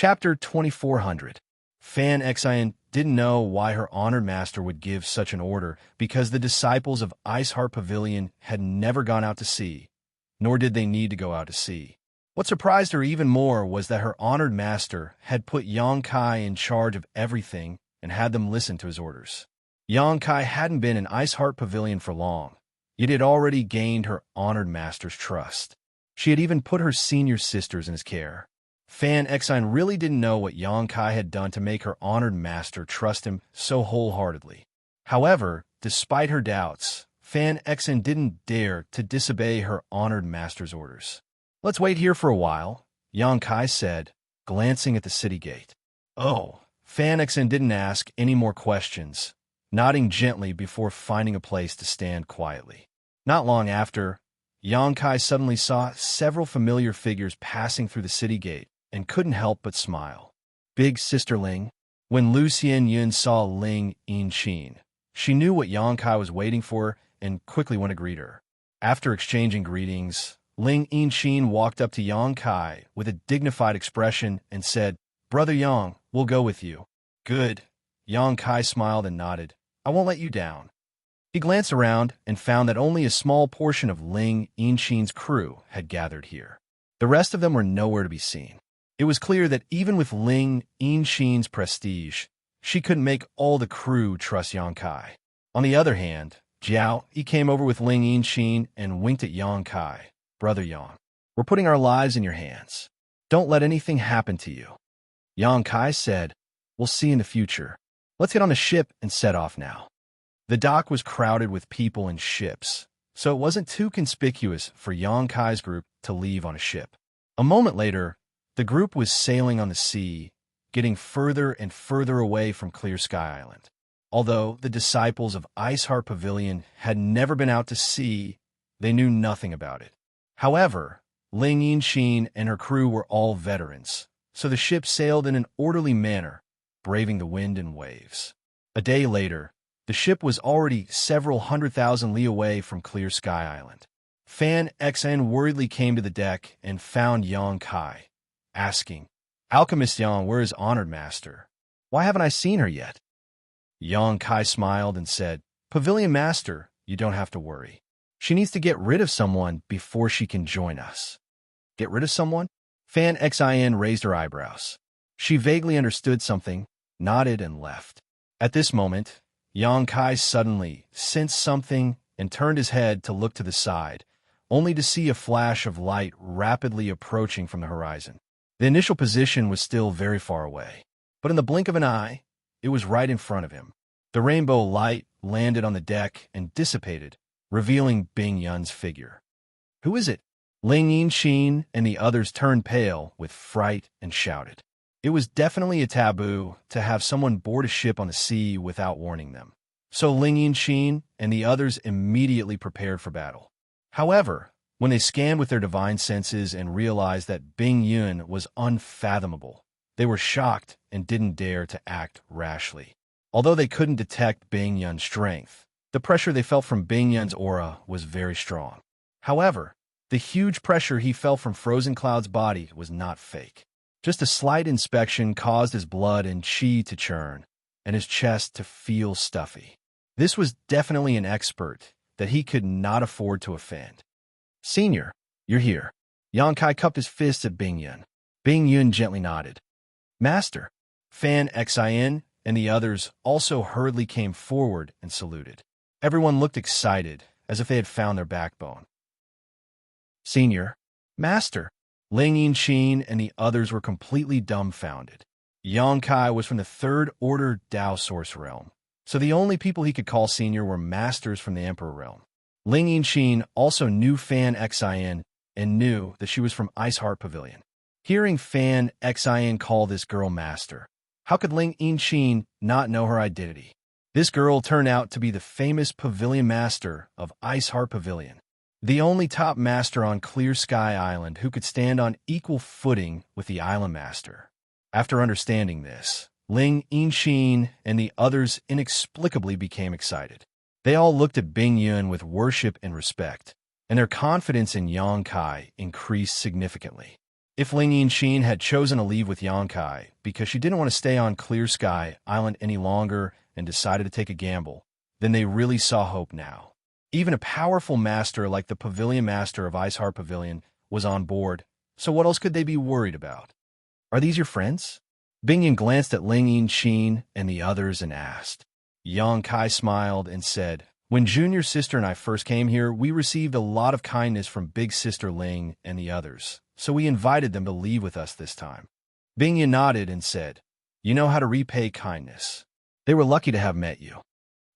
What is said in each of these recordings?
Chapter 2400. Fan Xian didn't know why her honored master would give such an order because the disciples of Ice Heart Pavilion had never gone out to sea, nor did they need to go out to sea. What surprised her even more was that her honored master had put Xianxia in charge of everything and had them listen to his orders. Xianxia hadn't been in Ice Heart Pavilion for long, yet had already gained her honored master's trust. She had even put her senior sisters in his care. Fan Xian really didn't know what Xianxia had done to make her honored master trust him so wholeheartedly. However, despite her doubts, Fan Xian didn't dare to disobey her honored master's orders. "Let's wait here for a while," Xianxia said, glancing at the city gate. "Oh." Fan Xian didn't ask any more questions, nodding gently before finding a place to stand quietly. Not long after, Xianxia suddenly saw several familiar figures passing through the city gate and couldn't help but smile. Big Sister Ling. When Lu Xianyun saw Ling Yinqin, she knew what Xianxia was waiting for and quickly went to greet her. After exchanging greetings, Ling Yinqin walked up to Xianxia with a dignified expression and said, "Brother Yang, we'll go with you." "Good." Xianxia smiled and nodded. "I won't let you down." He glanced around and found that only a small portion of Ling Yinqin's crew had gathered here. The rest of them were nowhere to be seen. It was clear that even with Ling Yinqin's prestige, she couldn't make all the crew trust Xianxia. On the other hand, he came over with Ling Yinqin and winked at Xianxia. "Brother Yang, we're putting our lives in your hands. Don't let anything happen to you." Xianxia said, "We'll see in the future. Let's get on the ship and set off now." The dock was crowded with people and ships, so it wasn't too conspicuous for Xianxia's group to leave on a ship. A moment later, the group was sailing on the sea, getting further and further away from Clear Sky Island. Although the disciples of Ice Heart Pavilion had never been out to sea, they knew nothing about it. However, Ling Yinqin and her crew were all veterans, so the ship sailed in an orderly manner, braving the wind and waves. A day later, the ship was already several 100,000 li away from Clear Sky Island. Fan Xian worriedly came to the deck and found Xianxia, asking, "Alchemist Yang, where is honored master? Why haven't I seen her yet?" Xianxia smiled and said, "Pavilion master, you don't have to worry. She needs to get rid of someone before she can join us." "Get rid of someone?" Fan Xian raised her eyebrows. She vaguely understood something, nodded, and left. At this moment, Xianxia suddenly sensed something and turned his head to look to the side, only to see a flash of light rapidly approaching from the horizon. The initial position was still very far away, but in the blink of an eye, it was right in front of him. The rainbow light landed on the deck and dissipated, revealing Bing Yun's figure. "Who is it?" Ling Yinqin and the others turned pale with fright and shouted. It was definitely a taboo to have someone board a ship on the sea without warning them, so Ling Yinqin and the others immediately prepared for battle. However, when they scanned with their divine senses and realized that Bing Yun was unfathomable, they were shocked and didn't dare to act rashly. Although they couldn't detect Bing Yun's strength, the pressure they felt from Bing Yun's aura was very strong. However, the huge pressure he felt from Frozen Cloud's body was not fake. Just a slight inspection caused his blood and qi to churn, and his chest to feel stuffy. This was definitely an expert that he could not afford to offend. "Senior, you're here." Xianxia cupped his fists at Bing Yun. Bing Yun gently nodded. "Master." Fan Xian and the others also hurriedly came forward and saluted. Everyone looked excited, as if they had found their backbone. "Senior." "Master." Ling Yinqin and the others were completely dumbfounded. Xianxia was from the Third Order Dao Source Realm, so the only people he could call senior were masters from the Emperor Realm. Ling Yinqin also knew Fan Xian and knew that she was from Ice Heart Pavilion. Hearing Fan Xian call this girl master, how could Ling Yinqin not know her identity? This girl turned out to be the famous Pavilion Master of Ice Heart Pavilion, the only top master on Clear Sky Island who could stand on equal footing with the Island Master. After understanding this, Ling Yinqin and the others inexplicably became excited. They all looked at Bing Yun with worship and respect, and their confidence in Xianxia increased significantly. If Ling Yinxin had chosen to leave with Yangkai because she didn't want to stay on Clear Sky Island any longer and decided to take a gamble, then they really saw hope now. Even a powerful master like the Pavilion Master of Ice Heart Pavilion was on board, so what else could they be worried about? Are these your friends? Bingyan glanced at Ling Yinxin and the others and asked. Yang Kai smiled and said, "When Junior Sister and I first came here, we received a lot of kindness from Big Sister Ling and the others, so we invited them to leave with us this time." Bingyan nodded and said, "You know how to repay kindness. They were lucky to have met you."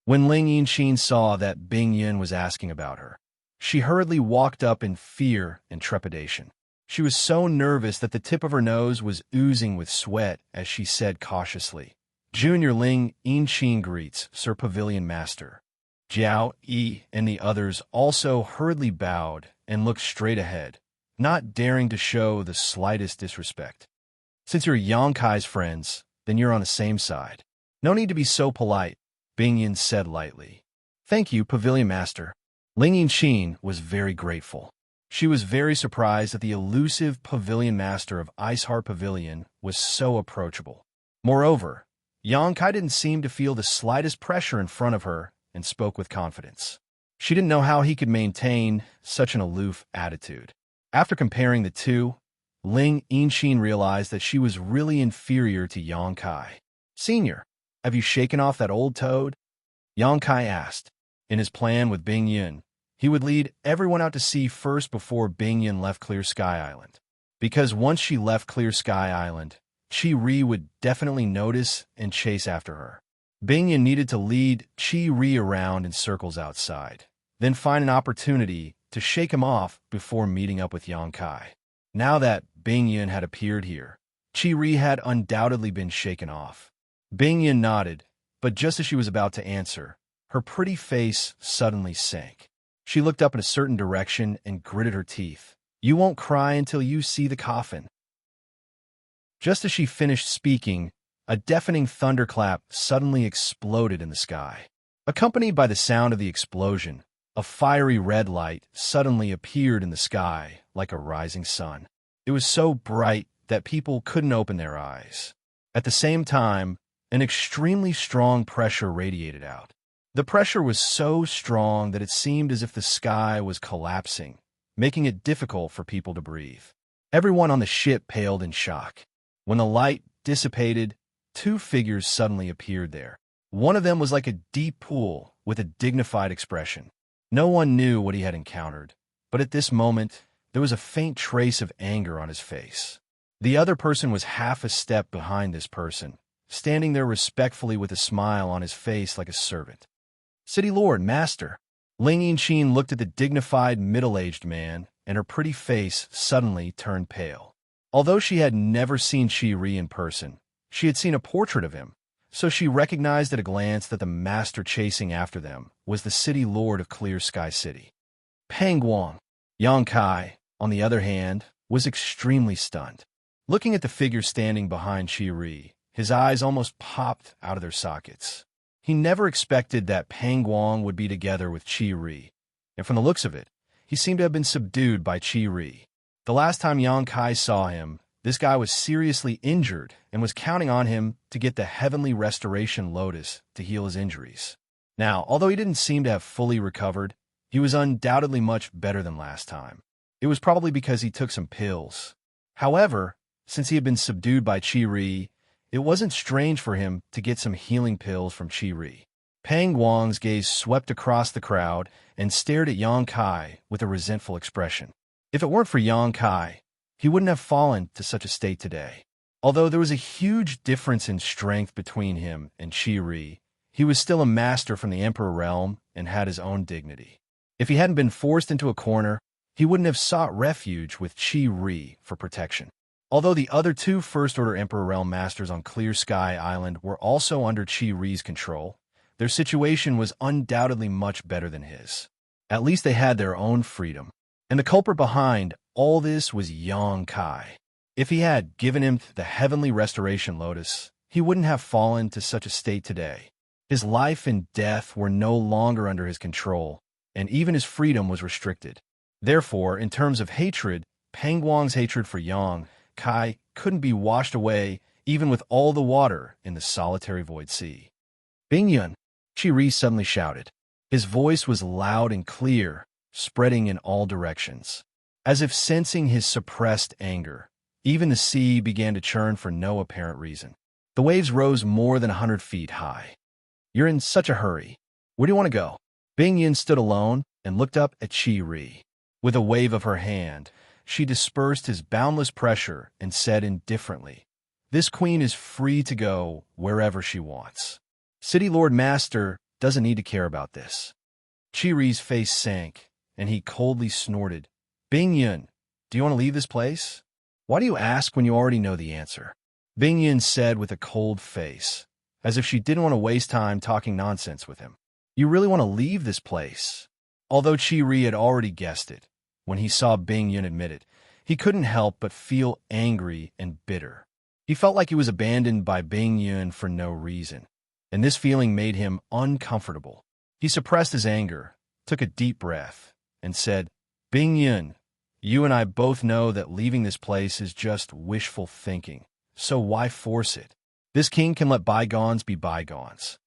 When Ling Yinxin saw that Bingyan was asking about her, she hurriedly walked up in fear and trepidation. She was so nervous that the tip of her nose was oozing with sweat as she said cautiously, "Junior Ling Yinxin greets Sir Pavilion Master." Jiao Yi and the others also hurriedly bowed and looked straight ahead, not daring to show the slightest disrespect. "Since you're Yangkai's friends, then you're on the same side. No need to be so polite," Bingyan said lightly. "Thank you, Pavilion Master." Ling Yinxin was very grateful. She was very surprised that the elusive Pavilion Master of Ice Heart Pavilion was so approachable. Moreover, Yangkai didn't seem to feel the slightest pressure in front of her and spoke with confidence. She didn't know how he could maintain such an aloof attitude. After comparing the two, Ling Yinxin realized that she was really inferior to Yangkai. "Senior, have you shaken off that old toad?" Yangkai asked. In his plan with Bingyan, he would lead everyone out to sea first before Bingyan left Clear Sky Island. Because once she left Clear Sky Island, Chi Ri would definitely notice and chase after her. Bingyan needed to lead Chi Ri around in circles outside, then find an opportunity to shake him off before meeting up with Yangkai. Now that Bingyan had appeared here, Chi Ri had undoubtedly been shaken off. Bingyan nodded, but just as she was about to answer, her pretty face suddenly sank. She looked up in a certain direction and gritted her teeth. "You won't cry until you see the coffin." Just as she finished speaking, a deafening thunderclap suddenly exploded in the sky. Accompanied by the sound of the explosion, a fiery red light suddenly appeared in the sky like a rising sun. It was so bright that people couldn't open their eyes. At the same time, an extremely strong pressure radiated out. The pressure was so strong that it seemed as if the sky was collapsing, making it difficult for people to breathe. Everyone on the ship paled in shock. When the light dissipated, two figures suddenly appeared there. One of them was like a deep pool with a dignified expression. No one knew what he had encountered, but at this moment, there was a faint trace of anger on his face. The other person was half a step behind this person, standing there respectfully with a smile on his face like a servant. "City Lord, Master." Ling Yinxin looked at the dignified, middle-aged man, and her pretty face suddenly turned pale. Although she had never seen Chi Ri in person, she had seen a portrait of him, so she recognized at a glance that the master chasing after them was the City Lord of Clear Sky City. Pang Guang. Yang Kai, on the other hand, was extremely stunned. Looking at the figure standing behind Chi Ri, his eyes almost popped out of their sockets. He never expected that Pang Guang would be together with Chi Ri, and from the looks of it, he seemed to have been subdued by Chi Ri. The last time Yang Kai saw him, this guy was seriously injured and was counting on him to get the Heavenly Restoration Lotus to heal his injuries. Now, although he didn't seem to have fully recovered, he was undoubtedly much better than last time. It was probably because he took some pills. However, since he had been subdued by Chi Ri, it wasn't strange for him to get some healing pills from Chi Ri. Pang Guang's gaze swept across the crowd and stared at Yang Kai with a resentful expression. If it weren't for Yang Kai, he wouldn't have fallen to such a state today. Although there was a huge difference in strength between him and Chi Ri, he was still a master from the Emperor realm and had his own dignity. If he hadn't been forced into a corner, he wouldn't have sought refuge with Chi Ri for protection. Although the other two First-Order Emperor Realm Masters on Clear Sky Island were also under Chi Ri's control, their situation was undoubtedly much better than his. At least they had their own freedom. And the culprit behind all this was Yang Kai. If he had given him the Heavenly Restoration Lotus, he wouldn't have fallen to such a state today. His life and death were no longer under his control, and even his freedom was restricted. Therefore, in terms of hatred, Pang Guang's hatred for Yang Kai couldn't be washed away even with all the water in the solitary void sea. Bingyun, Qi suddenly shouted. His voice was loud and clear, spreading in all directions. As if sensing his suppressed anger, even the sea began to churn for no apparent reason. The waves rose more than 100 feet high. You're in such a hurry. Where do you want to go? Bingyun stood alone and looked up at Qi. With a wave of her hand, she dispersed his boundless pressure and said indifferently, "This queen is free to go wherever she wants. City Lord Master doesn't need to care about this." Qiri's face sank, and he coldly snorted, "Bingyun, do you want to leave this place? Why do you ask when you already know the answer?" Bingyun said with a cold face, as if she didn't want to waste time talking nonsense with him. "You really want to leave this place?" Although Qi had already guessed it, when he saw Bingyun admit it, he couldn't help but feel angry and bitter. He felt like he was abandoned by Bingyun for no reason, and this feeling made him uncomfortable. He suppressed his anger, took a deep breath, and said, "Bingyun, you and I both know that leaving this place is just wishful thinking, so why force it? This king can let bygones be bygones.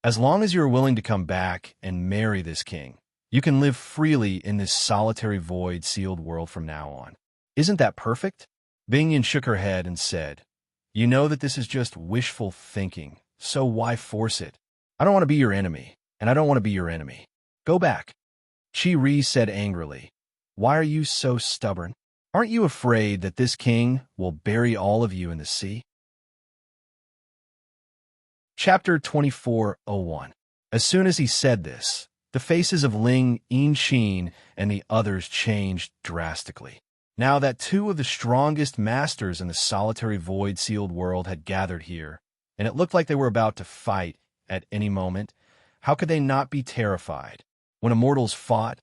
As long as you are willing to come back and marry this king, you can live freely in this solitary void-sealed world from now on. Isn't that perfect?" Bingyun shook her head and said, "You know that this is just wishful thinking, so why force it? I don't want to be your enemy, and I don't want to be your enemy. Go back." Qi said angrily, "Why are you so stubborn? Aren't you afraid that this king will bury all of you in the sea?" Chapter 24:01. As soon as he said this, the faces of Ling Yinxin and the others changed drastically. Now that two of the strongest masters in the solitary void-sealed world had gathered here, and it looked like they were about to fight at any moment, how could they not be terrified? When immortals fought,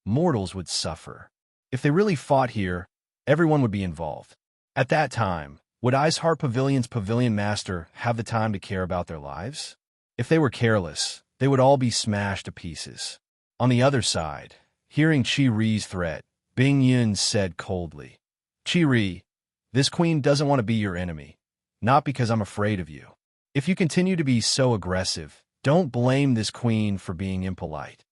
mortals would suffer. If they really fought here, everyone would be involved. At that time, would Iceheart Pavilion's pavilion master have the time to care about their lives? If they were careless, they would all be smashed to pieces. On the other side, hearing Qi threat, Bingyun said coldly, "Qi, this queen doesn't want to be your enemy, not because I'm afraid of you. If you continue to be so aggressive, don't blame this queen for being impolite."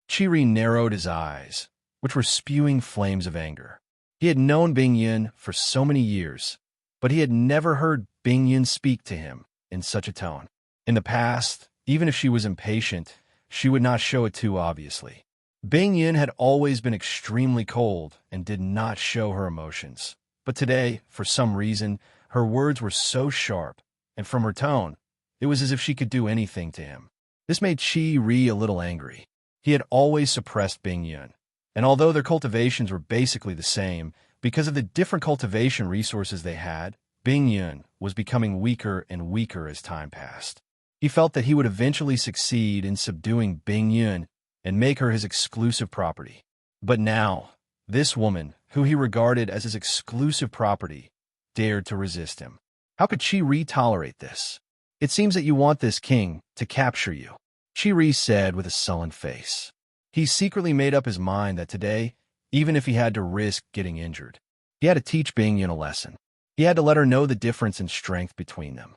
Qi narrowed his eyes, which were spewing flames of anger. He had known Bingyun for so many years, but he had never heard Bingyun speak to him in such a tone. In the past, even if she was impatient, she would not show it too obviously. Bingyun had always been extremely cold and did not show her emotions. But today, for some reason, her words were so sharp, and from her tone, it was as if she could do anything to him. This made Qi a little angry. He had always suppressed Bingyun, and although their cultivations were basically the same, because of the different cultivation resources they had, Bingyun was becoming weaker and weaker as time passed. He felt that he would eventually succeed in subduing Bingyun and make her his exclusive property. But now, this woman, who he regarded as his exclusive property, dared to resist him. How could Qi tolerate this? "It seems that you want this king to capture you," Qi said with a sullen face. He secretly made up his mind that today, even if he had to risk getting injured, he had to teach Bingyun a lesson. He had to let her know the difference in strength between them.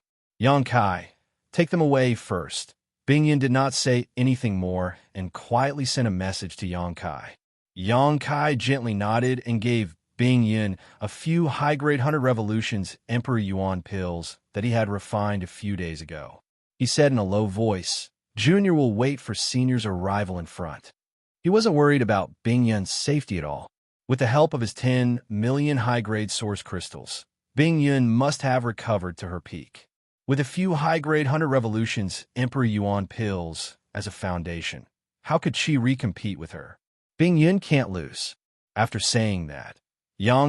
"Kai, take them away first." Bingyun did not say anything more and quietly sent a message to Kai. Kai gently nodded and gave Bingyun a few high-grade 100 revolutions Emperor Yuan pills that he had refined a few days ago. He said in a low voice, "Junior will wait for Senior's arrival in front." He wasn't worried about Bingyun's safety at all. With the help of his 10 million high-grade source crystals, Bingyun must have recovered to her peak. With a few high-grade 100 revolutions Emperor Yuan pills as a foundation, how could Qi compete with her? Bingyun can't lose. After saying that,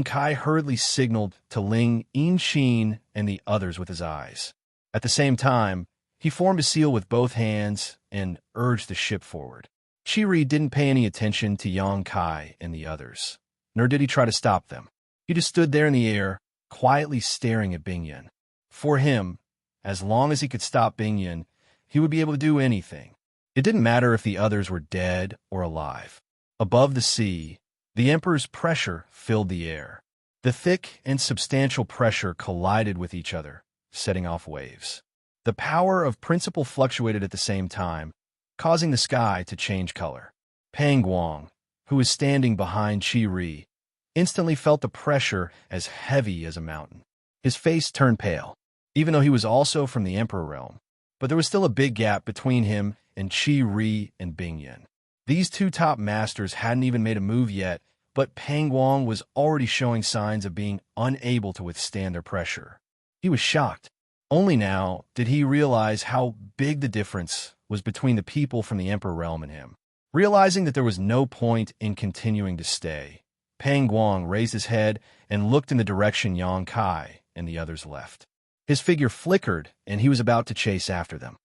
Kai hurriedly signaled to Ling Yinxin and the others with his eyes. At the same time, he formed a seal with both hands and urged the ship forward. Qi didn't pay any attention to Kai and the others, nor did he try to stop them. He just stood there in the air, quietly staring at Bingyun. For him, as long as he could stop Bingyun, he would be able to do anything. It didn't matter if the others were dead or alive. Above the sea, the Emperor's pressure filled the air. The thick and substantial pressure collided with each other, setting off waves. The power of principle fluctuated at the same time, causing the sky to change color. Pang Guang, who was standing behind Qi Ri, instantly felt the pressure as heavy as a mountain. His face turned pale, even though he was also from the Emperor realm. But there was still a big gap between him and Qi Ri and Bingyan. These two top masters hadn't even made a move yet, but Pang Guang was already showing signs of being unable to withstand their pressure. He was shocked. Only now did he realize how big the difference was between the people from the Emperor realm and him. Realizing that there was no point in continuing to stay, Pang Guang raised his head and looked in the direction Yang Kai and the others left. His figure flickered, and he was about to chase after them.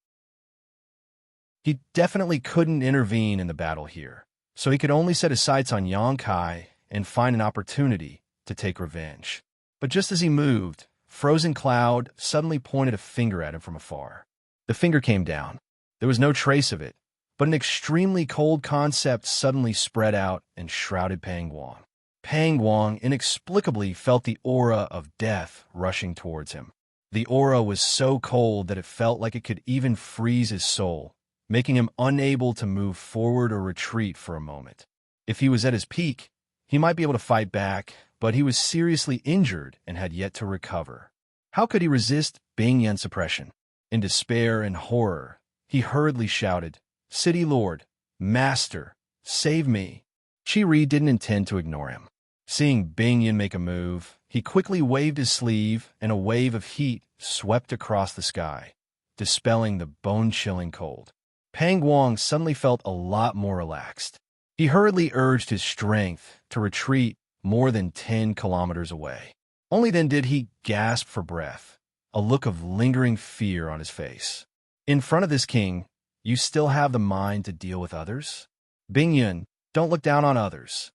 He definitely couldn't intervene in the battle here, so he could only set his sights on Yang Kai and find an opportunity to take revenge. But just as he moved, Frozen Cloud suddenly pointed a finger at him from afar. The finger came down. There was no trace of it, but an extremely cold concept suddenly spread out and shrouded Pang Guang. Pang Guang inexplicably felt the aura of death rushing towards him. The aura was so cold that it felt like it could even freeze his soul, making him unable to move forward or retreat for a moment. If he was at his peak, he might be able to fight back, but he was seriously injured and had yet to recover. How could he resist Bingyan's suppression? In despair and horror, he hurriedly shouted, "City Lord, Master, save me." Qi Ri didn't intend to ignore him. Seeing Bingyan make a move, he quickly waved his sleeve and a wave of heat swept across the sky, dispelling the bone-chilling cold. Pang Guang suddenly felt a lot more relaxed. He hurriedly urged his strength to retreat more than 10 kilometers away. Only then did he gasp for breath, a look of lingering fear on his face. In front of this king, you still have the mind to deal with others? Bingyan, don't look down on others.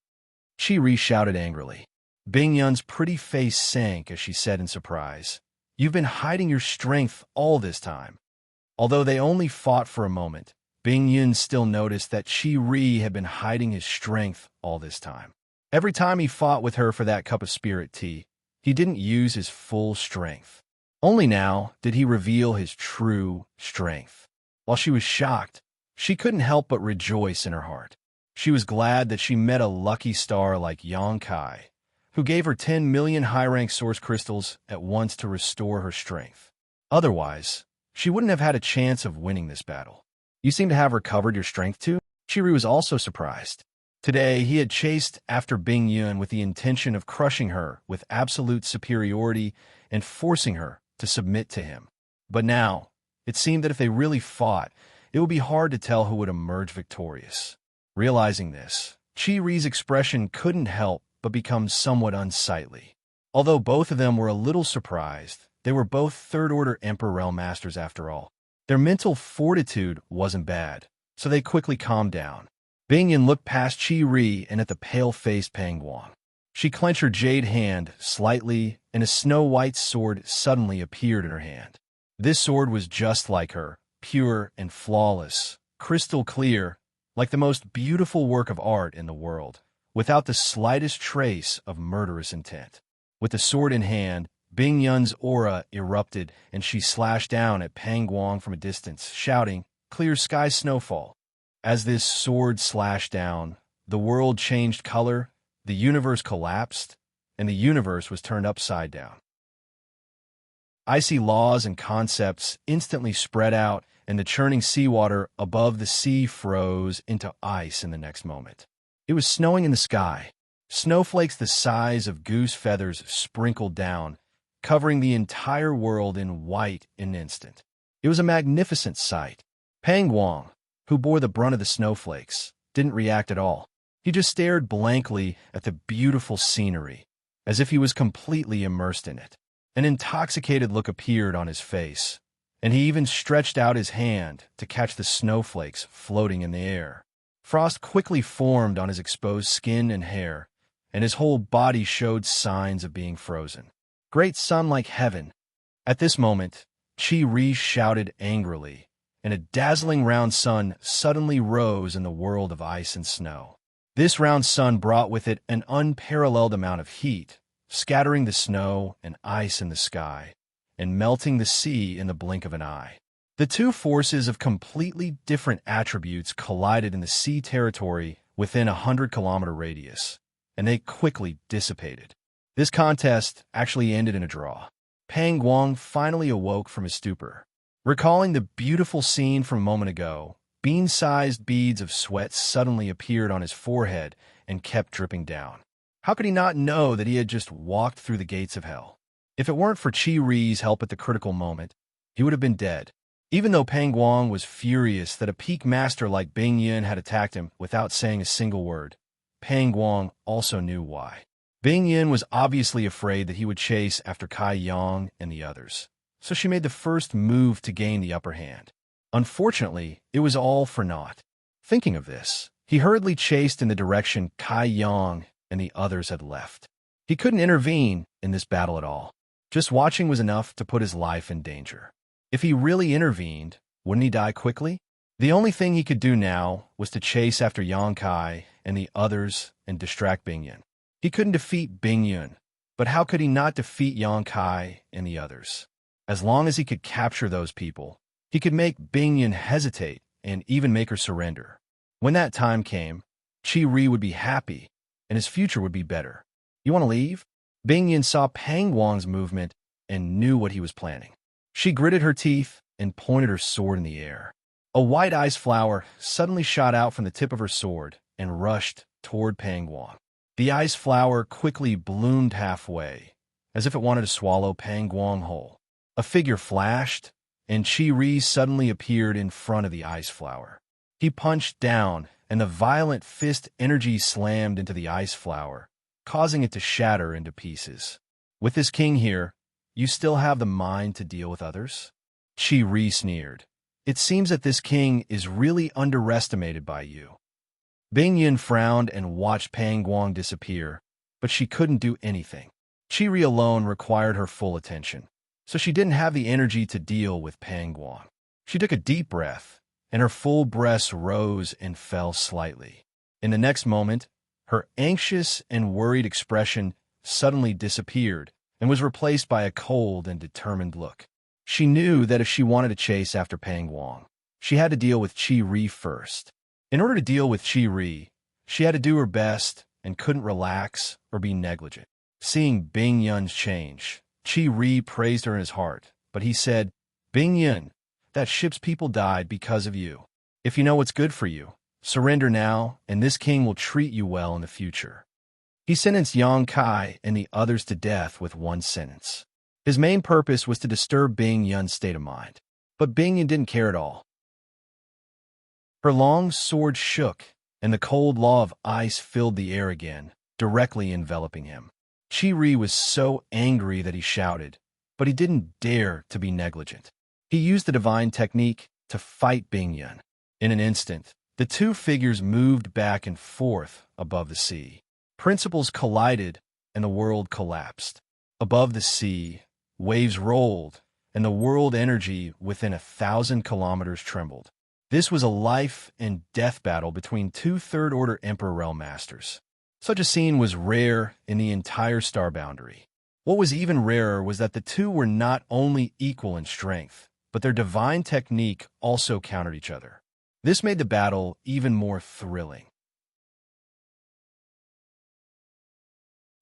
Qi Ri shouted angrily. Bingyan's pretty face sank as she said in surprise, "You've been hiding your strength all this time." Although they only fought for a moment, Bingyan still noticed that Qi Ri had been hiding his strength all this time. Every time he fought with her for that cup of spirit tea, he didn't use his full strength. Only now did he reveal his true strength. While she was shocked, she couldn't help but rejoice in her heart. She was glad that she met a lucky star like Yang Kai, who gave her 10 million high-rank source crystals at once to restore her strength. Otherwise, she wouldn't have had a chance of winning this battle. You seem to have recovered your strength too? Qi Ri was also surprised. Today, he had chased after Bingyan with the intention of crushing her with absolute superiority and forcing her to submit to him. But now, it seemed that if they really fought, it would be hard to tell who would emerge victorious. Realizing this, Qi Ri's expression couldn't help but become somewhat unsightly. Although both of them were a little surprised, they were both third-order Emperor Realm Masters after all. Their mental fortitude wasn't bad, so they quickly calmed down. Bingyan looked past Qi Ri and at the pale-faced Pang Guang. She clenched her jade hand slightly, and a snow-white sword suddenly appeared in her hand. This sword was just like her, pure and flawless, crystal clear, like the most beautiful work of art in the world, without the slightest trace of murderous intent. With the sword in hand, Bingyan's aura erupted, and she slashed down at Pang Guang from a distance, shouting, "Clear sky snowfall." As this sword slashed down, the world changed color, the universe collapsed, and the universe was turned upside down. Icy laws and concepts instantly spread out, and the churning seawater above the sea froze into ice in the next moment. It was snowing in the sky. Snowflakes the size of goose feathers sprinkled down, covering the entire world in white in an instant. It was a magnificent sight. Pang Guang, who bore the brunt of the snowflakes, didn't react at all. He just stared blankly at the beautiful scenery, as if he was completely immersed in it. An intoxicated look appeared on his face, and he even stretched out his hand to catch the snowflakes floating in the air. Frost quickly formed on his exposed skin and hair, and his whole body showed signs of being frozen. Great sun like heaven. At this moment, Qi Ri shouted angrily, and a dazzling round sun suddenly rose in the world of ice and snow. This round sun brought with it an unparalleled amount of heat, scattering the snow and ice in the sky, and melting the sea in the blink of an eye. The two forces of completely different attributes collided in the sea territory within a 100-kilometer radius, and they quickly dissipated. This contest actually ended in a draw. Pang Guang finally awoke from his stupor. Recalling the beautiful scene from a moment ago, bean-sized beads of sweat suddenly appeared on his forehead and kept dripping down. How could he not know that he had just walked through the gates of hell? If it weren't for Qi Ri's help at the critical moment, he would have been dead. Even though Pang Guang was furious that a peak master like Bing Yun had attacked him without saying a single word, Pang Guang also knew why. Bing Yun was obviously afraid that he would chase after Kai Yang and the others, so she made the first move to gain the upper hand. Unfortunately, it was all for naught. Thinking of this, he hurriedly chased in the direction Kai Yang and the others had left. He couldn't intervene in this battle at all. Just watching was enough to put his life in danger. If he really intervened, wouldn't he die quickly? The only thing he could do now was to chase after Yang Kai and the others and distract Bing Yun. He couldn't defeat Bing Yun, but how could he not defeat Yang Kai and the others? As long as he could capture those people, he could make Bing Yun hesitate and even make her surrender. When that time came, Qi Ri would be happy, and his future would be better. You want to leave? Bing Yun saw Pang Guang's movement and knew what he was planning. She gritted her teeth and pointed her sword in the air. A white ice flower suddenly shot out from the tip of her sword and rushed toward Pang Guang. The ice flower quickly bloomed halfway, as if it wanted to swallow Pang Guang whole. A figure flashed, and Qi Ri suddenly appeared in front of the ice flower. He punched down, and the violent fist energy slammed into the ice flower, causing it to shatter into pieces. With this king here, you still have the mind to deal with others? Qi Ri sneered. It seems that this king is really underestimated by you. Bing Yun frowned and watched Pang Guang disappear, but she couldn't do anything. Qi Ri alone required her full attention, so she didn't have the energy to deal with Pang Guang. She took a deep breath, and her full breast rose and fell slightly. In the next moment, her anxious and worried expression suddenly disappeared and was replaced by a cold and determined look. She knew that if she wanted to chase after Pang Guang, she had to deal with Qi Ri first. In order to deal with Qi Ri, she had to do her best and couldn't relax or be negligent. Seeing Bing Yun's change, Qi Ri praised her in his heart, but he said, Bing Yun, that ship's people died because of you. If you know what's good for you, surrender now, and this king will treat you well in the future. He sentenced Yang Kai and the others to death with one sentence. His main purpose was to disturb Bing Yun's state of mind, but Bing Yun didn't care at all. Her long sword shook, and the cold law of ice filled the air again, directly enveloping him. Qi Ri was so angry that he shouted, but he didn't dare to be negligent. He used the divine technique to fight Bing Yun. In an instant, the two figures moved back and forth above the sea. Principles collided, and the world collapsed. Above the sea, waves rolled, and the world energy within 1,000 kilometers trembled. This was a life and death battle between two third-order Emperor Realm Masters. Such a scene was rare in the entire star boundary. What was even rarer was that the two were not only equal in strength, but their divine technique also countered each other. This made the battle even more thrilling.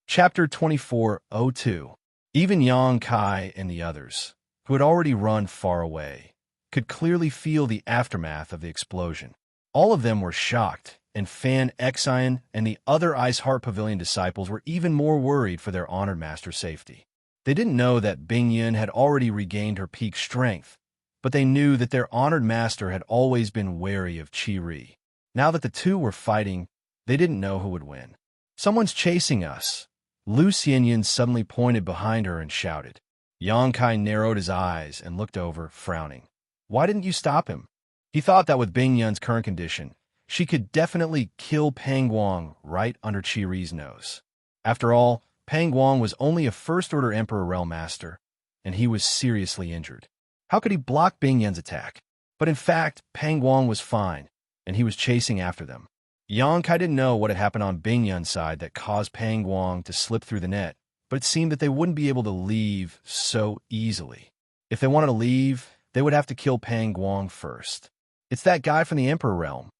Chapter 24:02. Even Yang Kai and the others, who had already run far away, could clearly feel the aftermath of the explosion. All of them were shocked, and Fan Xian and the other Ice Heart Pavilion disciples were even more worried for their honored master's safety. They didn't know that Bing Yun had already regained her peak strength, but they knew that their honored master had always been wary of Qi Ri. Now that the two were fighting, they didn't know who would win. Someone's chasing us. Lu Xianyan suddenly pointed behind her and shouted. Yang Kai narrowed his eyes and looked over, frowning. Why didn't you stop him? He thought that with Bing Yun's current condition, she could definitely kill Pang Guang right under Qi Ri's nose. After all, Pang Guang was only a first-order Emperor Realm Master, and he was seriously injured. How could he block Bing Yun's attack? But in fact, Pang Guang was fine, and he was chasing after them. Yang Kai didn't know what had happened on Bing Yun's side that caused Pang Guang to slip through the net, but it seemed that they wouldn't be able to leave so easily. If they wanted to leave, they would have to kill Pang Guang first. It's that guy from the Emperor realm.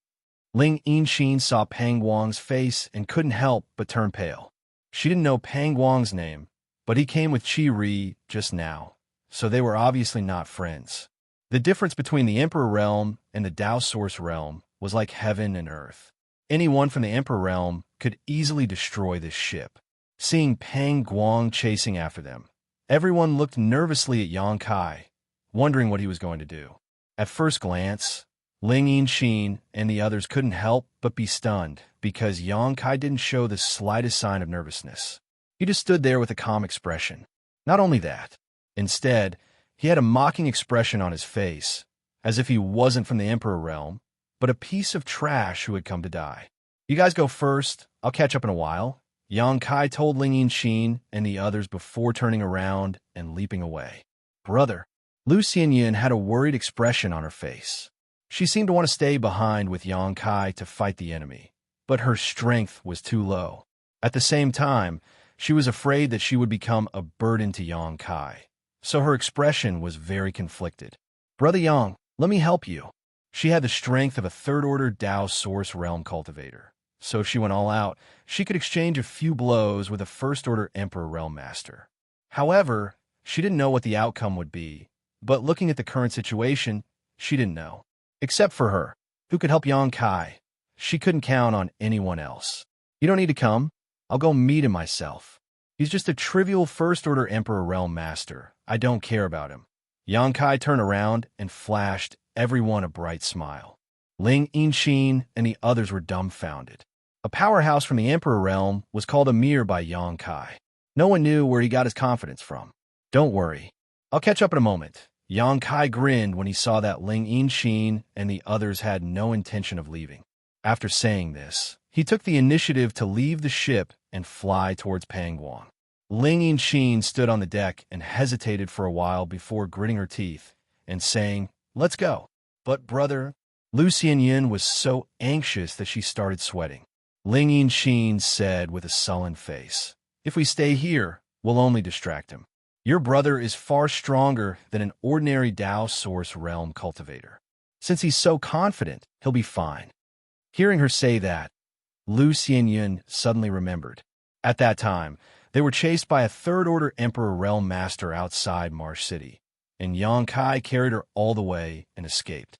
Ling Yinxin saw Pang Guang's face and couldn't help but turn pale. She didn't know Pang Guang's name, but he came with Qi Ri just now, so they were obviously not friends. The difference between the Emperor realm and the Dao Source realm was like heaven and earth. Anyone from the Emperor realm could easily destroy this ship. Seeing Pang Guang chasing after them, everyone looked nervously at Yang Kai, wondering what he was going to do. At first glance, Ling Yinxin and the others couldn't help but be stunned because Yang Kai didn't show the slightest sign of nervousness. He just stood there with a calm expression. Not only that, instead, he had a mocking expression on his face, as if he wasn't from the Emperor realm, but a piece of trash who had come to die. You guys go first, I'll catch up in a while, Yang Kai told Ling Yinxin and the others before turning around and leaping away. Brother, Lu Xianxia had a worried expression on her face. She seemed to want to stay behind with Yang Kai to fight the enemy, but her strength was too low. At the same time, she was afraid that she would become a burden to Yang Kai, so her expression was very conflicted. Brother Yang, let me help you. She had the strength of a third-order Dao Source Realm cultivator, so if she went all out, she could exchange a few blows with a first-order Emperor Realm Master. However, she didn't know what the outcome would be, but looking at the current situation, she didn't know. Except for her, who could help Yang Kai. She couldn't count on anyone else. You don't need to come. I'll go meet him myself. He's just a trivial first-order Emperor Realm Master. I don't care about him. Yang Kai turned around and flashed everyone a bright smile. Ling Yinxin and the others were dumbfounded. A powerhouse from the Emperor realm was called a mere by Yang Kai. No one knew where he got his confidence from. Don't worry. I'll catch up in a moment. Yang Kai grinned when he saw that Ling Yinxin and the others had no intention of leaving. After saying this, he took the initiative to leave the ship and fly towards Pang Guang. Ling Yinxin stood on the deck and hesitated for a while before gritting her teeth and saying, "Let's go." But brother, Lu Xianxia was so anxious that she started sweating. Ling Yinxin said with a sullen face, "If we stay here, we'll only distract him. Your brother is far stronger than an ordinary Dao Source Realm cultivator. Since he's so confident, he'll be fine." Hearing her say that, Lu Xianxia suddenly remembered. At that time, they were chased by a third-order Emperor Realm Master outside Marsh City, and Yang Kai carried her all the way and escaped.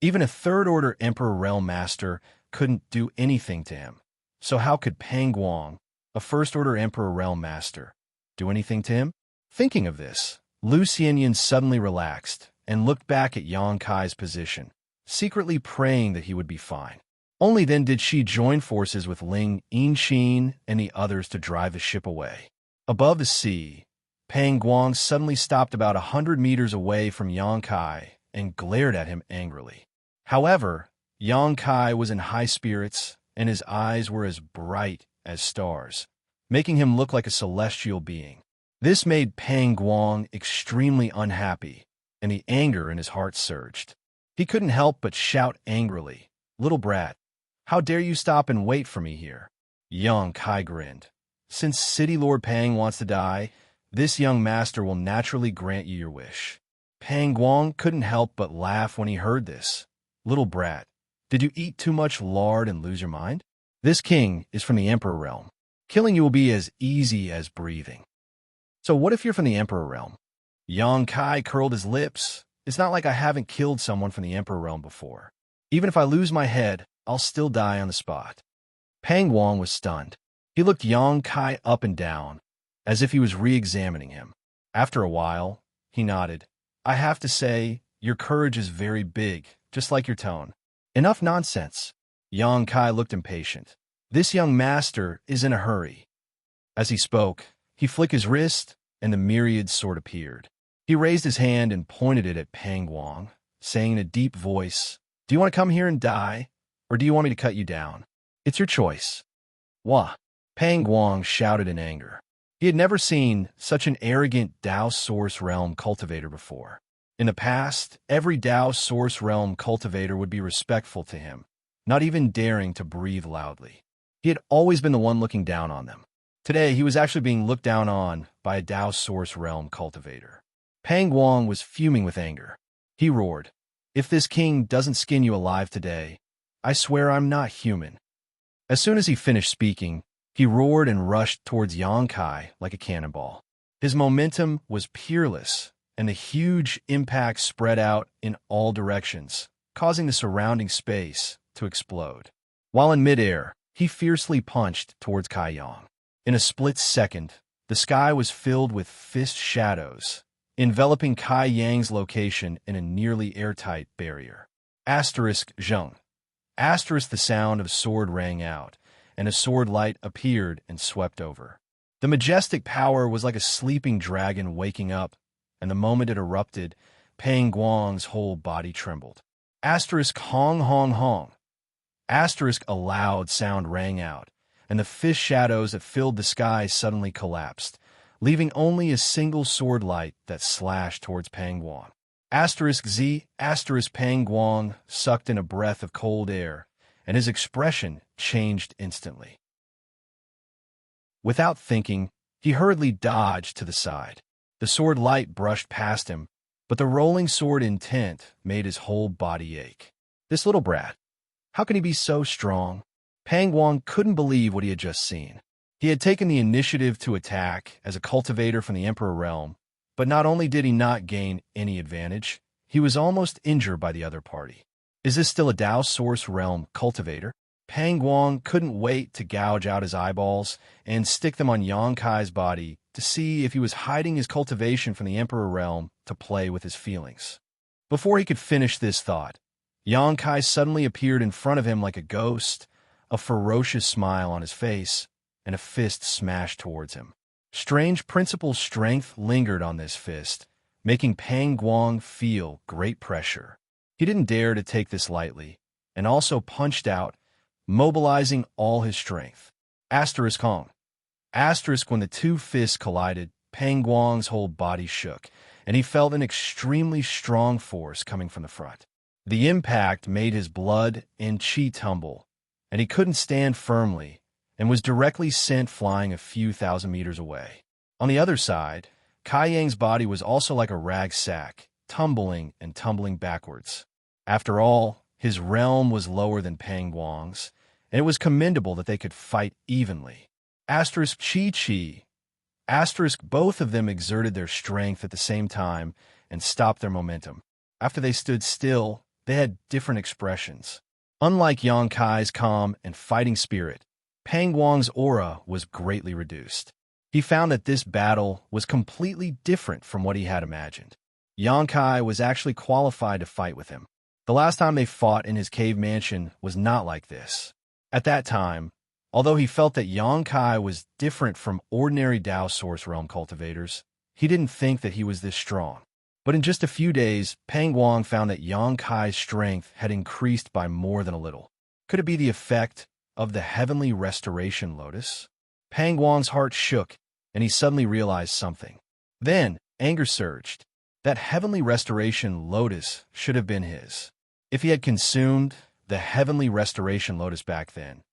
Even a third-order Emperor Realm Master couldn't do anything to him, so how could Pang Guang, a first-order Emperor Realm Master, do anything to him? Thinking of this, Lu Xianxia suddenly relaxed and looked back at Yang Kai's position, secretly praying that he would be fine. Only then did she join forces with Ling Yinxin and the others to drive the ship away. Above the sea, Pang Guang suddenly stopped about 100 meters away from Yang Kai and glared at him angrily. However, Yang Kai was in high spirits and his eyes were as bright as stars, making him look like a celestial being. This made Pang Guang extremely unhappy, and the anger in his heart surged. He couldn't help but shout angrily, "Little brat, how dare you stop and wait for me here?" Yang Kai grinned. "Since City Lord Pang wants to die, this young master will naturally grant you your wish." Pang Guang couldn't help but laugh when he heard this. "Little brat, did you eat too much lard and lose your mind? This king is from the Emperor realm. Killing you will be as easy as breathing." "So what if you're from the Emperor realm?" Yang Kai curled his lips. "It's not like I haven't killed someone from the Emperor realm before. Even if I lose my head, I'll still die on the spot." Pang Guang was stunned. He looked Yang Kai up and down, as if he was re-examining him. After a while, he nodded. "I have to say, your courage is very big, just like your tone." "Enough nonsense." Yang Kai looked impatient. "This young master is in a hurry." As he spoke, he flicked his wrist, and the myriad sword appeared. He raised his hand and pointed it at Pang Guang, saying in a deep voice, "Do you want to come here and die, or do you want me to cut you down? It's your choice." "Wah!" Pang Guang shouted in anger. He had never seen such an arrogant Dao Source Realm cultivator before. In the past, every Dao Source Realm cultivator would be respectful to him, not even daring to breathe loudly. He had always been the one looking down on them. Today, he was actually being looked down on by a Dao Source Realm cultivator. Pang Guang was fuming with anger. He roared, "If this king doesn't skin you alive today, I swear I'm not human." As soon as he finished speaking, he roared and rushed towards Yangkai like a cannonball. His momentum was peerless, and the huge impact spread out in all directions, causing the surrounding space to explode. While in midair, he fiercely punched towards Kai Yang. In a split second, the sky was filled with fist shadows, enveloping Kai Yang's location in a nearly airtight barrier. Asterisk Zheng. Asterisk the sound of sword rang out, and a sword light appeared and swept over. The majestic power was like a sleeping dragon waking up, and the moment it erupted, Pang Guang's whole body trembled. Asterisk Hong Hong Hong. Asterisk a loud sound rang out, and the fist shadows that filled the sky suddenly collapsed, leaving only a single sword light that slashed towards Pang Guang. Asterisk Z. Asterisk Pang Guang sucked in a breath of cold air, and his expression changed instantly. Without thinking, he hurriedly dodged to the side. The sword light brushed past him, but the rolling sword intent made his whole body ache. This little brat, how can he be so strong? Pang Guang couldn't believe what he had just seen. He had taken the initiative to attack as a cultivator from the Emperor Realm, but not only did he not gain any advantage, he was almost injured by the other party. Is this still a Dao Source Realm cultivator? Pang Guang couldn't wait to gouge out his eyeballs and stick them on Yang Kai's body to see if he was hiding his cultivation from the Emperor Realm to play with his feelings. Before he could finish this thought, Yang Kai suddenly appeared in front of him like a ghost, a ferocious smile on his face, and a fist smashed towards him. Strange principal strength lingered on this fist, making Pang Guang feel great pressure. He didn't dare to take this lightly, and also punched out, mobilizing all his strength. Asterisk Hong. Asterisk when the two fists collided, Pang Guang's whole body shook, and he felt an extremely strong force coming from the front. The impact made his blood and chi tumble, and he couldn't stand firmly, and was directly sent flying a few thousand meters away. On the other side, Kai Yang's body was also like a rag sack, tumbling and tumbling backwards. After all, his realm was lower than Pang Guang's, and it was commendable that they could fight evenly. Asterisk Chi. Asterisk both of them exerted their strength at the same time and stopped their momentum. After they stood still, they had different expressions. Unlike Yang Kai's calm and fighting spirit, Pang Guang's aura was greatly reduced. He found that this battle was completely different from what he had imagined. Yang Kai was actually qualified to fight with him. The last time they fought in his cave mansion was not like this. At that time, although he felt that Yang Kai was different from ordinary Dao Source Realm cultivators, he didn't think that he was this strong. But in just a few days, Pang Guang found that Yang Kai's strength had increased by more than a little. Could it be the effect of the Heavenly Restoration Lotus? Pang Guang's heart shook, and he suddenly realized something. Then, anger surged. That Heavenly Restoration Lotus should have been his. If he had consumed the Heavenly Restoration Lotus back then,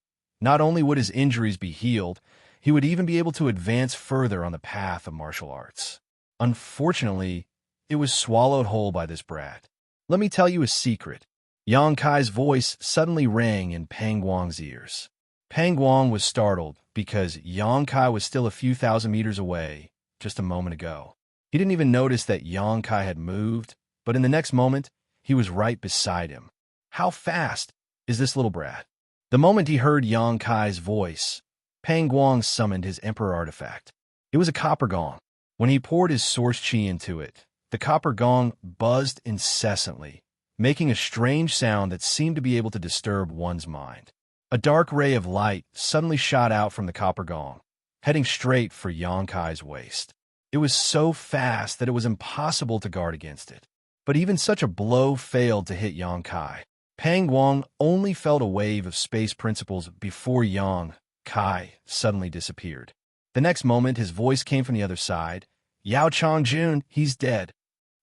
not only would his injuries be healed, he would even be able to advance further on the path of martial arts. Unfortunately, it was swallowed whole by this brat. Let me tell you a secret. Yang Kai's voice suddenly rang in Pang Guang's ears. Pang Guang was startled because Yang Kai was still a few thousand meters away just a moment ago. He didn't even notice that Yang Kai had moved, but in the next moment, he was right beside him. How fast is this little brat? The moment he heard Yang Kai's voice, Pang Guang summoned his Emperor artifact. It was a copper gong. When he poured his source chi into it, the copper gong buzzed incessantly, making a strange sound that seemed to be able to disturb one's mind. A dark ray of light suddenly shot out from the copper gong, heading straight for Yang Kai's waist. It was so fast that it was impossible to guard against it. But even such a blow failed to hit Yang Kai. Pang Guang only felt a wave of space principles before Yang Kai suddenly disappeared. The next moment, his voice came from the other side. "Yao Chongjun, he's dead."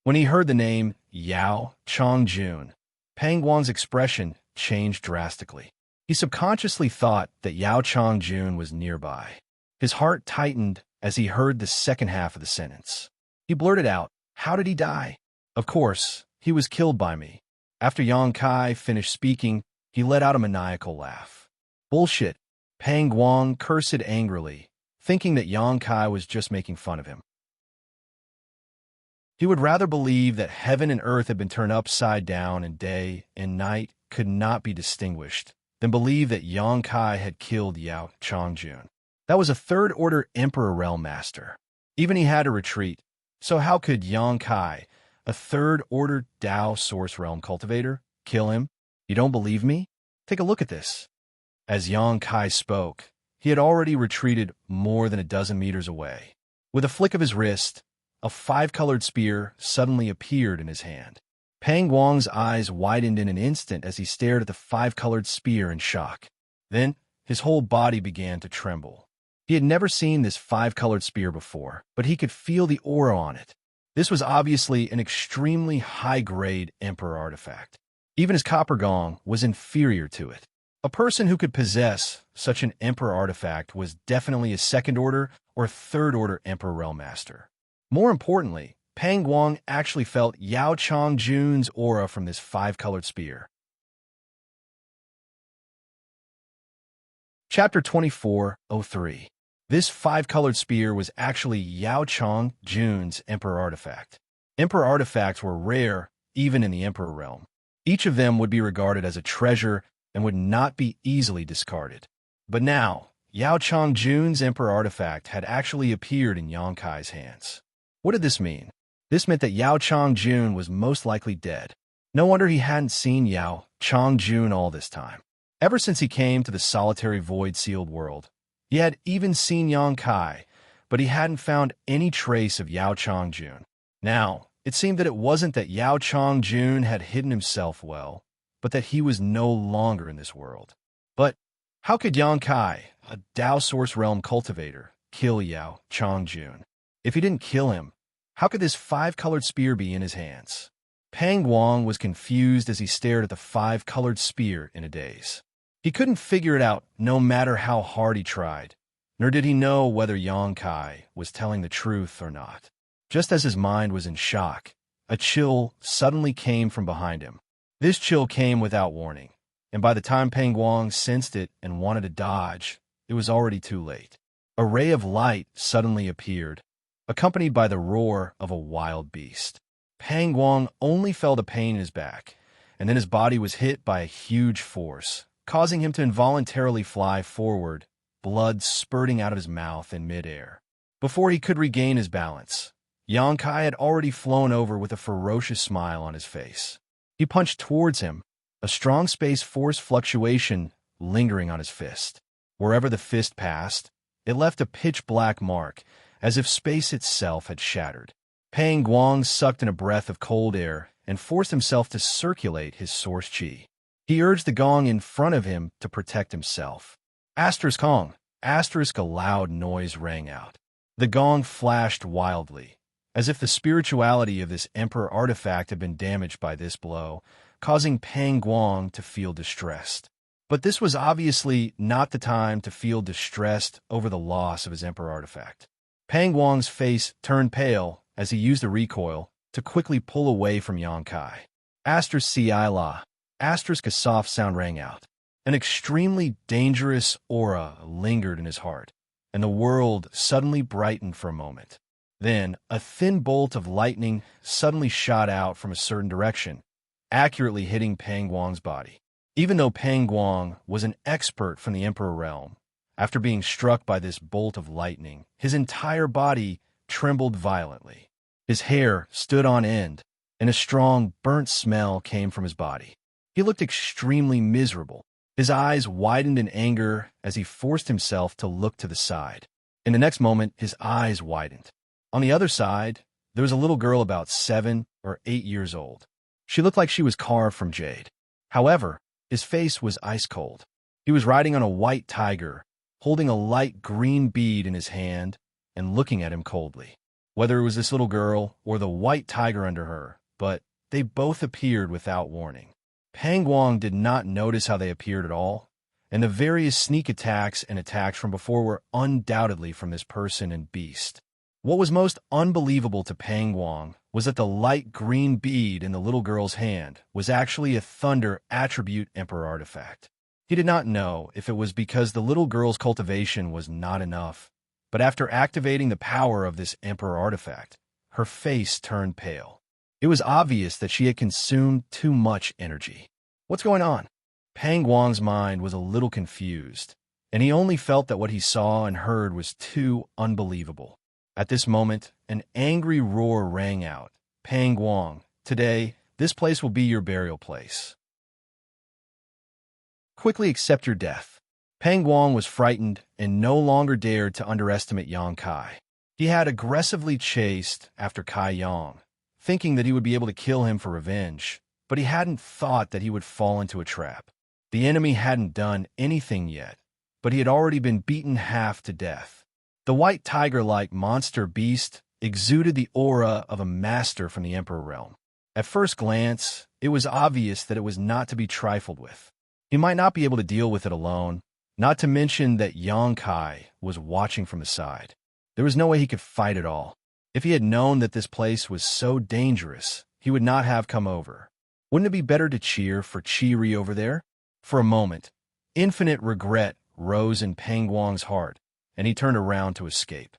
When he heard the name Yao Chongjun, Pang Guang's expression changed drastically. He subconsciously thought that Yao Chongjun was nearby. His heart tightened as he heard the second half of the sentence. He blurted out, "How did he die?" "Of course, he was killed by me." After Yang Kai finished speaking, he let out a maniacal laugh. "Bullshit." Pang Guang cursed angrily, thinking that Yang Kai was just making fun of him. He would rather believe that heaven and earth had been turned upside down and day and night could not be distinguished than believe that Yang Kai had killed Yao Changjun. That was a third-order Emperor Realm Master. Even he had to retreat. So how could Yang Kai, a third-order Dao Source Realm cultivator, kill him? You don't believe me? Take a look at this. As Yang Kai spoke, he had already retreated more than a dozen meters away. With a flick of his wrist, a five-colored spear suddenly appeared in his hand. Pang Guang's eyes widened in an instant as he stared at the five-colored spear in shock. Then, his whole body began to tremble. He had never seen this five-colored spear before, but he could feel the aura on it. This was obviously an extremely high-grade Emperor artifact. Even his copper gong was inferior to it. A person who could possess such an Emperor artifact was definitely a second-order or third-order Emperor Realm Master. More importantly, Pang Guang actually felt Yao Changjun's aura from this five-colored spear. Chapter 24:03. This five-colored spear was actually Yao Changjun's Emperor artifact. Emperor artifacts were rare even in the Emperor realm. Each of them would be regarded as a treasure and would not be easily discarded. But now, Yao Changjun's Emperor artifact had actually appeared in Yang Kai's hands. What did this mean? This meant that Yao Changjun was most likely dead. No wonder he hadn't seen Yao Changjun all this time. Ever since he came to the solitary void-sealed world, he had even seen Yang Kai, but he hadn't found any trace of Yao Changjun. Now, it seemed that it wasn't that Yao Changjun had hidden himself well, but that he was no longer in this world. But how could Yang Kai, a Dao Source Realm cultivator, kill Yao Changjun? If he didn't kill him, how could this five-colored spear be in his hands? Pang Guang was confused as he stared at the five-colored spear in a daze. He couldn't figure it out no matter how hard he tried, nor did he know whether Yang Kai was telling the truth or not. Just as his mind was in shock, a chill suddenly came from behind him. This chill came without warning, and by the time Pang Guang sensed it and wanted to dodge, it was already too late. A ray of light suddenly appeared, accompanied by the roar of a wild beast. Pang Guang only felt a pain in his back, and then his body was hit by a huge force, causing him to involuntarily fly forward, blood spurting out of his mouth in midair. Before he could regain his balance, Yang Kai had already flown over with a ferocious smile on his face. He punched towards him, a strong space force fluctuation lingering on his fist. Wherever the fist passed, it left a pitch-black mark, as if space itself had shattered. Pang Guang sucked in a breath of cold air and forced himself to circulate his source chi. He urged the gong in front of him to protect himself. Asterisk Kong, asterisk, a loud noise rang out. The gong flashed wildly, as if the spirituality of this Emperor artifact had been damaged by this blow, causing Pang Guang to feel distressed. But this was obviously not the time to feel distressed over the loss of his Emperor artifact. Pang Guang's face turned pale as he used the recoil to quickly pull away from Yang Kai. Asterisk Ci La. Asterisk, a soft sound rang out. An extremely dangerous aura lingered in his heart, and the world suddenly brightened for a moment. Then, a thin bolt of lightning suddenly shot out from a certain direction, accurately hitting Pang Guang's body. Even though Pang Guang was an expert from the Emperor realm, after being struck by this bolt of lightning, his entire body trembled violently. His hair stood on end, and a strong, burnt smell came from his body. He looked extremely miserable. His eyes widened in anger as he forced himself to look to the side. In the next moment, his eyes widened. On the other side, there was a little girl about 7 or 8 years old. She looked like she was carved from jade. However, his face was ice cold. He was riding on a white tiger, holding a light green bead in his hand and looking at him coldly. Whether it was this little girl or the white tiger under her, but they both appeared without warning. Pang Guang did not notice how they appeared at all, and the various sneak attacks and attacks from before were undoubtedly from this person and beast. What was most unbelievable to Pang Guang was that the light green bead in the little girl's hand was actually a Thunder Attribute Emperor artifact. He did not know if it was because the little girl's cultivation was not enough, but after activating the power of this Emperor artifact, her face turned pale. It was obvious that she had consumed too much energy. What's going on? Pang Guang's mind was a little confused, and he only felt that what he saw and heard was too unbelievable. At this moment, an angry roar rang out. Pang Guang, today, this place will be your burial place. Quickly accept your death. Pang Guang was frightened and no longer dared to underestimate Yang Kai. He had aggressively chased after Kai Yang, thinking that he would be able to kill him for revenge, but he hadn't thought that he would fall into a trap. The enemy hadn't done anything yet, but he had already been beaten half to death. The white tiger-like monster beast exuded the aura of a master from the Emperor realm. At first glance, it was obvious that it was not to be trifled with. He might not be able to deal with it alone, not to mention that Yang Kai was watching from the side. There was no way he could fight at all. If he had known that this place was so dangerous, he would not have come over. Wouldn't it be better to cheer for Chiri over there? For a moment, infinite regret rose in Pang Guang's heart, and he turned around to escape.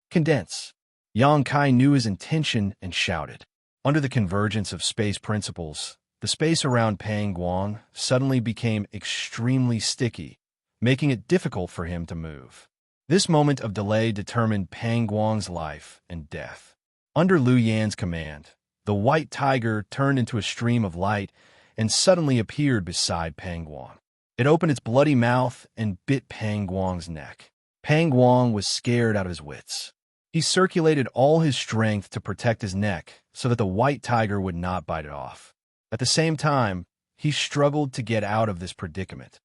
Condense. Yang Kai knew his intention and shouted. Under the convergence of space principles, the space around Pang Guang suddenly became extremely sticky, making it difficult for him to move. This moment of delay determined Pang Guang's life and death. Under Lu Yan's command, the white tiger turned into a stream of light and suddenly appeared beside Pang Guang. It opened its bloody mouth and bit Pang Guang's neck. Pang Guang was scared out of his wits. He circulated all his strength to protect his neck so that the white tiger would not bite it off. At the same time, he struggled to get out of this predicament.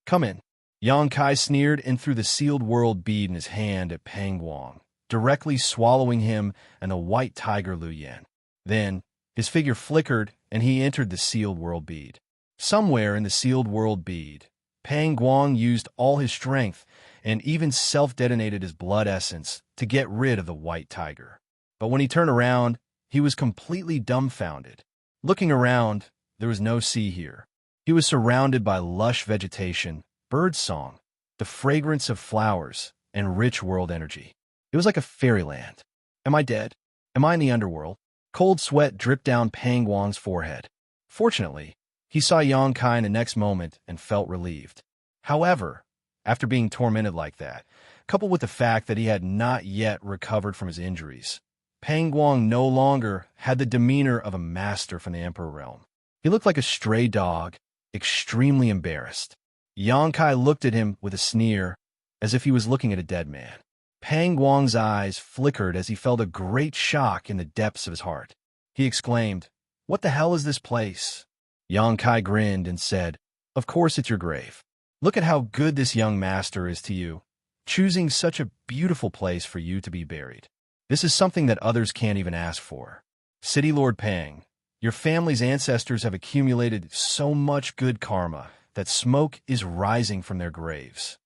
Come in. Yang Kai sneered and threw the sealed world bead in his hand at Pang Guang, directly swallowing him and the white tiger Lu Yan. Then, his figure flickered and he entered the sealed world bead. Somewhere in the sealed world bead, Pang Guang used all his strength and even self-detonated his blood essence to get rid of the white tiger. But when he turned around, he was completely dumbfounded. Looking around, there was no sea here. He was surrounded by lush vegetation, bird song, the fragrance of flowers, and rich world energy. It was like a fairyland. Am I dead? Am I in the underworld? Cold sweat dripped down Pang Guang's forehead. Fortunately, he saw Yang Kai in the next moment and felt relieved. However, after being tormented like that, coupled with the fact that he had not yet recovered from his injuries, Pang Guang no longer had the demeanor of a master from the Emperor realm. He looked like a stray dog, extremely embarrassed. Yang Kai looked at him with a sneer, as if he was looking at a dead man. Pang Guang's eyes flickered as he felt a great shock in the depths of his heart. He exclaimed, "What the hell is this place?" Yang Kai grinned and said, "Of course it's your grave. Look at how good this young master is to you, choosing such a beautiful place for you to be buried. This is something that others can't even ask for. City Lord Pang, your family's ancestors have accumulated so much good karma that smoke is rising from their graves.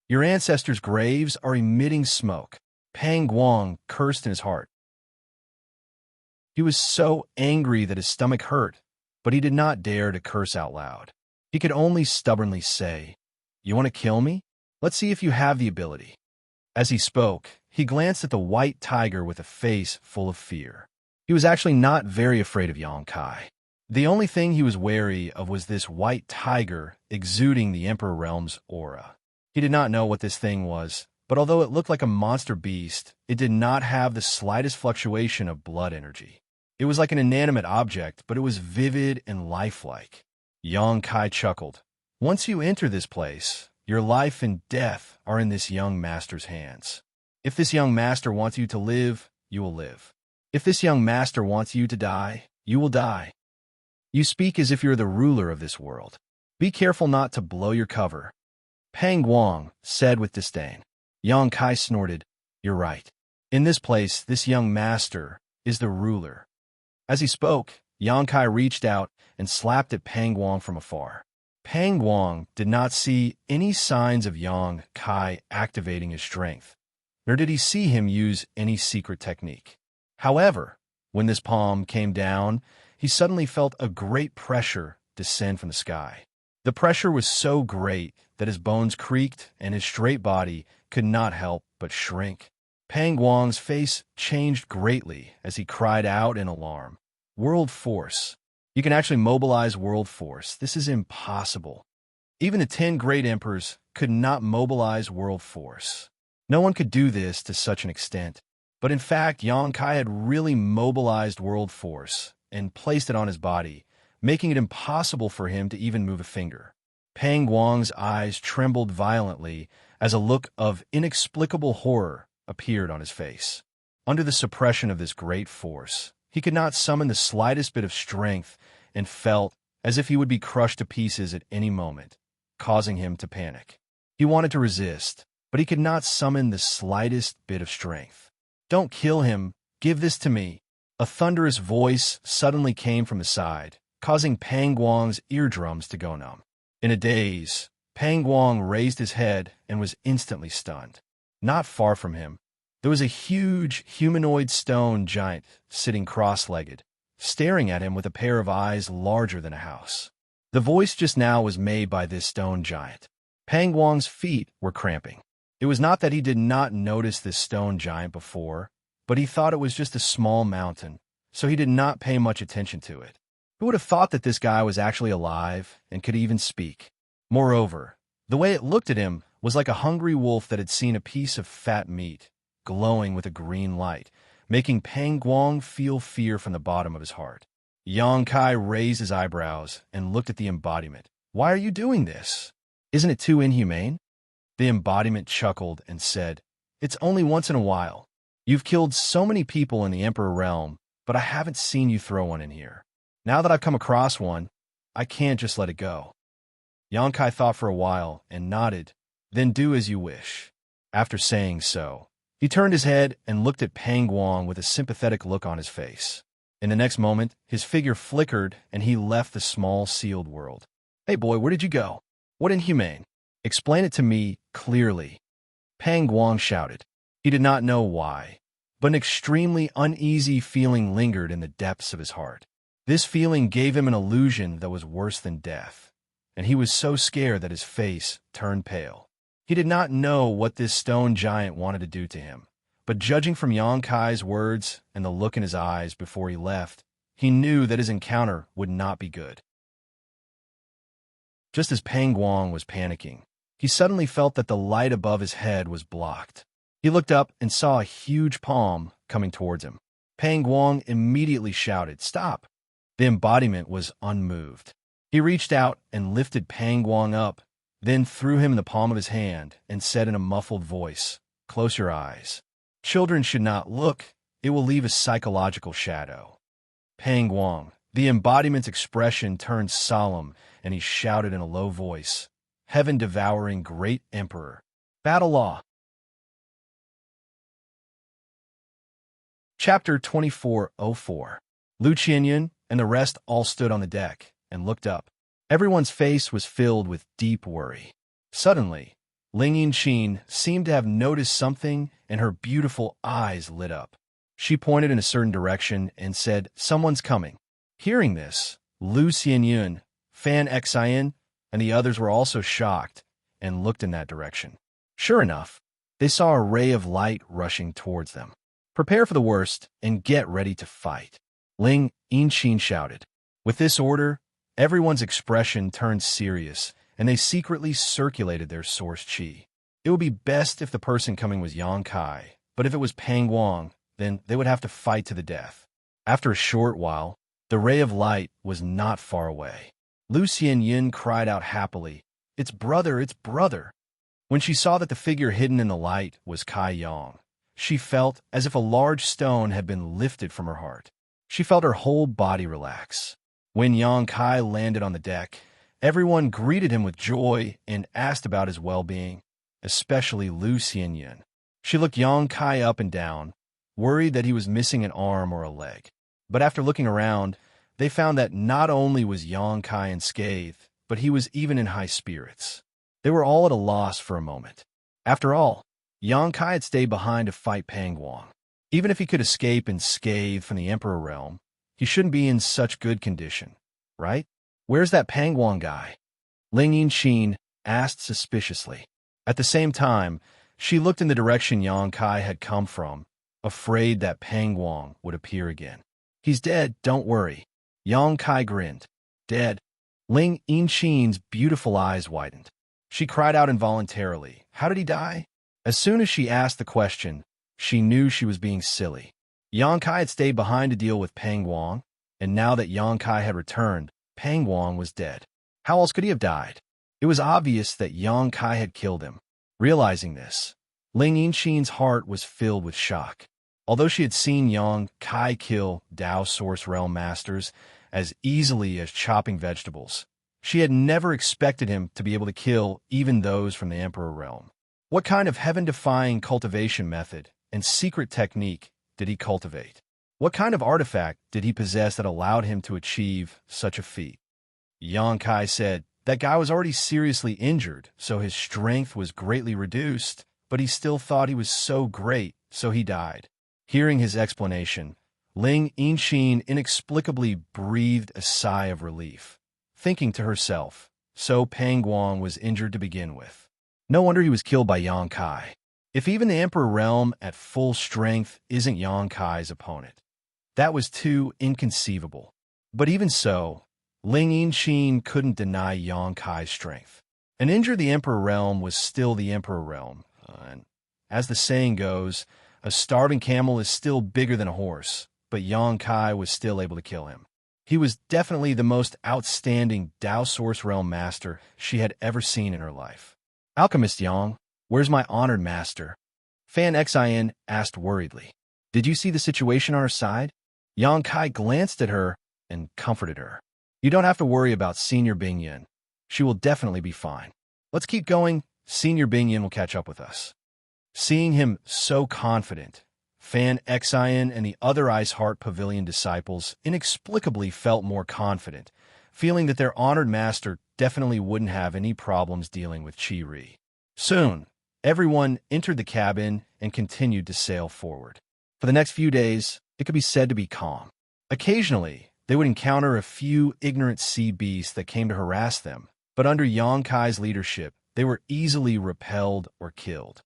Your ancestors' graves are emitting smoke." Pang Guang cursed in his heart. He was so angry that his stomach hurt, but he did not dare to curse out loud. He could only stubbornly say, "You want to kill me? Let's see if you have the ability." As he spoke, he glanced at the white tiger with a face full of fear. He was actually not very afraid of Yang Kai. The only thing he was wary of was this white tiger exuding the Emperor Realm's aura. He did not know what this thing was, but although it looked like a monster beast, it did not have the slightest fluctuation of blood energy. It was like an inanimate object, but it was vivid and lifelike. Yang Kai chuckled. "Once you enter this place, your life and death are in this young master's hands. If this young master wants you to live, you will live. If this young master wants you to die, you will die. You speak as if you're the ruler of this world. Be careful not to blow your cover." Pang Guang said with disdain. Yang Kai snorted, "You're right. In this place, this young master is the ruler." As he spoke, Yang Kai reached out and slapped at Pang Guang from afar. Pang Guang did not see any signs of Yang Kai activating his strength, nor did he see him use any secret technique. However, when this palm came down, he suddenly felt a great pressure descend from the sky. The pressure was so great that his bones creaked and his straight body could not help but shrink. Pang Guang's face changed greatly as he cried out in alarm. World Force. You can actually mobilize World Force. This is impossible. Even the 10 great emperors could not mobilize World Force. No one could do this to such an extent. But in fact, Yang Kai had really mobilized World Force and placed it on his body, making it impossible for him to even move a finger. Pang Guang's eyes trembled violently as a look of inexplicable horror appeared on his face. Under the suppression of this great force, he could not summon the slightest bit of strength and felt as if he would be crushed to pieces at any moment, causing him to panic. He wanted to resist, but he could not summon the slightest bit of strength. "Don't kill him. Give this to me." A thunderous voice suddenly came from the side, causing Pang Guang's eardrums to go numb. In a daze, Pang Guang raised his head and was instantly stunned. Not far from him, there was a huge humanoid stone giant sitting cross-legged, staring at him with a pair of eyes larger than a house. The voice just now was made by this stone giant. Pang Guang's feet were cramping. It was not that he did not notice this stone giant before, but he thought it was just a small mountain, so he did not pay much attention to it. Who would have thought that this guy was actually alive and could even speak? Moreover, the way it looked at him was like a hungry wolf that had seen a piece of fat meat, glowing with a green light, making Pang Guang feel fear from the bottom of his heart. Yang Kai raised his eyebrows and looked at the embodiment. "Why are you doing this? Isn't it too inhumane?" The embodiment chuckled and said, "It's only once in a while. You've killed so many people in the Emperor realm, but I haven't seen you throw one in here. Now that I've come across one, I can't just let it go." Yang Kai thought for a while and nodded, "Then do as you wish." After saying so, he turned his head and looked at Pang Guang with a sympathetic look on his face. In the next moment, his figure flickered and he left the small sealed world. "Hey boy, where did you go? What inhumane? Explain it to me clearly." Pang Guang shouted. He did not know why, but an extremely uneasy feeling lingered in the depths of his heart. This feeling gave him an illusion that was worse than death, and he was so scared that his face turned pale. He did not know what this stone giant wanted to do to him, but judging from Yang Kai's words and the look in his eyes before he left, he knew that his encounter would not be good. Just as Pang Guang was panicking, he suddenly felt that the light above his head was blocked. He looked up and saw a huge palm coming towards him. Pang Guang immediately shouted, "Stop!" The embodiment was unmoved. He reached out and lifted Pang Guang up, then threw him in the palm of his hand and said in a muffled voice, "Close your eyes. Children should not look. It will leave a psychological shadow." Pang Guang, the embodiment's expression turned solemn, and he shouted in a low voice, "Heaven-devouring great emperor, battle law." Chapter 2404. Lu Qianyan and the rest all stood on the deck and looked up. Everyone's face was filled with deep worry. Suddenly, Ling Yinqin seemed to have noticed something, and her beautiful eyes lit up. She pointed in a certain direction and said, "Someone's coming." Hearing this, Lu Xianyan, Fan Xian, and the others were also shocked and looked in that direction. Sure enough, they saw a ray of light rushing towards them. "Prepare for the worst and get ready to fight," Ling Yinqin shouted. With this order, everyone's expression turned serious, and they secretly circulated their source qi. It would be best if the person coming was Yang Kai, but if it was Pang Guang, then they would have to fight to the death. After a short while, the ray of light was not far away. Lu Xianyan cried out happily, "It's brother, it's brother!" When she saw that the figure hidden in the light was Kai Yang, she felt as if a large stone had been lifted from her heart. She felt her whole body relax. When Yang Kai landed on the deck, everyone greeted him with joy and asked about his well-being, especially Lu Xianyan. She looked Yang Kai up and down, worried that he was missing an arm or a leg. But after looking around, they found that not only was Yang Kai unscathed, but he was even in high spirits. They were all at a loss for a moment. After all, Yang Kai had stayed behind to fight Pangwang. Even if he could escape unscathed from the Emperor realm, he shouldn't be in such good condition, right? Where's that Pangwang guy? Ling Yinxin asked suspiciously. At the same time, she looked in the direction Yang Kai had come from, afraid that Pangwang would appear again. He's dead, don't worry. Yang Kai grinned. Dead? Ling Yinxin's beautiful eyes widened. She cried out involuntarily. How did he die? As soon as she asked the question, she knew she was being silly. Yang Kai had stayed behind to deal with Pangwang, and now that Yang Kai had returned, Pangwang was dead. How else could he have died? It was obvious that Yang Kai had killed him. Realizing this, Ling Yinxin's heart was filled with shock. Although she had seen Yang Kai kill Dao Source Realm Masters as easily as chopping vegetables, she had never expected him to be able to kill even those from the Emperor Realm. What kind of heaven-defying cultivation method and secret technique did he cultivate? What kind of artifact did he possess that allowed him to achieve such a feat? Yang Kai said, that guy was already seriously injured, so his strength was greatly reduced, but he still thought he was so great, so he died. Hearing his explanation, Ling Yinxin inexplicably breathed a sigh of relief, thinking to herself, so Pangwang was injured to begin with. No wonder he was killed by Yang Kai. If even the Emperor Realm at full strength isn't Yang Kai's opponent, that was too inconceivable. But even so, Ling Yinxin couldn't deny Yang Kai's strength. An injured the Emperor Realm was still the Emperor Realm, and as the saying goes, a starving camel is still bigger than a horse, but Yang Kai was still able to kill him. He was definitely the most outstanding Dao Source Realm Master she had ever seen in her life. Alchemist Yang, where's my honored master? Fan Xian asked worriedly. Did you see the situation on her side? Yang Kai glanced at her and comforted her. You don't have to worry about Senior Bingyan. She will definitely be fine. Let's keep going. Senior Bingyan will catch up with us. Seeing him so confident, Fan Xian and the other Ice Heart Pavilion disciples inexplicably felt more confident, feeling that their honored master definitely wouldn't have any problems dealing with Qi Ri. Soon, everyone entered the cabin and continued to sail forward. For the next few days, it could be said to be calm. Occasionally, they would encounter a few ignorant sea beasts that came to harass them, but under Yang Kai's leadership, they were easily repelled or killed.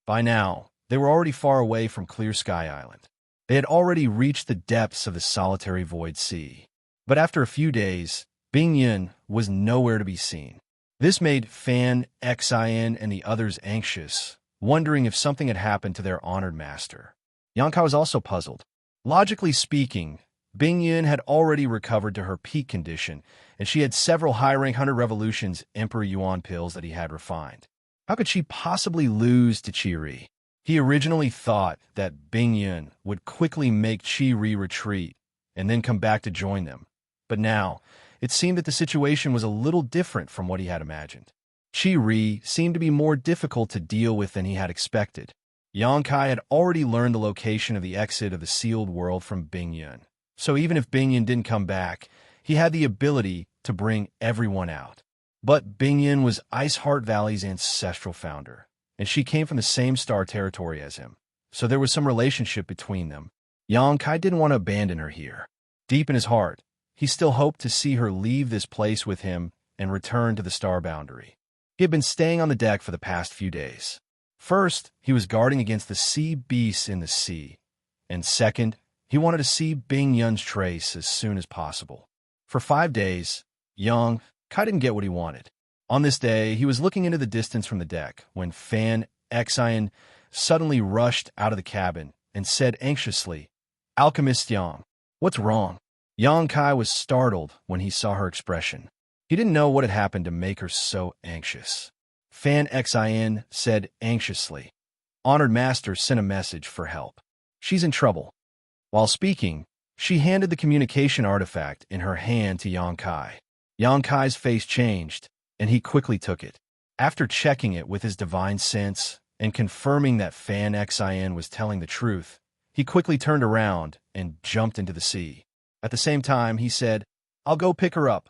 By now, they were already far away from Clear Sky Island. They had already reached the depths of the solitary void sea. But after a few days, Bingyan was nowhere to be seen. This made Fan Xian and the others anxious, wondering if something had happened to their honored master. Yang Kai was also puzzled. Logically speaking, Bingyan had already recovered to her peak condition, and she had several high-rank 100 Revolutions Emperor Yuan pills that he had refined. How could she possibly lose to Qi Ri? He originally thought that Bingyan would quickly make Qi Ri retreat and then come back to join them. But now, it seemed that the situation was a little different from what he had imagined. Qi Ri seemed to be more difficult to deal with than he had expected. Yang Kai had already learned the location of the exit of the sealed world from Bingyan. So even if Bingyan didn't come back, he had the ability to bring everyone out. But Bingyan was Ice Heart Valley's ancestral founder, and she came from the same star territory as him. So there was some relationship between them. Yang Kai didn't want to abandon her here. Deep in his heart, he still hoped to see her leave this place with him and return to the star boundary. He had been staying on the deck for the past few days. First, he was guarding against the sea beasts in the sea, and second, he wanted to see Bingyan's trace as soon as possible. For 5 days, Yang Kai didn't get what he wanted. On this day, he was looking into the distance from the deck when Fan Xian suddenly rushed out of the cabin and said anxiously, Alchemist Yang, what's wrong? Yang Kai was startled when he saw her expression. He didn't know what had happened to make her so anxious. Fan Xian said anxiously, Honored Master sent a message for help. She's in trouble. While speaking, she handed the communication artifact in her hand to Yang Kai. Yang Kai's face changed, and he quickly took it. After checking it with his divine sense and confirming that Fan Xian was telling the truth, he quickly turned around and jumped into the sea. At the same time, he said, I'll go pick her up.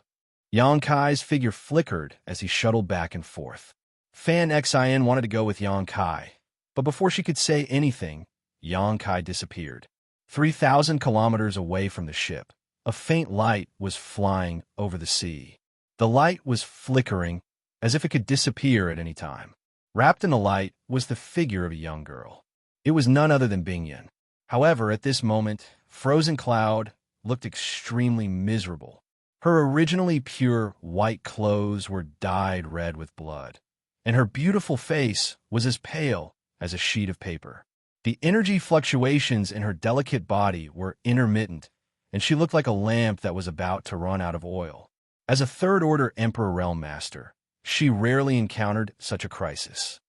Yang Kai's figure flickered as he shuttled back and forth. Fan Xin wanted to go with Yang Kai, but before she could say anything, Yang Kai disappeared. 3,000 kilometers away from the ship, a faint light was flying over the sea. The light was flickering, as if it could disappear at any time. Wrapped in the light was the figure of a young girl. It was none other than Bingyan. However, at this moment, Frozen Cloud looked extremely miserable. Her originally pure white clothes were dyed red with blood, and her beautiful face was as pale as a sheet of paper. The energy fluctuations in her delicate body were intermittent, and she looked like a lamp that was about to run out of oil. As a third-order Emperor Realm Master, she rarely encountered such a crisis.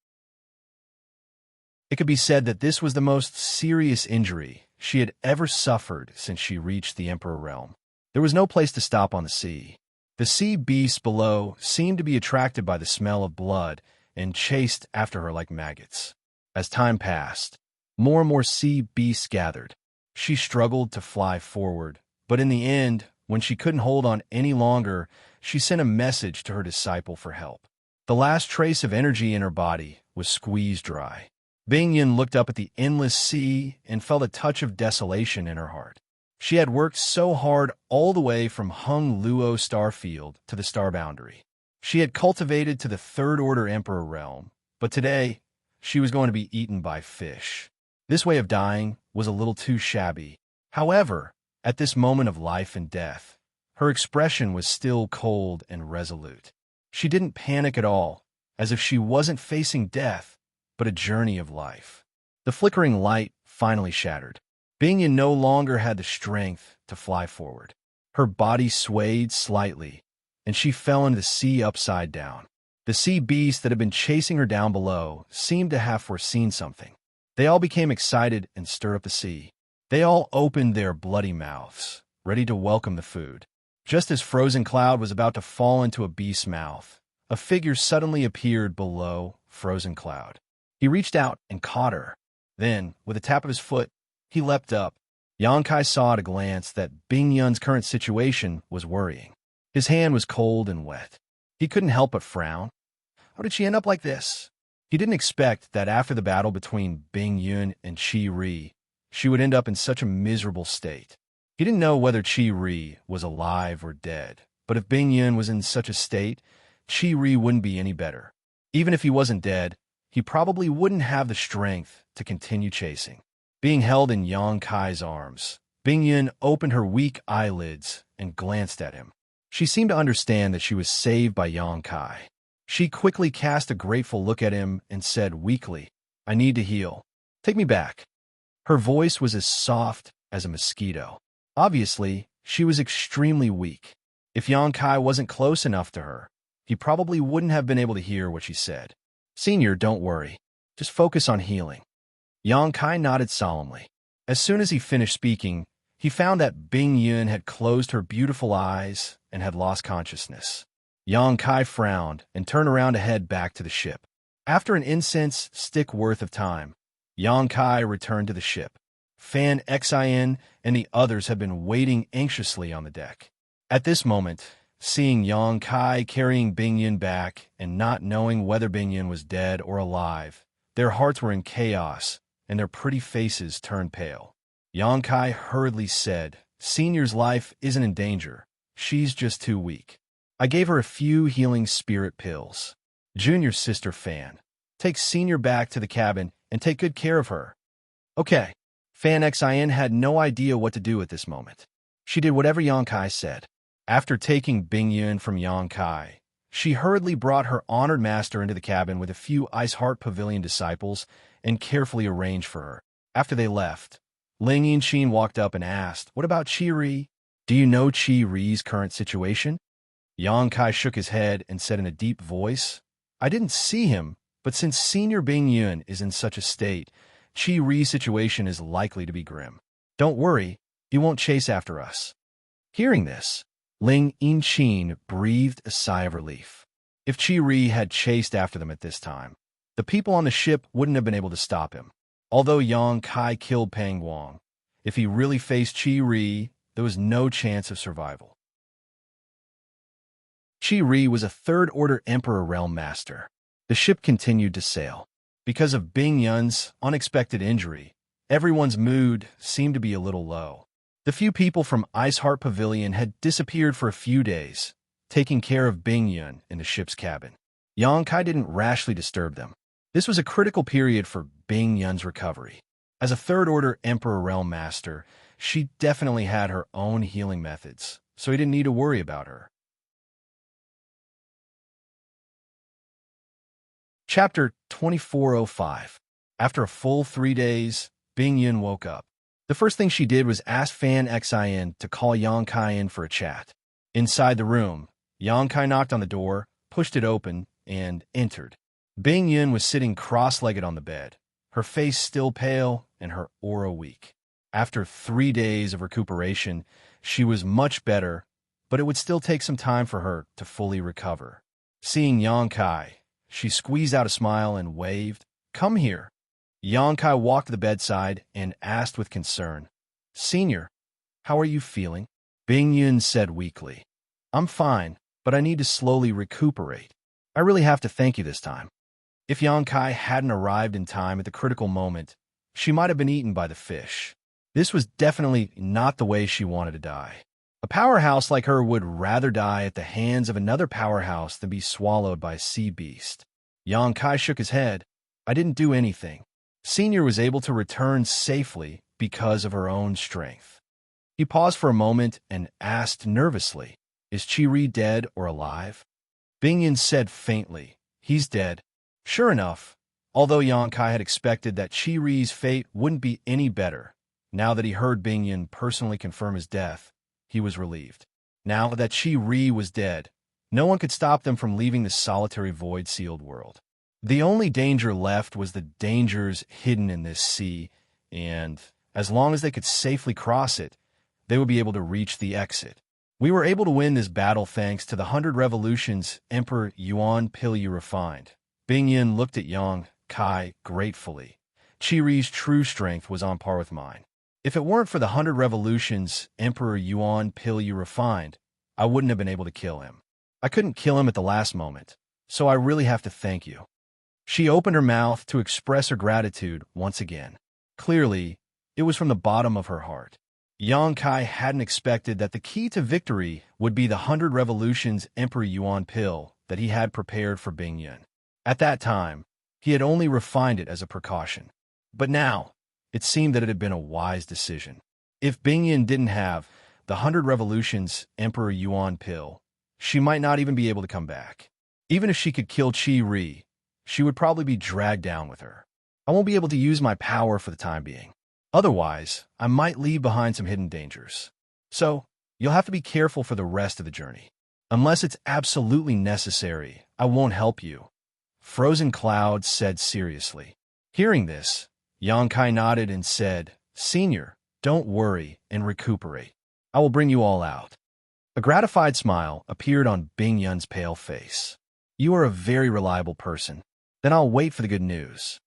It could be said that this was the most serious injury she had ever suffered since she reached the Emperor Realm. There was no place to stop on the sea. The sea beasts below seemed to be attracted by the smell of blood and chased after her like maggots. As time passed, more and more sea beasts gathered. She struggled to fly forward, but in the end, when she couldn't hold on any longer, she sent a message to her disciple for help. The last trace of energy in her body was squeezed dry. Bingyan looked up at the endless sea and felt a touch of desolation in her heart. She had worked so hard all the way from Hung Luo Starfield to the Star Boundary. She had cultivated to the Third-Order Emperor realm, but today she was going to be eaten by fish. This way of dying was a little too shabby. However, at this moment of life and death, her expression was still cold and resolute. She didn't panic at all, as if she wasn't facing death, but a journey of life. The flickering light finally shattered. Bingyan no longer had the strength to fly forward. Her body swayed slightly, and she fell into the sea upside down. The sea beasts that had been chasing her down below seemed to have foreseen something. They all became excited and stirred up the sea. They all opened their bloody mouths, ready to welcome the food. Just as Frozen Cloud was about to fall into a beast's mouth, a figure suddenly appeared below Frozen Cloud. He reached out and caught her. Then, with a tap of his foot, he leapt up. Yang Kai saw at a glance that Bingyan's current situation was worrying. His hand was cold and wet. He couldn't help but frown. How did she end up like this? He didn't expect that after the battle between Bingyan and Qi Ri, she would end up in such a miserable state. He didn't know whether Qi Ri was alive or dead, but if Bingyan was in such a state, Qi Ri wouldn't be any better. Even if he wasn't dead, he probably wouldn't have the strength to continue chasing. Being held in Yang Kai's arms, Bingyan opened her weak eyelids and glanced at him. She seemed to understand that she was saved by Yang Kai. She quickly cast a grateful look at him and said weakly, "I need to heal. Take me back." Her voice was as soft as a mosquito. Obviously, she was extremely weak. If Yang Kai wasn't close enough to her, he probably wouldn't have been able to hear what she said. "Senior, don't worry. Just focus on healing." Yang Kai nodded solemnly. As soon as he finished speaking, he found that Bingyan had closed her beautiful eyes and had lost consciousness. Yang Kai frowned and turned around to head back to the ship. After an incense stick worth of time, Yang Kai returned to the ship. Fan Xin and the others had been waiting anxiously on the deck. At this moment, seeing Yang Kai carrying Bingyan back and not knowing whether Bingyan was dead or alive, their hearts were in chaos and their pretty faces turned pale. Yang Kai hurriedly said, "Senior's life isn't in danger. She's just too weak. I gave her a few healing spirit pills. Junior sister Fan, take Senior back to the cabin and take good care of her." Okay. Fan Xin had no idea what to do at this moment. She did whatever Yang Kai said. After taking Bingyan from Yang Kai, she hurriedly brought her honored master into the cabin with a few Ice Heart Pavilion disciples and carefully arranged for her. After they left, Ling Yinqin walked up and asked, "What about Qi Ri? Do you know Qi Ri's current situation?" Yang Kai shook his head and said in a deep voice, "I didn't see him, but since Senior Bingyan is in such a state, Qi Ri's situation is likely to be grim. Don't worry, he won't chase after us." Hearing this, Ling Yinqin breathed a sigh of relief. If Qi Ri had chased after them at this time, the people on the ship wouldn't have been able to stop him. Although Yang Kai killed Pang Guang, if he really faced Qi Ri, there was no chance of survival. Qi Ri was a third-order Emperor Realm Master. The ship continued to sail. Because of Bing Yun's unexpected injury, everyone's mood seemed to be a little low. The few people from Ice Heart Pavilion had disappeared for a few days, taking care of Bing Yun in the ship's cabin. Yang Kai didn't rashly disturb them. This was a critical period for Bing Yun's recovery. As a third-order Emperor Realm Master, she definitely had her own healing methods, so he didn't need to worry about her. Chapter 2405. After a full 3 days, Bing Yun woke up. The first thing she did was ask Fan Xian to call Yang Kai in for a chat. Inside the room, Yang Kai knocked on the door, pushed it open, and entered. Bing Yun was sitting cross-legged on the bed, her face still pale and her aura weak. After 3 days of recuperation, she was much better, but it would still take some time for her to fully recover. Seeing Yang Kai, she squeezed out a smile and waved, "Come here." Yang Kai walked to the bedside and asked with concern, "Senior, how are you feeling?" Bing Yun said weakly, "I'm fine, but I need to slowly recuperate. I really have to thank you this time." If Yang Kai hadn't arrived in time at the critical moment, she might have been eaten by the fish. This was definitely not the way she wanted to die. A powerhouse like her would rather die at the hands of another powerhouse than be swallowed by a sea beast. Yang Kai shook his head. "I didn't do anything. Senior was able to return safely because of her own strength." He paused for a moment and asked nervously, "Is Qi Ri dead or alive?" Bing Yun said faintly, "He's dead." Sure enough, although Yang Kai had expected that Qi Ri's fate wouldn't be any better, now that he heard Bing Yun personally confirm his death, he was relieved. Now that Qi Ri was dead, no one could stop them from leaving the solitary void-sealed world. The only danger left was the dangers hidden in this sea, and as long as they could safely cross it, they would be able to reach the exit. "We were able to win this battle thanks to the 100 revolutions Emperor Yuan Pil you refined." Bing Yun looked at Yang Kai gratefully. "Qi Ri's true strength was on par with mine. If it weren't for the 100 revolutions Emperor Yuan Pil you refined, I wouldn't have been able to kill him. I couldn't kill him at the last moment, so I really have to thank you." She opened her mouth to express her gratitude once again. Clearly, it was from the bottom of her heart. Yang Kai hadn't expected that the key to victory would be the 100 revolutions Emperor Yuan Pil that he had prepared for Bing Yun. At that time, he had only refined it as a precaution. But now, it seemed that it had been a wise decision. If Bing Yun didn't have the 100 revolutions Emperor Yuan Pil, she might not even be able to come back. Even if she could kill Qi Ri, she would probably be dragged down with her. I won't be able to use my power for the time being. Otherwise, I might leave behind some hidden dangers. So, you'll have to be careful for the rest of the journey. Unless it's absolutely necessary, I won't help you," Frozen Cloud said seriously. Hearing this, Yang Kai nodded and said, "Senior, don't worry and recuperate. I will bring you all out." A gratified smile appeared on Bing Yun's pale face. "You are a very reliable person. Then I'll wait for the good news."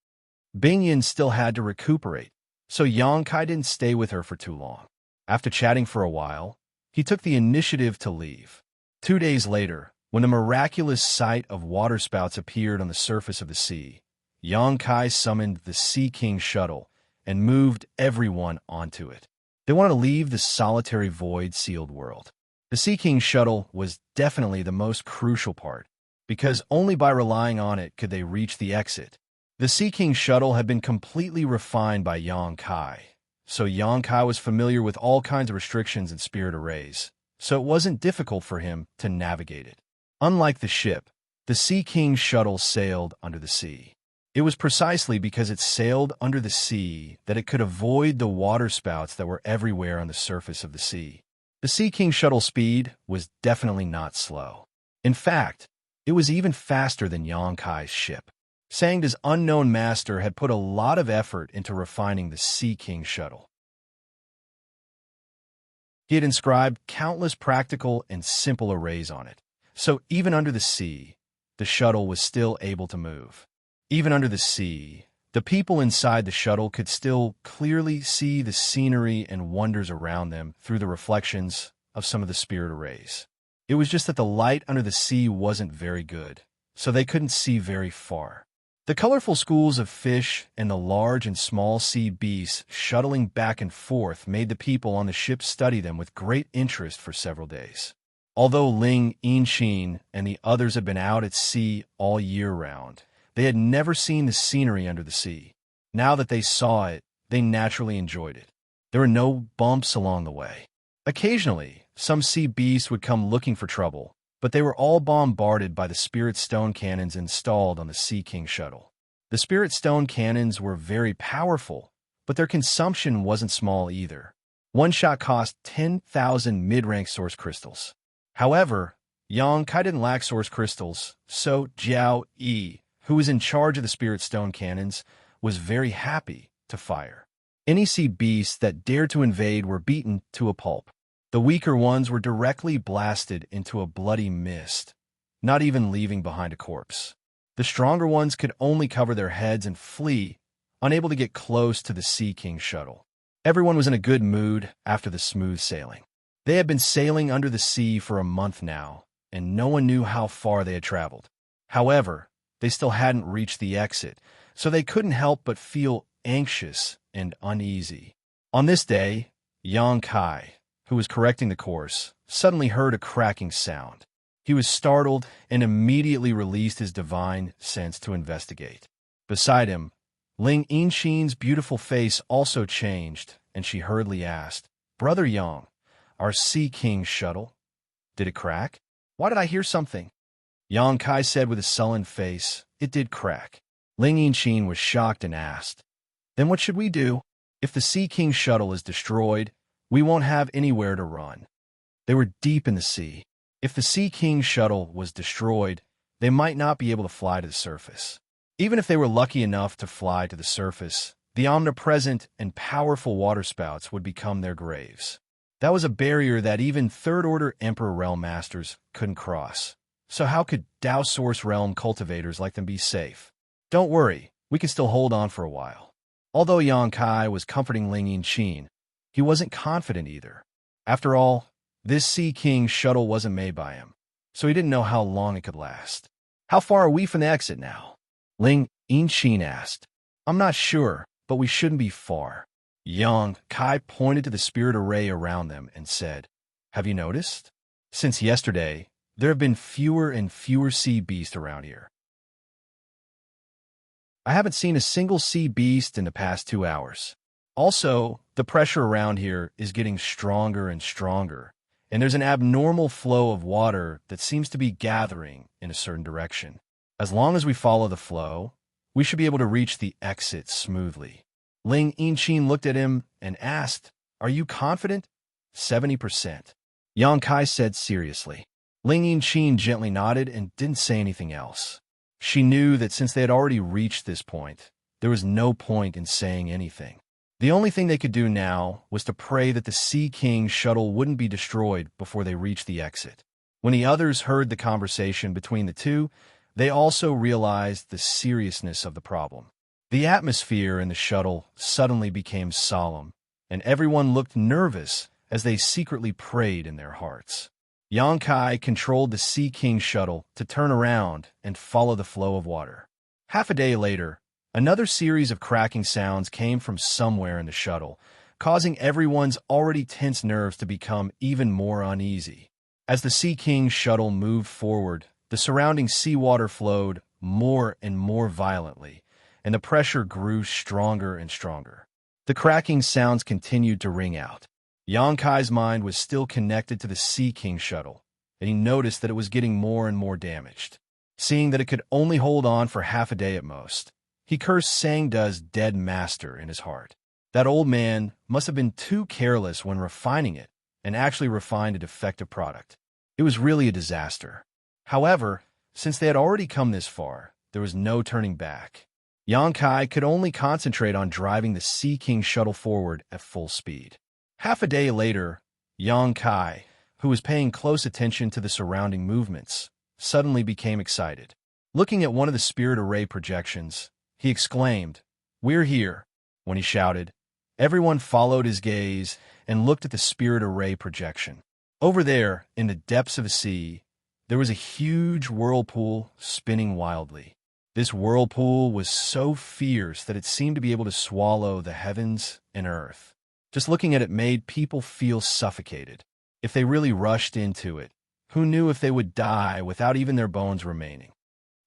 Bing Yun still had to recuperate, so Yang Kai didn't stay with her for too long. After chatting for a while, he took the initiative to leave. 2 days later, when the miraculous sight of waterspouts appeared on the surface of the sea, Yang Kai summoned the Sea King shuttle and moved everyone onto it. They wanted to leave the solitary void-sealed world. The Sea King shuttle was definitely the most crucial part, because only by relying on it could they reach the exit. The Sea King shuttle had been completely refined by Yang Kai, so Yang Kai was familiar with all kinds of restrictions and spirit arrays, so it wasn't difficult for him to navigate it. Unlike the ship, the Sea King shuttle sailed under the sea. It was precisely because it sailed under the sea that it could avoid the waterspouts that were everywhere on the surface of the sea. The Sea King shuttle speed was definitely not slow. In fact, it was even faster than Yang Kai's ship. Sangda's unknown master had put a lot of effort into refining the Sea King shuttle. He had inscribed countless practical and simple arrays on it, so even under the sea, the shuttle was still able to move. Even under the sea, the people inside the shuttle could still clearly see the scenery and wonders around them through the reflections of some of the spirit arrays. It was just that the light under the sea wasn't very good, so they couldn't see very far. The colorful schools of fish and the large and small sea beasts shuttling back and forth made the people on the ship study them with great interest for several days. Although Ling Yinxin and the others had been out at sea all year round, they had never seen the scenery under the sea. Now that they saw it, they naturally enjoyed it. There were no bumps along the way. Occasionally, some sea beasts would come looking for trouble, but they were all bombarded by the Spirit Stone cannons installed on the Sea King shuttle. The Spirit Stone cannons were very powerful, but their consumption wasn't small either. One shot cost 10,000 mid-rank source crystals. However, Yang Kai didn't lack source crystals, so Jiao Yi, who was in charge of the Spirit Stone cannons, was very happy to fire. Any sea beasts that dared to invade were beaten to a pulp. The weaker ones were directly blasted into a bloody mist, not even leaving behind a corpse. The stronger ones could only cover their heads and flee, unable to get close to the Sea King shuttle. Everyone was in a good mood after the smooth sailing. They had been sailing under the sea for a month now, and no one knew how far they had traveled. However, they still hadn't reached the exit, so they couldn't help but feel anxious and uneasy. On this day, Yang Kai, who was correcting the course, suddenly heard a cracking sound. He was startled and immediately released his divine sense to investigate. Beside him, Ling Yinxin's beautiful face also changed, and she hurriedly asked, "Brother Yang, our Sea King shuttle, did it crack? Why did I hear something?" Yang Kai said with a sullen face, "It did crack." Ling Yinxin was shocked and asked, "Then what should we do? If the Sea King shuttle is destroyed, we won't have anywhere to run." They were deep in the sea. If the Sea King shuttle was destroyed, they might not be able to fly to the surface. Even if they were lucky enough to fly to the surface, the omnipresent and powerful waterspouts would become their graves. That was a barrier that even Third-Order Emperor Realm Masters couldn't cross. So how could Dao Source Realm cultivators like them be safe? Don't worry, we can still hold on for a while. Although Yang Kai was comforting Ling Yinxin, he wasn't confident either. After all, this Sea King shuttle wasn't made by him, so he didn't know how long it could last. "How far are we from the exit now?" Ling Yinxin asked. "I'm not sure, but we shouldn't be far." Yang Kai pointed to the spirit array around them and said, "Have you noticed? Since yesterday, there have been fewer and fewer sea beasts around here. I haven't seen a single sea beast in the past 2 hours. Also, the pressure around here is getting stronger and stronger, and there's an abnormal flow of water that seems to be gathering in a certain direction. As long as we follow the flow, we should be able to reach the exit smoothly." Ling Yinxin looked at him and asked, "Are you confident?" 70%. Yang Kai said seriously. Ling Yinxin gently nodded and didn't say anything else. She knew that since they had already reached this point, there was no point in saying anything. The only thing they could do now was to pray that the Sea King shuttle wouldn't be destroyed before they reached the exit. When the others heard the conversation between the two, they also realized the seriousness of the problem. The atmosphere in the shuttle suddenly became solemn, and everyone looked nervous as they secretly prayed in their hearts. Yang Kai controlled the Sea King shuttle to turn around and follow the flow of water. Half a day later, another series of cracking sounds came from somewhere in the shuttle, causing everyone's already tense nerves to become even more uneasy. As the Sea King shuttle moved forward, the surrounding seawater flowed more and more violently, and the pressure grew stronger and stronger. The cracking sounds continued to ring out. Yang Kai's mind was still connected to the Sea King shuttle, and he noticed that it was getting more and more damaged. Seeing that it could only hold on for half a day at most, he cursed Sangda's dead master in his heart. That old man must have been too careless when refining it, and actually refined a defective product. It was really a disaster. However, since they had already come this far, there was no turning back. Yang Kai could only concentrate on driving the Sea King shuttle forward at full speed. Half a day later, Yang Kai, who was paying close attention to the surrounding movements, suddenly became excited. Looking at one of the spirit array projections, he exclaimed, "We're here!" When he shouted, everyone followed his gaze and looked at the spirit array projection. Over there, in the depths of the sea, there was a huge whirlpool spinning wildly. This whirlpool was so fierce that it seemed to be able to swallow the heavens and earth. Just looking at it made people feel suffocated. If they really rushed into it, who knew if they would die without even their bones remaining?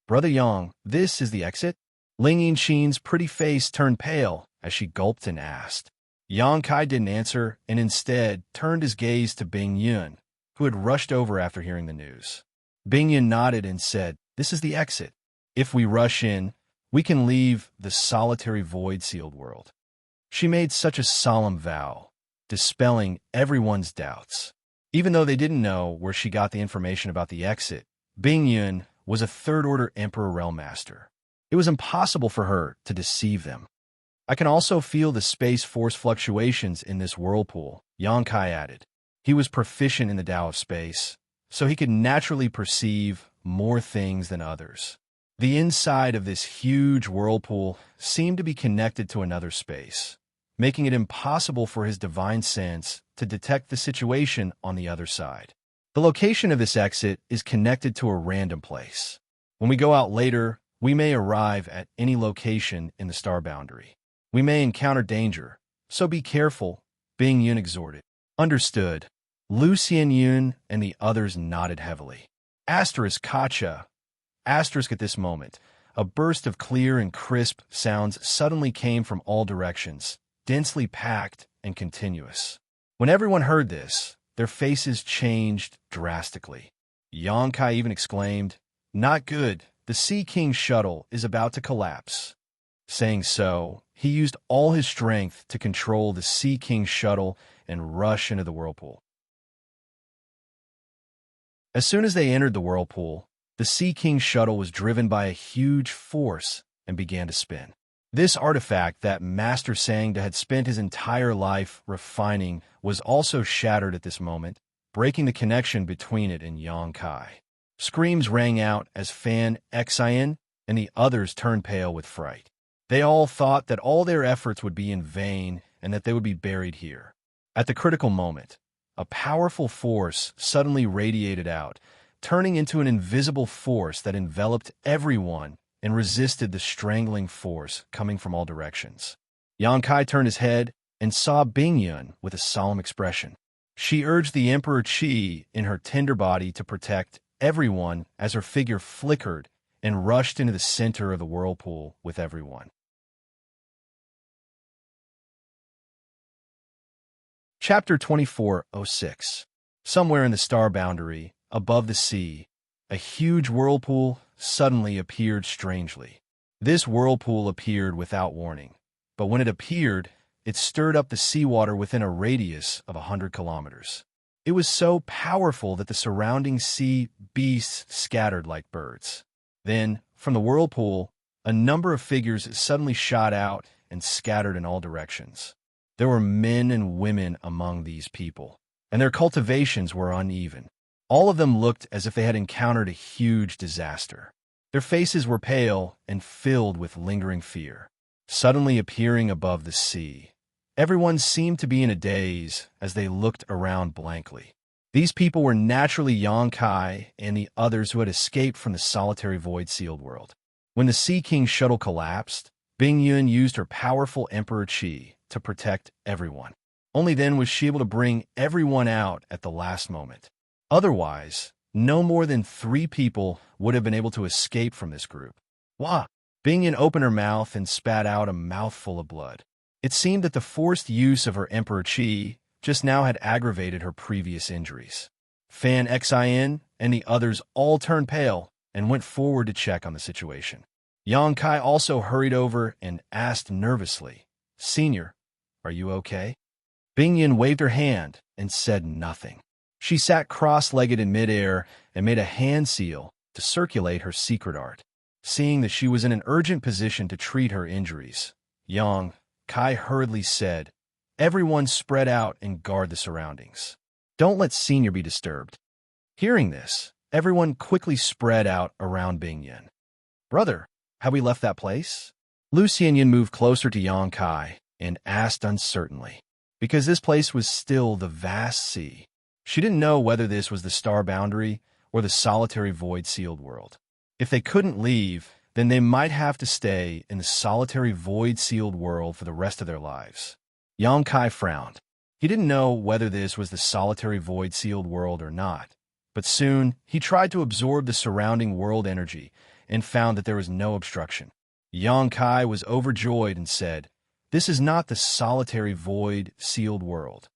Brother Yang, this is the exit? Ling Yinxin's pretty face turned pale as she gulped and asked. Yang Kai didn't answer and instead turned his gaze to Bing Yun, who had rushed over after hearing the news. Bing Yun nodded and said, "This is the exit. If we rush in, we can leave the solitary void-sealed world." She made such a solemn vow, dispelling everyone's doubts. Even though they didn't know where she got the information about the exit, Bing Yun was a third-order Emperor Realm Master. It was impossible for her to deceive them. "I can also feel the space force fluctuations in this whirlpool," Yang Kai added. He was proficient in the Tao of space, so he could naturally perceive more things than others. The inside of this huge whirlpool seemed to be connected to another space, making it impossible for his divine sense to detect the situation on the other side. The location of this exit is connected to a random place. When we go out later, we may arrive at any location in the star boundary. We may encounter danger, so be careful, Bing Yun exhorted. Understood. Lu Xianyun and the others nodded heavily. Asterisk Kacha. Asterisk at this moment. A burst of clear and crisp sounds suddenly came from all directions, densely packed and continuous. When everyone heard this, their faces changed drastically. Yang Kai even exclaimed, "Not good, the Sea King's shuttle is about to collapse." Saying so, he used all his strength to control the Sea King's shuttle and rush into the whirlpool. As soon as they entered the whirlpool, the Sea King's shuttle was driven by a huge force and began to spin. This artifact that Master Sangda had spent his entire life refining was also shattered at this moment, breaking the connection between it and Yang Kai. Screams rang out as Fan Xian and the others turned pale with fright. They all thought that all their efforts would be in vain and that they would be buried here. At the critical moment, a powerful force suddenly radiated out, turning into an invisible force that enveloped everyone and resisted the strangling force coming from all directions. Yang Kai turned his head and saw Bing Yun with a solemn expression. She urged the Emperor Qi in her tender body to protect everyone as her figure flickered and rushed into the center of the whirlpool with everyone. Chapter 24:06. Somewhere in the star boundary, above the sea, a huge whirlpool suddenly appeared strangely. This whirlpool appeared without warning, but when it appeared, it stirred up the seawater within a radius of 100 kilometers. It was so powerful that the surrounding sea beasts scattered like birds. Then, from the whirlpool, a number of figures suddenly shot out and scattered in all directions. There were men and women among these people, and their cultivations were uneven. All of them looked as if they had encountered a huge disaster. Their faces were pale and filled with lingering fear. Suddenly appearing above the sea, everyone seemed to be in a daze as they looked around blankly. These people were naturally Yang Kai and the others who had escaped from the solitary void-sealed world. When the Sea King's shuttle collapsed, Bing Yun used her powerful Emperor Qi to protect everyone. Only then was she able to bring everyone out at the last moment. Otherwise, no more than 3 people would have been able to escape from this group. Wah! Bing Yun opened her mouth and spat out a mouthful of blood. It seemed that the forced use of her Emperor Qi just now had aggravated her previous injuries. Fan Xian and the others all turned pale and went forward to check on the situation. Yang Kai also hurried over and asked nervously, "Senior, are you okay?" Bing Yun waved her hand and said nothing. She sat cross-legged in midair and made a hand seal to circulate her secret art. Seeing that she was in an urgent position to treat her injuries, Yang Kai hurriedly said, "Everyone spread out and guard the surroundings. Don't let Senior be disturbed." Hearing this, everyone quickly spread out around Bing Yun. "Brother, have we left that place?" Lu Xianyun moved closer to Yang Kai and asked uncertainly, because this place was still the vast sea. She didn't know whether this was the star boundary or the solitary void-sealed world. If they couldn't leave, then they might have to stay in the solitary void-sealed world for the rest of their lives. Yang Kai frowned. He didn't know whether this was the solitary void-sealed world or not, but soon he tried to absorb the surrounding world energy and found that there was no obstruction. Yang Kai was overjoyed and said, "This is not the solitary void-sealed world."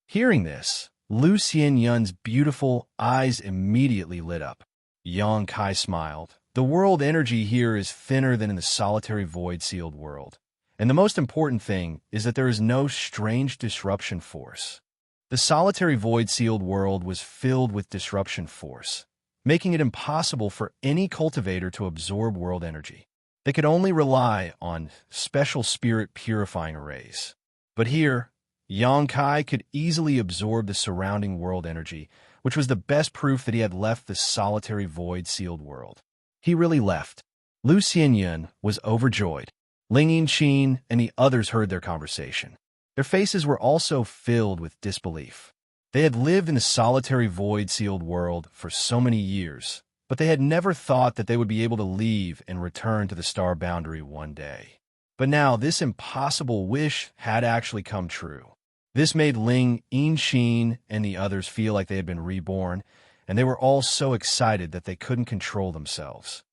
Hearing this, Lu Xianyun's beautiful eyes immediately lit up. Yang Kai smiled. The world energy here is thinner than in the solitary void-sealed world. And the most important thing is that there is no strange disruption force. The solitary void-sealed world was filled with disruption force, making it impossible for any cultivator to absorb world energy. They could only rely on special spirit purifying arrays. But here, Yang Kai could easily absorb the surrounding world energy, which was the best proof that he had left the solitary void-sealed world. He really left. Lu Xianyun was overjoyed. Ling Yinqin and the others heard their conversation. Their faces were also filled with disbelief. They had lived in the solitary void-sealed world for so many years, but they had never thought that they would be able to leave and return to the star boundary one day. But now this impossible wish had actually come true. This made Ling Yinqin and the others feel like they had been reborn, and they were all so excited that they couldn't control themselves.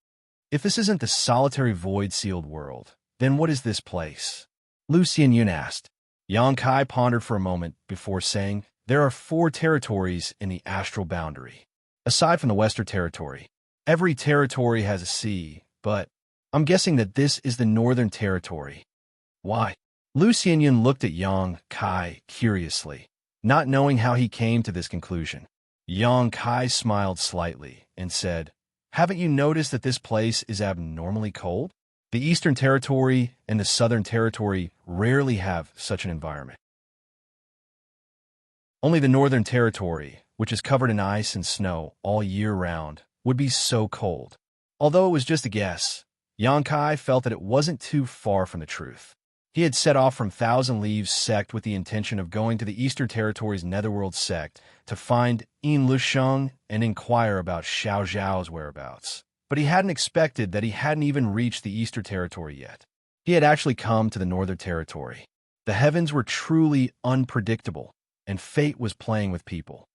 If this isn't the solitary void-sealed world, then what is this place? Lu Xianyun asked. Yang Kai pondered for a moment before saying, "There are 4 territories in the astral boundary. Aside from the Western territory, every territory has a sea, but I'm guessing that this is the Northern territory." "Why?" Lu Xianyun looked at Yang Kai curiously, not knowing how he came to this conclusion. Yang Kai smiled slightly and said, "Haven't you noticed that this place is abnormally cold? The Eastern Territory and the Southern Territory rarely have such an environment. Only the Northern Territory, which is covered in ice and snow all year round, would be so cold." Although it was just a guess, Yang Kai felt that it wasn't too far from the truth. He had set off from Thousand Leaves sect with the intention of going to the Eastern Territory's Netherworld sect to find Yin Lusheng and inquire about Xiao Zhao's whereabouts. But he hadn't expected that he hadn't even reached the Eastern Territory yet. He had actually come to the Northern Territory. The heavens were truly unpredictable, and fate was playing with people.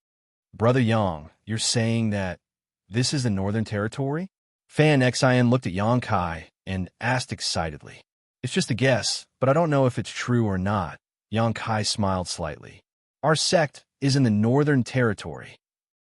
"Brother Yang, you're saying that this is the Northern Territory?" Fan Xian looked at Yang Kai and asked excitedly. "It's just a guess, but I don't know if it's true or not." Yang Kai smiled slightly. "Our sect is in the Northern Territory."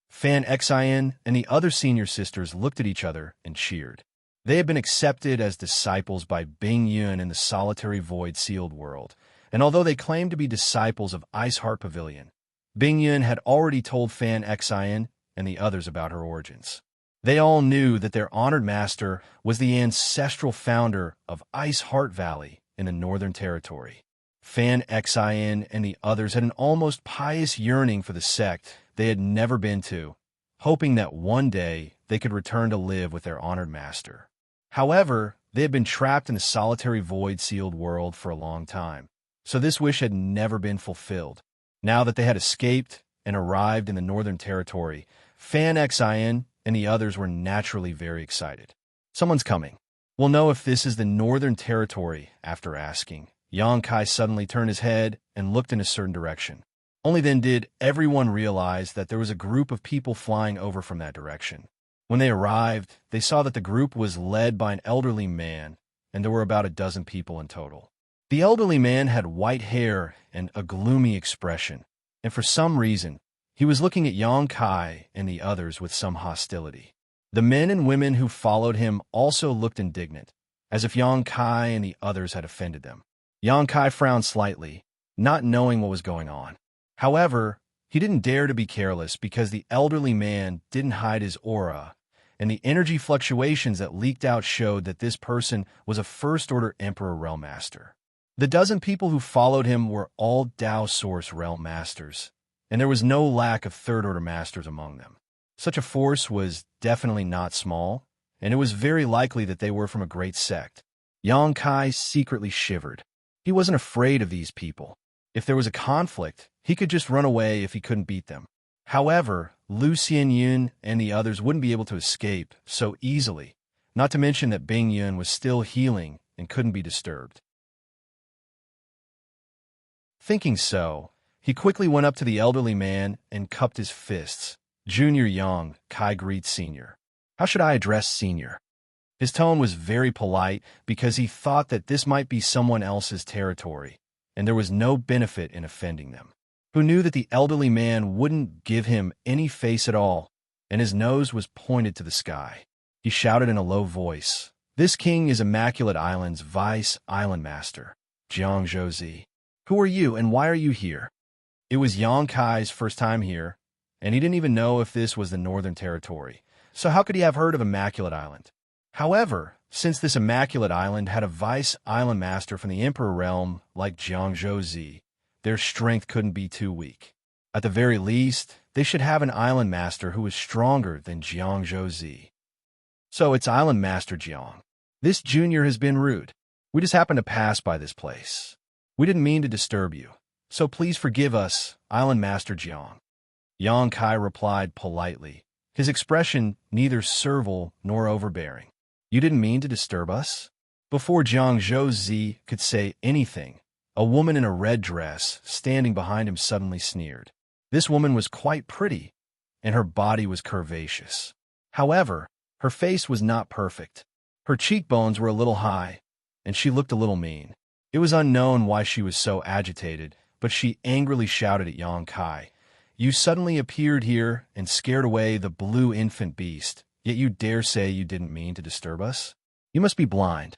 Fan Xian and the other senior sisters looked at each other and cheered. They had been accepted as disciples by Bing Yun in the solitary void-sealed world, and although they claimed to be disciples of Ice Heart Pavilion, Bing Yun had already told Fan Xian and the others about her origins. They all knew that their honored master was the ancestral founder of Ice Heart Valley in the Northern Territory. Fan Xian and the others had an almost pious yearning for the sect they had never been to, hoping that one day they could return to live with their honored master. However, they had been trapped in the solitary void-sealed world for a long time, so this wish had never been fulfilled. Now that they had escaped and arrived in the Northern Territory, Fan Xian and the others were naturally very excited. "Someone's coming. We'll know if this is the Northern Territory after asking." Yang Kai suddenly turned his head and looked in a certain direction. Only then did everyone realize that there was a group of people flying over from that direction. When they arrived, they saw that the group was led by an elderly man, and there were about a dozen people in total. The elderly man had white hair and a gloomy expression, and for some reason, he was looking at Yang Kai and the others with some hostility. The men and women who followed him also looked indignant, as if Yang Kai and the others had offended them. Yang Kai frowned slightly, not knowing what was going on. However, he didn't dare to be careless because the elderly man didn't hide his aura, and the energy fluctuations that leaked out showed that this person was a First-Order Emperor Realm Master. The dozen people who followed him were all Dao Source Realm Masters, and there was no lack of Third-Order Masters among them. Such a force was definitely not small, and it was very likely that they were from a great sect. Yang Kai secretly shivered. He wasn't afraid of these people. If there was a conflict, he could just run away if he couldn't beat them. However, Lu Xianyun and the others wouldn't be able to escape so easily, not to mention that Bing Yun was still healing and couldn't be disturbed. Thinking so, he quickly went up to the elderly man and cupped his fists. Junior Yang, Kai greets Senior. How should I address Senior? His tone was very polite because he thought that this might be someone else's territory, and there was no benefit in offending them. Who knew that the elderly man wouldn't give him any face at all, and his nose was pointed to the sky. He shouted in a low voice, "This king is Immaculate Island's vice island master, Jiang Zhouzi. Who are you and why are you here?" It was Yang Kai's first time here, and he didn't even know if this was the Northern Territory, so how could he have heard of Immaculate Island? However, since this Immaculate Island had a vice island master from the Emperor realm like Jiang Zhouzi, their strength couldn't be too weak. At the very least, they should have an island master who was stronger than Jiang Zhouzi. So it's Island Master Jiang. This junior has been rude. We just happened to pass by this place. We didn't mean to disturb you, so please forgive us, Island Master Jiang. Yang Kai replied politely, his expression neither servile nor overbearing. You didn't mean to disturb us? Before Jiang Zhouzi could say anything, a woman in a red dress standing behind him suddenly sneered. This woman was quite pretty, and her body was curvaceous. However, her face was not perfect. Her cheekbones were a little high, and she looked a little mean. It was unknown why she was so agitated, but she angrily shouted at Yang Kai, "You suddenly appeared here and scared away the blue infant beast, yet you dare say you didn't mean to disturb us? You must be blind."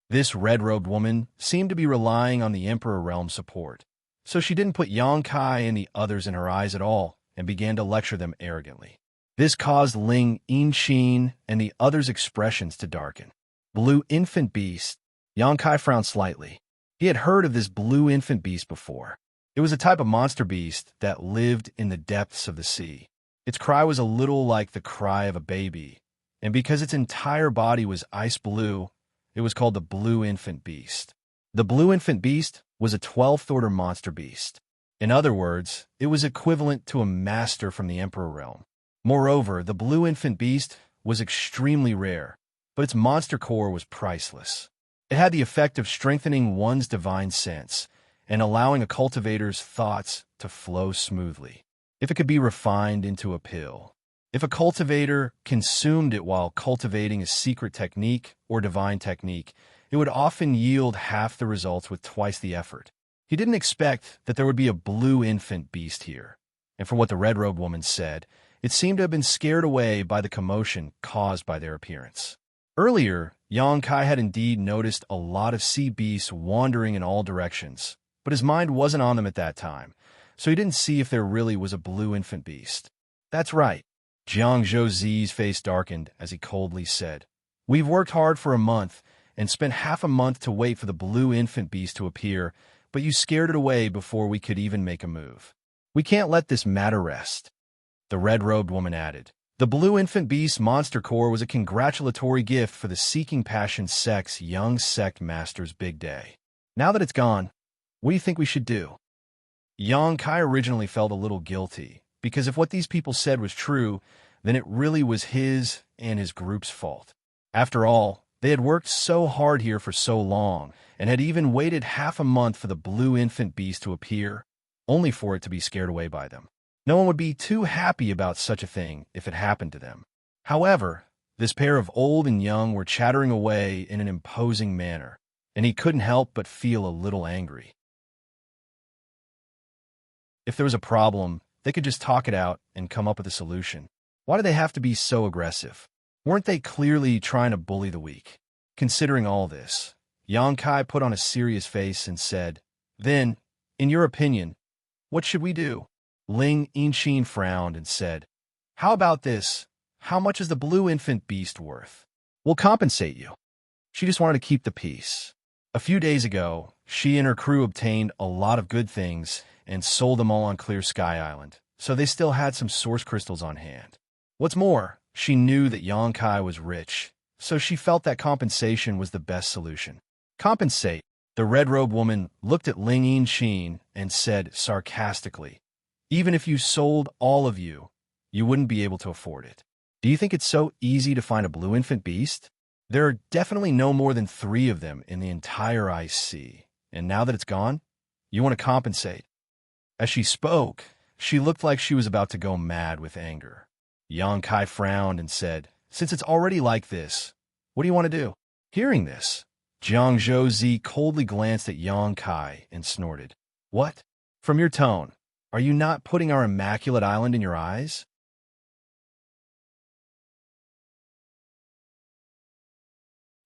This red-robed woman seemed to be relying on the Emperor realm support, so she didn't put Yang Kai and the others in her eyes at all and began to lecture them arrogantly. This caused Ling Yinxin and the others' expressions to darken. Blue infant beast. Yang Kai frowned slightly. He had heard of this blue infant beast before. It was a type of monster beast that lived in the depths of the sea. Its cry was a little like the cry of a baby, and because its entire body was ice blue, it was called the Blue Infant Beast. The Blue Infant Beast was a 12th order monster beast. In other words, it was equivalent to a master from the Emperor realm. Moreover, the Blue Infant Beast was extremely rare, but its monster core was priceless. It had the effect of strengthening one's divine sense and allowing a cultivator's thoughts to flow smoothly, if it could be refined into a pill. If a cultivator consumed it while cultivating a secret technique or divine technique, it would often yield half the results with twice the effort. He didn't expect that there would be a blue infant beast here, and from what the red-robed woman said, it seemed to have been scared away by the commotion caused by their appearance. Earlier, Yang Kai had indeed noticed a lot of sea beasts wandering in all directions, but his mind wasn't on them at that time, so he didn't see if there really was a blue infant beast. That's right. Jiang Zhouzi's face darkened as he coldly said, "We've worked hard for a month and spent half a month to wait for the blue infant beast to appear, but you scared it away before we could even make a move. We can't let this matter rest." The red-robed woman added, "The blue infant beast's monster core was a congratulatory gift for the Seeking Passion sect's young sect master's big day. Now that it's gone, what do you think we should do?" Yang Kai originally felt a little guilty, because if what these people said was true, then it really was his and his group's fault. After all, they had worked so hard here for so long, and had even waited half a month for the blue infant beast to appear, only for it to be scared away by them. No one would be too happy about such a thing if it happened to them. However, this pair of old and young were chattering away in an imposing manner, and he couldn't help but feel a little angry. If there was a problem, they could just talk it out and come up with a solution. Why do they have to be so aggressive? Weren't they clearly trying to bully the weak? Considering all this, Yang Kai put on a serious face and said, "Then, in your opinion, what should we do?" Ling Yinxin frowned and said, "How about this? How much is the blue infant beast worth? We'll compensate you." She just wanted to keep the peace. A few days ago, she and her crew obtained a lot of good things and sold them all on Clear Sky Island, so they still had some source crystals on hand. What's more, she knew that Yang Kai was rich, so she felt that compensation was the best solution. Compensate. The red-robed woman looked at Ling Yinxin and said sarcastically, Even if you sold all of you, you wouldn't be able to afford it. Do you think it's so easy to find a blue infant beast? There are definitely no more than 3 of them in the entire ice sea, and now that it's gone, you want to compensate." As she spoke, she looked like she was about to go mad with anger. Yang Kai frowned and said, "Since it's already like this, what do you want to do?" Hearing this, Jiang Zhouzi coldly glanced at Yang Kai and snorted, "What? From your tone, are you not putting our immaculate island in your eyes?"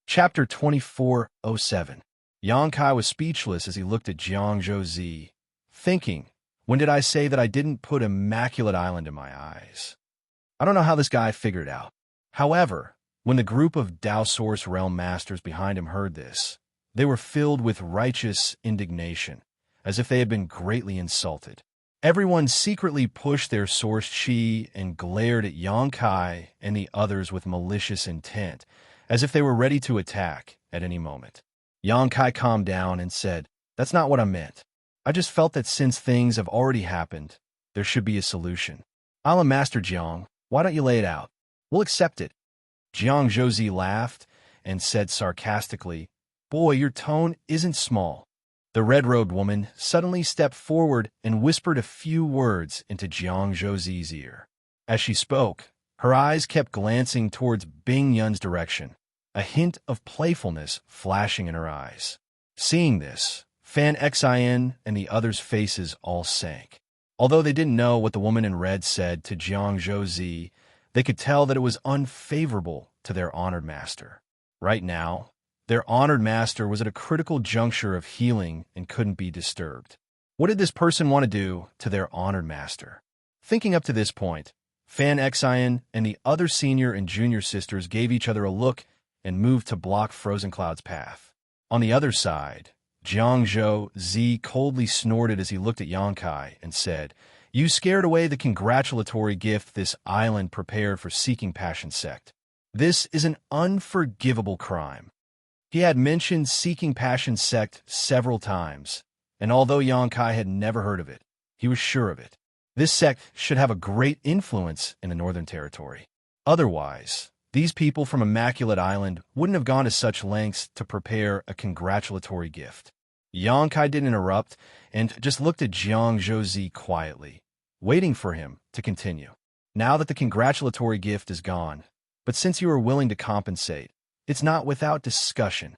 Chapter 2407. Yang Kai was speechless as he looked at Jiang Zhouzi, thinking, "When did I say that I didn't put immaculate island in my eyes?" I don't know how this guy figured it out. However, when the group of Dao Source Realm Masters behind him heard this, they were filled with righteous indignation, as if they had been greatly insulted. Everyone secretly pushed their source chi and glared at Yang Kai and the others with malicious intent, as if they were ready to attack at any moment. Yang Kai calmed down and said, "That's not what I meant. I just felt that since things have already happened, there should be a solution. I'm Master Jiang. Why don't you lay it out? We'll accept it." Jiang Zhouzi laughed and said sarcastically, "Boy, your tone isn't small." The red-robed woman suddenly stepped forward and whispered a few words into Jiang Zhouzi's ear. As she spoke, her eyes kept glancing towards Bing Yun's direction, a hint of playfulness flashing in her eyes. Seeing this, Fan Xin and the others' faces all sank. Although they didn't know what the woman in red said to Jiang Zhouzi, they could tell that it was unfavorable to their honored master. Right now, their honored master was at a critical juncture of healing and couldn't be disturbed. What did this person want to do to their honored master? Thinking up to this point, Fan Xin and the other senior and junior sisters gave each other a look and moved to block Frozen Cloud's path. On the other side, Jiang Zhouzi coldly snorted as he looked at Yang Kai and said, "You scared away the congratulatory gift this island prepared for Seeking Passion sect. This is an unforgivable crime." He had mentioned Seeking Passion sect several times, and although Yang Kai had never heard of it, he was sure of it. This sect should have a great influence in the Northern Territory. Otherwise, these people from Immaculate Island wouldn't have gone to such lengths to prepare a congratulatory gift. Yang Kai didn't interrupt and just looked at Jiang Zhouzi quietly, waiting for him to continue. "Now that the congratulatory gift is gone, but since you are willing to compensate, it's not without discussion."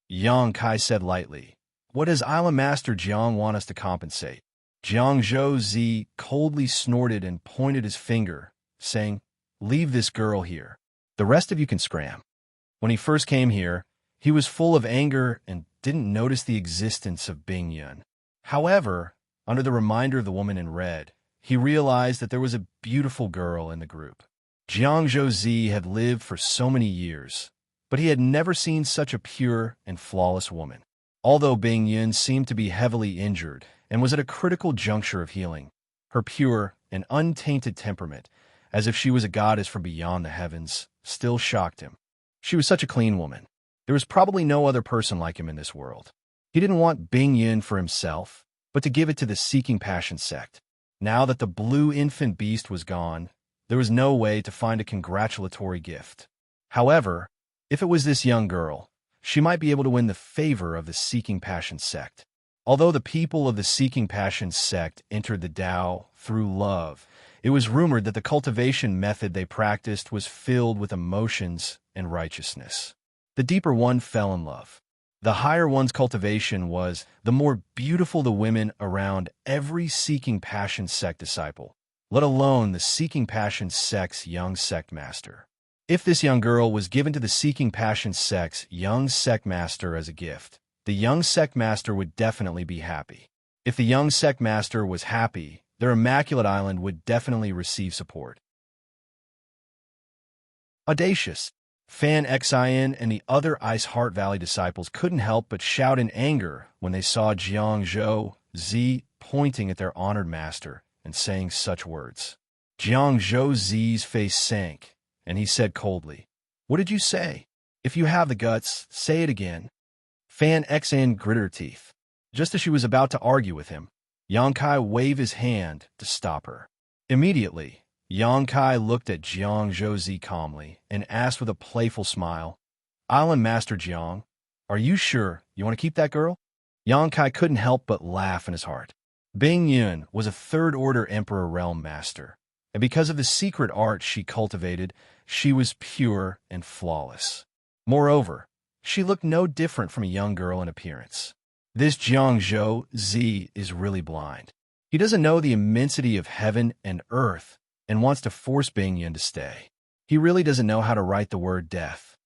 Yang Kai said lightly, "What does Island Master Jiang want us to compensate?" Jiang Zhouzi coldly snorted and pointed his finger, saying, "Leave this girl here. The rest of you can scram." When he first came here, he was full of anger and didn't notice the existence of Bing Yun. However, under the reminder of the woman in red, he realized that there was a beautiful girl in the group. Jiang Zhouzi had lived for so many years, but he had never seen such a pure and flawless woman. Although Bing Yun seemed to be heavily injured and was at a critical juncture of healing, her pure and untainted temperament, as if she was a goddess from beyond the heavens, still shocked him. She was such a clean woman. There was probably no other person like him in this world. He didn't want Bing Yun for himself, but to give it to the Seeking Passion sect. Now that the blue infant beast was gone, there was no way to find a congratulatory gift. However, if it was this young girl, she might be able to win the favor of the Seeking Passion sect. Although the people of the Seeking Passion sect entered the Tao through love, it was rumored that the cultivation method they practiced was filled with emotions and righteousness. The deeper one fell in love. The higher one's cultivation was, the more beautiful the women around every Seeking Passion sect disciple, let alone the Seeking Passion sect's young sect master. If this young girl was given to the Seeking Passion sect's young sect master as a gift, the young sect master would definitely be happy. If the young sect master was happy, their Immaculate Island would definitely receive support. Audacious! Fan Xin and the other Ice Heart Valley disciples couldn't help but shout in anger when they saw Jiang Zhouzi pointing at their honored master and saying such words. Jiang Zhouzi's face sank, and he said coldly, "What did you say? If you have the guts, say it again." Fan Xin gritted her teeth. Just as she was about to argue with him, Yang Kai waved his hand to stop her. Immediately, Yang Kai looked at Jiang Zhouzi calmly and asked with a playful smile, "Island Master Jiang, are you sure you want to keep that girl?" Yang Kai couldn't help but laugh in his heart. Bing Yun was a third-order Emperor Realm Master, and because of the secret art she cultivated, she was pure and flawless. Moreover, she looked no different from a young girl in appearance. This Jiang Zhouzi is really blind. He doesn't know the immensity of heaven and earth and wants to force Bing Yun to stay. He really doesn't know how to write the word death.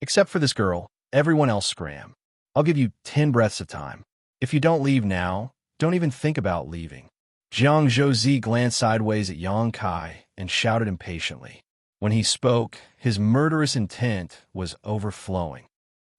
Except for this girl, everyone else scram. I'll give you 10 breaths of time. If you don't leave now, don't even think about leaving. Jiang Zhouzi glanced sideways at Yang Kai and shouted impatiently. When he spoke, his murderous intent was overflowing.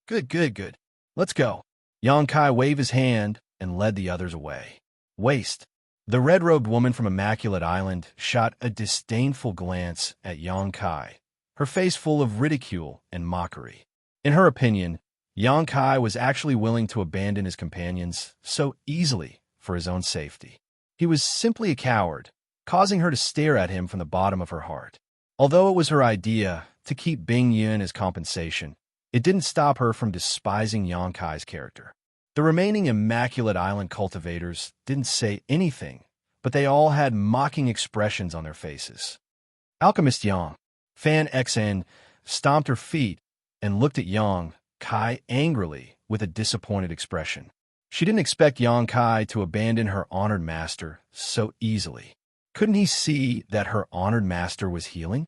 Good. Let's go. Yang Kai waved his hand and led the others away. Waste. The red-robed woman from Immaculate Island shot a disdainful glance at Yang Kai, her face full of ridicule and mockery. In her opinion, Yang Kai was actually willing to abandon his companions so easily for his own safety. He was simply a coward, causing her to stare at him from the bottom of her heart. Although it was her idea to keep Bing Yun as compensation, it didn't stop her from despising Yang Kai's character. The remaining Immaculate Island cultivators didn't say anything, but they all had mocking expressions on their faces. Alchemist Yang, Fan Xn, stomped her feet and looked at Yang Kai angrily with a disappointed expression. She didn't expect Yang Kai to abandon her honored master so easily. Couldn't he see that her honored master was healing?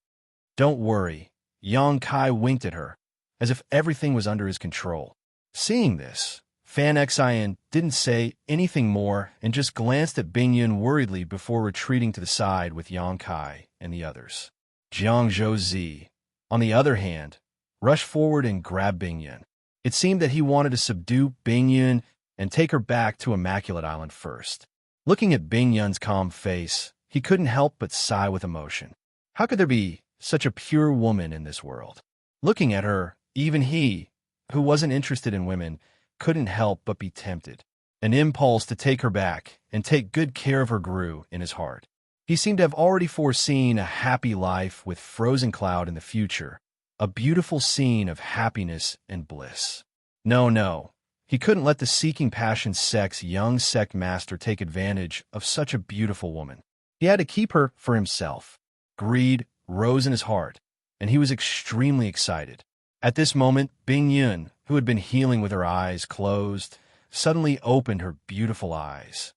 Don't worry, Yang Kai winked at her, as if everything was under his control. Seeing this, Fan Xian didn't say anything more and just glanced at Bing Yun worriedly before retreating to the side with Yang Kai and the others. Jiang Zhouzi, on the other hand, rushed forward and grabbed Bing Yun. It seemed that he wanted to subdue Bing Yun and take her back to Immaculate Island first. Looking at Bing Yun's calm face, he couldn't help but sigh with emotion. How could there be such a pure woman in this world? Looking at her, even he, who wasn't interested in women, couldn't help but be tempted. An impulse to take her back and take good care of her grew in his heart. He seemed to have already foreseen a happy life with Frozen Cloud in the future, a beautiful scene of happiness and bliss. No, he couldn't let the seeking passion sex young sect master take advantage of such a beautiful woman. He had to keep her for himself. Greed rose in his heart, and he was extremely excited. At this moment, Bing Yun, who had been healing with her eyes closed, suddenly opened her beautiful eyes.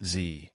*Z.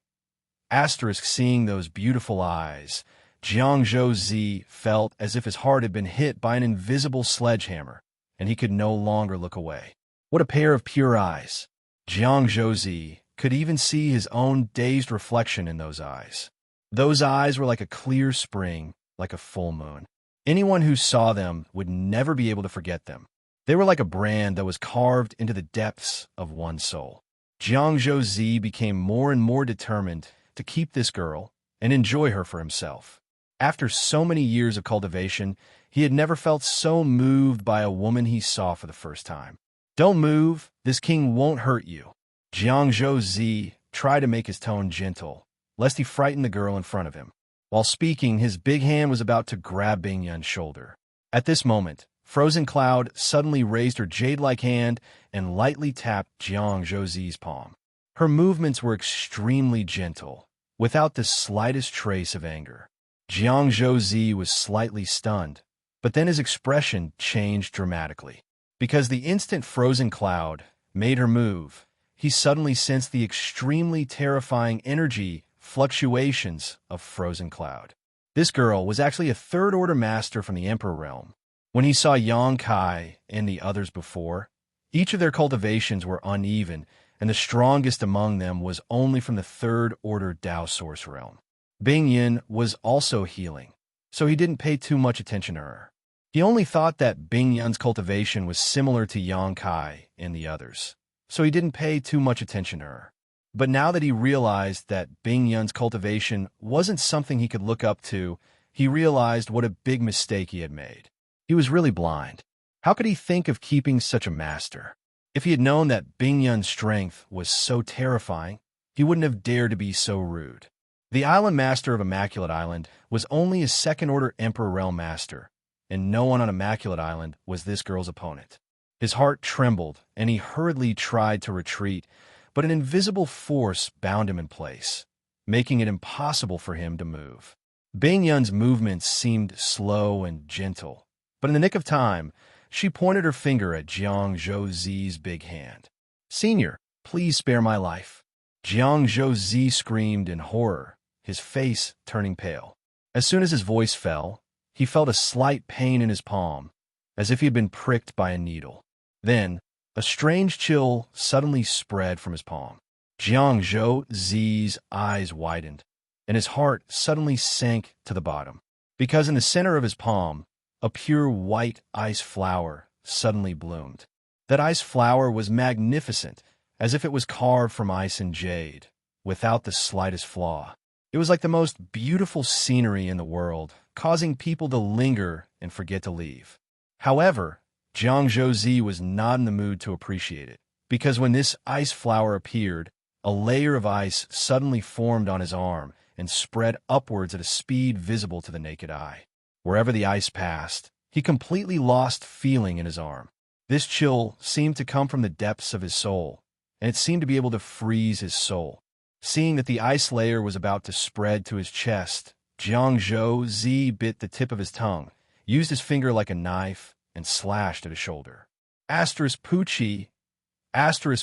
Seeing those beautiful eyes, Jiang Zhouzi felt as if his heart had been hit by an invisible sledgehammer, and he could no longer look away. What a pair of pure eyes! Jiang Zhouzi could even see his own dazed reflection in those eyes. Those eyes were like a clear spring, like a full moon. Anyone who saw them would never be able to forget them. They were like a brand that was carved into the depths of one's soul. Jiang Zhouzi became more and more determined to keep this girl and enjoy her for himself. After so many years of cultivation, he had never felt so moved by a woman he saw for the first time. Don't move, this king won't hurt you. Jiang Zhouzi tried to make his tone gentle, lest he frighten the girl in front of him. While speaking, his big hand was about to grab Bing Yun's shoulder. At this moment, Frozen Cloud suddenly raised her jade-like hand and lightly tapped Jiang Zhouzi's palm. Her movements were extremely gentle, without the slightest trace of anger. Jiang Zhouzi was slightly stunned, but then his expression changed dramatically. Because the instant Frozen Cloud made her move, he suddenly sensed the extremely terrifying energy fluctuations of Frozen Cloud. This girl was actually a third-order master from the Emperor realm. When he saw Yang Kai and the others before, each of their cultivations were uneven, and the strongest among them was only from the third-order Dao Source realm. Bing Yun was also healing, so he didn't pay too much attention to her. He only thought that Bing Yun's cultivation was similar to Yang Kai and the others, so he didn't pay too much attention to her. But now that he realized that Bing Yun's cultivation wasn't something he could look up to, he realized what a big mistake he had made. He was really blind. How could he think of keeping such a master? If he had known that Bing Yun's strength was so terrifying, he wouldn't have dared to be so rude. The island master of Immaculate Island was only a second-order Emperor Realm Master, and no one on Immaculate Island was this girl's opponent. His heart trembled, and he hurriedly tried to retreat, but an invisible force bound him in place, making it impossible for him to move. Bing Yun's movements seemed slow and gentle, but in the nick of time, she pointed her finger at Jiang Zhouzi's big hand. "Senior, please spare my life." Jiang Zhouzi screamed in horror, his face turning pale. As soon as his voice fell, he felt a slight pain in his palm, as if he had been pricked by a needle. Then, a strange chill suddenly spread from his palm. Jiang Zhouzi's eyes widened, and his heart suddenly sank to the bottom, because in the center of his palm, a pure white ice flower suddenly bloomed. That ice flower was magnificent, as if it was carved from ice and jade, without the slightest flaw. It was like the most beautiful scenery in the world, causing people to linger and forget to leave. However, Jiang Zhouzi was not in the mood to appreciate it, because when this ice flower appeared, a layer of ice suddenly formed on his arm and spread upwards at a speed visible to the naked eye. Wherever the ice passed, he completely lost feeling in his arm. This chill seemed to come from the depths of his soul, and it seemed to be able to freeze his soul. Seeing that the ice layer was about to spread to his chest, Jiang Zhouzi bit the tip of his tongue, used his finger like a knife, and slashed at his shoulder. Poochie,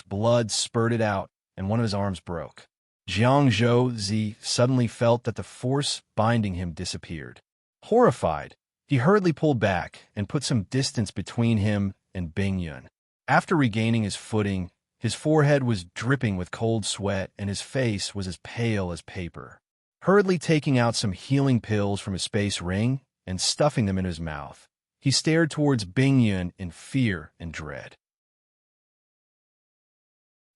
blood spurted out, and one of his arms broke. Jiang Zhouzi suddenly felt that the force binding him disappeared. Horrified, he hurriedly pulled back and put some distance between him and Bing Yun. After regaining his footing, his forehead was dripping with cold sweat and his face was as pale as paper. Hurriedly taking out some healing pills from his space ring and stuffing them in his mouth, he stared towards Bing Yun in fear and dread.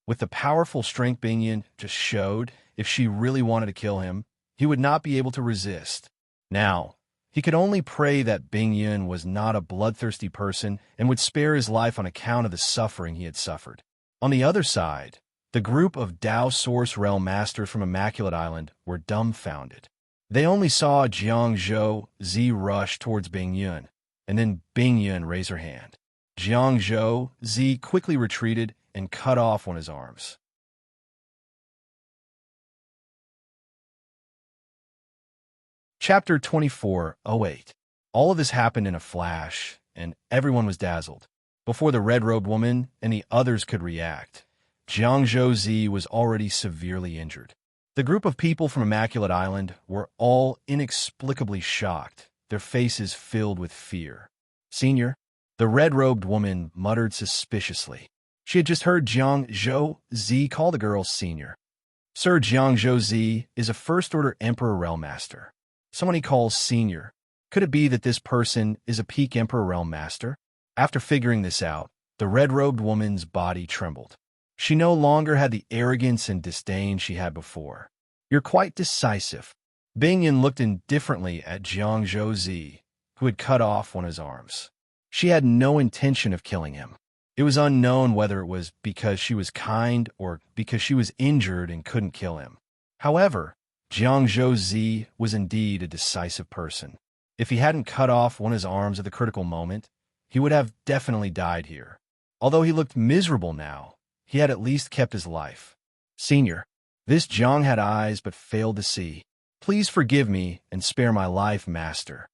With the powerful strength Bing Yun just showed, if she really wanted to kill him, he would not be able to resist. Now, he could only pray that Bing Yun was not a bloodthirsty person and would spare his life on account of the suffering he had suffered. On the other side, the group of Dao Source Realm Masters from Immaculate Island were dumbfounded. They only saw Jiang Zhouzi rush towards Bing Yun, and then Bing Yun raise her hand. Jiang Zhouzi quickly retreated and cut off one of his arms. Chapter 24:08. All of this happened in a flash, and everyone was dazzled. Before the red-robed woman and the others could react, Jiang Zhouzi was already severely injured. The group of people from Immaculate Island were all inexplicably shocked, their faces filled with fear. "Senior," the red-robed woman muttered suspiciously. She had just heard Jiang Zhouzi call the girl senior. "Sir, Jiang Zhouzi is a first-order Emperor Realm Master. Someone he calls senior. Could it be that this person is a peak Emperor Realm Master?" After figuring this out, the red-robed woman's body trembled. She no longer had the arrogance and disdain she had before. "You're quite decisive." Bing Yun looked indifferently at Jiang Zhouzi, who had cut off one of his arms. She had no intention of killing him. It was unknown whether it was because she was kind or because she was injured and couldn't kill him. However, Jiang Zhouzi was indeed a decisive person. If he hadn't cut off one of his arms at the critical moment, he would have definitely died here. Although he looked miserable now, he had at least kept his life. "Senior." This Jiang had eyes but failed to see. "Please forgive me and spare my life, Master."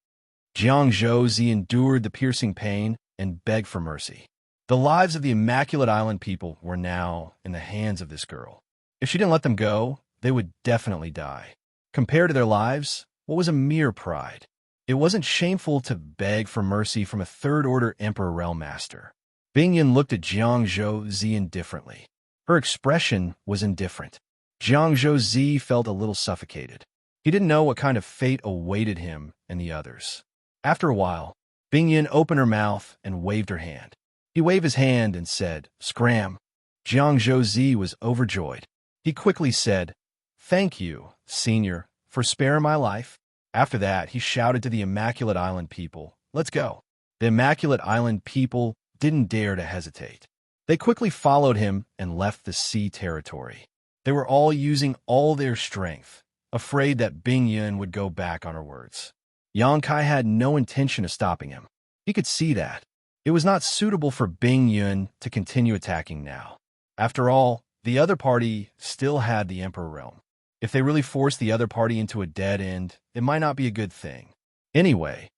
Jiang Zhouzi endured the piercing pain and begged for mercy. The lives of the Immaculate Island people were now in the hands of this girl. If she didn't let them go, they would definitely die. Compared to their lives, what was a mere pride? It wasn't shameful to beg for mercy from a third-order Emperor Realm Master. Bing Yun looked at Jiang Zhouzi indifferently. Her expression was indifferent. Jiang Zhouzi felt a little suffocated. He didn't know what kind of fate awaited him and the others. After a while, Bing Yun opened her mouth and waved her hand. He waved his hand and said, "Scram." Jiang Zhouzi was overjoyed. He quickly said, "Thank you, Senior, for sparing my life." After that, he shouted to the Immaculate Island people, "Let's go." The Immaculate Island people didn't dare to hesitate. They quickly followed him and left the sea territory. They were all using all their strength, afraid that Bing Yun would go back on her words. Yang Kai had no intention of stopping him. He could see that. It was not suitable for Bing Yun to continue attacking now. After all, the other party still had the Emperor realm. If they really forced the other party into a dead end, it might not be a good thing. Anyway,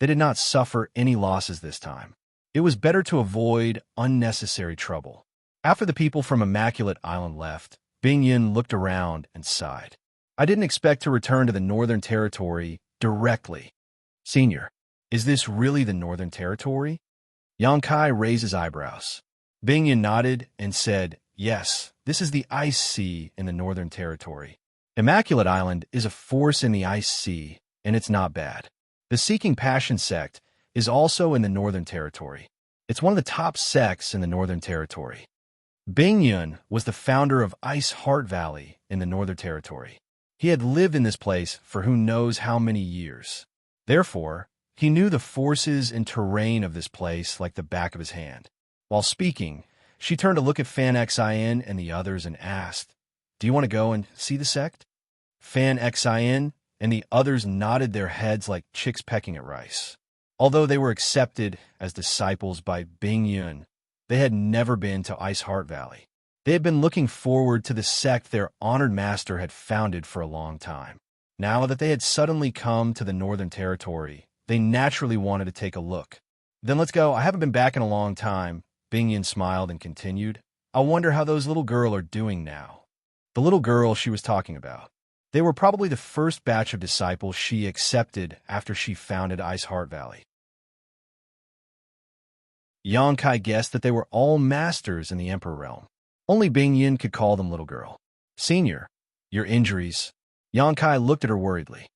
they did not suffer any losses this time. It was better to avoid unnecessary trouble. After the people from Immaculate Island left, Bing Yun looked around and sighed. I didn't expect to return to the Northern Territory directly. Senior, is this really the Northern Territory? Yang Kai raised his eyebrows. Bing Yun nodded and said, yes, this is the Ice Sea in the Northern Territory. Immaculate Island is a force in the Ice Sea, and it's not bad. The Seeking Passion sect is also in the Northern Territory. It's one of the top sects in the Northern Territory. Bing Yun was the founder of Ice Heart Valley in the Northern Territory. He had lived in this place for who knows how many years. Therefore, he knew the forces and terrain of this place like the back of his hand. While speaking, she turned to look at Fan Xin and the others and asked, do you want to go and see the sect? Fan Xin and the others nodded their heads like chicks pecking at rice. Although they were accepted as disciples by Bing Yun, they had never been to Ice Heart Valley. They had been looking forward to the sect their honored master had founded for a long time. Now that they had suddenly come to the Northern Territory, they naturally wanted to take a look. Then let's go. I haven't been back in a long time. Bing Yun smiled and continued. I wonder how those little girls are doing now. The little girl she was talking about. They were probably the first batch of disciples she accepted after she founded Ice Heart Valley. Yang Kai guessed that they were all masters in the Emperor realm. Only Bing Yun could call them little girl. Senior, your injuries. Yang Kai looked at her worriedly.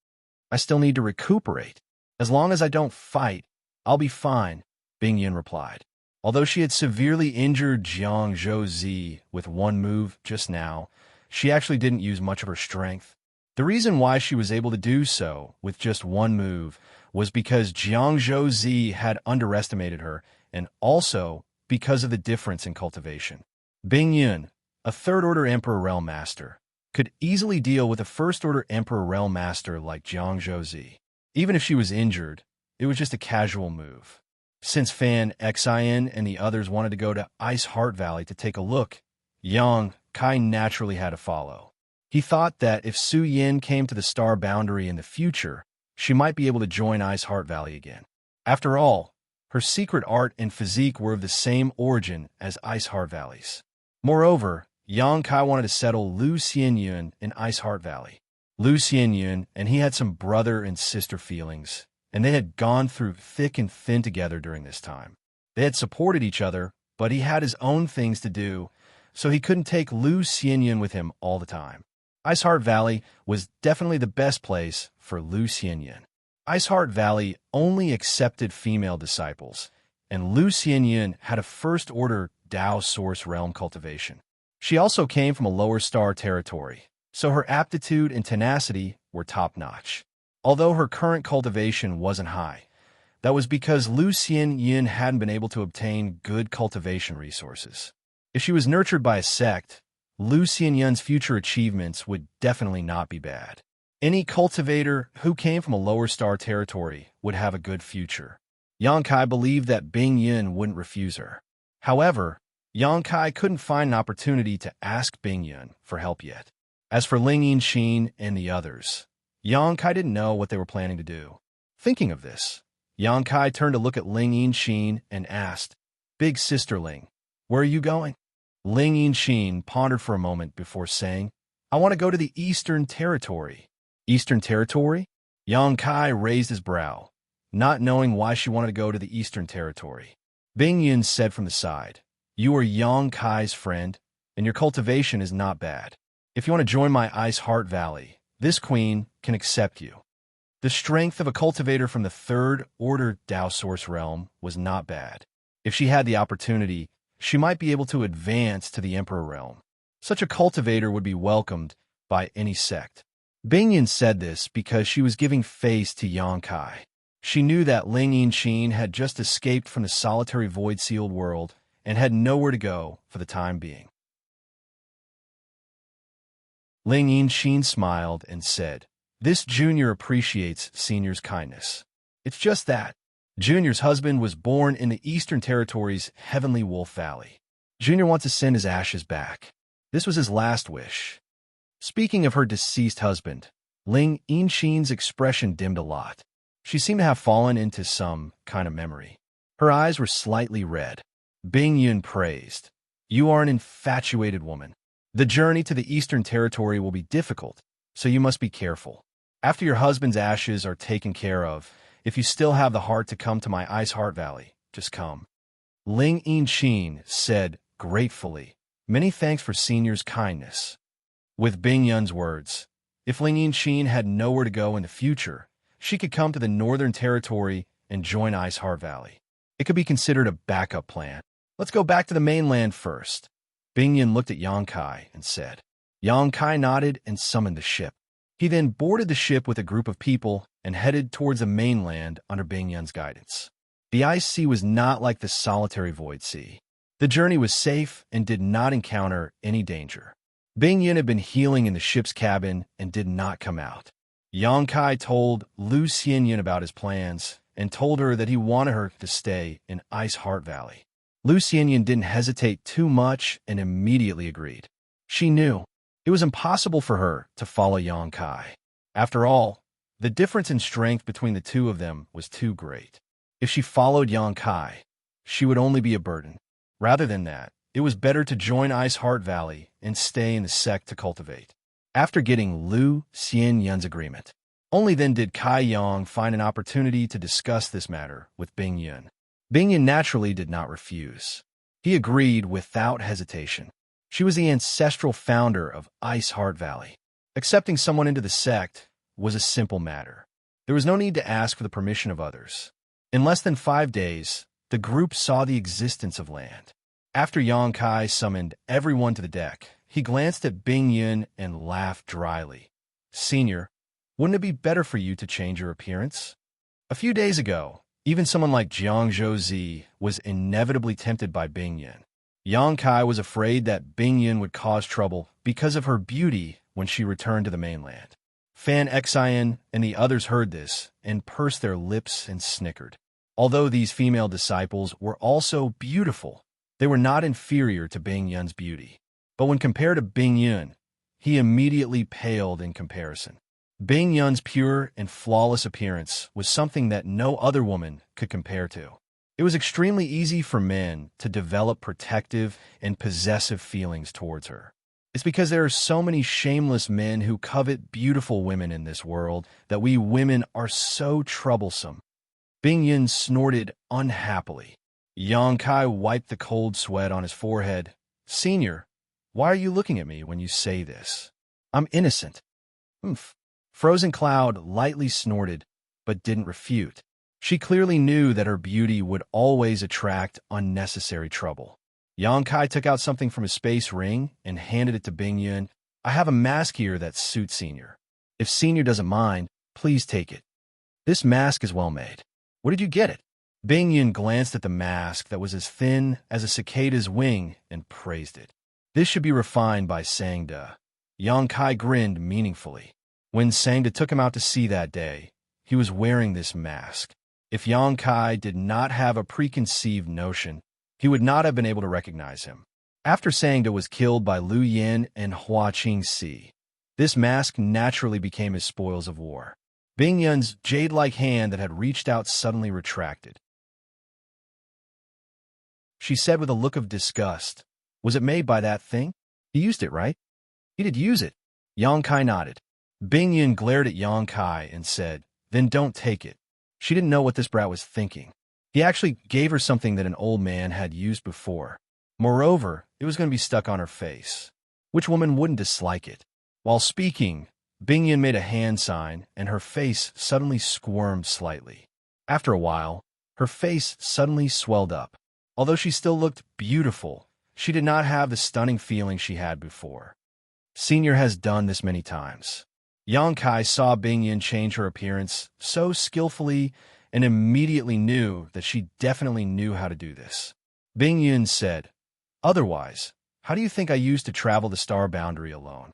I still need to recuperate. As long as I don't fight, I'll be fine, Bing Yun replied. Although she had severely injured Jiang Zhouzi with one move just now, she actually didn't use much of her strength. The reason why she was able to do so with just one move was because Jiang Zhouzi had underestimated her, and also because of the difference in cultivation. Bing Yun, a third-order Emperor Realm Master, could easily deal with a first-order Emperor Realm Master like Jiang Zhouzi. Even if she was injured, it was just a casual move. Since Fan Xin and the others wanted to go to Ice Heart Valley to take a look, Yang Kai naturally had to follow. He thought that if Su Yin came to the star boundary in the future, she might be able to join Ice Heart Valley again. After all, her secret art and physique were of the same origin as Ice Heart Valley's. Moreover, Yang Kai wanted to settle Lu Xianyun in Ice Heart Valley. Lu Xianyun and he had some brother and sister feelings, and they had gone through thick and thin together during this time. They had supported each other, but he had his own things to do, so he couldn't take Lu Xianyun with him all the time. Ice Heart Valley was definitely the best place for Lu Xianyun. Ice Heart Valley only accepted female disciples, and Lu Xianyun had a first-order Dao Source Realm cultivation. She also came from a lower star territory, so her aptitude and tenacity were top-notch. Although her current cultivation wasn't high, that was because Lu Xianyun hadn't been able to obtain good cultivation resources. If she was nurtured by a sect, Lu Xianyun's future achievements would definitely not be bad. Any cultivator who came from a lower star territory would have a good future. Yang Kai believed that Bing Yun wouldn't refuse her. However, Yang Kai couldn't find an opportunity to ask Bing Yun for help yet. As for Ling Yinxin and the others, Yang Kai didn't know what they were planning to do. Thinking of this, Yang Kai turned to look at Ling Yinxin and asked, Big Sister Ling, where are you going? Ling Yinxin pondered for a moment before saying, I want to go to the Eastern Territory. Eastern Territory? Yang Kai raised his brow, not knowing why she wanted to go to the Eastern Territory. Bing Yun said from the side, You are Yang Kai's friend, and your cultivation is not bad. If you want to join my Ice Heart Valley, this queen can accept you. The strength of a cultivator from the third order Dao Source realm was not bad. If she had the opportunity, she might be able to advance to the Emperor realm. Such a cultivator would be welcomed by any sect. Bing Yun said this because she was giving face to Yang Kai. She knew that Ling Yinxin had just escaped from the solitary void-sealed world and had nowhere to go for the time being. Ling Yinxin smiled and said, "This junior appreciates senior's kindness. It's just that Junior's husband was born in the Eastern Territory's Heavenly Wolf Valley. Junior wants to send his ashes back. This was his last wish." Speaking of her deceased husband, Ling Yinxin's expression dimmed a lot. She seemed to have fallen into some kind of memory. Her eyes were slightly red. Bing Yun praised, "You are an infatuated woman. The journey to the Eastern Territory will be difficult, so you must be careful. After your husband's ashes are taken care of, if you still have the heart to come to my Ice Heart Valley, just come." Ling Yinxin said gratefully, "Many thanks for senior's kindness." With Bing Yun's words, if Ling Yinxin had nowhere to go in the future, she could come to the Northern Territory and join Ice Heart Valley. It could be considered a backup plan. "Let's go back to the mainland first." Bing Yun looked at Yang Kai and said. Yang Kai nodded and summoned the ship. He then boarded the ship with a group of people and headed towards the mainland under Bing Yun's guidance. The ice sea was not like the solitary void sea. The journey was safe and did not encounter any danger. Bing Yun had been healing in the ship's cabin and did not come out. Yang Kai told Lu Xianxia about his plans and told her that he wanted her to stay in Ice Heart Valley. Lu Xianxia didn't hesitate too much and immediately agreed. She knew it was impossible for her to follow Yang Kai. After all, the difference in strength between the two of them was too great. If she followed Yang Kai, she would only be a burden. Rather than that, it was better to join Ice Heart Valley and stay in the sect to cultivate. After getting Lu Xianxia's agreement, only then did Kai Yang find an opportunity to discuss this matter with Bing Yun. Bing Yun naturally did not refuse. He agreed without hesitation. She was the ancestral founder of Ice Heart Valley. Accepting someone into the sect was a simple matter. There was no need to ask for the permission of others. In less than 5 days, the group saw the existence of land. After Yang Kai summoned everyone to the deck, he glanced at Bing Yun and laughed dryly. "Senior, wouldn't it be better for you to change your appearance?" A few days ago, even someone like Jiang Zhouzi was inevitably tempted by Bing Yun. Yang Kai was afraid that Bing Yun would cause trouble because of her beauty when she returned to the mainland. Fan Xian and the others heard this and pursed their lips and snickered. Although these female disciples were also beautiful, they were not inferior to Bing Yun's beauty. But when compared to Bing Yun, he immediately paled in comparison. Bing Yun's pure and flawless appearance was something that no other woman could compare to. It was extremely easy for men to develop protective and possessive feelings towards her. It's because there are so many shameless men who covet beautiful women in this world that we women are so troublesome. Bing Yun snorted unhappily. Yang Kai wiped the cold sweat on his forehead. "Senior, why are you looking at me when you say this? I'm innocent." "Humph." Frozen Cloud lightly snorted, but didn't refute. She clearly knew that her beauty would always attract unnecessary trouble. Yang Kai took out something from his space ring and handed it to Bing Yun. "I have a mask here that suits Senior. If Senior doesn't mind, please take it. This mask is well made. Where did you get it?" Bing Yun glanced at the mask that was as thin as a cicada's wing and praised it. "This should be refined by Sangda." Yang Kai grinned meaningfully. When Sangda took him out to sea that day, he was wearing this mask. If Yang Kai did not have a preconceived notion, he would not have been able to recognize him. After Sangda was killed by Lu Yin and Hua Qingxi, this mask naturally became his spoils of war. Bing Yun's jade-like hand that had reached out suddenly retracted. She said with a look of disgust, "Was it made by that thing? He used it, right?" "He did use it." Yang Kai nodded. Bing Yun glared at Yang Kai and said, "Then don't take it." She didn't know what this brat was thinking. He actually gave her something that an old man had used before. Moreover, it was going to be stuck on her face. Which woman wouldn't dislike it? While speaking, Bing Yun made a hand sign, and her face suddenly squirmed slightly. After a while, her face suddenly swelled up. Although she still looked beautiful, she did not have the stunning feeling she had before. Senior has done this many times. Yang Kai saw Bing Yun change her appearance so skillfully and immediately knew that she definitely knew how to do this. Bing Yun said, "Otherwise, how do you think I used to travel the star boundary alone?"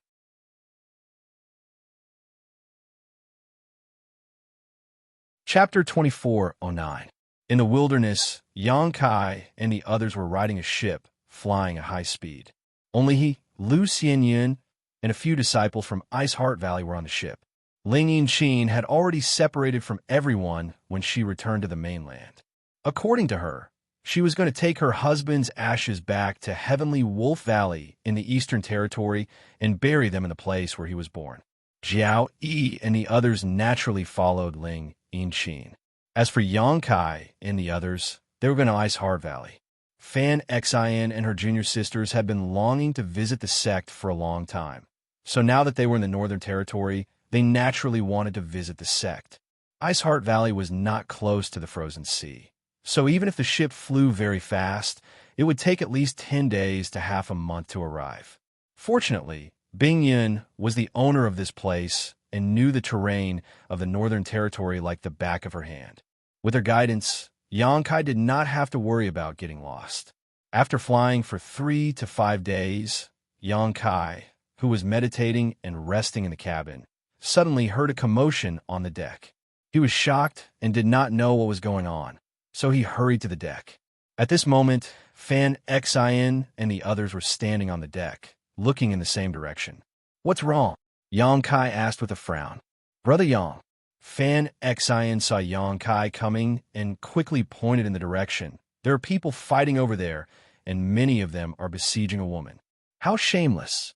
Chapter 2409. In the wilderness, Yang Kai and the others were riding a ship, flying at high speed. Only he, Lu Xianyin, and a few disciples from Ice Heart Valley were on the ship. Ling Yinqin had already separated from everyone when she returned to the mainland. According to her, she was going to take her husband's ashes back to Heavenly Wolf Valley in the Eastern Territory and bury them in the place where he was born. Jiao Yi and the others naturally followed Ling Yinqin. As for Yang Kai and the others, they were going to Ice Heart Valley. Fan Xian and her junior sisters had been longing to visit the sect for a long time. So now that they were in the Northern Territory, they naturally wanted to visit the sect. Ice Heart Valley was not close to the frozen sea. So even if the ship flew very fast, it would take at least 10 days to half a month to arrive. Fortunately, Bing Yun was the owner of this place and knew the terrain of the Northern Territory like the back of her hand. With her guidance, Yang Kai did not have to worry about getting lost. After flying for 3 to 5 days, Yang Kai, who was meditating and resting in the cabin, suddenly heard a commotion on the deck. He was shocked and did not know what was going on, so he hurried to the deck. At this moment, Fan Xian and the others were standing on the deck, looking in the same direction. "What's wrong?" Yang Kai asked with a frown. "Brother Yang." Fan Xian saw Yang Kai coming and quickly pointed in the direction. "There are people fighting over there, and many of them are besieging a woman." "How shameless!"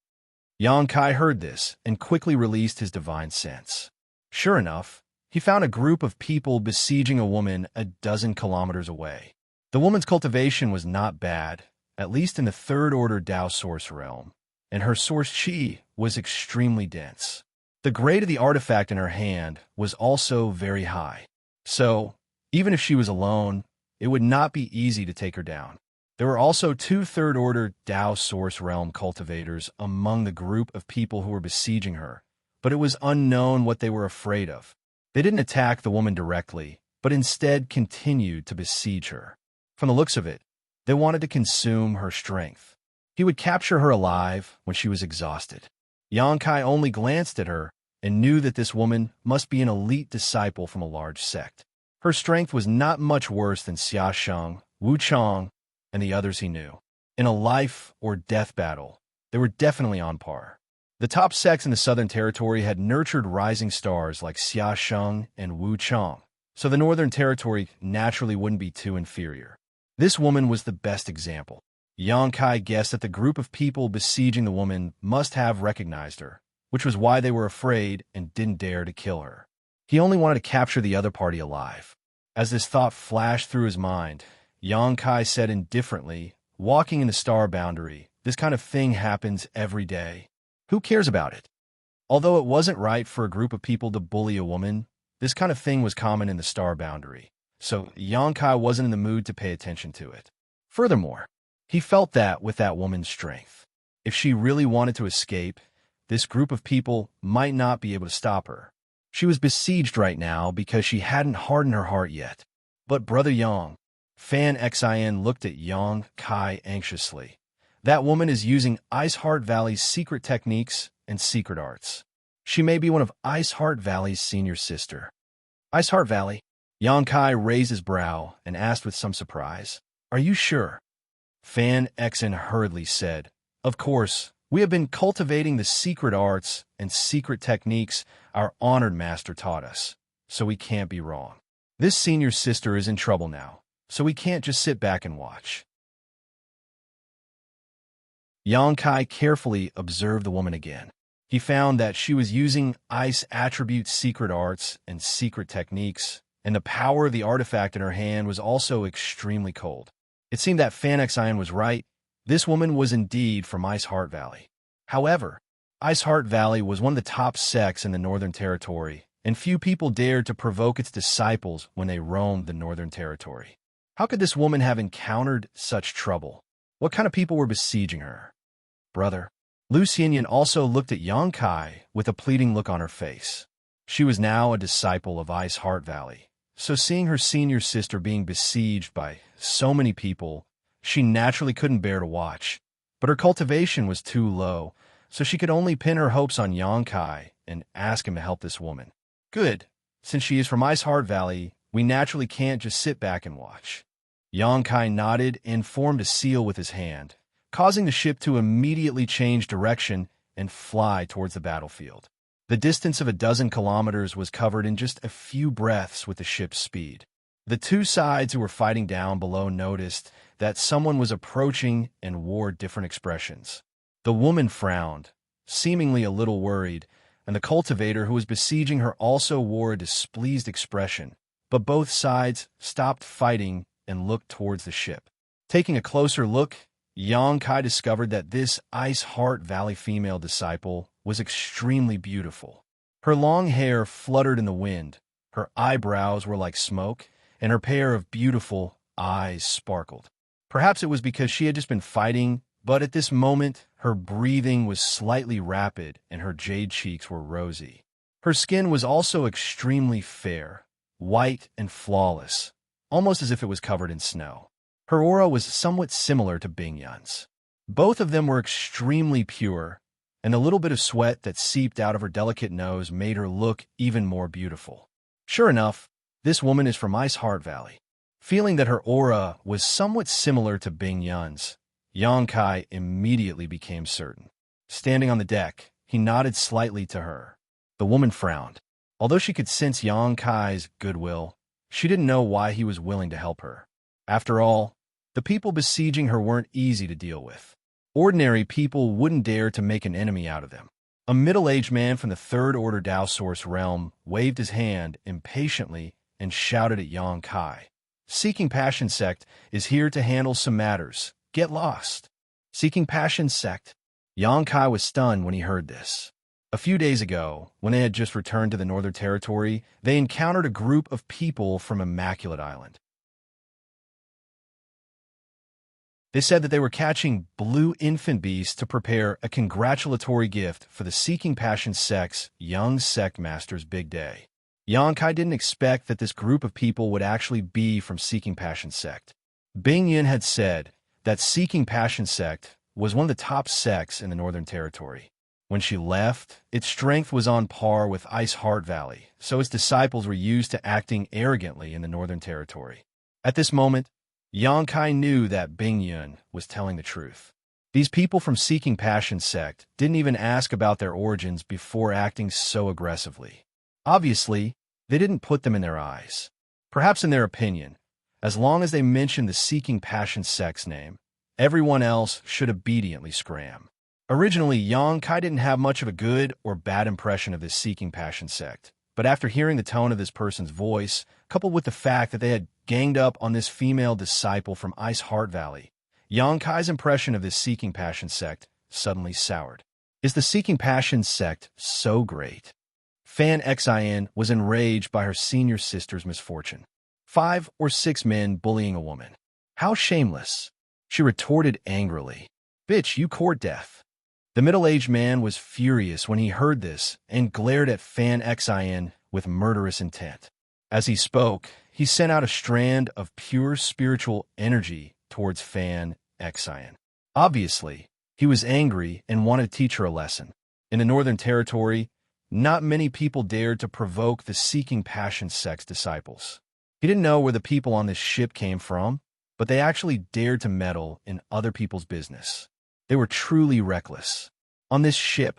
Yang Kai heard this and quickly released his divine sense. Sure enough, he found a group of people besieging a woman a dozen kilometers away. The woman's cultivation was not bad, at least in the third-order Dao source realm, and her source chi was extremely dense. The grade of the artifact in her hand was also very high. So, even if she was alone, it would not be easy to take her down. There were also 2 third-order Dao source realm cultivators among the group of people who were besieging her, but it was unknown what they were afraid of. They didn't attack the woman directly, but instead continued to besiege her. From the looks of it, they wanted to consume her strength. He would capture her alive when she was exhausted. Yang Kai only glanced at her and knew that this woman must be an elite disciple from a large sect. Her strength was not much worse than Xianxia, Wuxia, and the others he knew. In a life or death battle, they were definitely on par. The top sects in the Southern Territory had nurtured rising stars like Xianxia and Wuxia, so the Northern Territory naturally wouldn't be too inferior. This woman was the best example. Yang Kai guessed that the group of people besieging the woman must have recognized her, which was why they were afraid and didn't dare to kill her. He only wanted to capture the other party alive. As this thought flashed through his mind, Yang Kai said indifferently, "Walking in the star boundary, this kind of thing happens every day. Who cares about it?" Although it wasn't right for a group of people to bully a woman, this kind of thing was common in the star boundary, so Yang Kai wasn't in the mood to pay attention to it. Furthermore, he felt that with that woman's strength, if she really wanted to escape, this group of people might not be able to stop her. She was besieged right now because she hadn't hardened her heart yet. "But Brother Yang," Fan Xian looked at Yang Kai anxiously. "That woman is using Ice Heart Valley's secret techniques and secret arts. She may be one of Ice Heart Valley's senior sister." "Ice Heart Valley?" Yang Kai raised his brow and asked with some surprise. "Are you sure?" Fan Xian hurriedly said, "Of course, we have been cultivating the secret arts and secret techniques our honored master taught us, so we can't be wrong. This senior sister is in trouble now, so we can't just sit back and watch." Yang Kai carefully observed the woman again. He found that she was using ice attribute secret arts and secret techniques, and the power of the artifact in her hand was also extremely cold. It seemed that Fan Xian was right. This woman was indeed from Ice Heart Valley. However, Ice Heart Valley was one of the top sects in the Northern Territory, and few people dared to provoke its disciples when they roamed the Northern Territory. How could this woman have encountered such trouble? What kind of people were besieging her? "Brother." Lu Xianyin also looked at Yang Kai with a pleading look on her face. She was now a disciple of Ice Heart Valley, so seeing her senior sister being besieged by so many people, She naturally couldn't bear to watch, but her cultivation was too low, so she could only pin her hopes on Yangkai and ask him to help this woman. Good. Since she is from Ice Heart Valley, we naturally can't just sit back and watch. Yangkai nodded and formed a seal with his hand, causing the ship to immediately change direction and fly towards the battlefield. The distance of 12 kilometers was covered in just a few breaths with the ship's speed. The two sides who were fighting down below noticed that someone was approaching and wore different expressions. The woman frowned, seemingly a little worried, and the cultivator who was besieging her also wore a displeased expression, but both sides stopped fighting and looked towards the ship. Taking a closer look, Yangkai discovered that this Ice Heart Valley female disciple was extremely beautiful. Her long hair fluttered in the wind, her eyebrows were like smoke, and her pair of beautiful eyes sparkled. Perhaps it was because she had just been fighting, but at this moment, her breathing was slightly rapid and her jade cheeks were rosy. Her skin was also extremely fair, white and flawless, almost as if it was covered in snow. Her aura was somewhat similar to Bingyun's. Both of them were extremely pure, and the little bit of sweat that seeped out of her delicate nose made her look even more beautiful. Sure enough, this woman is from Ice Heart Valley. Feeling that her aura was somewhat similar to Bingyun's, Yangkai immediately became certain. Standing on the deck, he nodded slightly to her. The woman frowned. Although she could sense Yangkai's goodwill, she didn't know why he was willing to help her. After all, the people besieging her weren't easy to deal with. Ordinary people wouldn't dare to make an enemy out of them. A middle-aged man from the Third Order Dao Source realm waved his hand impatiently and shouted at Yangkai. Seeking Passion Sect is here to handle some matters. Get lost. Seeking Passion Sect. Yangkai was stunned when he heard this. A few days ago, when they had just returned to the Northern Territory, they encountered a group of people from Immaculate Island. They said that they were catching blue infant beasts to prepare a congratulatory gift for the Seeking Passion Sect's young sect master's big day. Yangkai didn't expect that this group of people would actually be from Seeking Passion Sect. Bingyun had said that Seeking Passion Sect was one of the top sects in the Northern Territory. When she left, its strength was on par with Ice Heart Valley, so its disciples were used to acting arrogantly in the Northern Territory. At this moment, Yangkai knew that Bingyun was telling the truth. These people from Seeking Passion Sect didn't even ask about their origins before acting so aggressively. Obviously, they didn't put them in their eyes. Perhaps in their opinion, as long as they mentioned the Seeking Passion Sect's name, everyone else should obediently scram. Originally, Yangkai didn't have much of a good or bad impression of this Seeking Passion Sect, but after hearing the tone of this person's voice, coupled with the fact that they had ganged up on this female disciple from Ice Heart Valley, Yangkai's impression of this Seeking Passion Sect suddenly soured. Is the Seeking Passion Sect so great? Fan Xian was enraged by her senior sister's misfortune. 5 or 6 men bullying a woman. How shameless! She retorted angrily. Bitch, you court death. The middle-aged man was furious when he heard this and glared at Fan Xian with murderous intent. As he spoke, he sent out a strand of pure spiritual energy towards Fan Xian. Obviously, he was angry and wanted to teach her a lesson. In the Northern Territory, not many people dared to provoke the Seeking Passion Sect's disciples. He didn't know where the people on this ship came from, but they actually dared to meddle in other people's business. They were truly reckless. On this ship,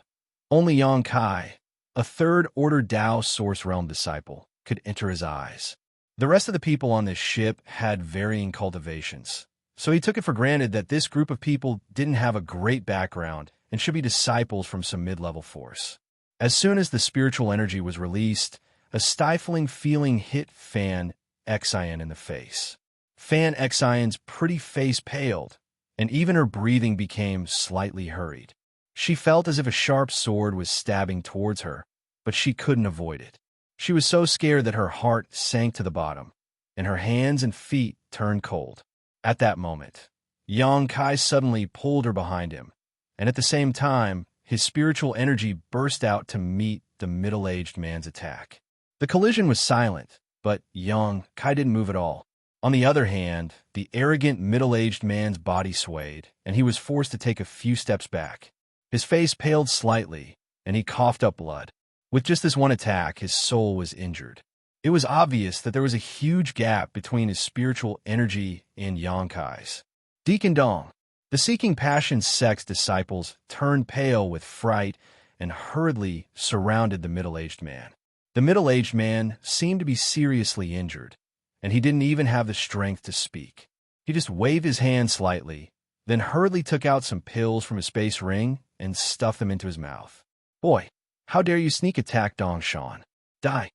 only Yangkai, a Third Order Dao Source Realm disciple, could enter his eyes. The rest of the people on this ship had varying cultivations, so he took it for granted that this group of people didn't have a great background and should be disciples from some mid-level force. As soon as the spiritual energy was released, a stifling feeling hit Fan Xian in the face. Fan Xian's pretty face paled, and even her breathing became slightly hurried. She felt as if a sharp sword was stabbing towards her, but she couldn't avoid it. She was so scared that her heart sank to the bottom, and her hands and feet turned cold. At that moment, Yangkai suddenly pulled her behind him, and at the same time, his spiritual energy burst out to meet the middle-aged man's attack. The collision was silent, but Yangkai didn't move at all. On the other hand, the arrogant middle-aged man's body swayed, and he was forced to take a few steps back. His face paled slightly, and he coughed up blood. With just this one attack, his soul was injured. It was obvious that there was a huge gap between his spiritual energy and Xianxia's. Deacon Dong, the Seeking Passion sect's disciples, turned pale with fright and hurriedly surrounded the middle-aged man. The middle-aged man seemed to be seriously injured, and he didn't even have the strength to speak. He just waved his hand slightly, then hurriedly took out some pills from his space ring and stuffed them into his mouth. "Boy, how dare you sneak attack Dongshan? Die!"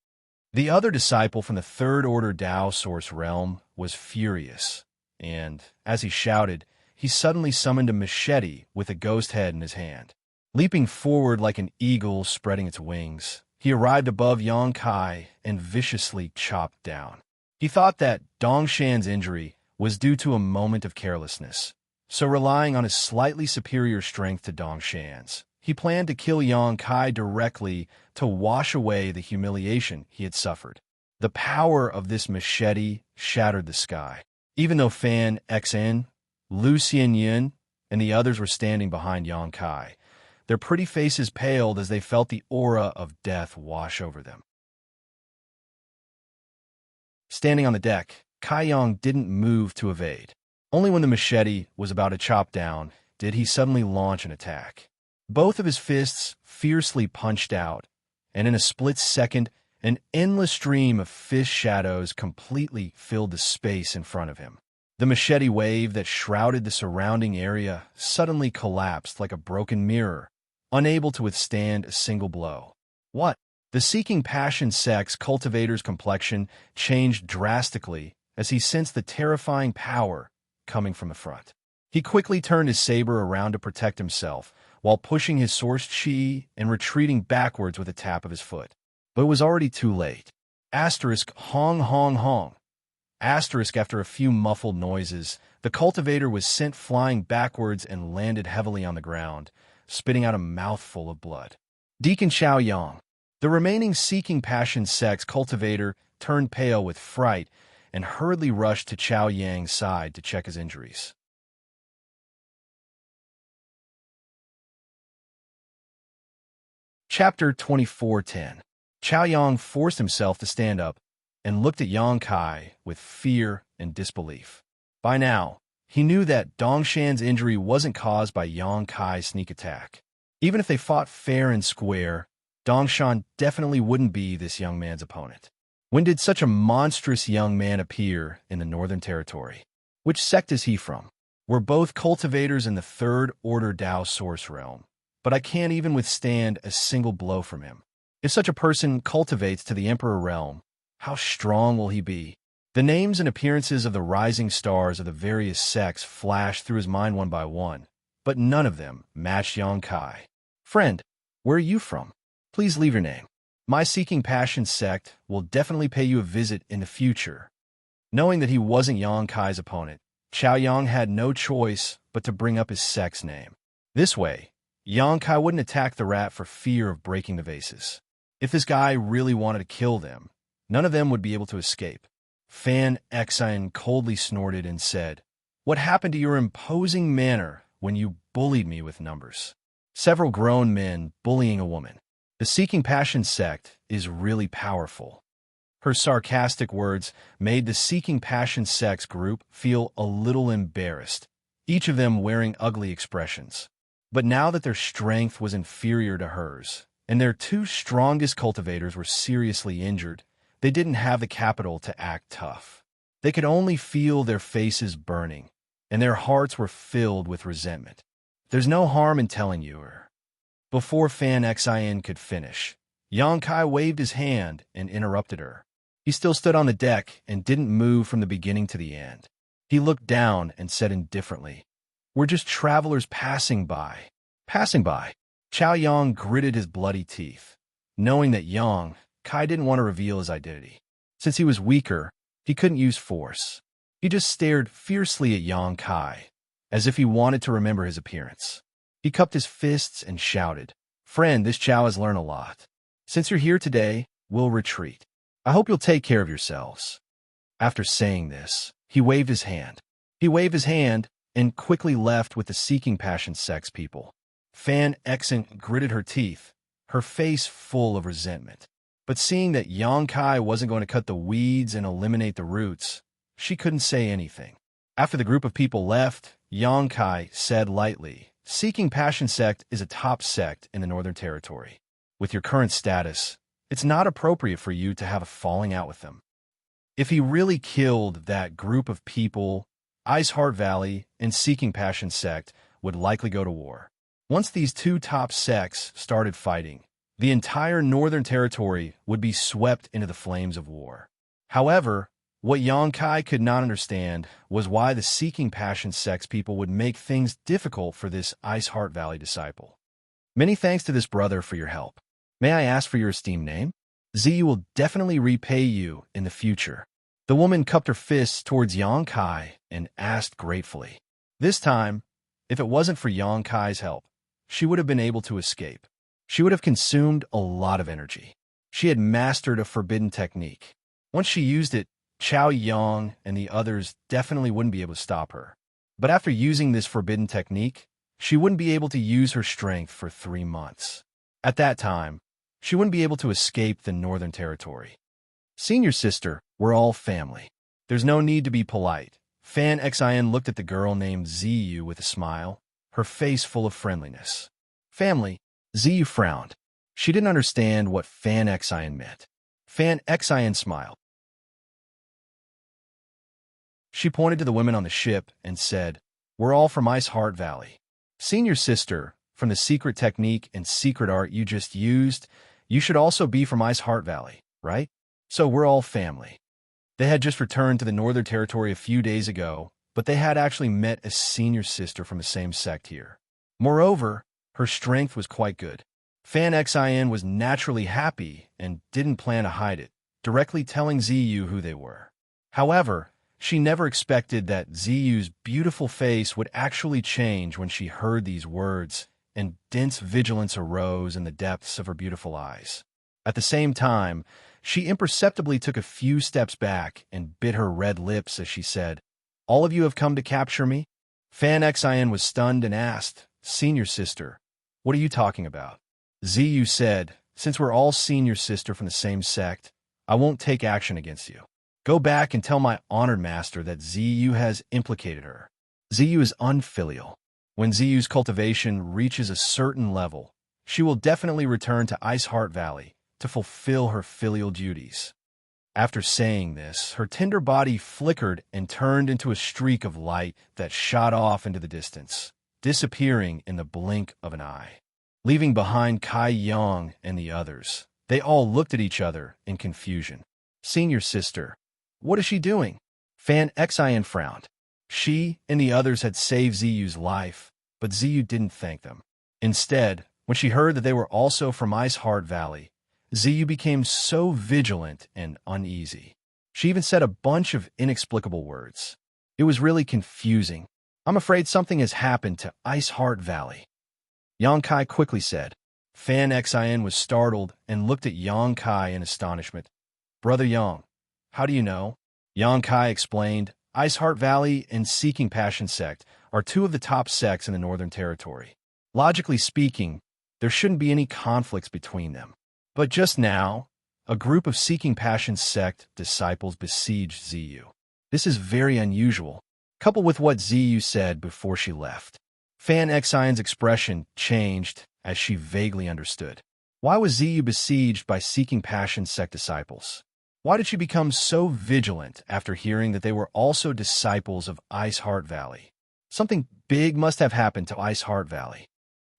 The other disciple from the Third Order Tao Source realm was furious, and, as he shouted, he suddenly summoned a machete with a ghost head in his hand. Leaping forward like an eagle spreading its wings, he arrived above Yang Kai and viciously chopped down. He thought that Dongshan's injury was due to a moment of carelessness, so relying on his slightly superior strength to Dongshan's, he planned to kill Yang Kai directly to wash away the humiliation he had suffered. The power of this machete shattered the sky. Even though Fan Xn, Lu Xianyin, and the others were standing behind Yang Kai, their pretty faces paled as they felt the aura of death wash over them. Standing on the deck, Kai Yang didn't move to evade. Only when the machete was about to chop down did he suddenly launch an attack. Both of his fists fiercely punched out, and in a split second, an endless stream of fish shadows completely filled the space in front of him. The machete wave that shrouded the surrounding area suddenly collapsed like a broken mirror, unable to withstand a single blow. What? The Seeking Passion sect's cultivator's complexion changed drastically as he sensed the terrifying power coming from the front. He quickly turned his saber around to protect himself, while pushing his source chi and retreating backwards with a tap of his foot. But it was already too late. Asterisk hong hong hong. Asterisk after a few muffled noises, the cultivator was sent flying backwards and landed heavily on the ground, spitting out a mouthful of blood. Deacon Xiaoyang, the remaining Seeking Passion sect's cultivator, turned pale with fright and hurriedly rushed to Chao Yang's side to check his injuries. Chapter 24:10. Chao Yang forced himself to stand up and looked at Yang Kai with fear and disbelief. By now, he knew that Dongshan's injury wasn't caused by Yang Kai's sneak attack. Even if they fought fair and square, Dongshan definitely wouldn't be this young man's opponent. When did such a monstrous young man appear in the Northern Territory? Which sect is he from? We're both cultivators in the Third Order Tao Source realm, but I can't even withstand a single blow from him. If such a person cultivates to the Emperor realm, how strong will he be? The names and appearances of the rising stars of the various sects flashed through his mind one by one, but none of them matched Yang Kai. "Friend, where are you from? Please leave your name. My Seeking Passion sect will definitely pay you a visit in the future." Knowing that he wasn't Yang Kai's opponent, Chao Yang had no choice but to bring up his sect's name. This way, Yang Kai wouldn't attack the rat for fear of breaking the vases. If this guy really wanted to kill them, none of them would be able to escape. Fan Xian coldly snorted and said, "What happened to your imposing manner when you bullied me with numbers?" Several grown men bullying a woman. The Seeking Passion sect is really powerful. Her sarcastic words made the Seeking Passion sect's group feel a little embarrassed, each of them wearing ugly expressions. But now that their strength was inferior to hers, and their two strongest cultivators were seriously injured, they didn't have the capital to act tough. They could only feel their faces burning, and their hearts were filled with resentment. "There's no harm in telling you her." Before Fan Xian could finish, Yang Kai waved his hand and interrupted her. He still stood on the deck and didn't move from the beginning to the end. He looked down and said indifferently, "We're just travelers passing by." Passing by. Chao Yang gritted his bloody teeth, knowing that Yang Kai didn't want to reveal his identity. Since he was weaker, he couldn't use force. He just stared fiercely at Yang Kai, as if he wanted to remember his appearance. He cupped his fists and shouted, "Friend, this Chao has learned a lot. Since you're here today, we'll retreat. I hope you'll take care of yourselves." After saying this, He waved his hand. He waved his hand and quickly left with the seeking passion sex people. Fan Xen gritted her teeth, her face full of resentment. But seeing that Xianxia wasn't going to cut the weeds and eliminate the roots, she couldn't say anything. After the group of people left, Xianxia said lightly, "Seeking Passion Sect is a top sect in the Northern Territory. With your current status, it's not appropriate for you to have a falling out with them. If he really killed that group of people, Ice Heart Valley and Seeking Passion Sect would likely go to war. Once these two top sects started fighting, the entire Northern Territory would be swept into the flames of war." However, what Xianxia could not understand was why the Seeking Passion Sect's people would make things difficult for this Ice Heart Valley disciple. "Many thanks to this brother for your help. May I ask for your esteemed name? Ziyu will definitely repay you in the future." The woman cupped her fists towards Xianxia and asked gratefully. This time, if it wasn't for Xianxia's help, she would have been able to escape. She would have consumed a lot of energy. She had mastered a forbidden technique. Once she used it, Chao Yang and the others definitely wouldn't be able to stop her. But after using this forbidden technique, she wouldn't be able to use her strength for 3 months. At that time, she wouldn't be able to escape the Northern Territory. "Senior sister, we're all family. There's no need to be polite." Fan Xin looked at the girl named Ziyu with a smile, her face full of friendliness. "Family?" Ziyu frowned. She didn't understand what Fan Xin meant. Fan Xin smiled. She pointed to the women on the ship and said, "We're all from Ice Heart Valley. Senior sister, from the secret technique and secret art you just used, you should also be from Ice Heart Valley, right? So we're all family." They had just returned to the Northern Territory a few days ago, but they had actually met a senior sister from the same sect here. Moreover, her strength was quite good. Fan Xin was naturally happy and didn't plan to hide it, directly telling Ziyu who they were. However, she never expected that Ziyu's beautiful face would actually change when she heard these words, and dense vigilance arose in the depths of her beautiful eyes. At the same time, she imperceptibly took a few steps back and bit her red lips as she said, "All of you have come to capture me?" Fan Xin was stunned and asked, "Senior sister, what are you talking about?" Ziyu said, "Since we're all senior sister from the same sect, I won't take action against you. Go back and tell my honored master that Ziyu has implicated her. Ziyu is unfilial. When Ziyu's cultivation reaches a certain level, she will definitely return to Ice Heart Valley to fulfill her filial duties." After saying this, her tender body flickered and turned into a streak of light that shot off into the distance, disappearing in the blink of an eye. Leaving behind Kai Yang and the others, they all looked at each other in confusion. "Senior sister, what is she doing?" Fan Xin frowned. She and the others had saved Ziyu's life, but Ziyu didn't thank them. Instead, when she heard that they were also from Ice Heart Valley, Ziyu became so vigilant and uneasy. She even said a bunch of inexplicable words. It was really confusing. "I'm afraid something has happened to Ice Heart Valley," Xianxia quickly said. Fan Xin was startled and looked at Xianxia in astonishment. "Brother Yang, how do you know?" Xianxia explained, "Ice Heart Valley and Seeking Passion Sect are two of the top sects in the Northern Territory. Logically speaking, there shouldn't be any conflicts between them. But just now, a group of Seeking Passion Sect disciples besieged Ziyu. This is very unusual, coupled with what Ziyu said before she left." Fan Xion's expression changed as she vaguely understood. Why was Ziyu besieged by Seeking Passion Sect disciples? Why did she become so vigilant after hearing that they were also disciples of Ice Heart Valley? Something big must have happened to Ice Heart Valley.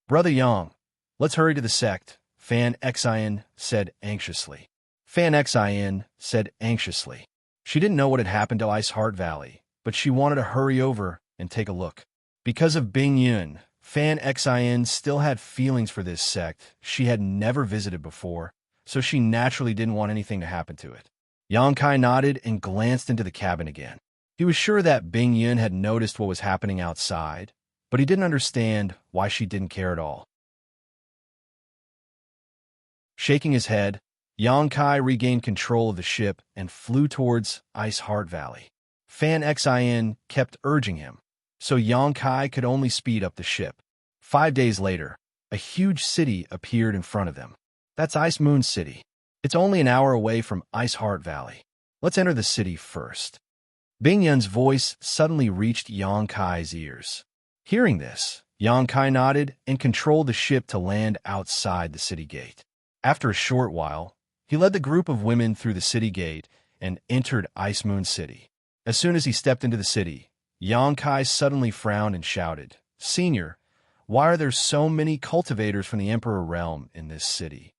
"Brother Yang, let's hurry to the sect," Fan Xian said anxiously. Fan Xian said anxiously. She didn't know what had happened to Ice Heart Valley, but she wanted to hurry over and take a look. Because of Bing Yun, Fan Xian still had feelings for this sect she had never visited before, so she naturally didn't want anything to happen to it. Xianxia nodded and glanced into the cabin again. He was sure that Bing Yun had noticed what was happening outside, but he didn't understand why she didn't care at all. Shaking his head, Xianxia regained control of the ship and flew towards Ice Heart Valley. Fan Xin kept urging him, so Yang Kai could only speed up the ship. 5 days later, a huge city appeared in front of them. That's Ice Moon City. It's only an hour away from Ice Heart Valley. Let's enter the city first. Bing Yun's voice suddenly reached Yang Kai's ears. Hearing this, Yang Kai nodded and controlled the ship to land outside the city gate. After a short while, he led the group of women through the city gate and entered Ice Moon City. As soon as he stepped into the city, Yang Kai suddenly frowned and shouted, "Senior, why are there so many cultivators from the Emperor Realm in this city?"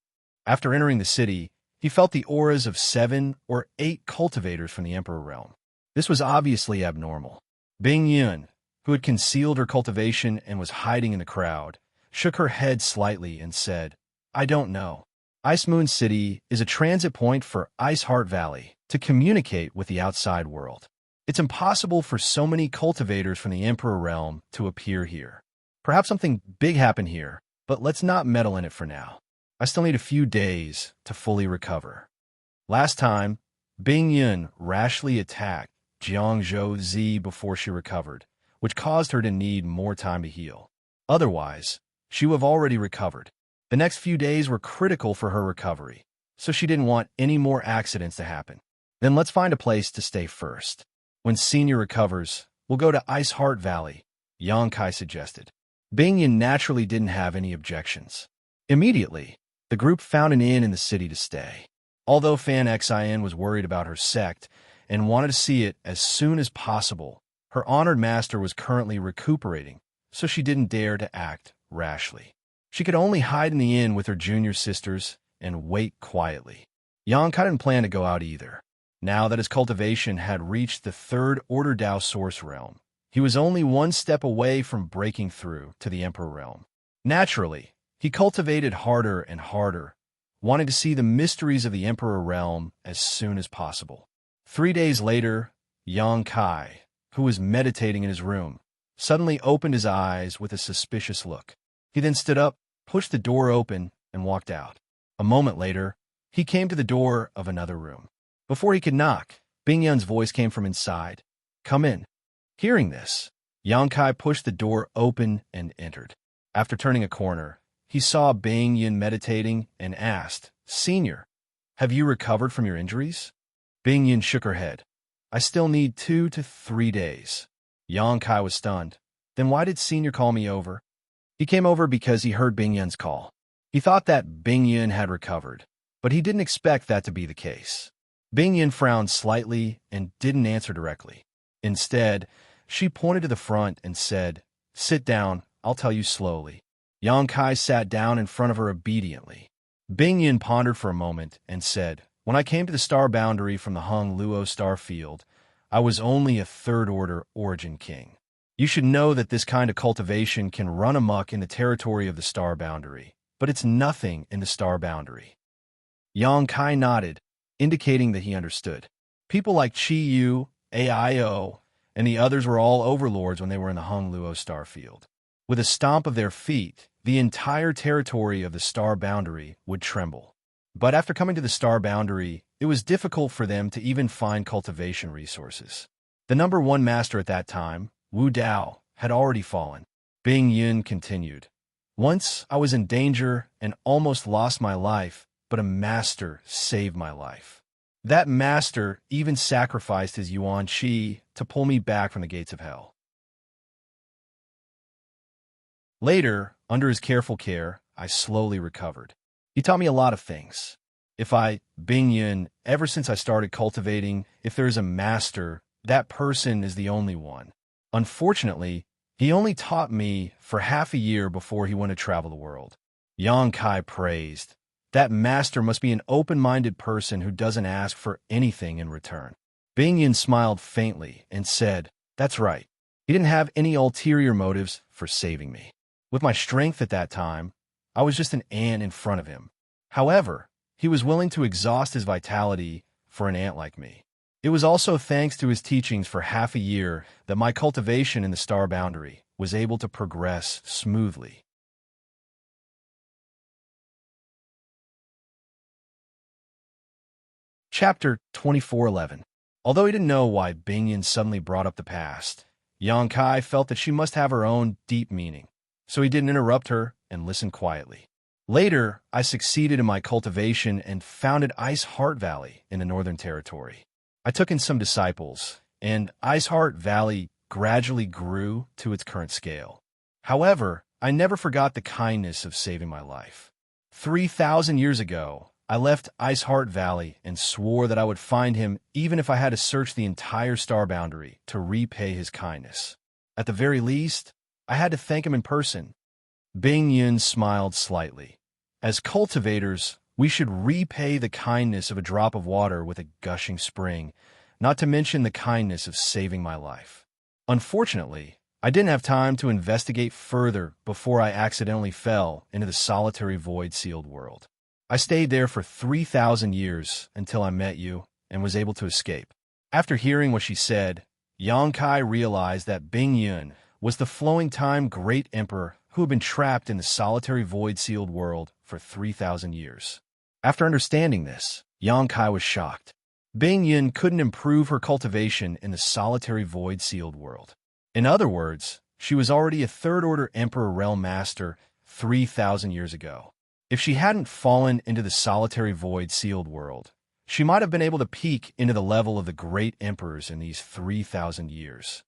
After entering the city, he felt the auras of 7 or 8 cultivators from the Emperor Realm. This was obviously abnormal. Bing Yun, who had concealed her cultivation and was hiding in the crowd, shook her head slightly and said, "I don't know. Ice Moon City is a transit point for Ice Heart Valley to communicate with the outside world. It's impossible for so many cultivators from the Emperor Realm to appear here. Perhaps something big happened here, but let's not meddle in it for now. I still need a few days to fully recover." Last time, Bing Yun rashly attacked Jiangzhou Zi before she recovered, which caused her to need more time to heal. Otherwise, she would have already recovered. The next few days were critical for her recovery, so she didn't want any more accidents to happen. Then let's find a place to stay first. When Senior recovers, we'll go to Ice Heart Valley, Yang Kai suggested. Bing Yun naturally didn't have any objections. Immediately, the group found an inn in the city to stay. Although Fan Xin was worried about her sect and wanted to see it as soon as possible, her honored master was currently recuperating, so she didn't dare to act rashly. She could only hide in the inn with her junior sisters and wait quietly. Yang Kai didn't plan to go out either. Now that his cultivation had reached the third Order Dao Source Realm, he was only one step away from breaking through to the Emperor Realm. Naturally, he cultivated harder and harder, wanting to see the mysteries of the Emperor Realm as soon as possible. 3 days later, Yang Kai, who was meditating in his room, suddenly opened his eyes with a suspicious look. He then stood up, pushed the door open, and walked out. A moment later, he came to the door of another room. Before he could knock, Bing Yun's voice came from inside. "Come in." Hearing this, Yang Kai pushed the door open and entered. After turning a corner, he saw Bing Yun meditating and asked, "Senior, have you recovered from your injuries?" Bing Yun shook her head. "I still need 2 to 3 days." Yang Kai was stunned. "Then why did Senior call me over?" He came over because he heard Bing Yun's call. He thought that Bing Yun had recovered, but he didn't expect that to be the case. Bing Yun frowned slightly and didn't answer directly. Instead, she pointed to the front and said, "Sit down, I'll tell you slowly." Yang Kai sat down in front of her obediently. Bing Yun pondered for a moment and said, "When I came to the star boundary from the Hung Luo star field, I was only a third-order origin king. You should know that this kind of cultivation can run amok in the territory of the star boundary, but it's nothing in the star boundary." Yang Kai nodded, indicating that he understood. People like Chi Yu, AIO, and the others were all overlords when they were in the Hung Luo star field. With a stomp of their feet, the entire territory of the star boundary would tremble. But after coming to the star boundary, it was difficult for them to even find cultivation resources. The number 1 master at that time, Wu Dao, had already fallen. Bing Yun continued, "Once I was in danger and almost lost my life, but a master saved my life. That master even sacrificed his Yuan Qi to pull me back from the gates of hell." Later, under his careful care, I slowly recovered. He taught me a lot of things. Bing Yun, ever since I started cultivating, if there is a master, that person is the only one. Unfortunately, he only taught me for half a year before he went to travel the world. Yang Kai praised. That master must be an open-minded person who doesn't ask for anything in return. Bing Yun smiled faintly and said, "That's right. He didn't have any ulterior motives for saving me. With my strength at that time, I was just an ant in front of him. However, he was willing to exhaust his vitality for an ant like me. It was also thanks to his teachings for half a year that my cultivation in the star boundary was able to progress smoothly." Chapter 2411. Although he didn't know why Bingyan suddenly brought up the past, Xianxia felt that she must have her own deep meaning, so he didn't interrupt her and listened quietly. Later, I succeeded in my cultivation and founded Ice Heart Valley in the Northern Territory. I took in some disciples, and Ice Heart Valley gradually grew to its current scale. However, I never forgot the kindness of saving my life. 3,000 years ago, I left Ice Heart Valley and swore that I would find him even if I had to search the entire star boundary to repay his kindness. At the very least, I had to thank him in person. Bingyan smiled slightly. As cultivators, we should repay the kindness of a drop of water with a gushing spring, not to mention the kindness of saving my life. Unfortunately, I didn't have time to investigate further before I accidentally fell into the solitary void-sealed world. I stayed there for 3,000 years until I met you and was able to escape. After hearing what she said, Xianxia realized that Bingyan was the flowing time great emperor who had been trapped in the solitary void-sealed world for 3,000 years. After understanding this, Xianxia was shocked. Bingyan couldn't improve her cultivation in the solitary void-sealed world. In other words, she was already a third-order Emperor Realm Master 3,000 years ago. If she hadn't fallen into the solitary void-sealed world, she might have been able to peak into the level of the great emperors in these 3,000 years.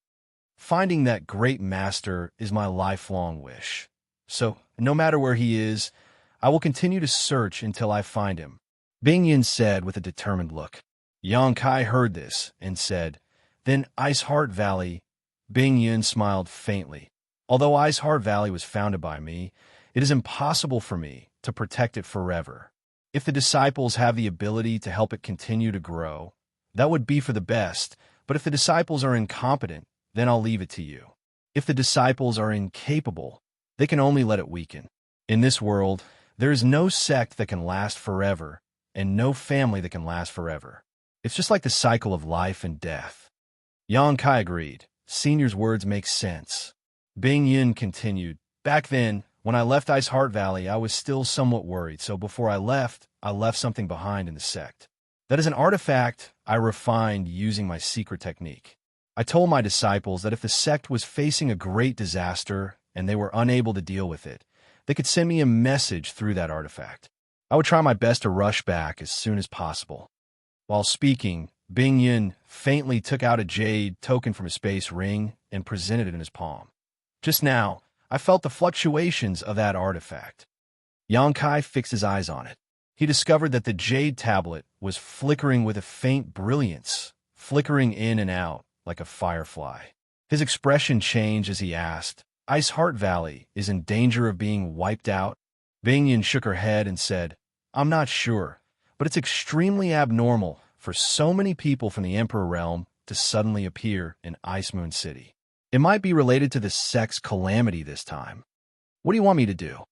Finding that great master is my lifelong wish. So, no matter where he is, I will continue to search until I find him, Bingyan said with a determined look. Xianxia heard this and said, "Then Ice Heart Valley." Bingyan smiled faintly. "Although Ice Heart Valley was founded by me, it is impossible for me to protect it forever. If the disciples have the ability to help it continue to grow, that would be for the best, but if the disciples are incompetent, then I'll leave it to you. If the disciples are incapable, they can only let it weaken. In this world, there is no sect that can last forever, and no family that can last forever. It's just like the cycle of life and death." Xianxia agreed. Senior's words make sense. Bingyan continued, "Back then, when I left Ice Heart Valley, I was still somewhat worried, so before I left something behind in the sect. That is an artifact I refined using my secret technique. I told my disciples that if the sect was facing a great disaster and they were unable to deal with it, they could send me a message through that artifact. I would try my best to rush back as soon as possible." While speaking, Bingyan faintly took out a jade token from his space ring and presented it in his palm. "Just now, I felt the fluctuations of that artifact." Xianxia fixed his eyes on it. He discovered that the jade tablet was flickering with a faint brilliance, flickering in and out like a firefly. His expression changed as he asked, "Ice Heart Valley is in danger of being wiped out?" Bingyan shook her head and said, "I'm not sure, but it's extremely abnormal for so many people from the Emperor Realm to suddenly appear in Ice Moon City. It might be related to the sect's calamity this time. What do you want me to do?"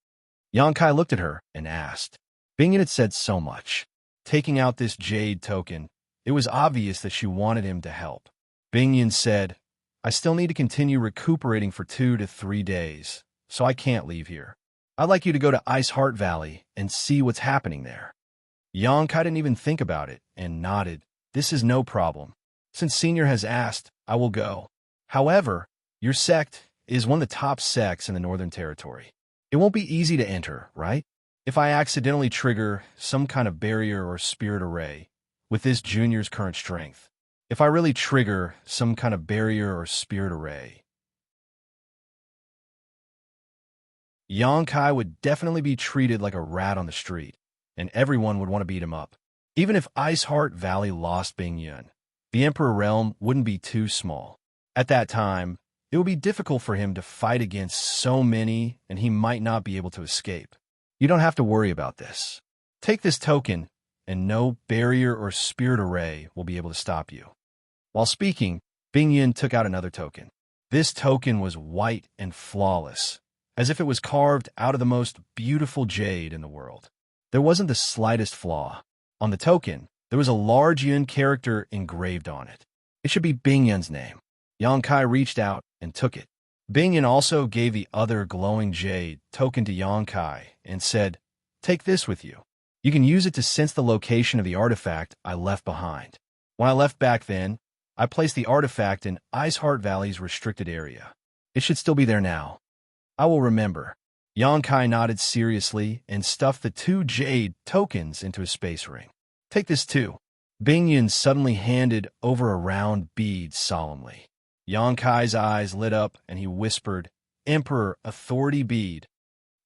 Xianxia looked at her and asked. Bingyan had said so much. Taking out this jade token, it was obvious that she wanted him to help. Bingyan said, "I still need to continue recuperating for 2 to 3 days, so I can't leave here. I'd like you to go to Ice Heart Valley and see what's happening there." Xianxia didn't even think about it and nodded. "This is no problem. Since Senior has asked, I will go. However, your sect is one of the top sects in the Northern Territory. It won't be easy to enter, right? If I accidentally trigger some kind of barrier or spirit array with this junior's current strength, if I really trigger some kind of barrier or spirit array, Xianxia would definitely be treated like a rat on the street, and everyone would want to beat him up. Even if Ice Heart Valley lost Bingyan, the Emperor Realm wouldn't be too small. At that time, it would be difficult for him to fight against so many, and he might not be able to escape. You don't have to worry about this. Take this token, and no barrier or spirit array will be able to stop you." While speaking, Bingyan took out another token. This token was white and flawless, as if it was carved out of the most beautiful jade in the world. There wasn't the slightest flaw. On the token, there was a large Yun character engraved on it. It should be Bingyan's name. Xianxia reached out and took it. Bingyan also gave the other glowing jade token to Xianxia and said, "Take this with you. You can use it to sense the location of the artifact I left behind." When I left back then, I placed the artifact in Ice Heart Valley's restricted area. It should still be there now. I will remember. Yonkai nodded seriously and stuffed the 2 jade tokens into his space ring. Take this too. Bingyun suddenly handed over a round bead solemnly. Yonkai's eyes lit up and he whispered, Emperor Authority Bead.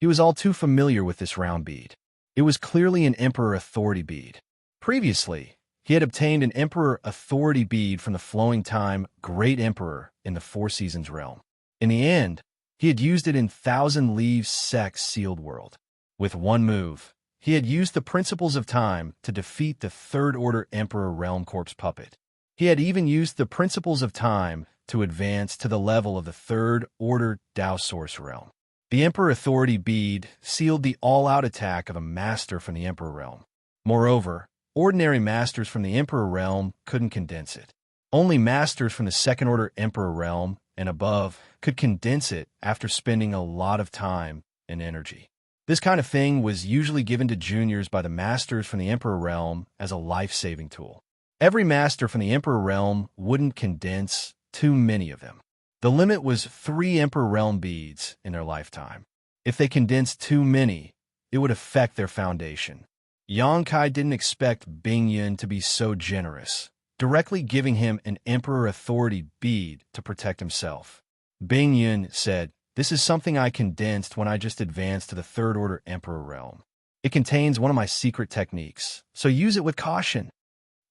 He was all too familiar with this round bead. It was clearly an Emperor Authority bead. Previously, he had obtained an Emperor Authority bead from the Flowing Time Great Emperor in the Four Seasons realm. In the end, he had used it in Thousand Leaves Sect's sealed world. With one move, he had used the Principles of Time to defeat the Third Order Emperor Realm Corpse puppet. He had even used the Principles of Time to advance to the level of the Third Order Dao Source realm. The Emperor Authority bead sealed the all-out attack of a master from the Emperor realm. Moreover, ordinary masters from the Emperor realm couldn't condense it. Only masters from the Second Order Emperor realm and above could condense it after spending a lot of time and energy. This kind of thing was usually given to juniors by the masters from the Emperor realm as a life-saving tool. Every master from the Emperor realm wouldn't condense too many of them. The limit was 3 Emperor realm beads in their lifetime. If they condensed too many, it would affect their foundation. Yonkai didn't expect Bingyun to be so generous, directly giving him an Emperor Authority bead to protect himself. Bingyun said, This is something I condensed when I just advanced to the Third Order Emperor realm. It contains one of my secret techniques, so use it with caution.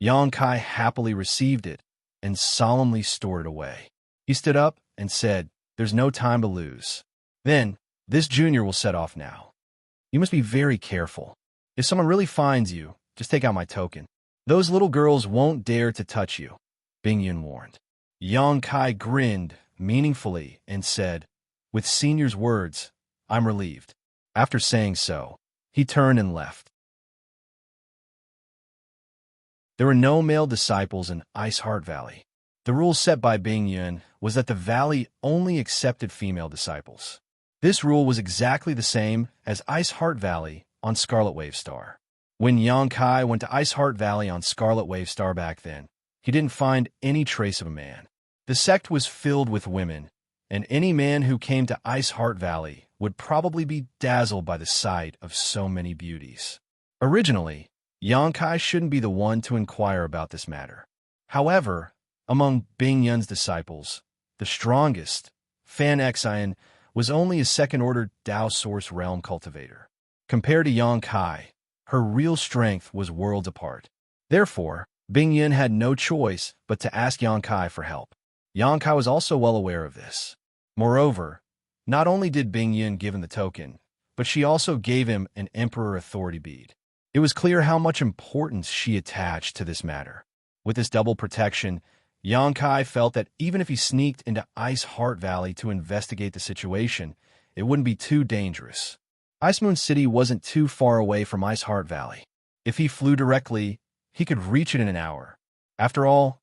Yonkai happily received it and solemnly stored it away. He stood up and said, There's no time to lose. Then, this junior will set off now. You must be very careful. If someone really finds you, just take out my token. Those little girls won't dare to touch you, Bingyun warned. Yonkai grinned meaningfully and said, With Senior's words, I'm relieved. After saying so, he turned and left. There were no male disciples in Ice Heart Valley. The rule set by Bingyun was that the valley only accepted female disciples. This rule was exactly the same as Ice Heart Valley on Scarlet Wave Star. When Yonkai went to Ice Heart Valley on Scarlet Wave Star back then, he didn't find any trace of a man. The sect was filled with women, and any man who came to Ice Heart Valley would probably be dazzled by the sight of so many beauties. Originally, Yonkai shouldn't be the one to inquire about this matter. However, among Bingyun's disciples, the strongest, Xianxia, was only a second-order Dao Source realm cultivator. Compared to Yonkai, her real strength was worlds apart. Therefore, Bingyun had no choice but to ask Yonkai for help. Yonkai was also well aware of this. Moreover, not only did Bingyun give him the token, but she also gave him an Emperor Authority bead. It was clear how much importance she attached to this matter. With this double protection, Yonkai felt that even if he sneaked into Ice Heart Valley to investigate the situation, it wouldn't be too dangerous. Ice Moon City wasn't too far away from Ice Heart Valley. If he flew directly, he could reach it in an hour. After all,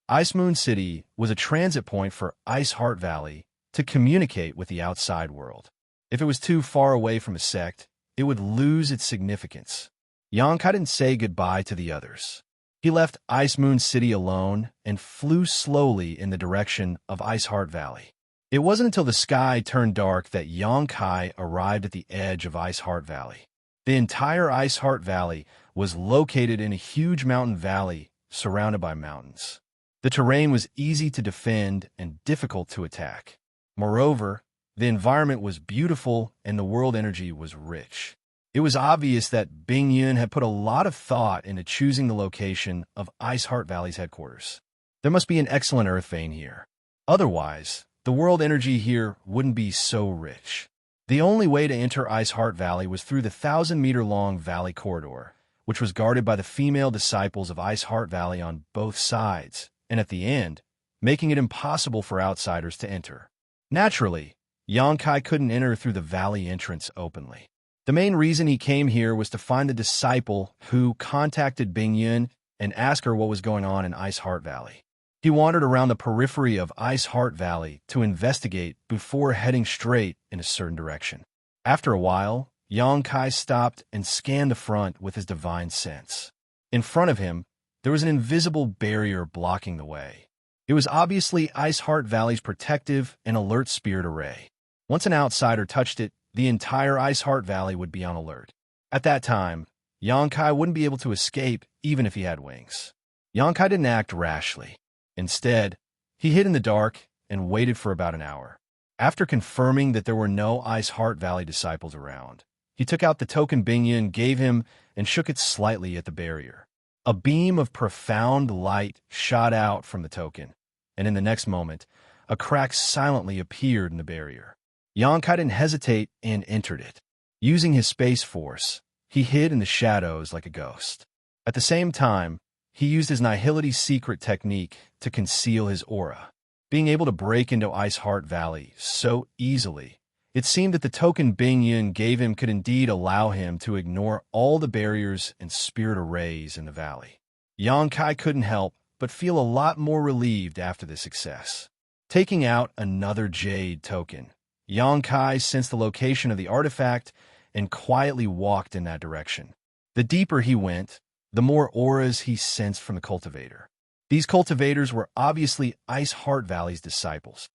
Ice Moon City was a transit point for Ice Heart Valley to communicate with the outside world. If it was too far away from a sect, it would lose its significance. Yonkai didn't say goodbye to the others. He left Ice Moon City alone and flew slowly in the direction of Ice Heart Valley. It wasn't until the sky turned dark that Yonkai arrived at the edge of Ice Heart Valley. The entire Ice Heart Valley was located in a huge mountain valley surrounded by mountains. The terrain was easy to defend and difficult to attack. Moreover, the environment was beautiful and the world energy was rich. It was obvious that Bingyun had put a lot of thought into choosing the location of Ice Heart Valley's headquarters. There must be an excellent earth vein here. Otherwise, the world energy here wouldn't be so rich. The only way to enter Ice Heart Valley was through the 1,000-meter-long valley corridor, which was guarded by the female disciples of Ice Heart Valley on both sides, and at the end, making it impossible for outsiders to enter. Naturally, Yonkai couldn't enter through the valley entrance openly. The main reason he came here was to find the disciple who contacted Bingyun and ask her what was going on in Ice Heart Valley. He wandered around the periphery of Ice Heart Valley to investigate before heading straight in a certain direction. After a while, Yonkai stopped and scanned the front with his divine sense. In front of him, There was an invisible barrier blocking the way. It was obviously Ice Heart Valley's protective and alert spirit array. Once an outsider touched it, the entire Ice Heart Valley would be on alert. At that time, Xianxia wouldn't be able to escape even if he had wings. Xianxia didn't act rashly. Instead, he hid in the dark and waited for about an hour. After confirming that there were no Ice Heart Valley disciples around, he took out the token Bingyun gave him and shook it slightly at the barrier. A beam of profound light shot out from the token, and in the next moment, a crack silently appeared in the barrier. Xianxia didn't hesitate and entered it. Using his space force, he hid in the shadows like a ghost. At the same time, he used his Nihility secret technique to conceal his aura. Being able to break into Ice Heart Valley so easily, it seemed that the token Bingyun gave him could indeed allow him to ignore all the barriers and spirit arrays in the valley. Xianxia couldn't help but feel a lot more relieved after this success. Taking out another jade token, Xianxia sensed the location of the artifact and quietly walked in that direction. The deeper he went, the more auras he sensed from the cultivator. These cultivators were obviously Ice Heart Valley's disciples.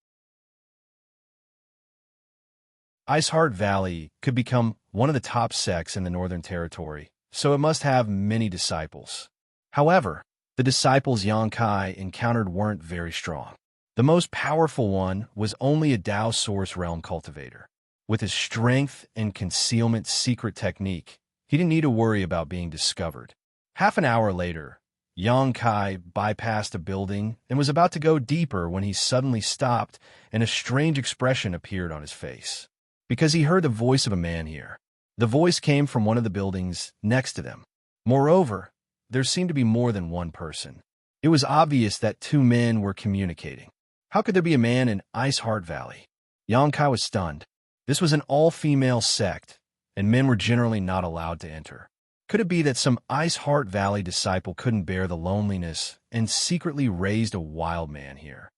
Ice Heart Valley could become one of the top sects in the Northern Territory, so it must have many disciples. However, the disciples Xianxia encountered weren't very strong. The most powerful one was only a Dao Source Realm cultivator. With his strength and concealment secret technique, he didn't need to worry about being discovered. Half an hour later, Xianxia bypassed a building and was about to go deeper when he suddenly stopped and a strange expression appeared on his face. Because he heard the voice of a man here. The voice came from one of the buildings next to them. Moreover, there seemed to be more than one person. It was obvious that two men were communicating. How could there be a man in Ice Heart Valley? Xianxia was stunned. This was an all-female sect, and men were generally not allowed to enter. Could it be that some Ice Heart Valley disciple couldn't bear the loneliness and secretly raised a wild man here?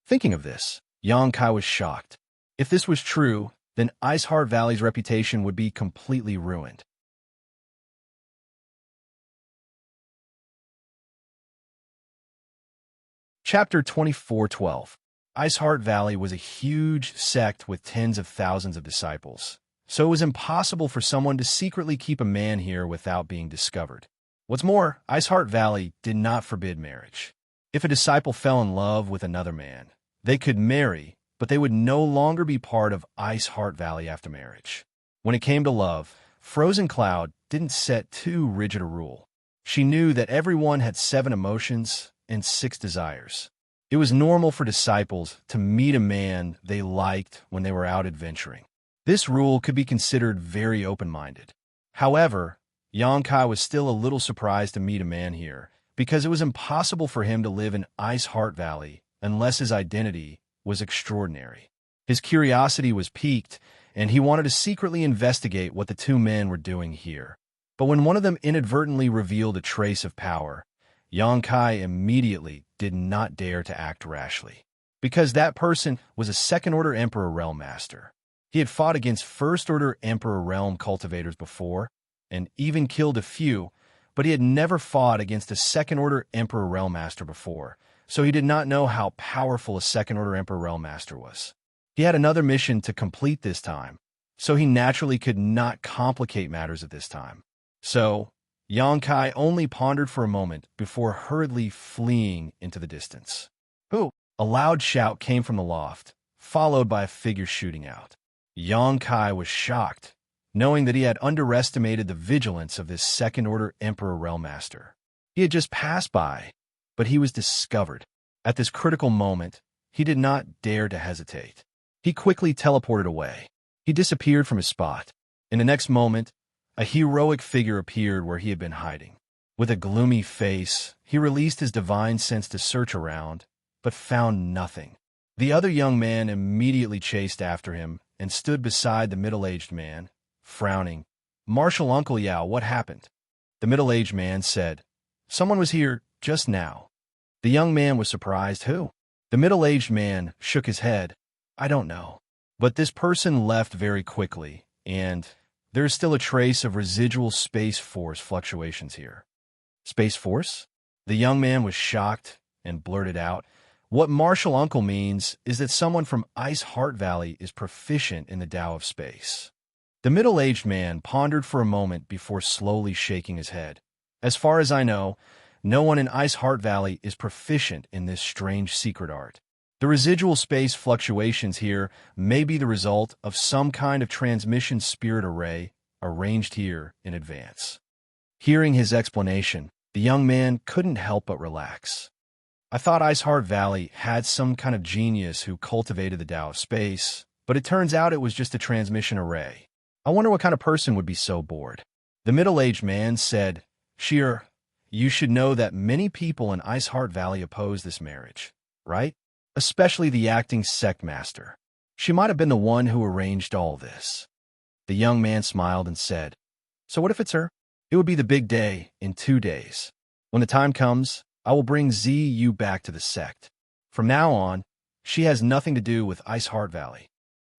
Thinking of this, Xianxia was shocked. If this was true, then Ice Heart Valley's reputation would be completely ruined. Chapter 24:12. Ice Heart Valley was a huge sect with tens of thousands of disciples, so it was impossible for someone to secretly keep a man here without being discovered. What's more, Ice Heart Valley did not forbid marriage. If a disciple fell in love with another man, they could marry, but they would no longer be part of Ice Heart Valley after marriage. When it came to love, Frozen Cloud didn't set too rigid a rule. She knew that everyone had 7 emotions and 6 desires. It was normal for disciples to meet a man they liked when they were out adventuring. This rule could be considered very open-minded. However, Xianxia was still a little surprised to meet a man here, because it was impossible for him to live in Ice Heart Valley unless his identity was extraordinary. His curiosity was piqued, and he wanted to secretly investigate what the two men were doing here. But when one of them inadvertently revealed a trace of power, Xianxia immediately did not dare to act rashly. Because that person was a Second-Order Emperor Realm Master. He had fought against First-Order Emperor Realm cultivators before, and even killed a few, but he had never fought against a Second-Order Emperor Realm Master before, so he did not know how powerful a Second-Order Emperor Realm Master was. He had another mission to complete this time, so he naturally could not complicate matters at this time. So, Xianxia only pondered for a moment before hurriedly fleeing into the distance. Who? A loud shout came from the loft, followed by a figure shooting out. Xianxia was shocked, knowing that he had underestimated the vigilance of this Second-Order Emperor Realm Master. He had just passed by, but he was discovered. At this critical moment, he did not dare to hesitate. He quickly teleported away. He disappeared from his spot. In the next moment, a heroic figure appeared where he had been hiding. With a gloomy face, he released his divine sense to search around, but found nothing. The other young man immediately chased after him and stood beside the middle-aged man, frowning. "Marshal Uncle Yao, what happened?" The middle-aged man said, "Someone was here just now." The young man was surprised. Who? The middle-aged man shook his head. "I don't know. But this person left very quickly, and there is still a trace of residual space force fluctuations here." Space force? The young man was shocked and blurted out, "What martial uncle means is that someone from Ice Heart Valley is proficient in the Tao of space." The middle-aged man pondered for a moment before slowly shaking his head. "As far as I know, no one in Ice Heart Valley is proficient in this strange secret art. The residual space fluctuations here may be the result of some kind of transmission spirit array arranged here in advance." Hearing his explanation, the young man couldn't help but relax. "I thought Ice Heart Valley had some kind of genius who cultivated the Tao of space, but it turns out it was just a transmission array. I wonder what kind of person would be so bored." The middle-aged man said, "Xianxia, you should know that many people in Ice Heart Valley oppose this marriage, right? Especially the acting sect master. She might have been the one who arranged all this." The young man smiled and said, "So what if it's her? It would be the big day in 2 days. When the time comes, I will bring Ziyu back to the sect. From now on, she has nothing to do with Ice Heart Valley."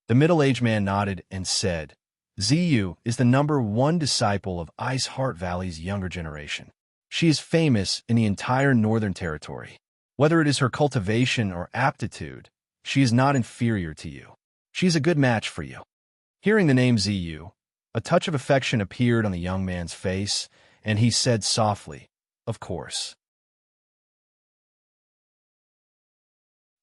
The middle-aged man nodded and said, "Ziyu is the #1 disciple of Ice Heart Valley's younger generation. She is famous in the entire Northern Territory. Whether it is her cultivation or aptitude, she is not inferior to you. She is a good match for you." Hearing the name Ziyu, a touch of affection appeared on the young man's face, and he said softly, "Of course.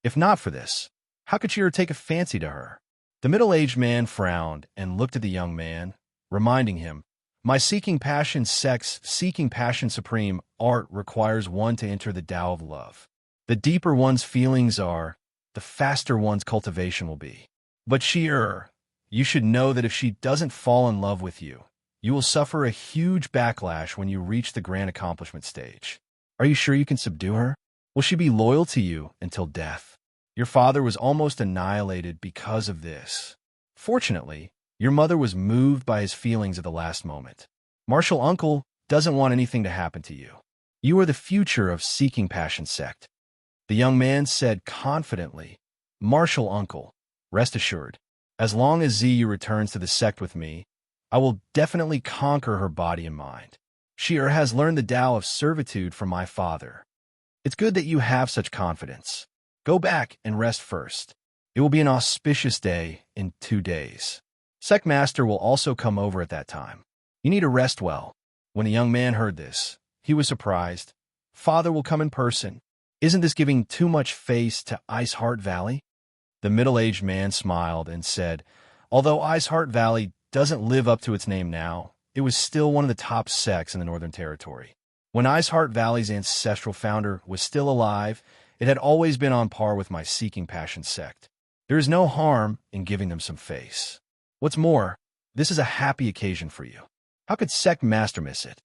If not for this, how could Xianxia take a fancy to her?" The middle-aged man frowned and looked at the young man, reminding him, "My seeking passion supreme art requires one to enter the Tao of love. The deeper one's feelings are, the faster one's cultivation will be. But Xianxia, you should know that if she doesn't fall in love with you, you will suffer a huge backlash when you reach the grand accomplishment stage. Are you sure you can subdue her? Will she be loyal to you until death? Your father was almost annihilated because of this. Fortunately, your mother was moved by his feelings at the last moment. Martial Uncle doesn't want anything to happen to you. You are the future of Seeking Passion sect." The young man said confidently, "Martial Uncle, rest assured, as long as Ziyu returns to the sect with me, I will definitely conquer her body and mind. Xianxia has learned the Tao of servitude from my father. It's good that you have such confidence. Go back and rest first. It will be an auspicious day in 2 days. Sect Master will also come over at that time. You need to rest well." When the young man heard this, he was surprised. "Father will come in person. Isn't this giving too much face to Ice Heart Valley?" The middle-aged man smiled and said, "Although Ice Heart Valley doesn't live up to its name now, it was still one of the top sects in the Northern Territory. When Ice Heart Valley's ancestral founder was still alive, it had always been on par with my Seeking Passion sect. There is no harm in giving them some face. What's more, this is a happy occasion for you. How could Sect Master miss it?"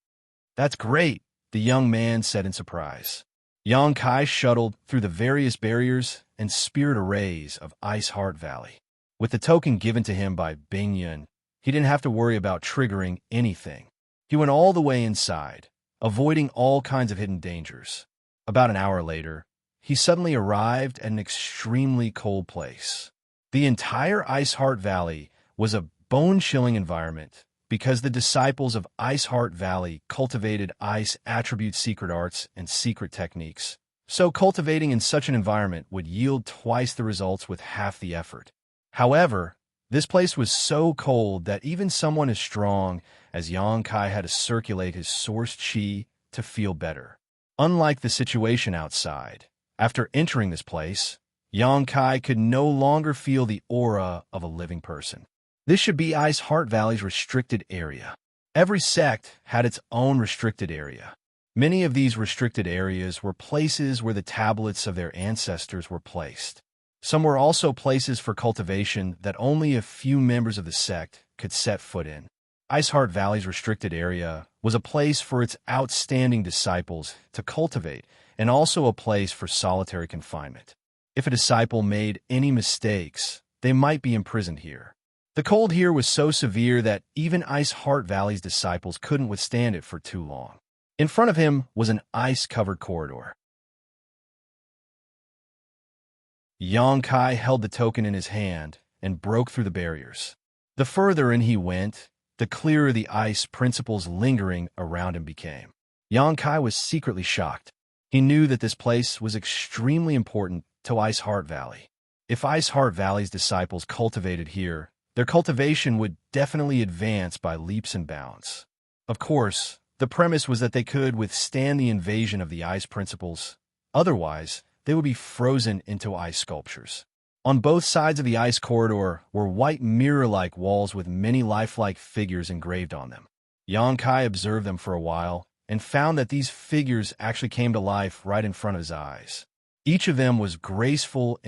"That's great," the young man said in surprise. Xianxia shuttled through the various barriers and spirit arrays of Ice Heart Valley. With the token given to him by Bingyun, he didn't have to worry about triggering anything. He went all the way inside, avoiding all kinds of hidden dangers. About an hour later, he suddenly arrived at an extremely cold place. The entire Ice Heart Valley was a bone-chilling environment because the disciples of Ice Heart Valley cultivated ice attribute secret arts and secret techniques. So cultivating in such an environment would yield twice the results with half the effort. However, this place was so cold that even someone as strong as Xianxia had to circulate his source qi to feel better. Unlike the situation outside, after entering this place, Xianxia could no longer feel the aura of a living person. This should be Ice Heart Valley's restricted area. Every sect had its own restricted area. Many of these restricted areas were places where the tablets of their ancestors were placed. Some were also places for cultivation that only a few members of the sect could set foot in. Ice Heart Valley's restricted area was a place for its outstanding disciples to cultivate, and also a place for solitary confinement. If a disciple made any mistakes, they might be imprisoned here. The cold here was so severe that even Ice Heart Valley's disciples couldn't withstand it for too long. In front of him was an ice-covered corridor. Xianxia held the token in his hand and broke through the barriers. The further in he went, the clearer the ice principles lingering around him became. Xianxia was secretly shocked. He knew that this place was extremely important to Ice Heart Valley. If Ice Heart Valley's disciples cultivated here, their cultivation would definitely advance by leaps and bounds. Of course, the premise was that they could withstand the invasion of the ice principles. Otherwise, they would be frozen into ice sculptures. On both sides of the ice corridor were white mirror-like walls with many lifelike figures engraved on them. Xianxia observed them for a while and found that these figures actually came to life right in front of his eyes. Each of them was graceful,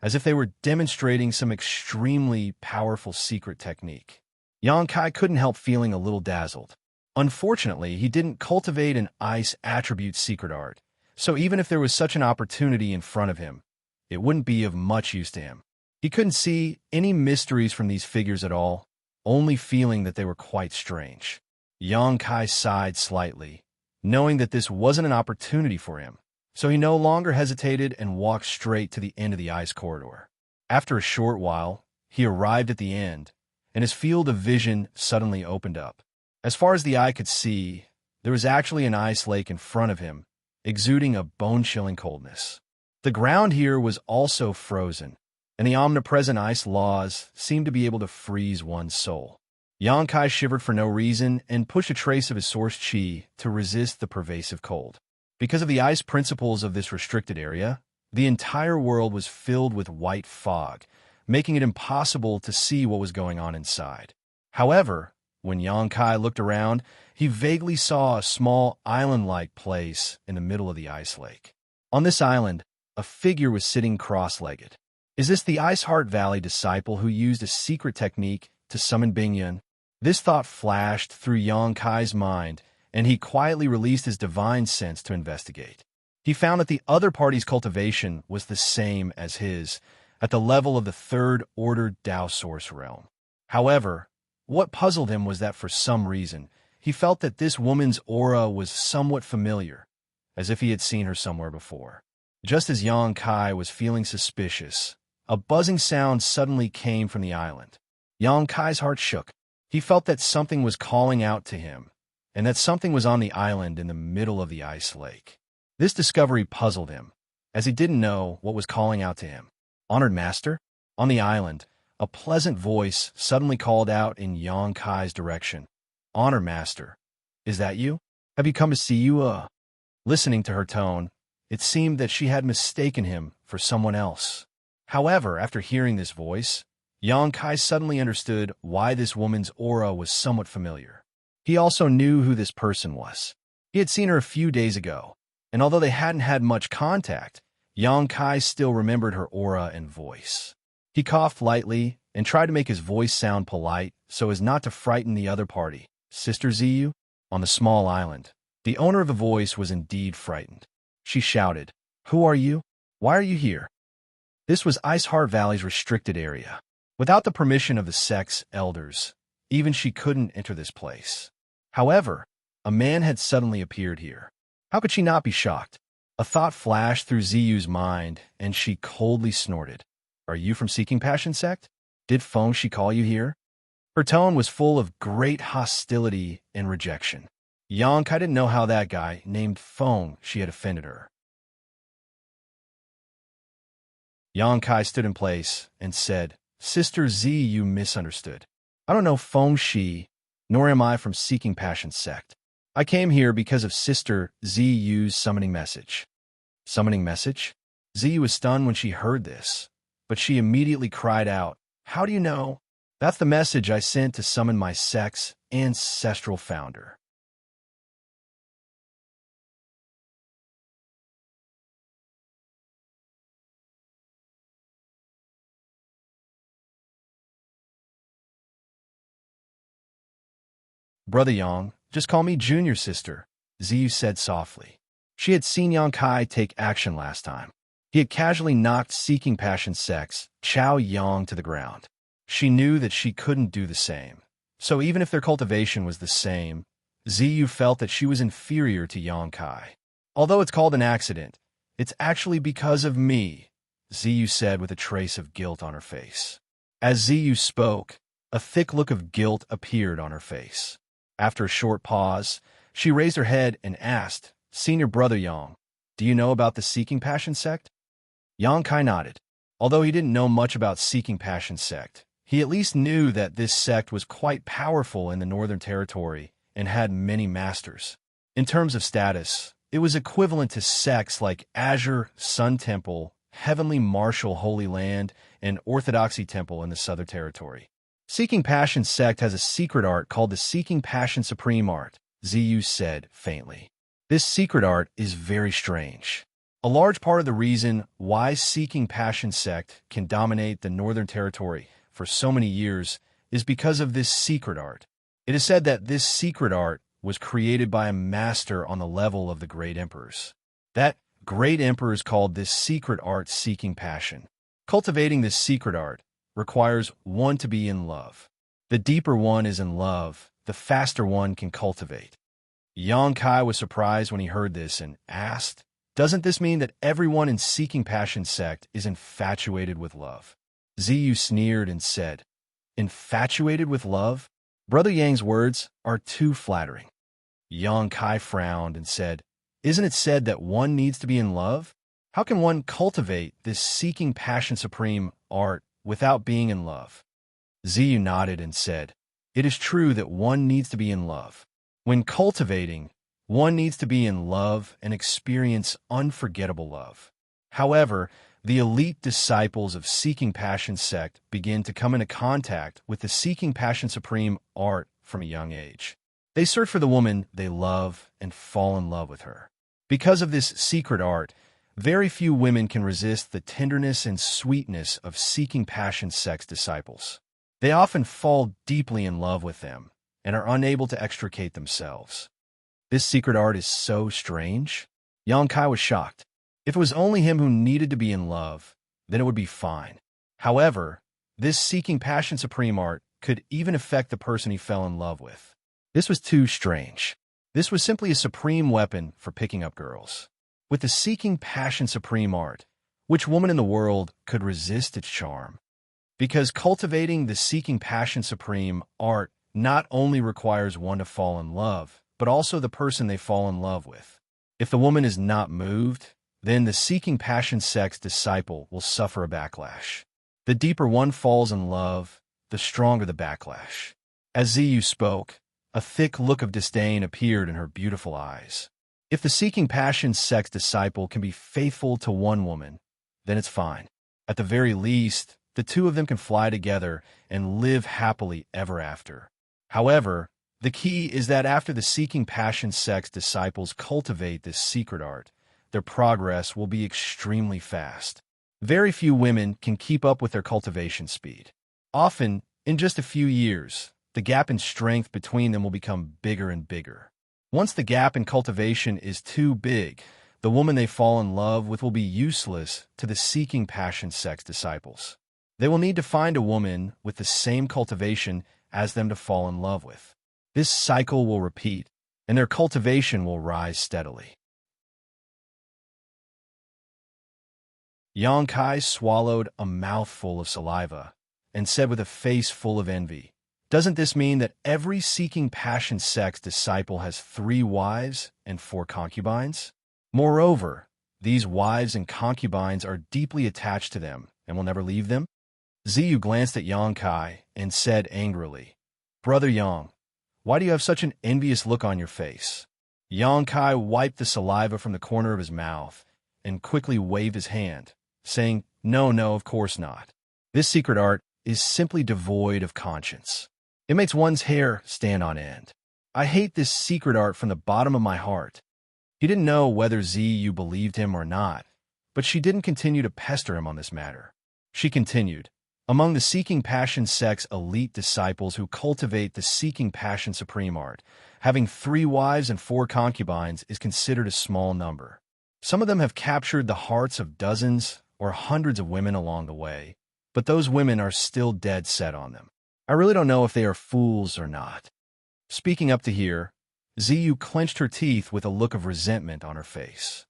as if they were demonstrating some extremely powerful secret technique. Xianxia couldn't help feeling a little dazzled. Unfortunately, he didn't cultivate an ice attribute secret art, so even if there was such an opportunity in front of him, it wouldn't be of much use to him. He couldn't see any mysteries from these figures at all, only feeling that they were quite strange. Xianxia sighed slightly, knowing that this wasn't an opportunity for him, so he no longer hesitated and walked straight to the end of the ice corridor. After a short while, he arrived at the end, and his field of vision suddenly opened up. As far as the eye could see, there was actually an ice lake in front of him, exuding a bone-chilling coldness. The ground here was also frozen, and the omnipresent ice laws seemed to be able to freeze one's soul. Xianxia shivered for no reason and pushed a trace of his source chi to resist the pervasive cold. Because of the ice principles of this restricted area, the entire world was filled with white fog, making it impossible to see what was going on inside. However, when Xianxia looked around, he vaguely saw a small island-like place in the middle of the ice lake. On this island, a figure was sitting cross-legged. Is this the Ice Heart Valley disciple who used a secret technique to summon Bingyun? This thought flashed through Xianxia's mind, and he quietly released his divine sense to investigate. He found that the other party's cultivation was the same as his, at the level of the third-order Tao Source realm. However, what puzzled him was that for some reason, he felt that this woman's aura was somewhat familiar, as if he had seen her somewhere before. Just as Xianxia was feeling suspicious, a buzzing sound suddenly came from the island. Xianxia's heart shook. He felt that something was calling out to him, and that something was on the island in the middle of the ice lake. This discovery puzzled him, as he didn't know what was calling out to him. Honored Master? On the island, a pleasant voice suddenly called out in Xianxia's direction. Honored Master, is that you? Have you come to see you? Listening to her tone, it seemed that she had mistaken him for someone else. However, after hearing this voice, Xianxia suddenly understood why this woman's aura was somewhat familiar. He also knew who this person was. He had seen her a few days ago, and although they hadn't had much contact, Xianxia still remembered her aura and voice. He coughed lightly and tried to make his voice sound polite so as not to frighten the other party. Sister Ziyu? On the small island, the owner of the voice was indeed frightened. She shouted, Who are you? Why are you here? This was Ice Heart Valley's restricted area. Without the permission of the sect's elders, even she couldn't enter this place. However, a man had suddenly appeared here. How could she not be shocked? A thought flashed through Ziyu's mind, and she coldly snorted. Are you from Seeking Passion sect? Did Feng Shi call you here? Her tone was full of great hostility and rejection. Xianxia didn't know how that guy, named Feng Shi, had offended her. Xianxia stood in place and said, Sister Z, you misunderstood. I don't know Feng Shi, nor am I from Seeking Passion sect. I came here because of Sister Ziyu's summoning message. Summoning message? Ziyu was stunned when she heard this, but she immediately cried out, How do you know? That's the message I sent to summon my sect's ancestral founder. Brother Yang, just call me Junior Sister, Ziyu said softly. She had seen Xianxia take action last time. He had casually knocked Seeking Passion sect's Chao Yang to the ground. She knew that she couldn't do the same. So even if their cultivation was the same, Ziyu felt that she was inferior to Xianxia. Although it's called an accident, it's actually because of me, Ziyu said with a trace of guilt on her face. As Ziyu spoke, a thick look of guilt appeared on her face. After a short pause, she raised her head and asked, "Senior brother Yang, do you know about the Seeking Passion sect?" Yang Kai nodded. Although he didn't know much about Seeking Passion sect, he at least knew that this sect was quite powerful in the Northern Territory and had many masters. In terms of status, it was equivalent to sects like Azure, Sun Temple, Heavenly Martial Holy Land, and Orthodoxy Temple in the Southern Territory. Seeking Passion sect has a secret art called the Seeking Passion Supreme Art, Ziyu said faintly. This secret art is very strange. A large part of the reason why Seeking Passion sect can dominate the Northern Territory for so many years is because of this secret art. It is said that this secret art was created by a master on the level of the Great Emperors. That Great Emperors called this secret art Seeking Passion. Cultivating this secret art requires one to be in love. The deeper one is in love, the faster one can cultivate. Yang Kai was surprised when he heard this and asked, "Doesn't this mean that everyone in Seeking Passion sect is infatuated with love?" Ziyu sneered and said, "Infatuated with love?" Brother Yang's words are too flattering. Yang Kai frowned and said, "Isn't it said that one needs to be in love? How can one cultivate this Seeking Passion Supreme art without being in love?" Ziyu nodded and said, "It is true that one needs to be in love. When cultivating, one needs to be in love and experience unforgettable love. However, the elite disciples of Seeking Passion sect begin to come into contact with the Seeking Passion Supreme art from a young age. They search for the woman they love and fall in love with her. Because of this secret art, very few women can resist the tenderness and sweetness of Seeking Passion sect's disciples. They often fall deeply in love with them and are unable to extricate themselves. This secret art is so strange. Yang Kai was shocked. If it was only him who needed to be in love, then it would be fine. However, this Seeking Passion Supreme art could even affect the person he fell in love with. This was too strange. This was simply a supreme weapon for picking up girls. With the Seeking Passion Supreme art, which woman in the world could resist its charm? Because cultivating the Seeking Passion Supreme art not only requires one to fall in love, but also the person they fall in love with. If the woman is not moved, then the Seeking Passion sect's disciple will suffer a backlash. The deeper one falls in love, the stronger the backlash. As Ziyu spoke, a thick look of disdain appeared in her beautiful eyes. If the Seeking Passion sect's disciple can be faithful to one woman, then it's fine. At the very least, the two of them can fly together and live happily ever after. However, the key is that after the Seeking Passion sect's disciples cultivate this secret art, their progress will be extremely fast. Very few women can keep up with their cultivation speed. Often, in just a few years, the gap in strength between them will become bigger and bigger. Once the gap in cultivation is too big, the woman they fall in love with will be useless to the Seeking Passion sect's disciples. They will need to find a woman with the same cultivation as them to fall in love with. This cycle will repeat, and their cultivation will rise steadily. Yang Kai swallowed a mouthful of saliva and said with a face full of envy, "Doesn't this mean that every Seeking Passion sect's disciple has 3 wives and 4 concubines? Moreover, these wives and concubines are deeply attached to them and will never leave them?" Ziyu glanced at Yang Kai and said angrily, "Brother Yang, why do you have such an envious look on your face?" Yang Kai wiped the saliva from the corner of his mouth and quickly waved his hand, saying, No, of course not. This secret art is simply devoid of conscience. It makes one's hair stand on end. I hate this secret art from the bottom of my heart." He didn't know whether Ziyu believed him or not, but she didn't continue to pester him on this matter. She continued, "Among the Seeking Passion sect's elite disciples who cultivate the Seeking Passion Supreme art, having 3 wives and 4 concubines is considered a small number. Some of them have captured the hearts of dozens or hundreds of women along the way, but those women are still dead set on them. I really don't know if they are fools or not." Speaking up to here, Ziyu clenched her teeth with a look of resentment on her face.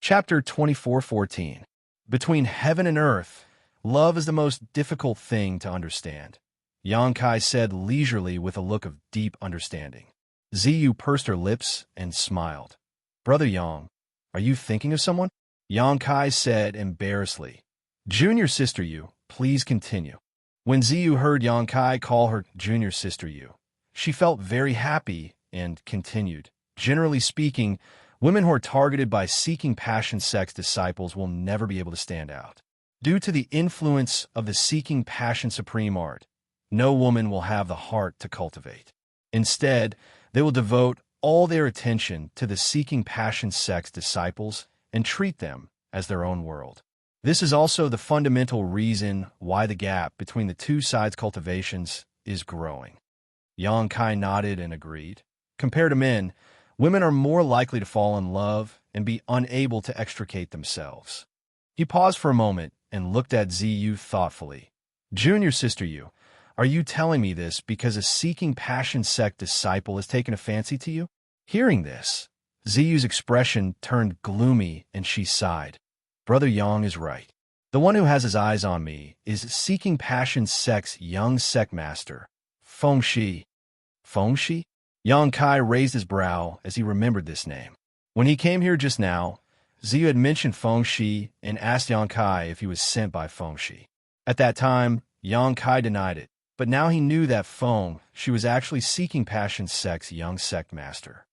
Chapter 24:14. Between heaven and earth, love is the most difficult thing to understand. Yang Kai said leisurely with a look of deep understanding. Ziyu pursed her lips and smiled. Brother Yang, are you thinking of someone? Yang Kai said embarrassedly. Junior sister Yu, please continue. When Ziyu heard Yang Kai call her junior sister Yu, she felt very happy and continued. Generally speaking, women who are targeted by seeking passion sex disciples will never be able to stand out. Due to the influence of the seeking passion supreme art, no woman will have the heart to cultivate. Instead, they will devote all their attention to the seeking passion sex disciples and treat them as their own world. This is also the fundamental reason why the gap between the two sides' cultivations is growing. Yang Kai nodded and agreed. Compared to men, women are more likely to fall in love and be unable to extricate themselves. He paused for a moment and looked at Ziyu thoughtfully. Junior sister Yu, are you telling me this because a seeking passion sect disciple has taken a fancy to you? Hearing this, Ziyu's expression turned gloomy and she sighed. Brother Yang is right. The one who has his eyes on me is seeking passion sect's young sect master, Feng Shi. Feng Shi? Yang Kai raised his brow as he remembered this name. When he came here just now, Ziyu had mentioned Feng Shi and asked Yang Kai if he was sent by Feng Shi. At that time, Yang Kai denied it, but now he knew that Feng Shi was actually seeking passion sect's young sect master.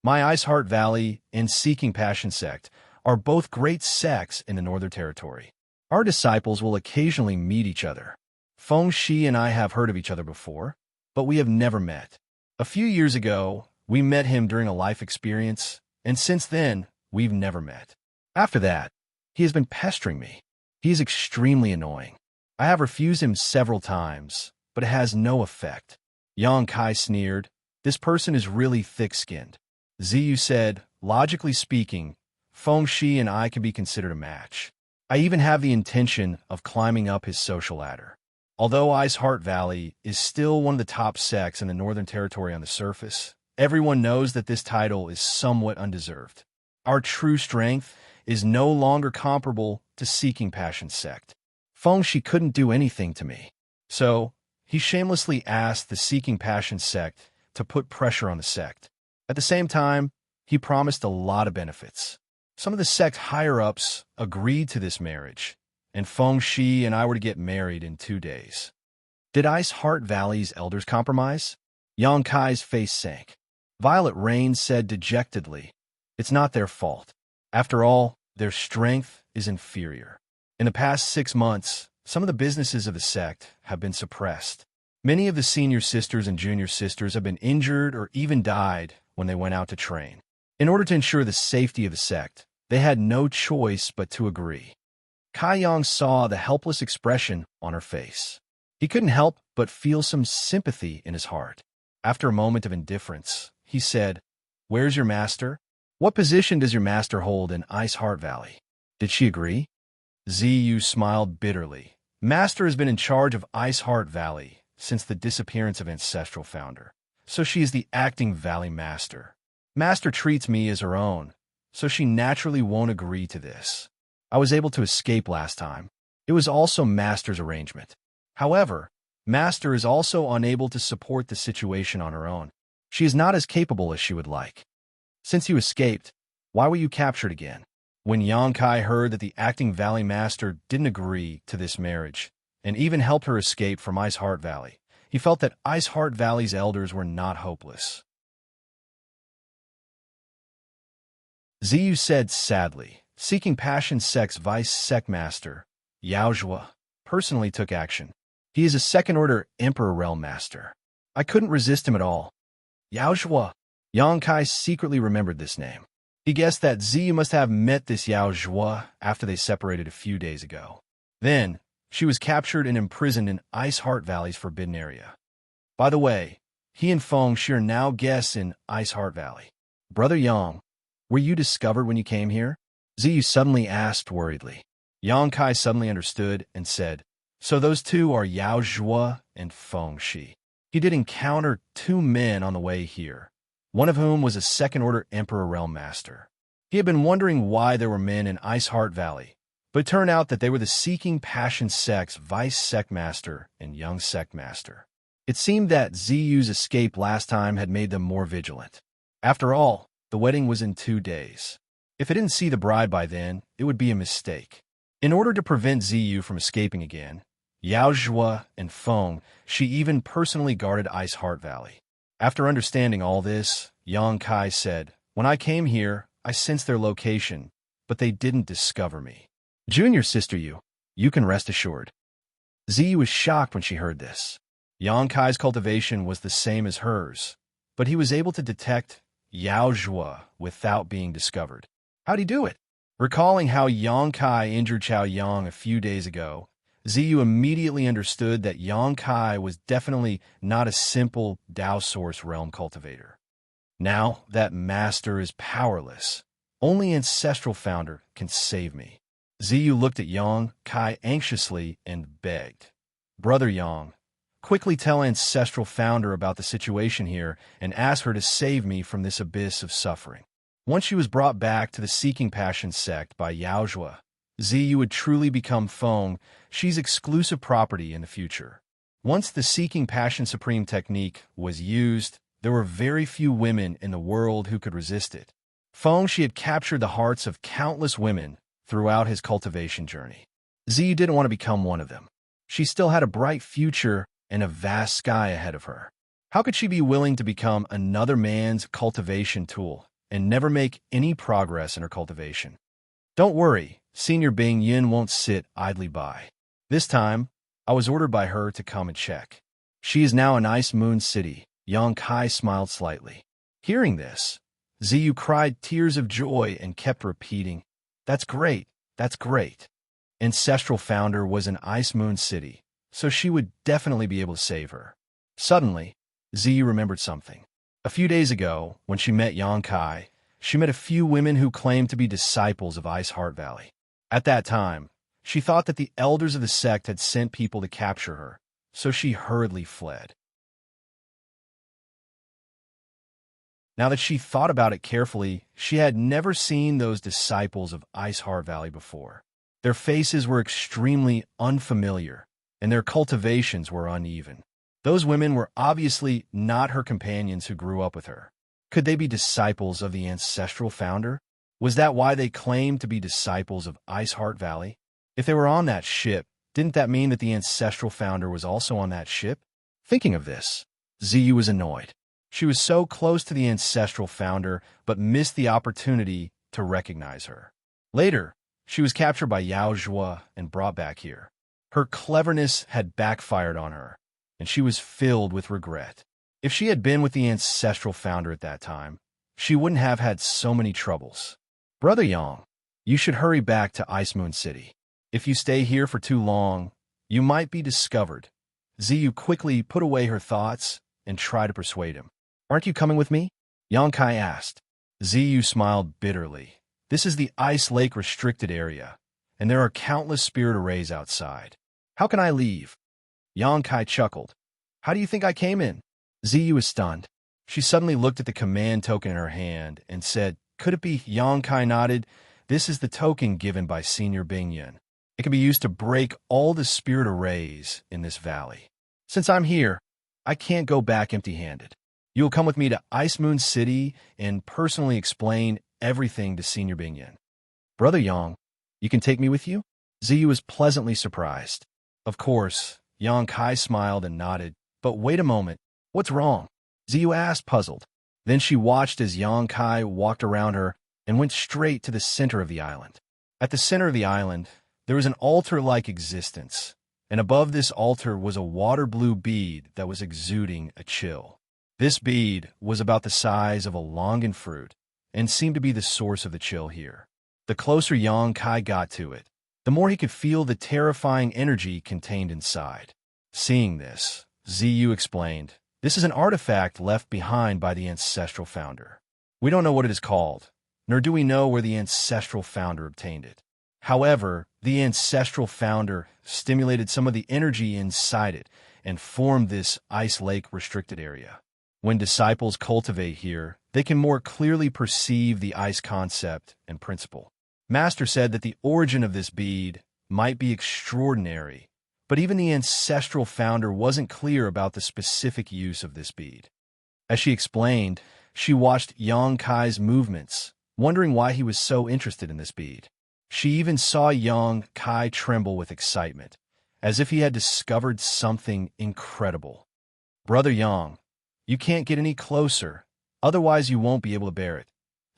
My Ice Heart Valley and Seeking Passion Sect are both great sects in the Northern Territory. Our disciples will occasionally meet each other. Feng Shi and I have heard of each other before, but we have never met. A few years ago, we met him during a life experience, and since then, we've never met. After that, he has been pestering me. He is extremely annoying. I have refused him several times, but it has no effect. Yang Kai sneered. This person is really thick-skinned. Ziyu said, logically speaking, Feng Shi and I can be considered a match. I even have the intention of climbing up his social ladder. Although Ice Heart Valley is still one of the top sects in the Northern Territory on the surface, everyone knows that this title is somewhat undeserved. Our true strength is no longer comparable to Seeking Passion Sect. Feng Shi couldn't do anything to me. So, he shamelessly asked the Seeking Passion Sect to put pressure on the sect. At the same time, he promised a lot of benefits. Some of the sect higher-ups agreed to this marriage, and Feng Shi and I were to get married in 2 days. Did Ice Heart Valley's elders compromise? Yang Kai's face sank. Violet Rain said dejectedly, it's not their fault. After all, their strength is inferior. In the past 6 months, some of the businesses of the sect have been suppressed. Many of the senior sisters and junior sisters have been injured or even died when they went out to train. In order to ensure the safety of the sect, they had no choice but to agree. Kai Yang saw the helpless expression on her face. He couldn't help but feel some sympathy in his heart. After a moment of indifference, he said, Where's your master? What position does your master hold in Ice Heart Valley? Did she agree? Ziyu smiled bitterly. Master has been in charge of Ice Heart Valley since the disappearance of Ancestral Founder, so she is the acting Valley Master. Master treats me as her own, so she naturally won't agree to this. I was able to escape last time. It was also Master's arrangement. However, Master is also unable to support the situation on her own. She is not as capable as she would like. Since you escaped, why were you captured again? When Yang Kai heard that the acting Valley Master didn't agree to this marriage, and even helped her escape from Ice Heart Valley, he felt that Ice Heart Valley's elders were not hopeless. Ziyu said sadly, Seeking Passion Sect's Vice Sect Master, Yao Zhua, personally took action. He is a second-order Emperor Realm Master. I couldn't resist him at all. Yao Zhua. Yang Kai secretly remembered this name. He guessed that Ziyu must have met this Yao Zhua after they separated a few days ago. Then, she was captured and imprisoned in Ice Heart Valley's Forbidden Area. By the way, he and Feng Shi are now guests in Ice Heart Valley. Brother Yang, were you discovered when you came here? Ziyu suddenly asked worriedly. Yang Kai suddenly understood and said, So those two are Yao Zhua and Feng Shi. He did encounter 2 men on the way here, one of whom was a second-order Emperor Realm Master. He had been wondering why there were men in Ice Heart Valley, but it turned out that they were the Seeking Passion Sect's Vice Sect Master and Young Sect Master. It seemed that Ziyu's escape last time had made them more vigilant. After all, the wedding was in 2 days. If it didn't see the bride by then, it would be a mistake. In order to prevent Ziyu from escaping again, Yao Zhuo and Feng, she even personally guarded Ice Heart Valley. After understanding all this, Yang Kai said, "When I came here, I sensed their location, but they didn't discover me. Junior sister you can rest assured." Ziyu was shocked when she heard this. Yang Kai's cultivation was the same as hers, but he was able to detect Yao Zhuo without being discovered. How'd he do it? Recalling how Yang Kai injured Chao Yang a few days ago, Ziyu immediately understood that Yang Kai was definitely not a simple Dao Source Realm cultivator. Now that master is powerless, only Ancestral Founder can save me. Ziyu looked at Yang Kai anxiously and begged, "Brother Yang, quickly tell Ancestral Founder about the situation here and ask her to save me from this abyss of suffering." Once she was brought back to the Seeking Passion sect by Yao Zhuo, Ziyu would truly become Feng, she's exclusive property in the future. Once the Seeking Passion Supreme technique was used, there were very few women in the world who could resist it. Feng, she had captured the hearts of countless women throughout his cultivation journey. Ziyu didn't want to become one of them. She still had a bright future and a vast sky ahead of her. How could she be willing to become another man's cultivation tool and never make any progress in her cultivation? Don't worry, Senior Bing Yin won't sit idly by. This time, I was ordered by her to come and check. She is now in Ice Moon City. Yang Kai smiled slightly. Hearing this, Ziyu cried tears of joy and kept repeating, "That's great, that's great." Ancestral Founder was in Ice Moon City, so she would definitely be able to save her. Suddenly, Ziyu remembered something. A few days ago, when she met Yang Kai, she met a few women who claimed to be disciples of Ice Heart Valley. At that time, she thought that the elders of the sect had sent people to capture her, so she hurriedly fled. Now that she thought about it carefully, she had never seen those disciples of Ice Heart Valley before. Their faces were extremely unfamiliar, and their cultivations were uneven. Those women were obviously not her companions who grew up with her. Could they be disciples of the Ancestral Founder? Was that why they claimed to be disciples of Ice Heart Valley? If they were on that ship, didn't that mean that the Ancestral Founder was also on that ship? Thinking of this, Ziyu was annoyed. She was so close to the Ancestral Founder, but missed the opportunity to recognize her. Later, she was captured by Yao Zhuo and brought back here. Her cleverness had backfired on her, and she was filled with regret. If she had been with the Ancestral Founder at that time, she wouldn't have had so many troubles. Brother Yang, you should hurry back to Ice Moon City. If you stay here for too long, you might be discovered. Ziyu quickly put away her thoughts and tried to persuade him. Aren't you coming with me? Yang Kai asked. Ziyu smiled bitterly. This is the Ice Lake restricted area, and there are countless spirit arrays outside. How can I leave? Yang Kai chuckled. How do you think I came in? Ziyu was stunned. She suddenly looked at the command token in her hand and said, "Could it be?" Yang Kai nodded. "This is the token given by Senior Bing Yin. It can be used to break all the spirit arrays in this valley. Since I'm here, I can't go back empty-handed. You'll come with me to Ice Moon City and personally explain everything to Senior Bing Yin." Brother Yang, you can take me with you? Ziyu was pleasantly surprised. Of course, Yang Kai smiled and nodded. But wait a moment, what's wrong? Ziyu asked, puzzled. Then she watched as Yang Kai walked around her and went straight to the center of the island. At the center of the island, there was an altar-like existence, and above this altar was a water-blue bead that was exuding a chill. This bead was about the size of a longan fruit and seemed to be the source of the chill here. The closer Yang Kai got to it, the more he could feel the terrifying energy contained inside. Seeing this, Ziyu explained, "This is an artifact left behind by the Ancestral Founder. We don't know what it is called, nor do we know where the Ancestral Founder obtained it. However, the Ancestral Founder stimulated some of the energy inside it and formed this Ice Lake restricted area. When disciples cultivate here, they can more clearly perceive the ice concept and principle. Master said that the origin of this bead might be extraordinary, But even the ancestral founder wasn't clear about the specific use of this bead. As she explained, she watched Yang Kai's movements, wondering why he was so interested in this bead. She even saw Yang Kai tremble with excitement, as if he had discovered something incredible. "Brother Yang, you can't get any closer, otherwise you won't be able to bear it,"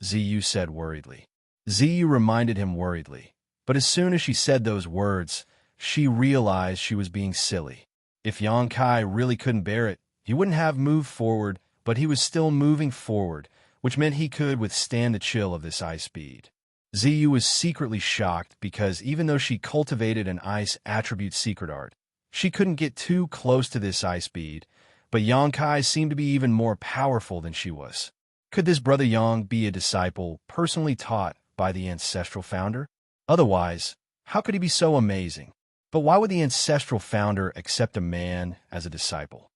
Ziyu said worriedly. Ziyu reminded him worriedly, but as soon as she said those words, she realized she was being silly. If Yang Kai really couldn't bear it, he wouldn't have moved forward, but he was still moving forward, which meant he could withstand the chill of this ice bead. Ziyu was secretly shocked because even though she cultivated an ice attribute secret art, she couldn't get too close to this ice bead, but Yang Kai seemed to be even more powerful than she was. Could this brother Yang be a disciple personally taught by the ancestral founder? Otherwise, how could he be so amazing? But why would the ancestral founder accept a man as a disciple?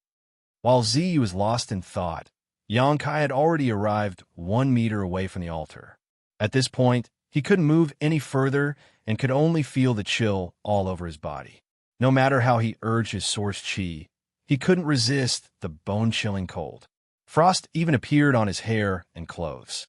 While Ziyu was lost in thought, Yang Kai had already arrived 1 meter away from the altar. At this point, he couldn't move any further and could only feel the chill all over his body. No matter how he urged his source chi, he couldn't resist the bone-chilling cold. Frost even appeared on his hair and clothes.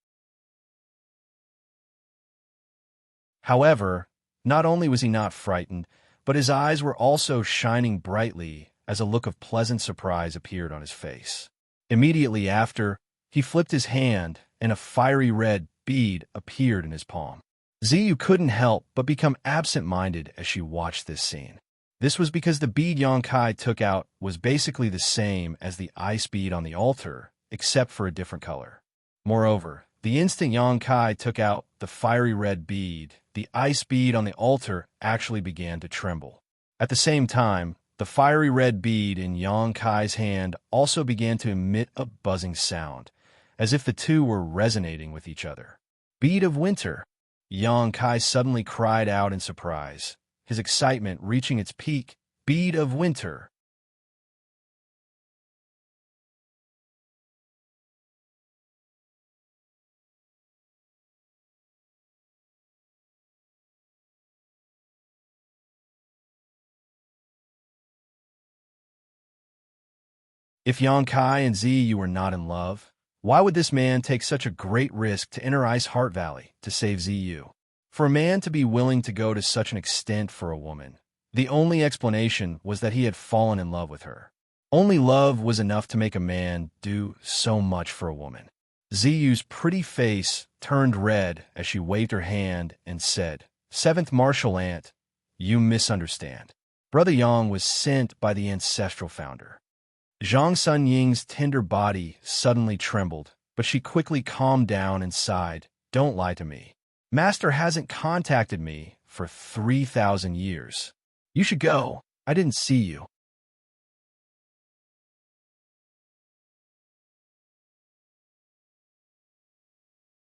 However, not only was he not frightened, but his eyes were also shining brightly as a look of pleasant surprise appeared on his face. Immediately after, he flipped his hand and a fiery red bead appeared in his palm. Ziyu couldn't help but become absent-minded as she watched this scene. This was because the bead Yang Kai took out was basically the same as the ice bead on the altar, except for a different color. Moreover, the instant Yang Kai took out the fiery red bead, the ice bead on the altar actually began to tremble. At the same time, the fiery red bead in Yang Kai's hand also began to emit a buzzing sound, as if the two were resonating with each other. "Bead of winter!" Yang Kai suddenly cried out in surprise, his excitement reaching its peak. "Bead of winter!" If Yang Kai and Ziyu were not in love, why would this man take such a great risk to enter Ice Heart Valley to save Ziyu? For a man to be willing to go to such an extent for a woman, the only explanation was that he had fallen in love with her. Only love was enough to make a man do so much for a woman. Ziyu's pretty face turned red as she waved her hand and said, "Seventh Martial Ant, you misunderstand. Brother Yang was sent by the ancestral founder." Zhang Sun Ying's tender body suddenly trembled, but she quickly calmed down and sighed, "Don't lie to me. Master hasn't contacted me for 3,000 years. You should go. I didn't see you."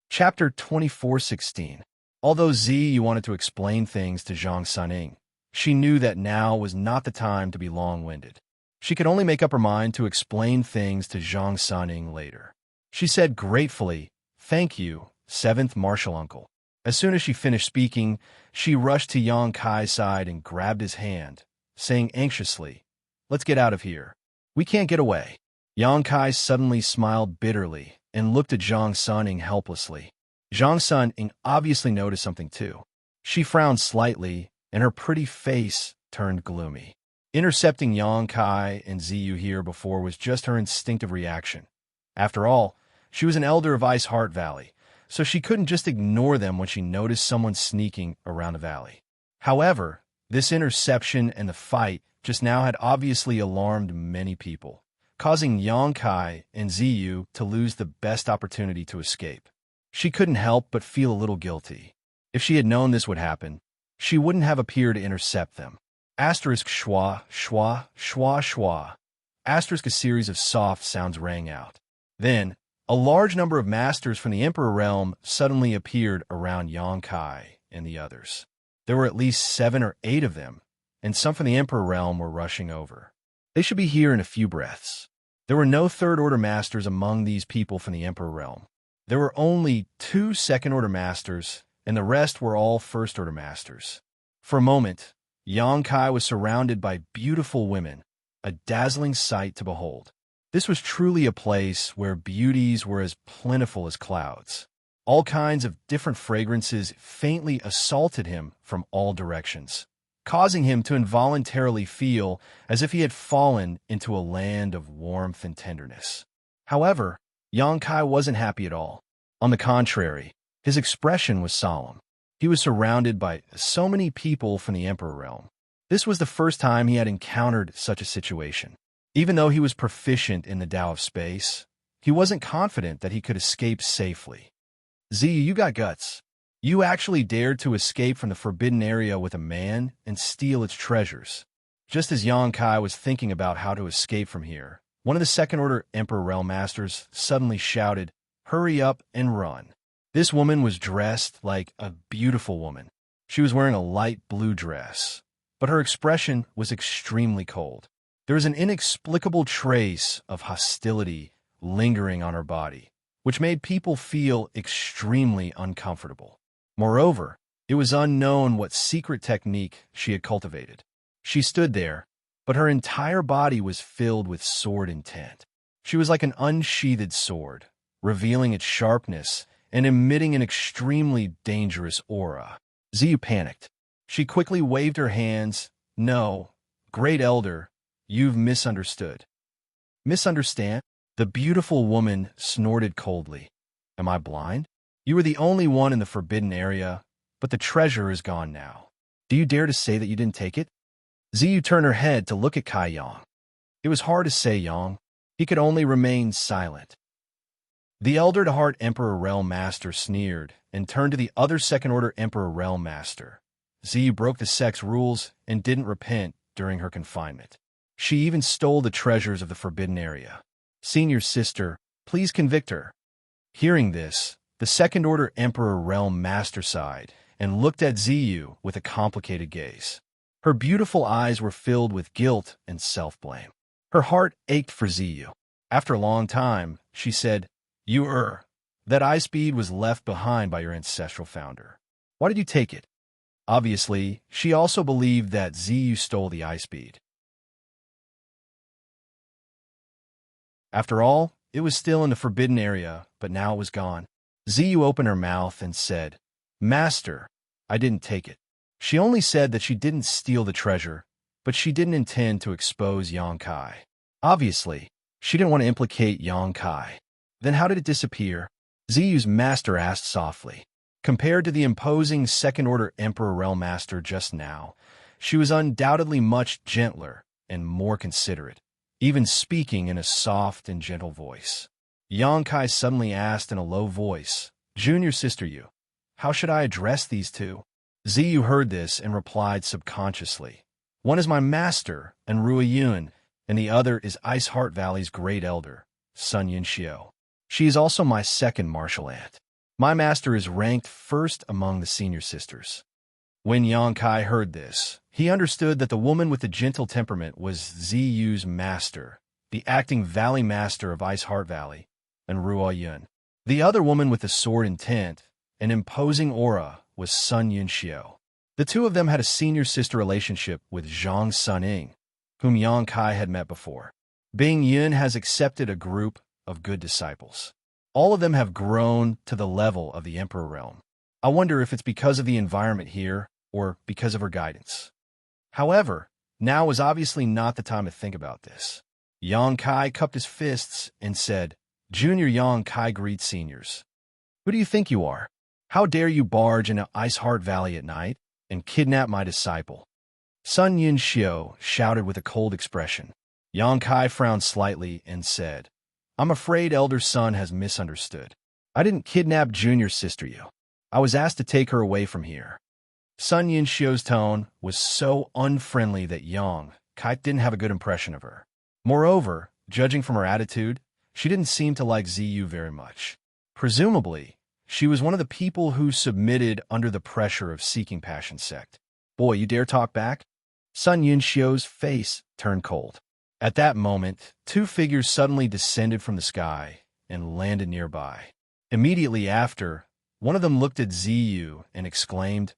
Chapter 24:16. Although Ziyu wanted to explain things to Zhang Suning, she knew that now was not the time to be long-winded. She could only make up her mind to explain things to Zhang Suning later. She said gratefully, "Thank you, seventh martial uncle." As soon as she finished speaking, she rushed to Yang Kai's side and grabbed his hand, saying anxiously, "Let's get out of here. We can't get away." Yang Kai suddenly smiled bitterly and looked at Zhang Suning helplessly. Zhang Suning obviously noticed something too. She frowned slightly, and her pretty face turned gloomy. Intercepting Yang Kai and Ziyu here before was just her instinctive reaction. After all, she was an elder of Ice Heart Valley, so she couldn't just ignore them when she noticed someone sneaking around the valley. However, this interception and the fight just now had obviously alarmed many people, causing Yang Kai and Ziyu to lose the best opportunity to escape. She couldn't help but feel a little guilty. If she had known this would happen, she wouldn't have appeared to intercept them. Asterisk schwa, schwa, schwa, schwa. Asterisk a series of soft sounds rang out. Then, a large number of masters from the Emperor realm suddenly appeared around Yang Kai and the others. There were at least 7 or 8 of them, and some from the Emperor realm were rushing over. They should be here in a few breaths. There were no third-order masters among these people from the Emperor realm. There were only 2 second-order masters, and the rest were all first-order masters. For a moment, Yangkai was surrounded by beautiful women, a dazzling sight to behold. This was truly a place where beauties were as plentiful as clouds. All kinds of different fragrances faintly assaulted him from all directions, causing him to involuntarily feel as if he had fallen into a land of warmth and tenderness. However, Yangkai wasn't happy at all. On the contrary, his expression was solemn. He was surrounded by so many people from the Emperor realm. This was the first time he had encountered such a situation. Even though he was proficient in the Tao of space, he wasn't confident that he could escape safely. Ziyu, you got guts. You actually dared to escape from the forbidden area with a man and steal its treasures. Just as Yangkai was thinking about how to escape from here, one of the second-order Emperor Realm Masters suddenly shouted, "Hurry up and run." This woman was dressed like a beautiful woman. She was wearing a light blue dress, but her expression was extremely cold. There was an inexplicable trace of hostility lingering on her body, which made people feel extremely uncomfortable. Moreover, it was unknown what secret technique she had cultivated. She stood there, but her entire body was filled with sword intent. She was like an unsheathed sword, revealing its sharpness and emitting an extremely dangerous aura. Ziyu panicked. She quickly waved her hands. "No, Great Elder, you've misunderstood." "Misunderstand?" The beautiful woman snorted coldly. "Am I blind? You were the only one in the forbidden area, but the treasure is gone now. Do you dare to say that you didn't take it?" Ziyu turned her head to look at Kai Yang. It was hard to say Yang. He could only remain silent. The Elder to Heart Emperor Realm Master sneered and turned to the other second-order Emperor Realm Master. Ziyu broke the sect's rules and didn't repent during her confinement. She even stole the treasures of the forbidden area. "Senior sister, please convict her." Hearing this, the second-order Emperor Realm Master sighed and looked at Ziyu with a complicated gaze. Her beautiful eyes were filled with guilt and self-blame. Her heart ached for Ziyu. After a long time, she said, That ice bead was left behind by your ancestral founder. Why did you take it?" Obviously, she also believed that Ziyu stole the ice bead. After all, it was still in the forbidden area, but now it was gone. Ziyu opened her mouth and said, "Master, I didn't take it." She only said that she didn't steal the treasure, but she didn't intend to expose Yangkai. Obviously, she didn't want to implicate Yangkai. Then how did it disappear? Ziyu's master asked softly. Compared to the imposing second-order Emperor Realm Master just now, she was undoubtedly much gentler and more considerate, even speaking in a soft and gentle voice. Yangkai suddenly asked in a low voice, "Junior sister Yu, how should I address these two?" Ziyu heard this and replied subconsciously, "One is my master, and Ruiyun, and the other is Ice Heart Valley's great elder, Sun Xianxia. She is also my second martial aunt. My master is ranked first among the senior sisters." When Yangkai heard this, he understood that the woman with the gentle temperament was Ziyu's master, the acting valley master of Ice Heart Valley, and Ruiyun. The other woman with the sword intent, an imposing aura, was Sun Xianxia. The two of them had a senior sister relationship with Zhang Suning, whom Yangkai had met before. Bing Yun has accepted a group of good disciples. All of them have grown to the level of the Emperor Realm. I wonder if it's because of the environment here or because of her guidance. However, now was obviously not the time to think about this. Yangkai cupped his fists and said, "Junior Yangkai greets seniors. Who do you think you are? How dare you barge into Ice Heart Valley at night and kidnap my disciple?" Sun Xianxia shouted with a cold expression. Yangkai frowned slightly and said, "I'm afraid Elder Sun has misunderstood. I didn't kidnap Junior Sister Yu. I was asked to take her away from here." Sun Xianxia's tone was so unfriendly that Yangkai didn't have a good impression of her. Moreover, judging from her attitude, she didn't seem to like Ziyu very much. Presumably, she was one of the people who submitted under the pressure of Seeking Passion sect. "Boy, you dare talk back?" Sun Xianxia's face turned cold. At that moment, two figures suddenly descended from the sky and landed nearby. Immediately after, one of them looked at Ziyu and exclaimed,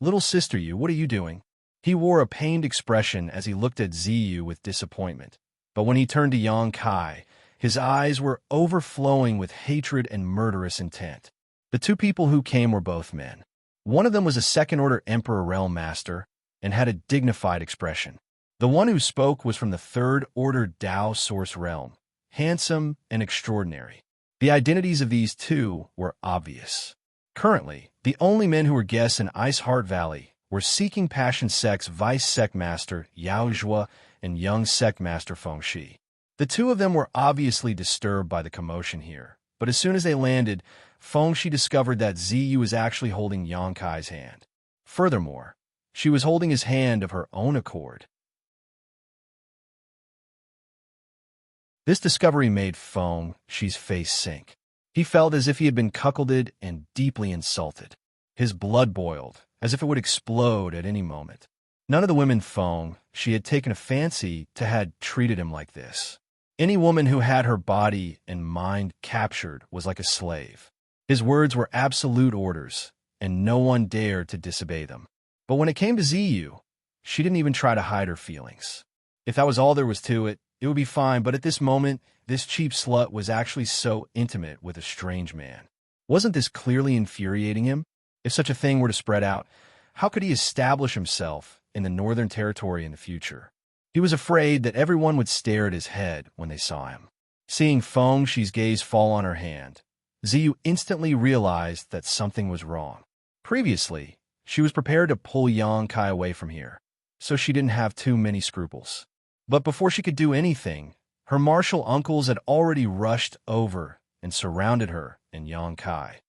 "Little sister Yu, what are you doing?" He wore a pained expression as he looked at Ziyu with disappointment. But when he turned to Yang Kai, his eyes were overflowing with hatred and murderous intent. The two people who came were both men. One of them was a second-order Emperor Realm Master and had a dignified expression. The one who spoke was from the third-order Dao Source Realm, handsome and extraordinary. The identities of these two were obvious. Currently, the only men who were guests in Ice Heart Valley were Seeking Passion Sect's Vice Sect Master Yao Zhua and Young Sect Master Feng Shi. The two of them were obviously disturbed by the commotion here, but as soon as they landed, Feng Shi discovered that Ziyu was actually holding Yang Kai's hand. Furthermore, she was holding his hand of her own accord. This discovery made Feng Shi's face sink. He felt as if he had been cuckolded and deeply insulted. His blood boiled, as if it would explode at any moment. None of the women Feng Shi had taken a fancy to had treated him like this. Any woman who had her body and mind captured was like a slave. His words were absolute orders, and no one dared to disobey them. But when it came to Ziyu, she didn't even try to hide her feelings. If that was all there was to it, it would be fine, but at this moment, this cheap slut was actually so intimate with a strange man. Wasn't this clearly infuriating him? If such a thing were to spread out, how could he establish himself in the Northern Territory in the future? He was afraid that everyone would stare at his head when they saw him. Seeing Feng Shi's gaze fall on her hand, Ziyu instantly realized that something was wrong. Previously, she was prepared to pull Yang Kai away from here, so she didn't have too many scruples. But before she could do anything, her martial uncles had already rushed over and surrounded her and Yang Kai,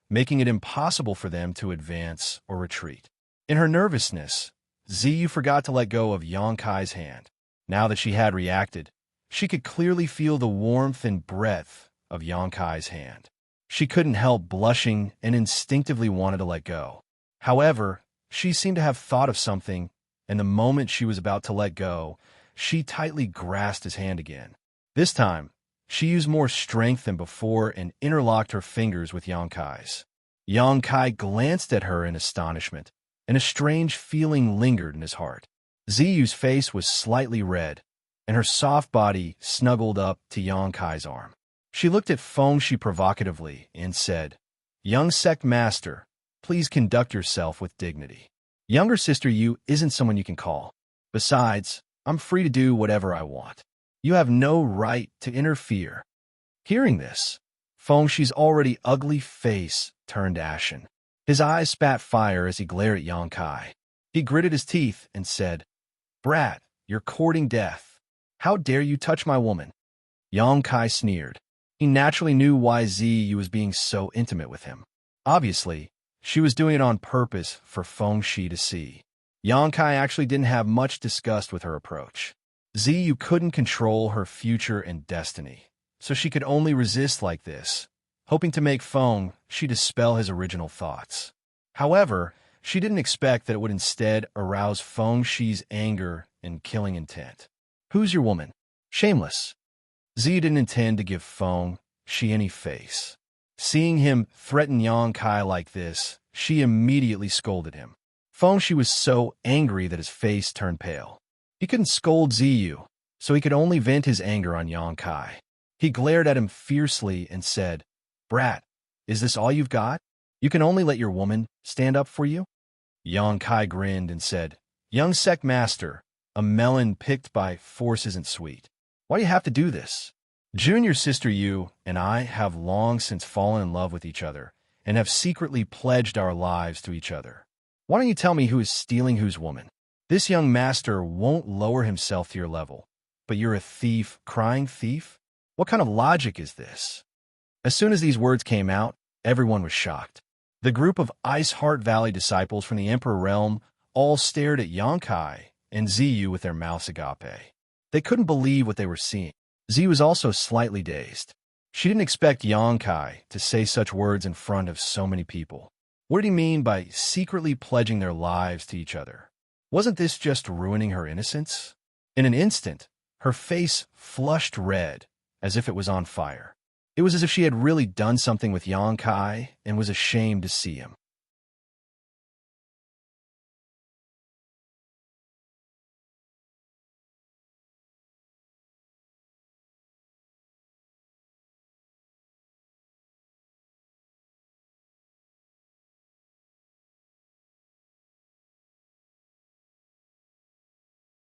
making it impossible for them to advance or retreat. In her nervousness, Ziyu forgot to let go of Yang Kai's hand. Now that she had reacted, she could clearly feel the warmth and breadth of Yang Kai's hand. She couldn't help blushing and instinctively wanted to let go. However, she seemed to have thought of something, and the moment she was about to let go, she tightly grasped his hand again. This time, she used more strength than before and interlocked her fingers with Yang Kai's. Yang Kai glanced at her in astonishment, and a strange feeling lingered in his heart. Ziyu's face was slightly red, and her soft body snuggled up to Yang Kai's arm. She looked at Feng Shi provocatively and said, "Young Sect Master, please conduct yourself with dignity. Younger sister Yu isn't someone you can call. Besides, I'm free to do whatever I want. You have no right to interfere." Hearing this, Feng Shi's already ugly face turned ashen. His eyes spat fire as he glared at Yang Kai. He gritted his teeth and said, "Brat, you're courting death. How dare you touch my woman?" Yang Kai sneered. He naturally knew why Ziyu was being so intimate with him. Obviously, she was doing it on purpose for Feng Shi to see. Yang Kai actually didn't have much disgust with her approach. Ziyu couldn't control her future and destiny, so she could only resist like this, hoping to make Feng Shi dispel his original thoughts. However, she didn't expect that it would instead arouse Feng Shi's anger and killing intent. "Who's your woman?" "Shameless." Ziyu didn't intend to give Feng Shi any face. Seeing him threaten Yang Kai like this, she immediately scolded him. Feng Shi was so angry that his face turned pale. He couldn't scold Ziyu, so he could only vent his anger on Yang Kai. He glared at him fiercely and said, "Brat, is this all you've got? You can only let your woman stand up for you?" Yang Kai grinned and said, "Young Sect Master, a melon picked by force isn't sweet. Why do you have to do this? Junior sister Yu and I have long since fallen in love with each other and have secretly pledged our lives to each other. Why don't you tell me who is stealing whose woman? This young master won't lower himself to your level, but you're a thief, crying thief? What kind of logic is this?" As soon as these words came out, everyone was shocked. The group of Ice Heart Valley disciples from the Emperor Realm all stared at Yang Kai and Ziyu with their mouths agape. They couldn't believe what they were seeing. Ziyu was also slightly dazed. She didn't expect Yang Kai to say such words in front of so many people. What did he mean by secretly pledging their lives to each other? Wasn't this just ruining her innocence? In an instant, her face flushed red, as if it was on fire. It was as if she had really done something with Yang Kai and was ashamed to see him.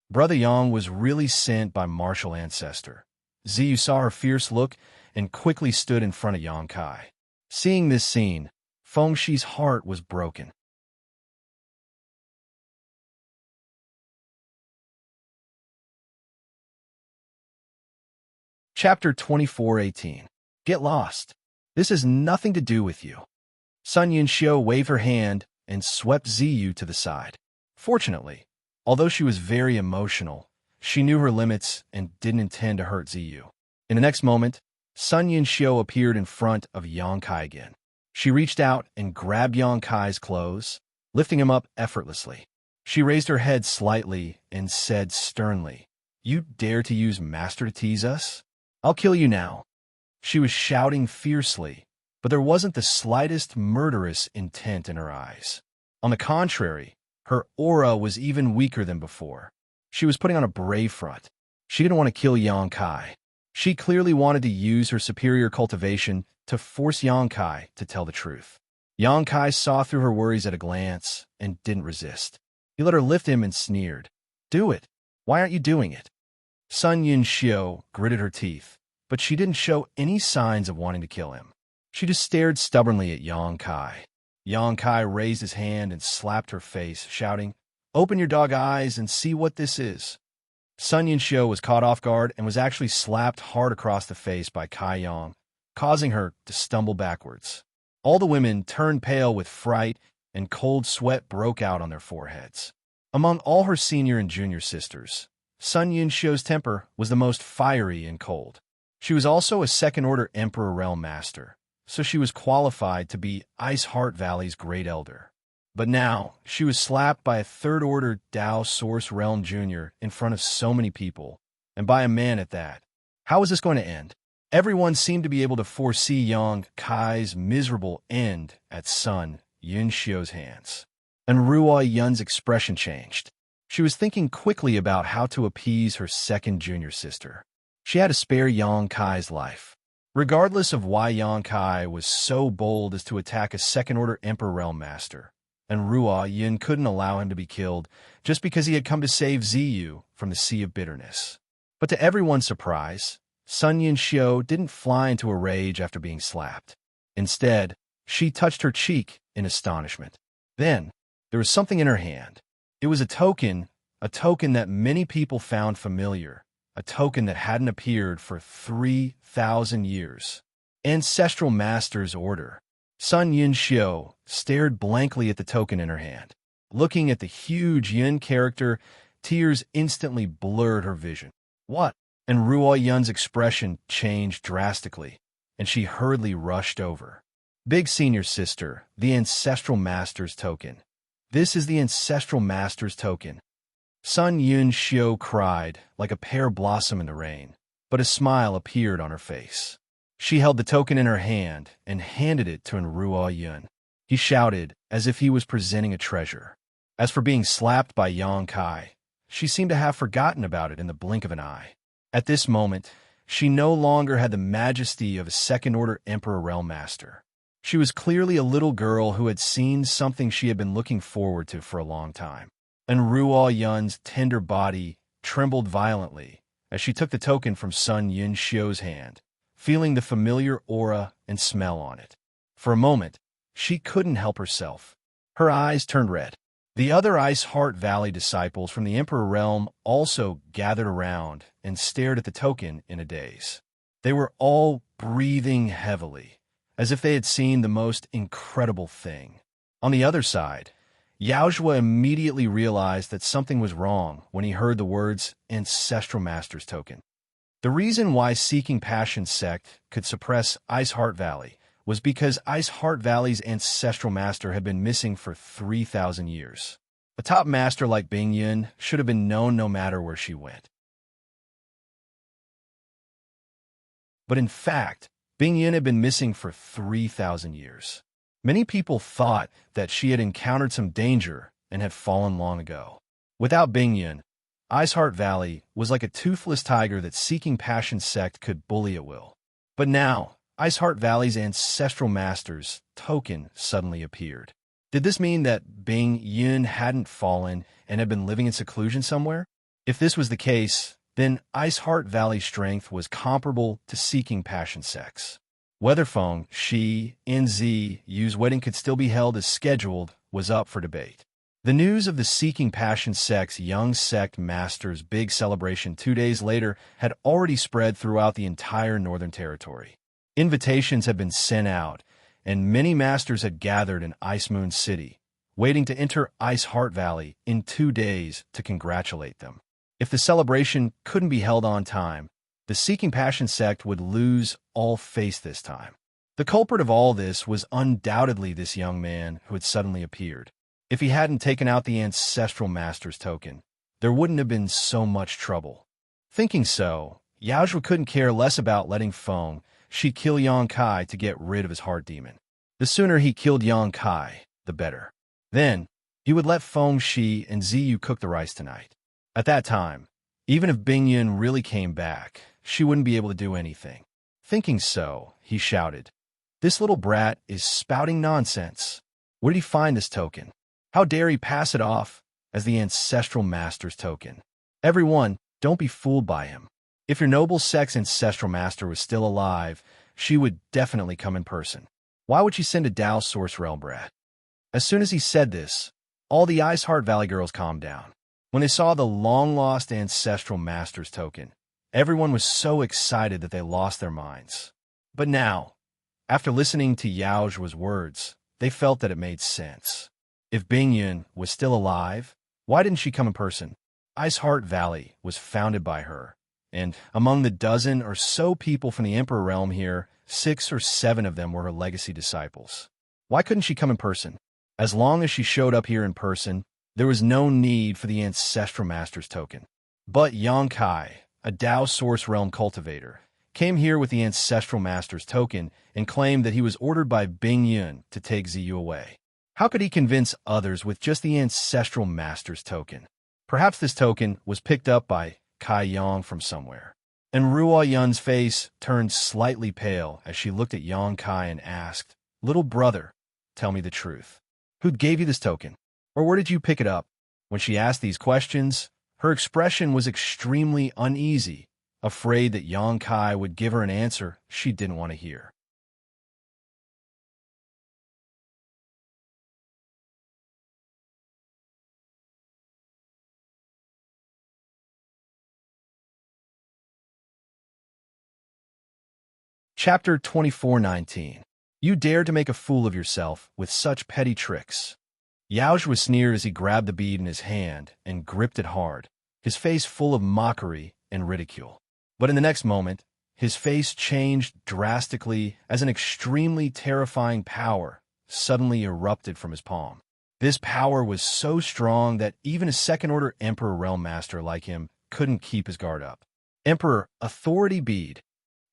Brother Yang was really sent by martial ancestor. Ziyu saw her fierce look and quickly stood in front of Yang Kai. Seeing this scene, Fengshi's heart was broken. Chapter 24:18. Get lost. This has nothing to do with you. Sun Yunxiu waved her hand and swept Ziyu to the side. Fortunately, although she was very emotional, she knew her limits and didn't intend to hurt Ziyu. In the next moment, Sun Yunxiu appeared in front of Yang Kai again. She reached out and grabbed Yang Kai's clothes, lifting him up effortlessly. She raised her head slightly and said sternly, "You dare to use Master to tease us? I'll kill you now." She was shouting fiercely, but there wasn't the slightest murderous intent in her eyes. On the contrary, her aura was even weaker than before. She was putting on a brave front. She didn't want to kill Yang Kai. She clearly wanted to use her superior cultivation to force Yang Kai to tell the truth. Yang Kai saw through her worries at a glance and didn't resist. He let her lift him and sneered, "Do it. Why aren't you doing it?" Sun Yunxiu gritted her teeth, but she didn't show any signs of wanting to kill him. She just stared stubbornly at Yang Kai. Yang Kai raised his hand and slapped her face, shouting, "Open your dog eyes and see what this is." Sun Yunxiu was caught off guard and was actually slapped hard across the face by Kai Yang, causing her to stumble backwards. All the women turned pale with fright and cold sweat broke out on their foreheads. Among all her senior and junior sisters, Sun Yunxiu's temper was the most fiery and cold. She was also a second-order Emperor Realm Master, so she was qualified to be Ice Heart Valley's Great Elder. But now, she was slapped by a third-order Dao Source Realm Junior in front of so many people, and by a man at that. How was this going to end? Everyone seemed to be able to foresee Yang Kai's miserable end at Sun Yunxiu's hands. And Ruo Yun's expression changed. She was thinking quickly about how to appease her second junior sister. She had to spare Yang Kai's life. Regardless of why Yang Kai was so bold as to attack a second-order Emperor Realm Master, and Ruo Yun couldn't allow him to be killed just because he had come to save Ziyu from the Sea of Bitterness. But to everyone's surprise, Sun Yunxiu didn't fly into a rage after being slapped. Instead, she touched her cheek in astonishment. Then, there was something in her hand. It was a token that many people found familiar, a token that hadn't appeared for 3,000 years. Ancestral Master's Order. Sun Yunxiu stared blankly at the token in her hand. Looking at the huge Yun character, tears instantly blurred her vision. What? And Ruo Yun's expression changed drastically, and she hurriedly rushed over. Big senior sister, the Ancestral Master's token. This is the Ancestral Master's token. Sun Yunxiu cried like a pear blossom in the rain, but a smile appeared on her face. She held the token in her hand and handed it to Ruo Yun. He shouted as if he was presenting a treasure. As for being slapped by Yang Kai, she seemed to have forgotten about it in the blink of an eye. At this moment, she no longer had the majesty of a second-order Emperor Realm Master. She was clearly a little girl who had seen something she had been looking forward to for a long time. And Ruo Yun's tender body trembled violently as she took the token from Sun Yunxiu's hand, feeling the familiar aura and smell on it. For a moment, she couldn't help herself. Her eyes turned red. The other Ice Heart Valley disciples from the Emperor Realm also gathered around and stared at the token in a daze. They were all breathing heavily, as if they had seen the most incredible thing. On the other side, Yaozhua immediately realized that something was wrong when he heard the words Ancestral Master's Token. The reason why Seeking Passion sect could suppress Ice Heart Valley was because Ice Heart Valley's Ancestral Master had been missing for 3,000 years. A top master like Bing Yun should have been known no matter where she went. But in fact, Bing Yun had been missing for 3,000 years. Many people thought that she had encountered some danger and had fallen long ago. Without Bing Yun, Ice Heart Valley was like a toothless tiger that Seeking Passion sect could bully at will. But now, Ice Heart Valley's Ancestral Master's token suddenly appeared. Did this mean that Bing Yun hadn't fallen and had been living in seclusion somewhere? If this was the case, then Ice Heart Valley strength was comparable to seeking passion sex. Whether Feng, Shi, and Yu's wedding could still be held as scheduled was up for debate. The news of the Seeking Passion Sex young sect master's big celebration 2 days later had already spread throughout the entire Northern Territory. Invitations had been sent out, and many masters had gathered in Ice Moon City, waiting to enter Ice Heart Valley in 2 days to congratulate them. If the celebration couldn't be held on time, the Seeking Passion sect would lose all face this time. The culprit of all this was undoubtedly this young man who had suddenly appeared. If he hadn't taken out the Ancestral Master's token, there wouldn't have been so much trouble. Thinking so, Yaozhua couldn't care less about letting Feng, Shi kill Yang Kai to get rid of his heart demon. The sooner he killed Yang Kai, the better. Then, he would let Feng, Shi, and Ziyu cook the rice tonight. At that time, even if Bingyun really came back, she wouldn't be able to do anything. Thinking so, he shouted, "This little brat is spouting nonsense. Where did he find this token? How dare he pass it off as the Ancestral Master's token? Everyone, don't be fooled by him. If your noble sex Ancestral Master was still alive, she would definitely come in person. Why would she send a Dao Source Realm brat?" As soon as he said this, all the Ice Heart Valley girls calmed down. When they saw the long-lost Ancestral Master's token, everyone was so excited that they lost their minds. But now, after listening to Yaozhua's words, they felt that it made sense. If Bingyun was still alive, why didn't she come in person? Ice Heart Valley was founded by her, and among the dozen or so people from the Emperor realm here, 6 or 7 of them were her legacy disciples. Why couldn't she come in person? As long as she showed up here in person, there was no need for the Ancestral Master's token. But Yang Kai, a Dao Source Realm cultivator, came here with the Ancestral Master's token and claimed that he was ordered by Bingyun to take Ziyu away. How could he convince others with just the Ancestral Master's token? Perhaps this token was picked up by Kai Yang from somewhere. And Ruo Yun's face turned slightly pale as she looked at Yang Kai and asked, "Little brother, tell me the truth. Who gave you this token? Or where did you pick it up?" When she asked these questions, her expression was extremely uneasy, afraid that Yang Kai would give her an answer she didn't want to hear. Chapter 24:19. You dare to make a fool of yourself with such petty tricks. Yaozhua sneered as he grabbed the bead in his hand and gripped it hard, his face full of mockery and ridicule. But in the next moment, his face changed drastically as an extremely terrifying power suddenly erupted from his palm. This power was so strong that even a second-order Emperor Realm Master like him couldn't keep his guard up. Emperor Authority Bead.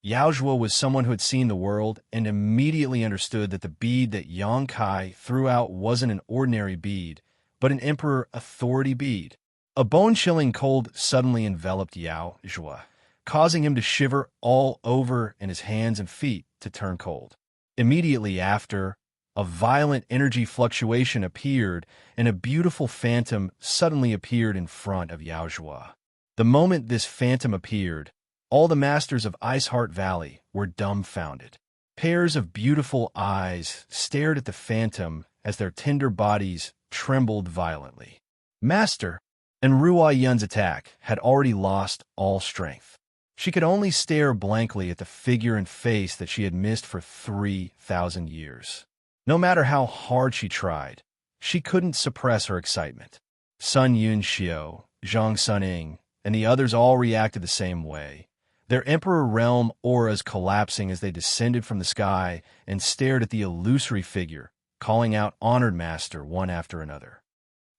Yaozhua was someone who had seen the world and immediately understood that the bead that Yang Kai threw out wasn't an ordinary bead, but an Emperor Authority Bead. A bone-chilling cold suddenly enveloped Yaozhua, causing him to shiver all over and his hands and feet to turn cold. Immediately after, a violent energy fluctuation appeared, and a beautiful phantom suddenly appeared in front of Yaozhua. The moment this phantom appeared, all the masters of Ice Heart Valley were dumbfounded. Pairs of beautiful eyes stared at the phantom as their tender bodies trembled violently. Master! And Ruo Yun's attack had already lost all strength. She could only stare blankly at the figure and face that she had missed for 3,000 years. No matter how hard she tried, she couldn't suppress her excitement. Sun Yunxiu, Zhang Suning, and the others all reacted the same way, their Emperor Realm auras collapsing as they descended from the sky and stared at the illusory figure, calling out Honored Master one after another.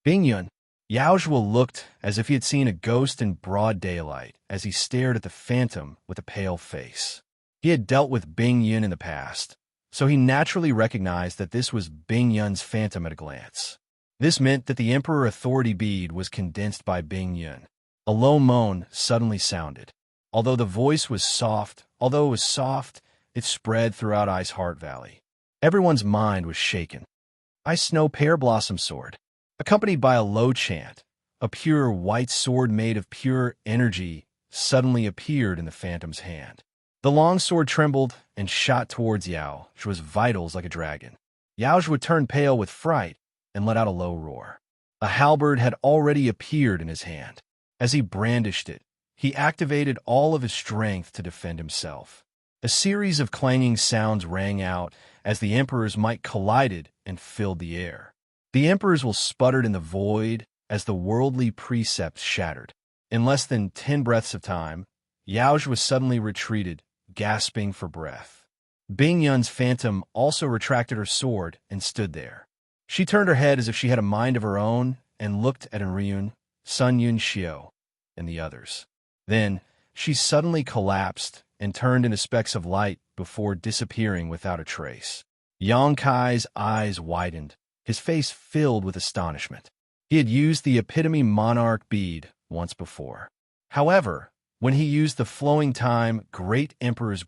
Bingyun. Yaozhua looked as if he had seen a ghost in broad daylight as he stared at the phantom with a pale face. He had dealt with Bingyun in the past, so he naturally recognized that this was Bingyun's phantom at a glance. This meant that the Emperor Authority Bead was condensed by Bingyun. A low moan suddenly sounded. Although it was soft, it spread throughout Ice Heart Valley. Everyone's mind was shaken. Ice Snow Pear Blossom Sword. Accompanied by a low chant, a pure white sword made of pure energy suddenly appeared in the phantom's hand. The long sword trembled and shot towards Yao, which was vitals like a dragon. Yaozhua turned pale with fright and let out a low roar. A halberd had already appeared in his hand. As he brandished it, he activated all of his strength to defend himself. A series of clanging sounds rang out as the Emperor's might collided and filled the air. The Emperor's will sputtered in the void as the worldly precepts shattered. In less than 10 breaths of time, Yaozhua suddenly retreated, gasping for breath. Bing Yun's phantom also retracted her sword and stood there. She turned her head as if she had a mind of her own and looked at Enryun, Sun Yun Xiao, and the others. Then, she suddenly collapsed and turned into specks of light before disappearing without a trace. Yang Kai's eyes widened, his face filled with astonishment. He had used the epitome monarch bead once before. However, when he used the flowing time Great Emperor's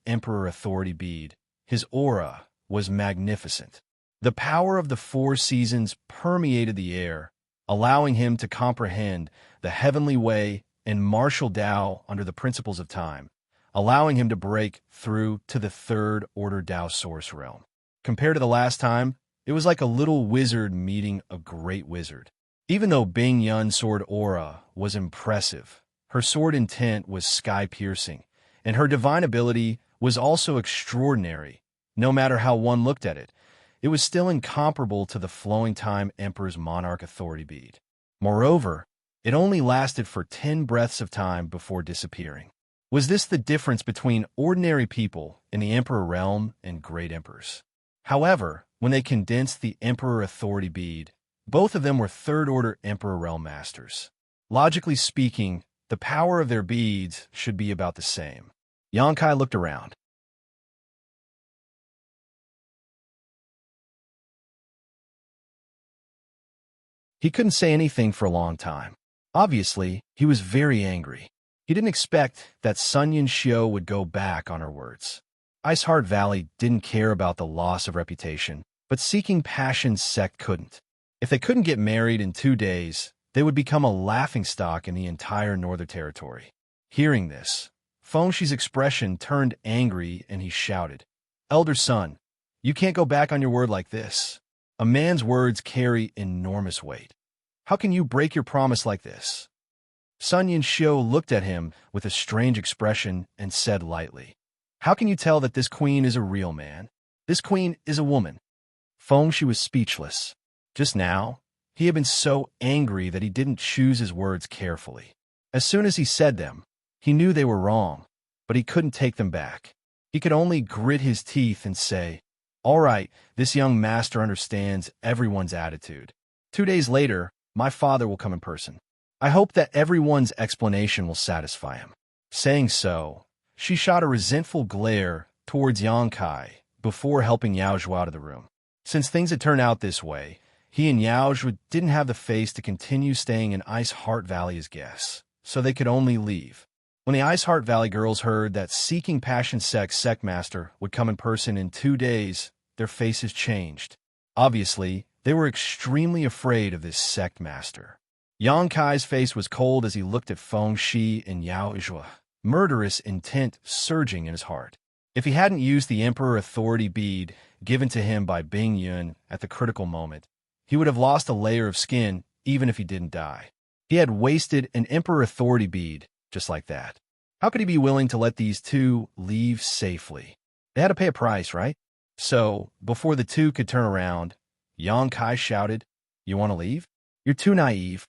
Emperor Authority bead, his aura was magnificent. The power of the 4 seasons permeated the air, allowing him to comprehend the heavenly way and martial Tao under the principles of time, allowing him to break through to the 3rd order Tao source realm. Compared to the last time, it was like a little wizard meeting a great wizard. Even though Bing Yun's sword aura was impressive, her sword intent was sky-piercing, and her divine ability was also extraordinary. No matter how one looked at it, it was still incomparable to the flowing time Emperor's monarch authority bead. Moreover, it only lasted for 10 breaths of time before disappearing. Was this the difference between ordinary people in the Emperor realm and great emperors? However, when they condensed the Emperor authority bead, both of them were 3rd order Emperor realm masters. Logically speaking, the power of their beads should be about the same. Yang Kai looked around. He couldn't say anything for a long time. Obviously, he was very angry. He didn't expect that Sun Yun Xiao would go back on her words. Iceheart Valley didn't care about the loss of reputation, but Seeking Passion's sect couldn't. If they couldn't get married in 2 days, they would become a laughingstock in the entire Northern Territory. Hearing this, Fengshi's expression turned angry and he shouted, "Elder son, you can't go back on your word like this. A man's words carry enormous weight. How can you break your promise like this?" Sun Yun Xiao looked at him with a strange expression and said lightly, "How can you tell that this queen is a real man? This queen is a woman." Fengshi was speechless. Just now, he had been so angry that he didn't choose his words carefully. As soon as he said them, he knew they were wrong, but he couldn't take them back. He could only grit his teeth and say, "All right, this young master understands everyone's attitude. 2 days later, my father will come in person. I hope that everyone's explanation will satisfy him." Saying so, she shot a resentful glare towards Yang Kai before helping Yaozhua out of the room. Since things had turned out this way, he and Yaozhua didn't have the face to continue staying in Ice Heart Valley as guests, so they could only leave. When the Ice Heart Valley girls heard that Seeking Passion sect master would come in person in 2 days, their faces changed. Obviously, they were extremely afraid of this sect master. Yang Kai's face was cold as he looked at Fengshi and Yaozhua, murderous intent surging in his heart. If he hadn't used the Emperor Authority bead given to him by Bing Yun at the critical moment, he would have lost a layer of skin even if he didn't die. He had wasted an Emperor Authority bead just like that. How could he be willing to let these two leave safely? They had to pay a price, right? So, before the two could turn around, Yang Kai shouted, "You want to leave? You're too naive."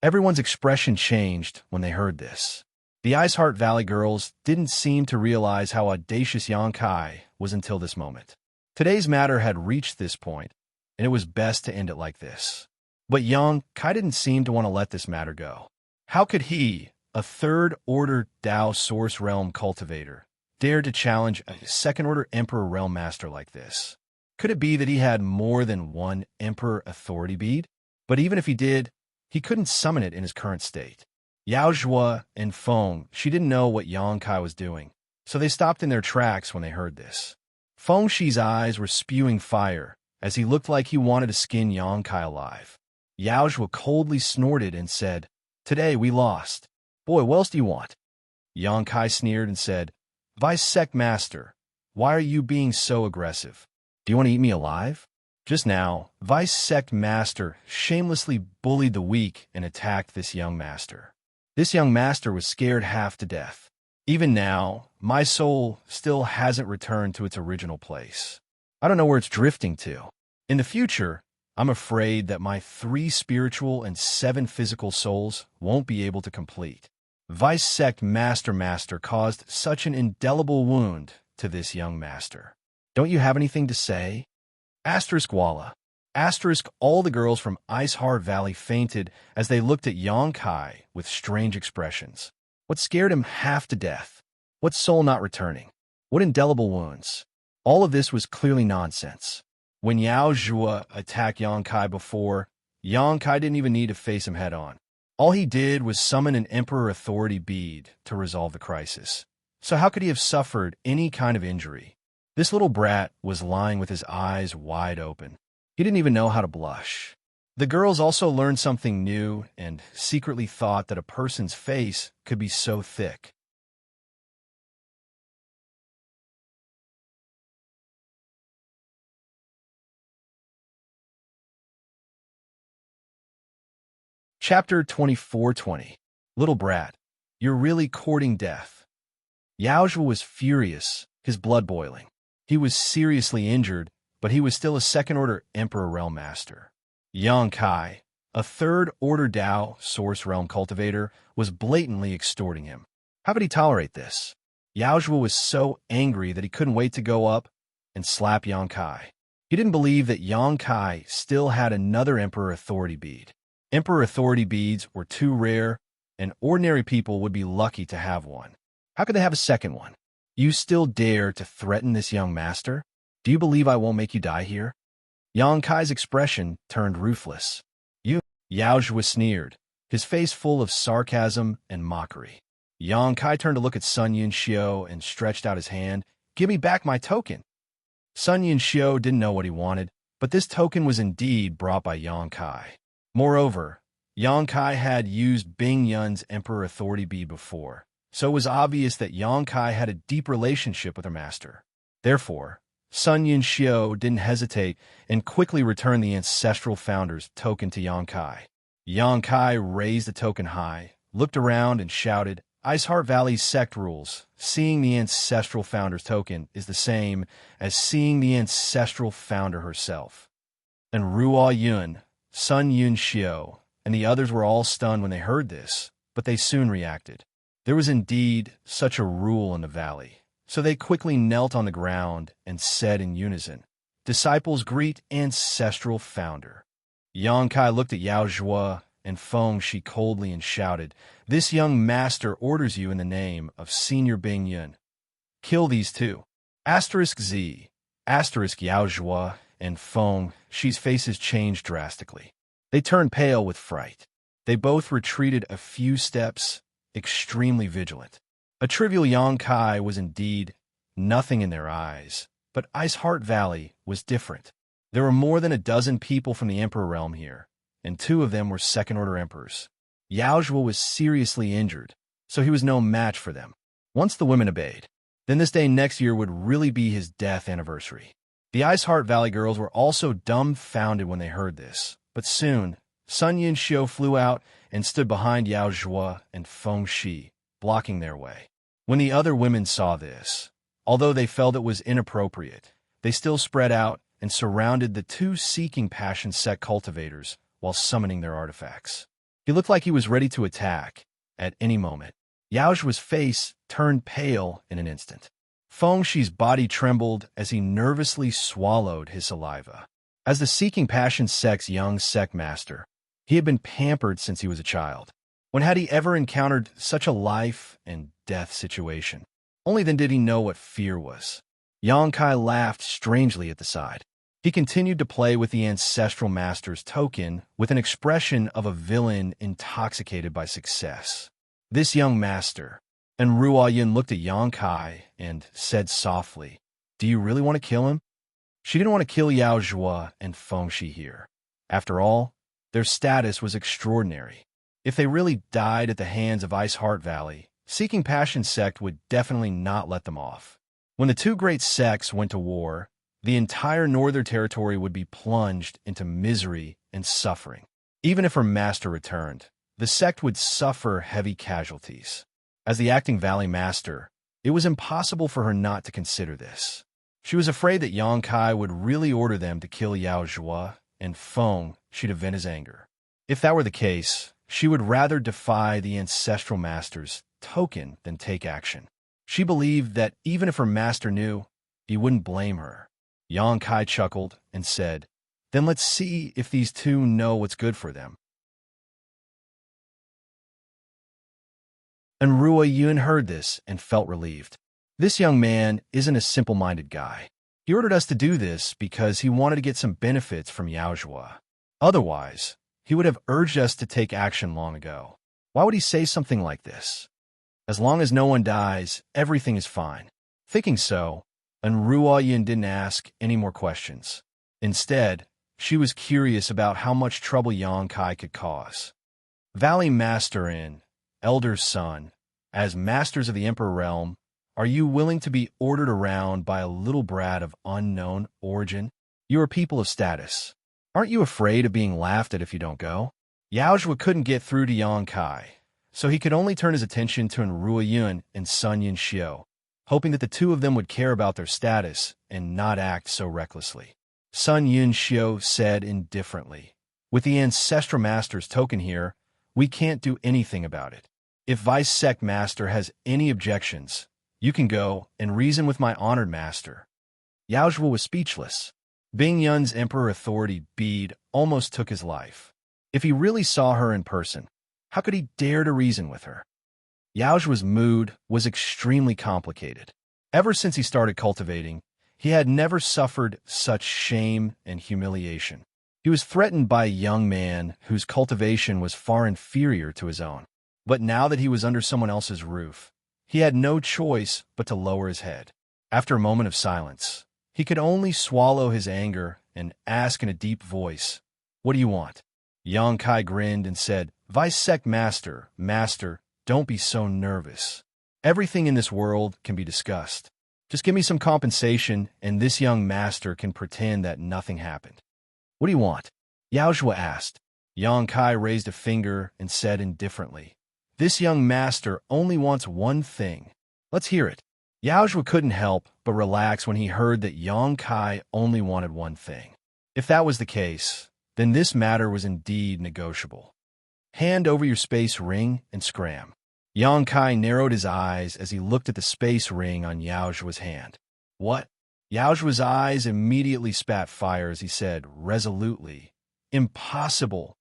Everyone's expression changed when they heard this. The Ice Heart Valley girls didn't seem to realize how audacious Yang Kai was until this moment. Today's matter had reached this point, and it was best to end it like this. But Yang Kai didn't seem to want to let this matter go. How could he, a 3rd order Tao Source Realm cultivator, dare to challenge a 2nd order Emperor Realm Master like this? Could it be that he had more than one Emperor Authority bead? But even if he did, he couldn't summon it in his current state. Yaozhua and Feng, she didn't know what Yang Kai was doing, so they stopped in their tracks when they heard this. Fengshi's eyes were spewing fire, as he looked like he wanted to skin Yang Kai alive. Yao Zhuo coldly snorted and said, "Today we lost. Boy, what else do you want?" Yang Kai sneered and said, "Vice Sect Master, why are you being so aggressive? Do you want to eat me alive?" Just now, Vice Sect Master shamelessly bullied the weak and attacked this young master. This young master was scared half to death. Even now, my soul still hasn't returned to its original place. I don't know where it's drifting to. In the future, I'm afraid that my 3 spiritual and 7 physical souls won't be able to complete. Vice Sect Master caused such an indelible wound to this young master. Don't you have anything to say? Asterisk Walla. Asterisk all the girls from Ice Heart Valley fainted as they looked at Yang Kai with strange expressions. What scared him half to death? What soul not returning? What indelible wounds? All of this was clearly nonsense. When Yao Zhuo attacked Yang Kai before, Yang Kai didn't even need to face him head-on. All he did was summon an Emperor Authority bead to resolve the crisis. So how could he have suffered any kind of injury? This little brat was lying with his eyes wide open. He didn't even know how to blush. The girls also learned something new and secretly thought that a person's face could be so thick. Chapter 24:20. Little brat, you're really courting death. Yao Zhuo was furious, his blood boiling. He was seriously injured, but he was still a second-order Emperor Realm Master. Yang Kai, a third-order Dao Source Realm Cultivator, was blatantly extorting him. How could he tolerate this? Yao Zhuo was so angry that he couldn't wait to go up and slap Yang Kai. He didn't believe that Yang Kai still had another Emperor Authority bead. Emperor Authority beads were too rare, and ordinary people would be lucky to have one. How could they have a second one? You still dare to threaten this young master? Do you believe I won't make you die here? Yang Kai's expression turned ruthless. You, Yao Zhuo sneered, his face full of sarcasm and mockery. Yang Kai turned to look at Sun Yunxiu and stretched out his hand. Give me back my token. Sun Yunxiu didn't know what he wanted, but this token was indeed brought by Yang Kai. Moreover, Yang Kai had used Bing Yun's Emperor Authority bead before, so it was obvious that Yang Kai had a deep relationship with her master. Therefore, Sun Yunxiu didn't hesitate and quickly returned the Ancestral Founder's token to Yang Kai. Yang Kai raised the token high, looked around, and shouted, Ice Heart Valley's sect rules. Seeing the Ancestral Founder's token is the same as seeing the Ancestral Founder herself. And Ruo Yun, Sun Yunxiu, and the others were all stunned when they heard this, but they soon reacted. There was indeed such a rule in the valley, so they quickly knelt on the ground and said in unison, Disciples greet Ancestral Founder. Yang Kai looked at Yao Zhuo and Feng Shi coldly and shouted, This young master orders you in the name of Senior Bing Yun. Kill these two. Asterisk Z, asterisk Yao Zhuo, and Feng Shi's faces changed drastically. They turned pale with fright. They both retreated a few steps, extremely vigilant. A trivial Yang Kai was indeed nothing in their eyes, but Ice Heart Valley was different. There were more than a dozen people from the Emperor Realm here, and 2 of them were second-order emperors. Yao Zhuo was seriously injured, so he was no match for them. Once the women obeyed, then this day next year would really be his death anniversary. The Ice Heart Valley girls were also dumbfounded when they heard this, but soon, Sun Yunxiu flew out and stood behind Yao Zhuo and Feng Shi, blocking their way. When the other women saw this, although they felt it was inappropriate, they still spread out and surrounded the 2 Seeking Passion sect cultivators while summoning their artifacts. He looked like he was ready to attack at any moment. Yao Zhuo's face turned pale in an instant. Feng Shi's body trembled as he nervously swallowed his saliva. As the Seeking Passion sect's young sect master, he had been pampered since he was a child. When had he ever encountered such a life and death situation? Only then did he know what fear was. Yang Kai laughed strangely at the side. He continued to play with the Ancestral Master's token with an expression of a villain intoxicated by success. This young master, and Ruo Yun looked at Yang Kai and said softly, Do you really want to kill him? She didn't want to kill Yao Zhuo and Feng Shi here. After all, Their status was extraordinary. If they really died at the hands of Ice Heart Valley, Seeking Passion sect would definitely not let them off. When the two great sects went to war, the entire northern territory would be plunged into misery and suffering. Even if her master returned, the sect would suffer heavy casualties. As the acting valley master, it was impossible for her not to consider this. She was afraid that Yang Kai would really order them to kill Yao Zhua, and Feng should avenge his anger. If that were the case, she would rather defy the ancestral master's token than take action. She believed that even if her master knew, he wouldn't blame her. Yang Kai chuckled and said, "Then let's see if these two know what's good for them." And Ruo Yun heard this and felt relieved. This young man isn't a simple-minded guy. He ordered us to do this because he wanted to get some benefits from Yao Zhua. Otherwise, he would have urged us to take action long ago. Why would he say something like this? As long as no one dies, everything is fine. Thinking so, and Ruo Yun didn't ask any more questions. Instead, she was curious about how much trouble Yang Kai could cause. Valley Master and Elder's son, as masters of the Emperor Realm, are you willing to be ordered around by a little brat of unknown origin? You are people of status. Aren't you afraid of being laughed at if you don't go? Yao Zhua couldn't get through to Yang Kai, so he could only turn his attention to Ruo Yun and Sun Yunxiu, hoping that the two of them would care about their status and not act so recklessly. Sun Yunxiu said indifferently, "With the Ancestral Master's token here, we can't do anything about it. If Vice Sect Master has any objections, you can go and reason with my honored master." Yao Zhua was speechless. Bing Yun's Emperor Authority bead almost took his life. If he really saw her in person, how could he dare to reason with her? Yao Zhua's mood was extremely complicated. Ever since he started cultivating, he had never suffered such shame and humiliation. He was threatened by a young man whose cultivation was far inferior to his own. But now that he was under someone else's roof, he had no choice but to lower his head. After a moment of silence, he could only swallow his anger and ask in a deep voice, "What do you want?" Yang Kai grinned and said, "Vice Sect Master, don't be so nervous. Everything in this world can be discussed. Just give me some compensation, and this young master can pretend that nothing happened." "What do you want?" Yao Zhua asked. Yang Kai raised a finger and said indifferently, "This young master only wants one thing. Let's hear it." Yao Zhua couldn't help but relax when he heard that Yang Kai only wanted one thing. If that was the case, then this matter was indeed negotiable. "Hand over your space ring and scram." Yang Kai narrowed his eyes as he looked at the space ring on Yao Zhua's hand. "What?" Yao Zhua's eyes immediately spat fire as he said resolutely, "Impossible."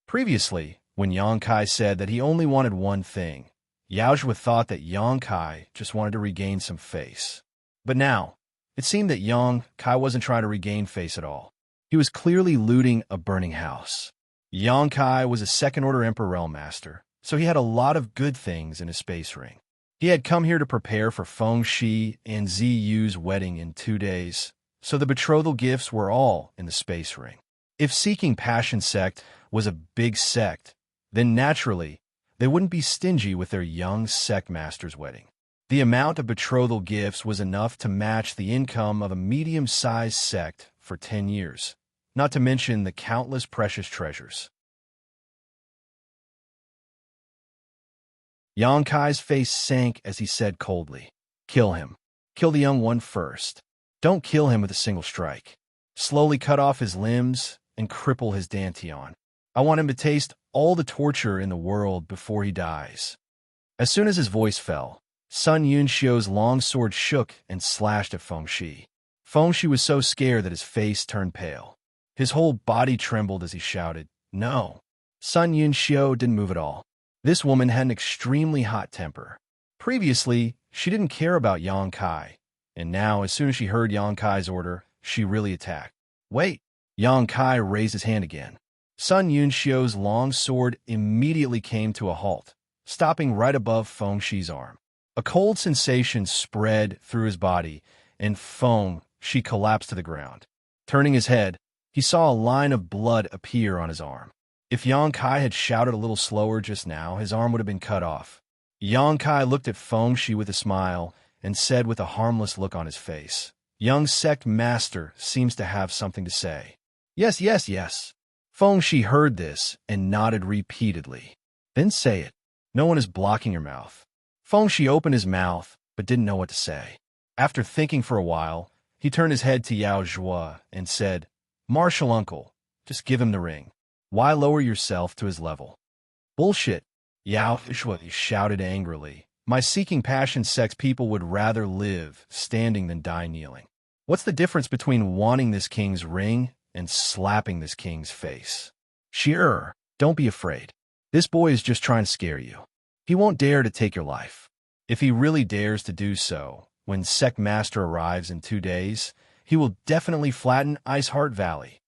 Previously, when Yang Kai said that he only wanted one thing, Yao Zhua thought that Yang Kai just wanted to regain some face. But now, it seemed that Yang Kai wasn't trying to regain face at all. He was clearly looting a burning house. Yang Kai was a second-order Emperor Realm Master, so he had a lot of good things in his space ring. He had come here to prepare for Feng Shi and Ziyu's wedding in 2 days, so the betrothal gifts were all in the space ring. If Seeking Passion sect was a big sect, then naturally, they wouldn't be stingy with their young sect master's wedding. The amount of betrothal gifts was enough to match the income of a medium-sized sect for 10 years, not to mention the countless precious treasures. Yang Kai's face sank as he said coldly, "Kill him. Kill the young one first. Don't kill him with a single strike. Slowly cut off his limbs and cripple his dantian. I want him to taste all the torture in the world before he dies." As soon as his voice fell, Sun Yunxiu's long sword shook and slashed at Feng Shi. Feng Shi was so scared that his face turned pale. His whole body trembled as he shouted, "No!" Sun Yunxiu didn't move at all. This woman had an extremely hot temper. Previously, she didn't care about Yang Kai, and now, as soon as she heard Yang Kai's order, she really attacked. "Wait!" Yang Kai raised his hand again. Sun Yunxiu's long sword immediately came to a halt, stopping right above Feng Shi's arm. A cold sensation spread through his body, and Feng Shi collapsed to the ground. Turning his head, he saw a line of blood appear on his arm. If Yang Kai had shouted a little slower just now, his arm would have been cut off. Yang Kai looked at Feng Shi with a smile and said with a harmless look on his face, "Young sect master seems to have something to say." "Yes, yes, yes." Feng Shi heard this and nodded repeatedly. "Then say it. No one is blocking your mouth." Feng Shi opened his mouth but didn't know what to say. After thinking for a while, he turned his head to Yao Zhuo and said, "Martial uncle, just give him the ring. Why lower yourself to his level?" "Bullshit," Yao Zhuo shouted angrily. "My seeking passion sex people would rather live standing than die kneeling. What's the difference between wanting this king's ring and slapping this king's face?" "Sure, don't be afraid. This boy is just trying to scare you. He won't dare to take your life. If he really dares to do so, when Sect Master arrives in 2 days, he will definitely flatten Ice Heart Valley."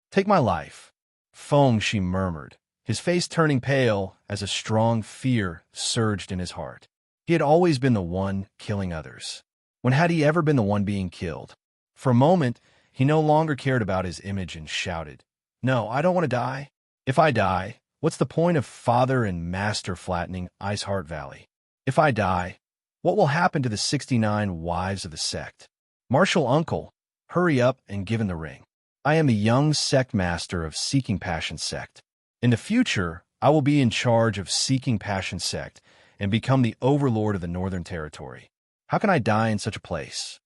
"Take my life," Feng Shi murmured, his face turning pale as a strong fear surged in his heart. He had always been the one killing others. When had he ever been the one being killed? For a moment, he no longer cared about his image and shouted, "No, I don't want to die. If I die, what's the point of father and master flattening Ice Heart Valley? If I die, what will happen to the 69 wives of the sect? Martial uncle, hurry up and give him the ring. I am the young sect master of Seeking Passion Sect. In the future, I will be in charge of Seeking Passion Sect and become the overlord of the Northern Territory. How can I die in such a place?"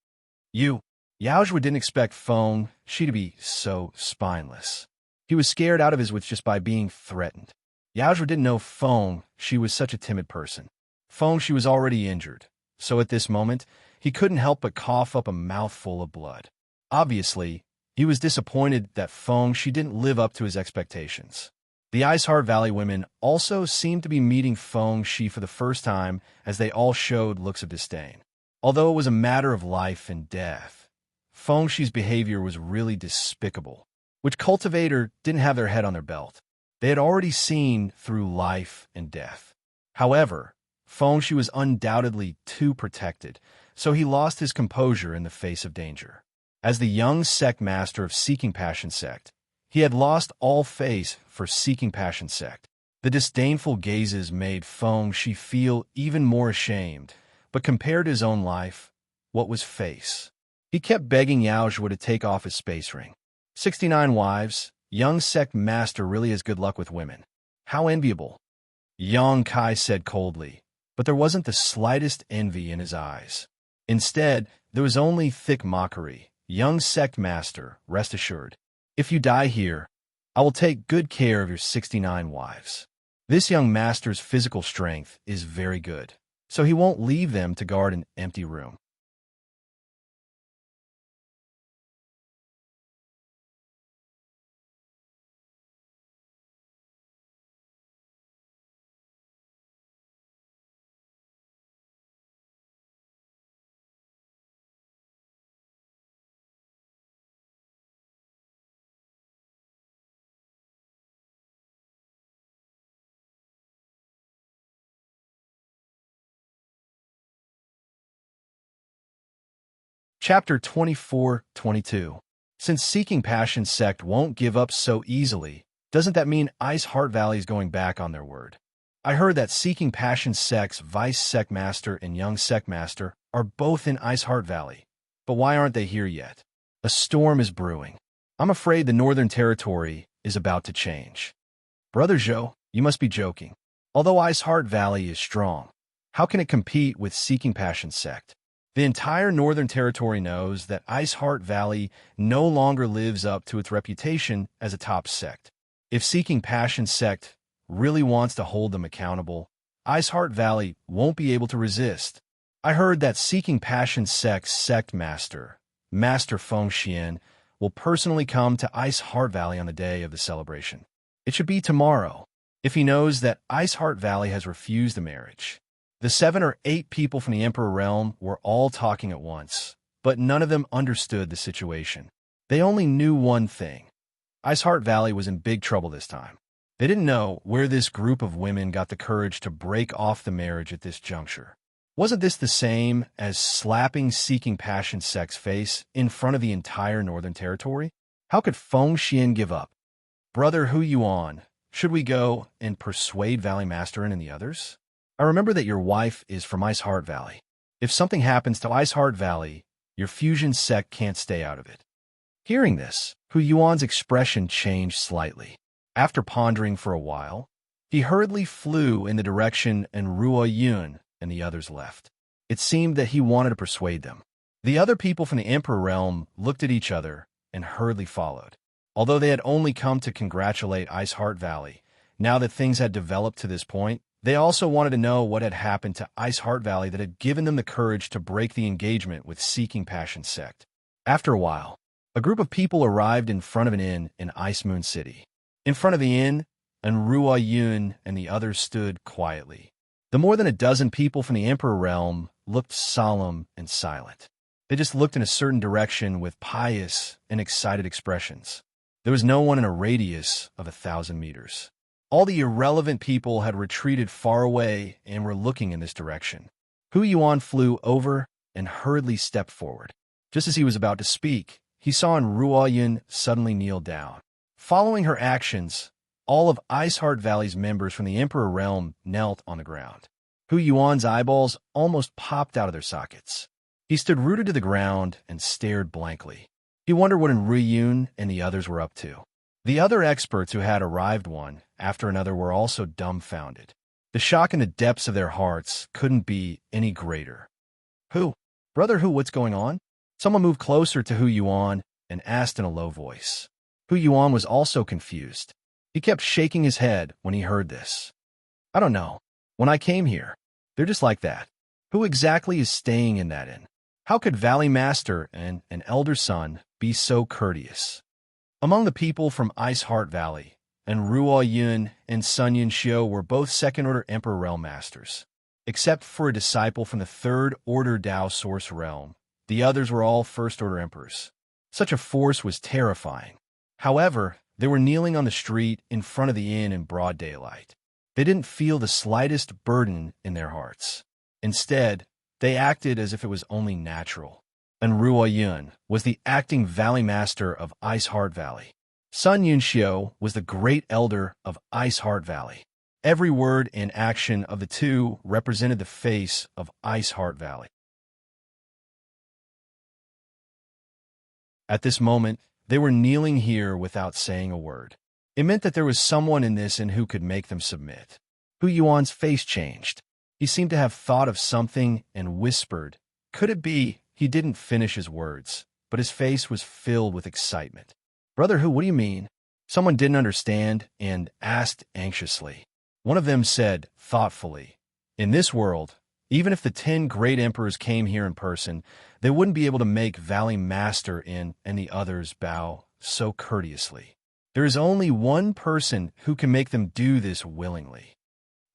Yao Zhuo didn't expect Feng Shi to be so spineless. He was scared out of his wits just by being threatened. Yao Zhuo didn't know Feng Shi was such a timid person. Feng Shi was already injured, so at this moment, he couldn't help but cough up a mouthful of blood. Obviously, he was disappointed that Feng Shi didn't live up to his expectations. The Ice Heart Valley women also seemed to be meeting Feng Shi for the first time as they all showed looks of disdain. Although it was a matter of life and death, Feng Shi's behavior was really despicable. Which cultivator didn't have their head on their belt? They had already seen through life and death. However, Feng Shi was undoubtedly too protected, so he lost his composure in the face of danger. As the young sect master of Seeking Passion Sect, he had lost all face for Seeking Passion Sect. The disdainful gazes made Feng Shi feel even more ashamed, but compared to his own life, what was face? He kept begging Yao Zhuo to take off his space ring. 69 wives, young sect master really has good luck with women. How enviable. Yang Kai said coldly, but there wasn't the slightest envy in his eyes. Instead, there was only thick mockery. "Young sect master, rest assured. If you die here, I will take good care of your 69 wives. This young master's physical strength is very good, so he won't leave them to guard an empty room." Chapter 24-22. Since Seeking Passion Sect won't give up so easily, doesn't that mean Ice Heart Valley is going back on their word? I heard that Seeking Passion Sect's Vice Sect Master and Young Sect Master are both in Ice Heart Valley. But why aren't they here yet? A storm is brewing. I'm afraid the Northern Territory is about to change. Brother Zhou, you must be joking. Although Ice Heart Valley is strong, how can it compete with Seeking Passion Sect? The entire Northern Territory knows that Ice Heart Valley no longer lives up to its reputation as a top sect. If Seeking Passion Sect really wants to hold them accountable, Ice Heart Valley won't be able to resist. I heard that Seeking Passion Sect's sect master, Master Feng Xian, will personally come to Ice Heart Valley on the day of the celebration. It should be tomorrow, if he knows that Ice Heart Valley has refused the marriage. The 7 or 8 people from the Emperor Realm were all talking at once, but none of them understood the situation. They only knew one thing. Ice Heart Valley was in big trouble this time. They didn't know where this group of women got the courage to break off the marriage at this juncture. Wasn't this the same as slapping Seeking Passion Sect's face in front of the entire Northern Territory? How could Feng Xian give up? Brother Hu Yuan, should we go and persuade Valley Masterin and the others? I remember that your wife is from Ice Heart Valley. If something happens to Ice Heart Valley, your fusion sect can't stay out of it." Hearing this, Hu Yuan's expression changed slightly. After pondering for a while, he hurriedly flew in the direction and Ruo Yun and the others left. It seemed that he wanted to persuade them. The other people from the Emperor realm looked at each other and hurriedly followed. Although they had only come to congratulate Ice Heart Valley, now that things had developed to this point, they also wanted to know what had happened to Ice Heart Valley that had given them the courage to break the engagement with Seeking Passion sect. After a while, a group of people arrived in front of an inn in Ice Moon City. In front of the inn, and Ruo Yun and the others stood quietly. The more than a dozen people from the Emperor realm looked solemn and silent. They just looked in a certain direction with pious and excited expressions. There was no one in a radius of 1,000 meters. All the irrelevant people had retreated far away and were looking in this direction. Hu Yuan flew over and hurriedly stepped forward. Just as he was about to speak, he saw Ruo Yun suddenly kneel down. Following her actions, all of Ice Heart Valley's members from the Emperor realm knelt on the ground. Hu Yuan's eyeballs almost popped out of their sockets. He stood rooted to the ground and stared blankly. He wondered what Ru Yun and the others were up to. The other experts who had arrived one after another were also dumbfounded. The shock in the depths of their hearts couldn't be any greater. "Hu, Brother Hu, what's going on?" Someone moved closer to Hu Yuan and asked in a low voice. Hu Yuan was also confused. He kept shaking his head when he heard this. "I don't know. When I came here, they're just like that. Who exactly is staying in that inn? How could Valley Master and an elder son be so courteous?" Among the people from Ice Heart Valley, and Ruo Yun and Xianxia were both second-order Emperor Realm Masters. Except for a disciple from the third-order Dao Source Realm, the others were all first-order Emperors. Such a force was terrifying. However, they were kneeling on the street in front of the inn in broad daylight. They didn't feel the slightest burden in their hearts. Instead, they acted as if it was only natural. And Ruo Yun was the acting Valley Master of Ice Heart Valley. Sun Yunxiu was the Great Elder of Ice Heart Valley. Every word and action of the two represented the face of Ice Heart Valley. At this moment, they were kneeling here without saying a word. It meant that there was someone in this inn who could make them submit. Hu Yuan's face changed. He seemed to have thought of something and whispered. Could it be? He didn't finish his words, but his face was filled with excitement. "Brother Hu, what do you mean?" Someone didn't understand and asked anxiously. One of them said thoughtfully, "In this world, even if the 10 great emperors came here in person, they wouldn't be able to make Valley Master and the others bow so courteously. There is only one person who can make them do this willingly.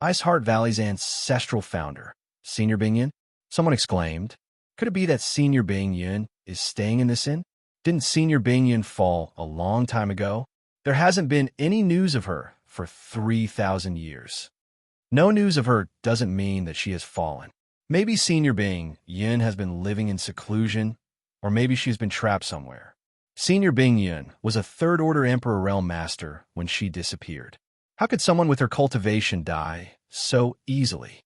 Ice Heart Valley's ancestral founder, Senior Bingyun," someone exclaimed. Could it be that Senior Bingyun is staying in this inn? Didn't Senior Bingyun fall a long time ago? There hasn't been any news of her for 3,000 years. No news of her doesn't mean that she has fallen. Maybe Senior Bingyun has been living in seclusion, or maybe she's been trapped somewhere. Senior Bingyun was a third-order Emperor Realm Master when she disappeared. How could someone with her cultivation die so easily?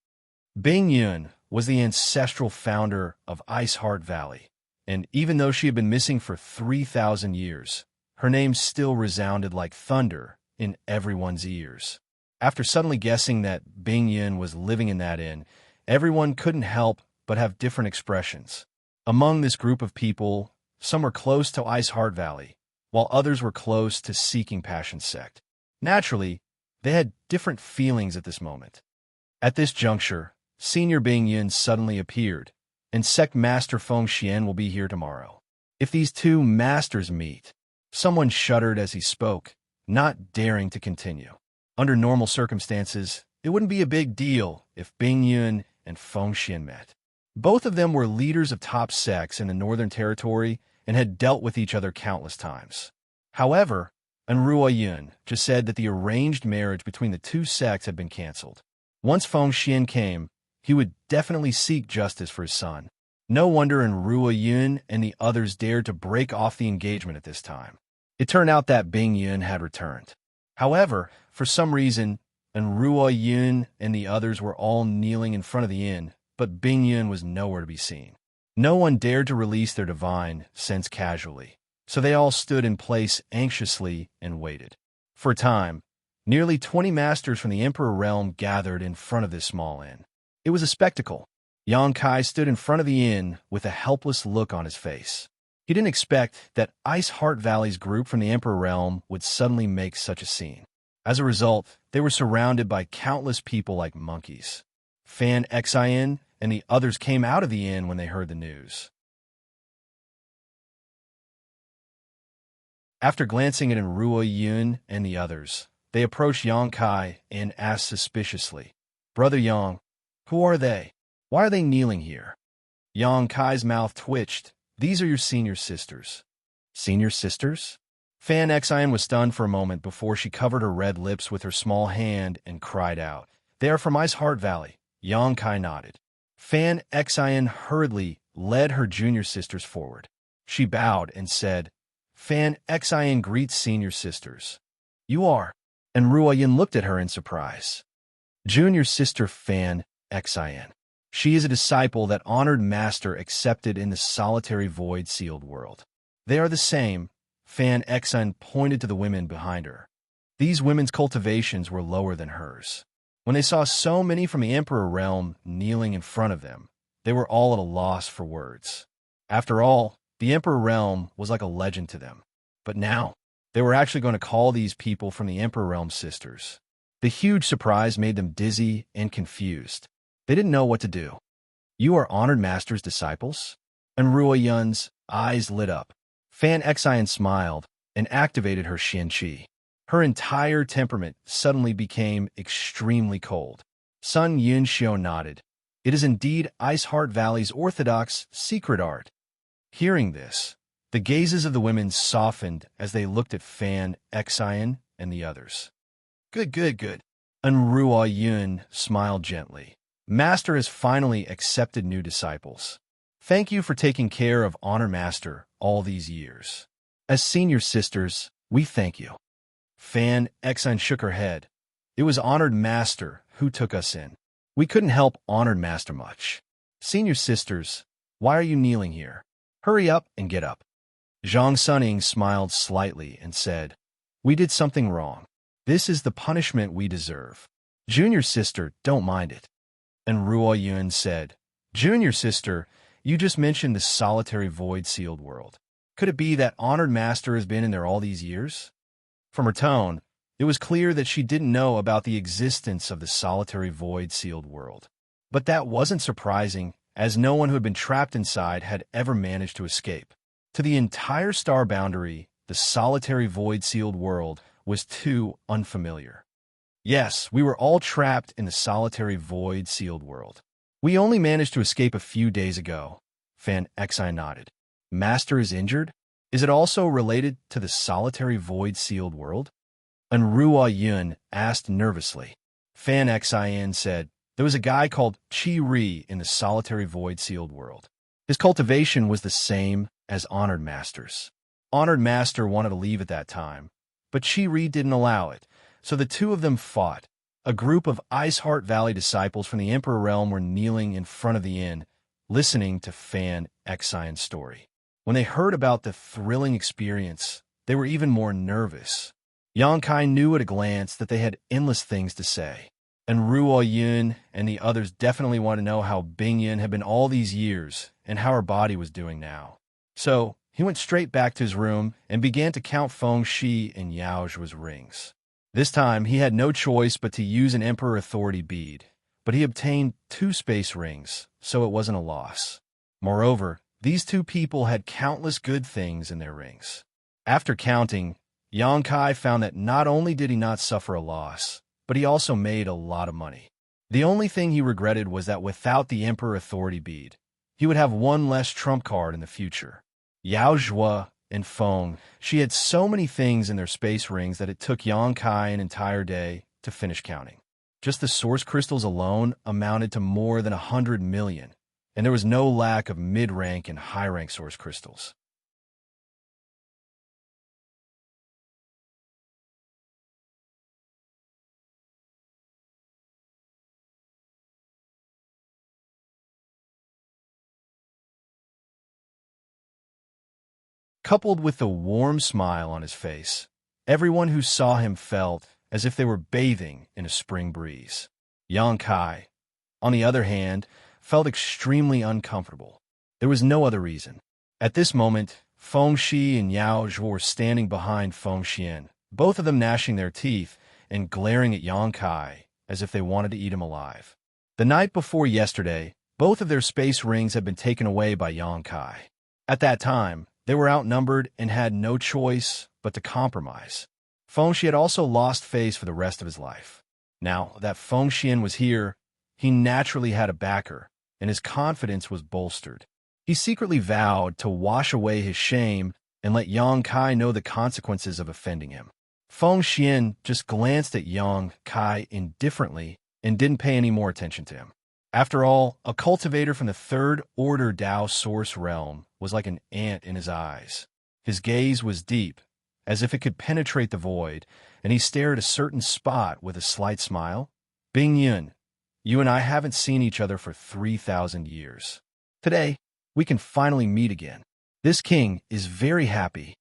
Bingyun was the ancestral founder of Ice Heart Valley, and even though she had been missing for 3,000 years, her name still resounded like thunder in everyone's ears. After suddenly guessing that Bingyun was living in that inn, everyone couldn't help but have different expressions. Among this group of people, some were close to Ice Heart Valley, while others were close to Seeking Passion sect. Naturally, they had different feelings at this moment. At this juncture, Senior Bingyun suddenly appeared, and Sect Master Feng Xian will be here tomorrow. If these two masters meet, someone shuddered as he spoke, not daring to continue. Under normal circumstances, it wouldn't be a big deal if Bingyun and Feng Xian met. Both of them were leaders of top sects in the Northern Territory and had dealt with each other countless times. However, Ruo Yun just said that the arranged marriage between the two sects had been canceled. Once Feng Xian came, he would definitely seek justice for his son. No wonder Ruo Yun and the others dared to break off the engagement at this time. It turned out that Bingyun had returned. However, for some reason, Ruo Yun and the others were all kneeling in front of the inn, but Bing Yun was nowhere to be seen. No one dared to release their divine sense casually, so they all stood in place anxiously and waited. For a time, nearly 20 masters from the Emperor realm gathered in front of this small inn. It was a spectacle. Yang Kai stood in front of the inn with a helpless look on his face. He didn't expect that Ice Heart Valley's group from the Emperor realm would suddenly make such a scene. As a result, they were surrounded by countless people like monkeys. Fan Xian and the others came out of the inn when they heard the news. After glancing at Ruo Yun and the others, they approached Yang Kai and asked suspiciously, "Brother Yang, who are they? Why are they kneeling here?" Yang Kai's mouth twitched. "These are your senior sisters." Senior sisters? Fan Xian was stunned for a moment before she covered her red lips with her small hand and cried out, "They are from Ice Heart Valley." Yang Kai nodded. Fan Xian hurriedly led her junior sisters forward. She bowed and said, "Fan Xian greets senior sisters." "You are?" And Ruo Yin looked at her in surprise. "Junior sister Fan Xian. She is a disciple that honored master accepted in the solitary void sealed world." "They are the same." Fan Xian pointed to the women behind her. These women's cultivations were lower than hers. When they saw so many from the Emperor realm kneeling in front of them, they were all at a loss for words. After all, the Emperor realm was like a legend to them. But now, they were actually going to call these people from the Emperor realm sisters. The huge surprise made them dizzy and confused. They didn't know what to do. "You are honored master's disciples?" And Ruo Yun's eyes lit up. Fan Xian smiled and activated her Xianxia. Her entire temperament suddenly became extremely cold. Sun Yunxiu nodded. "It is indeed Ice Heart Valley's orthodox secret art." Hearing this, the gazes of the women softened as they looked at Fan Xian and the others. Good, good, good." And Ruo Yun smiled gently. "Master has finally accepted new disciples. Thank you for taking care of Honor Master all these years. As senior sisters, we thank you." Fan Xian shook her head. "It was Honored Master who took us in. We couldn't help Honored Master much. Senior sisters, why are you kneeling here? Hurry up and get up." Zhang Suning smiled slightly and said, "We did something wrong. This is the punishment we deserve. Junior sister, don't mind it." And Ruo Yun said, "Junior sister, you just mentioned the solitary void sealed world. Could it be that Honored Master has been in there all these years?" From her tone, it was clear that she didn't know about the existence of the solitary void sealed world. But that wasn't surprising, as no one who had been trapped inside had ever managed to escape. To the entire star boundary, the solitary void sealed world was too unfamiliar. "Yes, we were all trapped in the solitary void sealed world. We only managed to escape a few days ago." Fan Xian nodded. "Master is injured? Is it also related to the solitary void sealed world?" And Ruo Yun asked nervously. Fan Xian said, "There was a guy called Qi Ri in the solitary void sealed world. His cultivation was the same as Honored Master's. Honored Master wanted to leave at that time, but Qi Ri didn't allow it, so the two of them fought. A group of Ice Heart Valley disciples from the Emperor realm were kneeling in front of the inn, listening to Fan Xian's story. When they heard about the thrilling experience, they were even more nervous. Yang Kai knew at a glance that they had endless things to say, and Ruo Yun and the others definitely wanted to know how Bing Yin had been all these years and how her body was doing now. So he went straight back to his room and began to count Feng Shi and Yao Zhuo's rings. This time, he had no choice but to use an Emperor Authority bead, but he obtained 2 space rings, so it wasn't a loss. Moreover, these 2 people had countless good things in their rings. After counting, Yang Kai found that not only did he not suffer a loss, but he also made a lot of money. The only thing he regretted was that without the Emperor Authority bead, he would have 1 less trump card in the future. Yao Zhuo and Feng, she had so many things in their space rings that it took Yang Kai an entire day to finish counting. Just the source crystals alone amounted to more than 100 million, and there was no lack of mid-rank and high-rank source crystals. coupled with the warm smile on his face. Everyone who saw him felt as if they were bathing in a spring breeze. Yang Kai, on the other hand, felt extremely uncomfortable. There was no other reason. At this moment, Feng Shi and Yao Zhuo were standing behind Feng Xian, both of them gnashing their teeth and glaring at Yang Kai as if they wanted to eat him alive. The night before yesterday, both of their space rings had been taken away by Yang Kai. At that time, they were outnumbered and had no choice but to compromise. Feng Shi had also lost face for the rest of his life. Now that Feng Xian was here, he naturally had a backer, and his confidence was bolstered. He secretly vowed to wash away his shame and let Yang Kai know the consequences of offending him. Feng Xian just glanced at Yang Kai indifferently and didn't pay any more attention to him. After all, a cultivator from the Third Order Dao Source Realm was like an ant in his eyes. His gaze was deep, as if it could penetrate the void, and he stared at a certain spot with a slight smile. Bing Yun, you and I haven't seen each other for 3,000 years. Today, we can finally meet again. This king is very happy.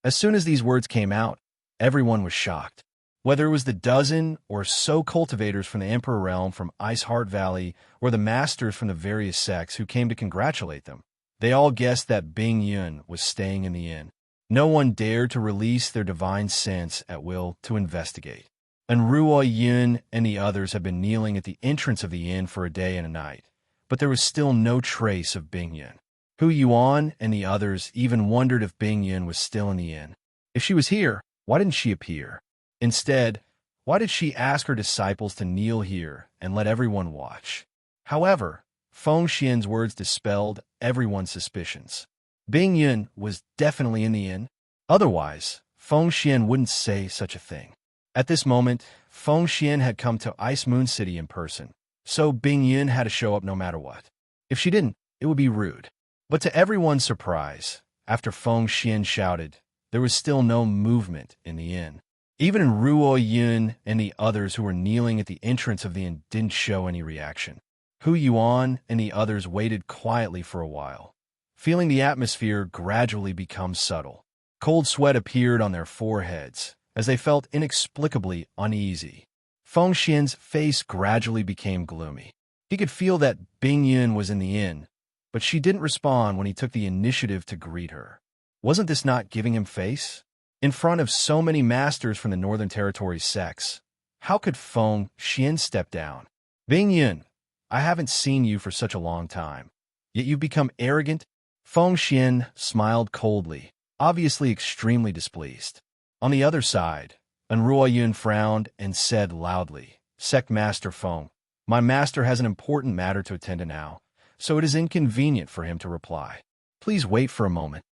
As soon as these words came out, everyone was shocked. Whether it was the dozen or so cultivators from the Emperor Realm from Ice Heart Valley or the masters from the various sects who came to congratulate them, they all guessed that Bing Yun was staying in the inn. No one dared to release their divine sense at will to investigate. And Ruo Yun and the others had been kneeling at the entrance of the inn for a day and a night, but there was still no trace of Bing Yun. Hu Yuan and the others even wondered if Bing Yun was still in the inn. If she was here, why didn't she appear? Instead, why did she ask her disciples to kneel here and let everyone watch? However, Feng Xian's words dispelled everyone's suspicions. Bing Yun was definitely in the inn. Otherwise, Feng Xian wouldn't say such a thing. At this moment, Feng Xian had come to Ice Moon City in person, so Bing Yun had to show up no matter what. If she didn't, it would be rude. But to everyone's surprise, after Feng Xian shouted, there was still no movement in the inn. Even Ruo Yun and the others who were kneeling at the entrance of the inn didn't show any reaction. Hu Yuan and the others waited quietly for a while, feeling the atmosphere gradually become subtle. Cold sweat appeared on their foreheads as they felt inexplicably uneasy. Feng Xian's face gradually became gloomy. He could feel that Bing Yun was in the inn, but she didn't respond when he took the initiative to greet her. Wasn't this not giving him face? In front of so many masters from the Northern Territory sects, how could Feng Xian step down? Bing Yun, I haven't seen you for such a long time, yet you've become arrogant. Feng Xian smiled coldly, obviously extremely displeased. On the other side, Ruo Yun frowned and said loudly, Sect Master Feng, my master has an important matter to attend to now, so it is inconvenient for him to reply. Please wait for a moment.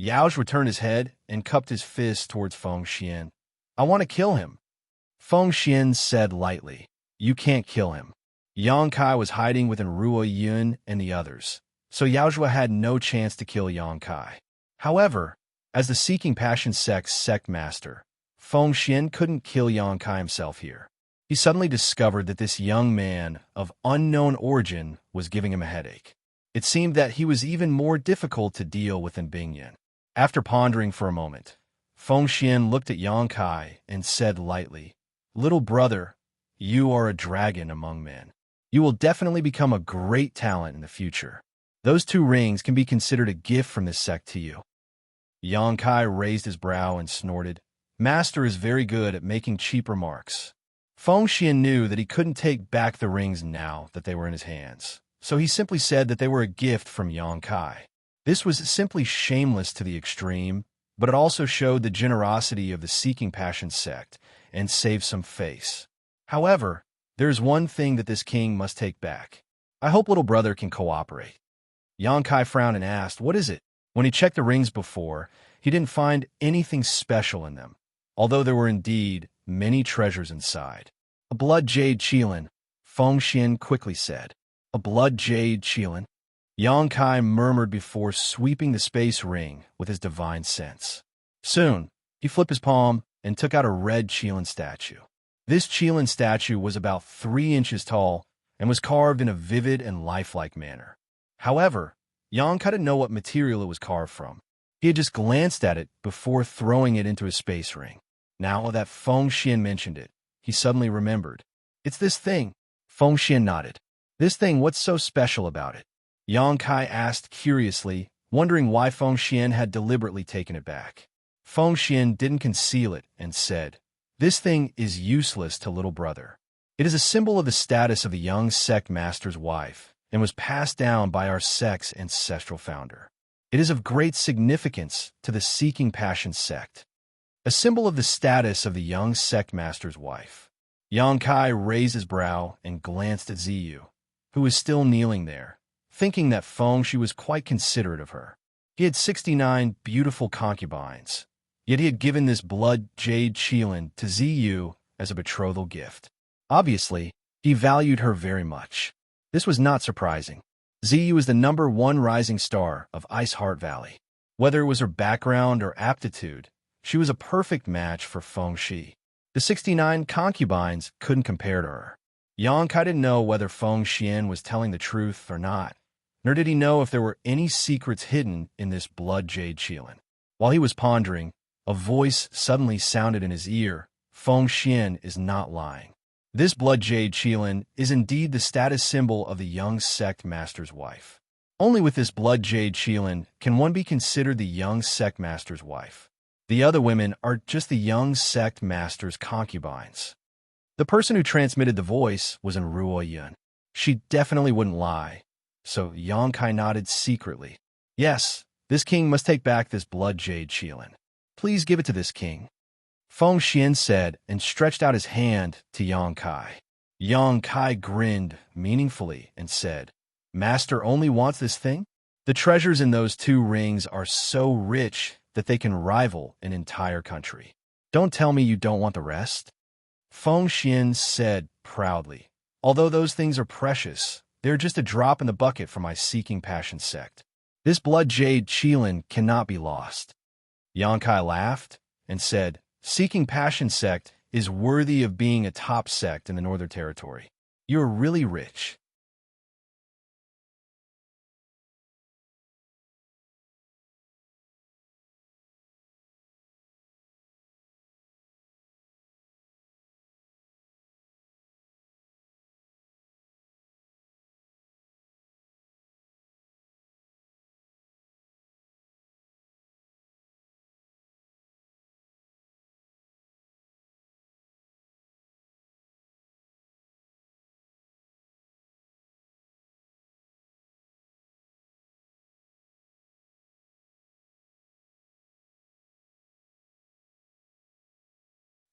Yaosh returned his head and cupped his fist towards Feng Xian. I want to kill him. Feng Xian said lightly, You can't kill him. Yang Kai was hiding within Ruo Yun and the others, so Yao Zhuo had no chance to kill Yang Kai. However, as the Seeking Passion sect's sect master, Feng Xian couldn't kill Yang Kai himself here. He suddenly discovered that this young man of unknown origin was giving him a headache. It seemed that he was even more difficult to deal with than Bing Yun. After pondering for a moment, Feng Xian looked at Yang Kai and said lightly, Little brother, you are a dragon among men. You will definitely become a great talent in the future. Those 2 rings can be considered a gift from this sect to you. Yang Kai raised his brow and snorted. Master is very good at making cheap remarks. Feng Xian knew that he couldn't take back the rings now that they were in his hands, so he simply said that they were a gift from Yang Kai. This was simply shameless to the extreme, but it also showed the generosity of the Seeking Passion sect and saved some face. However, there's one thing that this king must take back. I hope little brother can cooperate. Yang Kai frowned and asked, What is it? When he checked the rings before, he didn't find anything special in them, although there were indeed many treasures inside. A blood jade qilin. Feng Xian quickly said. A blood jade Qilin? Yang Kai murmured before sweeping the space ring with his divine sense. Soon, he flipped his palm and took out a red Qilin statue. This Qilin statue was about 3 inches tall and was carved in a vivid and lifelike manner. However, Yang Kai didn't know what material it was carved from. He had just glanced at it before throwing it into his space ring. Now that Feng Xian mentioned it, he suddenly remembered. It's this thing. Feng Xian nodded. This thing, what's so special about it? Yang Kai asked curiously, wondering why Feng Xian had deliberately taken it back. Feng Xian didn't conceal it and said, this thing is useless to little brother. It is a symbol of the status of the young sect master's wife and was passed down by our sect's ancestral founder. It is of great significance to the Seeking Passion sect. A symbol of the status of the young sect master's wife. Yang Kai raised his brow and glanced at Ziyu, who was still kneeling there, thinking that Feng Shi was quite considerate of her. He had 69 beautiful concubines, yet he had given this blood jade Qilin to Ziyu as a betrothal gift. Obviously, he valued her very much. This was not surprising. Ziyu is the #1 rising star of Ice Heart Valley. Whether it was her background or aptitude, she was a perfect match for Feng Shi. The 69 concubines couldn't compare to her. Yang Kai didn't know whether Feng Xian was telling the truth or not, nor did he know if there were any secrets hidden in this blood jade Qilin. While he was pondering, a voice suddenly sounded in his ear. Feng Xian is not lying. This blood jade Qilin is indeed the status symbol of the young sect master's wife. Only with this blood jade Qilin can one be considered the young sect master's wife. The other women are just the young sect master's concubines. The person who transmitted the voice was in Ruo Yun. She definitely wouldn't lie. So Yang Kai nodded secretly. Yes, this king must take back this blood jade Qilin. Please give it to this king. Feng Xian said and stretched out his hand to Yang Kai. Yang Kai grinned meaningfully and said, Master only wants this thing? The treasures in those 2 rings are so rich that they can rival an entire country. Don't tell me you don't want the rest? Feng Xian said proudly, although those things are precious, they're just a drop in the bucket for my Seeking Passion sect. This blood jade Qilin cannot be lost. Yang Kai laughed and said, Seeking Passion sect is worthy of being a top sect in the Northern Territory. You're really rich.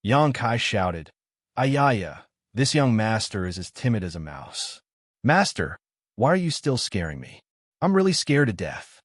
Yang Kai shouted, Ayaya, this young master is as timid as a mouse. Master, why are you still scaring me? I'm really scared to death.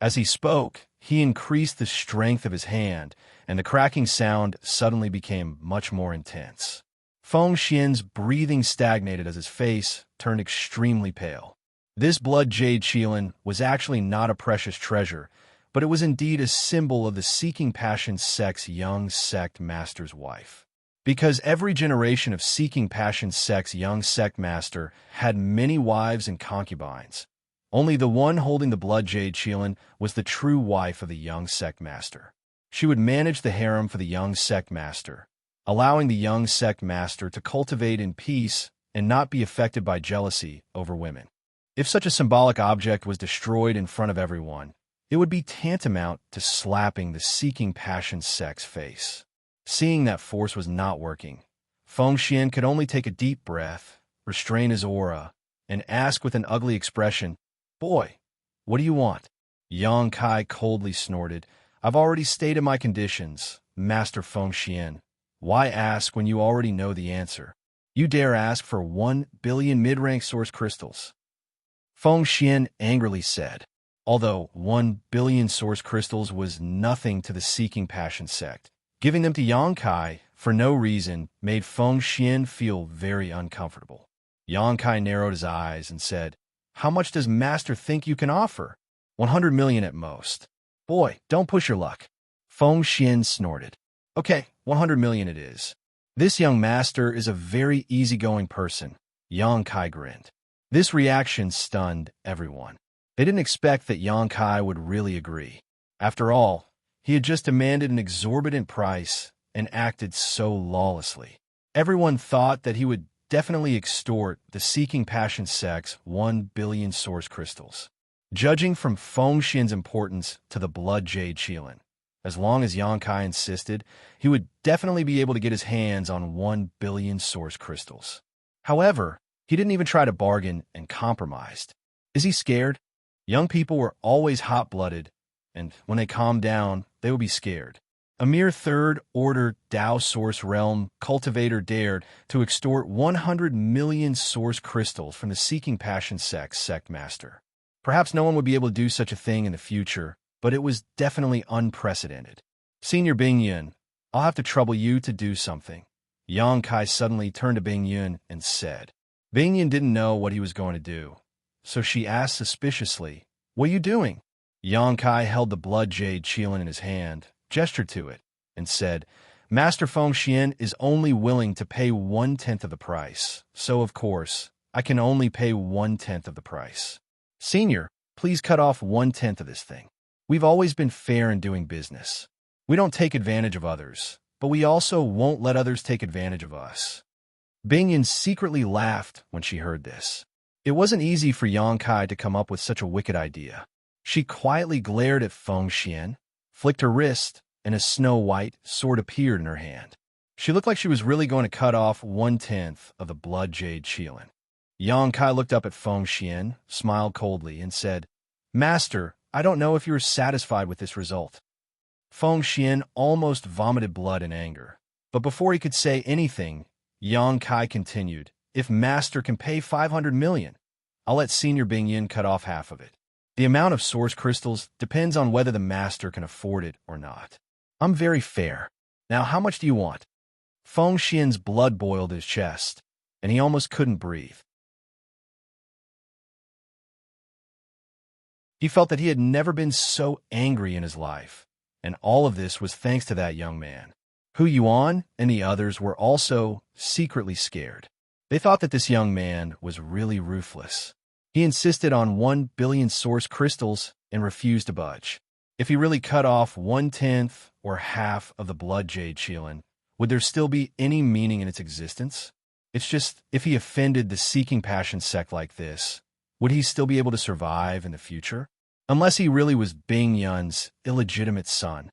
As he spoke, he increased the strength of his hand, and the cracking sound suddenly became much more intense. Feng Xian's breathing stagnated as his face turned extremely pale. This blood jade Qilin was actually not a precious treasure, but it was indeed a symbol of the Seeking Passion sect's young sect master's wife. Because every generation of Seeking Passion sect's young sect master had many wives and concubines, only the one holding the blood jade Qilin was the true wife of the young sect master. She would manage the harem for the young sect master, allowing the young sect master to cultivate in peace and not be affected by jealousy over women. If such a symbolic object was destroyed in front of everyone, it would be tantamount to slapping the Seeking Passion sect's face. Seeing that force was not working, Feng Xian could only take a deep breath, restrain his aura, and ask with an ugly expression, Boy, what do you want? Yang Kai coldly snorted, I've already stated my conditions, Master Feng Xian. Why ask when you already know the answer? You dare ask for 1 billion mid-rank source crystals? Feng Xian angrily said. Although 1 billion source crystals was nothing to the Seeking Passion sect, giving them to Yang Kai for no reason made Feng Xian feel very uncomfortable. Yang Kai narrowed his eyes and said, "How much does Master think you can offer?" 100 million at most. Boy, don't push your luck. Feng Xian snorted. Okay, 100 million it is. This young master is a very easygoing person. Yang Kai grinned. This reaction stunned everyone. They didn't expect that Yang Kai would really agree. After all, he had just demanded an exorbitant price and acted so lawlessly. Everyone thought that he would definitely extort the Seeking Passion sect's 1 billion source crystals. Judging from Feng Xian's importance to the Blood Jade Qilin, as long as Yang Kai insisted, he would definitely be able to get his hands on 1 billion source crystals. However, he didn't even try to bargain and compromised. Is he scared? Young people were always hot-blooded, and when they calmed down, they would be scared. A mere third-order Dao Source Realm cultivator dared to extort 100 million source crystals from the Seeking Passion sect master. Perhaps no one would be able to do such a thing in the future, but it was definitely unprecedented. Senior Bing Yun, I'll have to trouble you to do something. Yang Kai suddenly turned to Bing Yun and said. Bing Yun didn't know what he was going to do, so she asked suspiciously, "What are you doing?" Yang Kai held the Blood Jade Qilin in his hand, gestured to it, and said, "Master Feng Xian is only willing to pay 1/10 of the price, so of course, I can only pay 1/10 of the price. Senior, please cut off 1/10 of this thing. We've always been fair in doing business. We don't take advantage of others, but we also won't let others take advantage of us." Bing Yun secretly laughed when she heard this. It wasn't easy for Yang Kai to come up with such a wicked idea. She quietly glared at Feng Xian, flicked her wrist, and a snow-white sword appeared in her hand. She looked like she was really going to cut off 1/10 of the Blood Jade Qilin. Yang Kai looked up at Feng Xian, smiled coldly, and said, "Master, I don't know if you are satisfied with this result." Feng Xian almost vomited blood in anger. But before he could say anything, Yang Kai continued, "If Master can pay 500 million, I'll let Senior Bing Yin cut off half of it. The amount of source crystals depends on whether the Master can afford it or not. I'm very fair. Now how much do you want?" Feng Xian's blood boiled his chest, and he almost couldn't breathe. He felt that he had never been so angry in his life, and all of this was thanks to that young man. Hu Yuan and the others were also secretly scared. They thought that this young man was really ruthless. He insisted on 1 billion source crystals and refused to budge. If he really cut off 1/10 or half of the Blood Jade Qilin, would there still be any meaning in its existence? It's just, if he offended the Seeking Passion sect like this, would he still be able to survive in the future? Unless he really was Bing Yun's illegitimate son.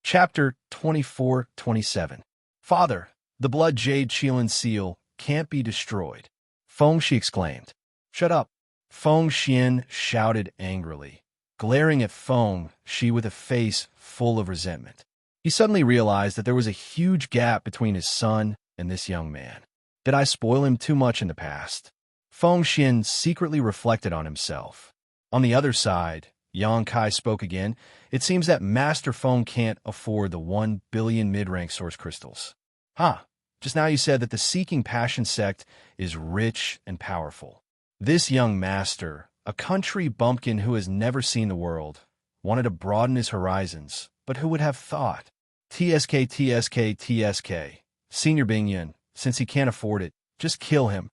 Chapter 24-27. Father, the Blood Jade Qilin seal can't be destroyed. Feng Shi exclaimed. Shut up. Feng Xian shouted angrily, glaring at Feng Shi with a face full of resentment. He suddenly realized that there was a huge gap between his son and this young man. Did I spoil him too much in the past? Feng Xian secretly reflected on himself. On the other side, Yang Kai spoke again. It seems that Master Feng can't afford the 1 billion mid-rank source crystals. Just now you said that the Seeking Passion sect is rich and powerful. This young master, a country bumpkin who has never seen the world, wanted to broaden his horizons, but who would have thought? TSK. Senior Bing Yun, since he can't afford it, just kill him.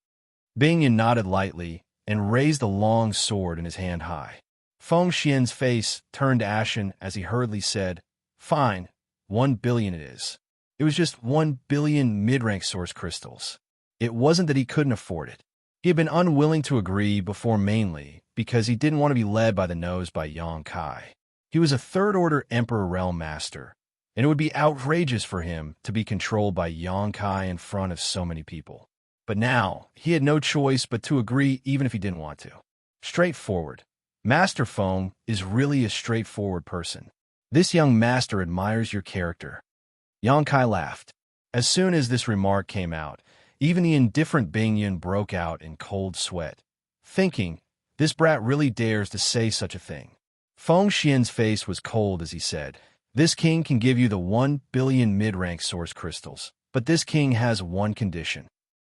Bing Yun nodded lightly and raised the long sword in his hand high. Feng Xian's face turned ashen as he hurriedly said, Fine, 1 billion it is. It was just 1 billion mid-rank source crystals. It wasn't that he couldn't afford it. He had been unwilling to agree before mainly because he didn't want to be led by the nose by Yang Kai. He was a third-order Emperor Realm Master, and it would be outrageous for him to be controlled by Yang Kai in front of so many people. But now, he had no choice but to agree even if he didn't want to. Straightforward. Master Feng is really a straightforward person. This young master admires your character. Yang Kai laughed. As soon as this remark came out, even the indifferent Bing Yun broke out in cold sweat, thinking, this brat really dares to say such a thing. Feng Xian's face was cold as he said, "This king can give you the 1 billion mid-rank source crystals, but this king has one condition."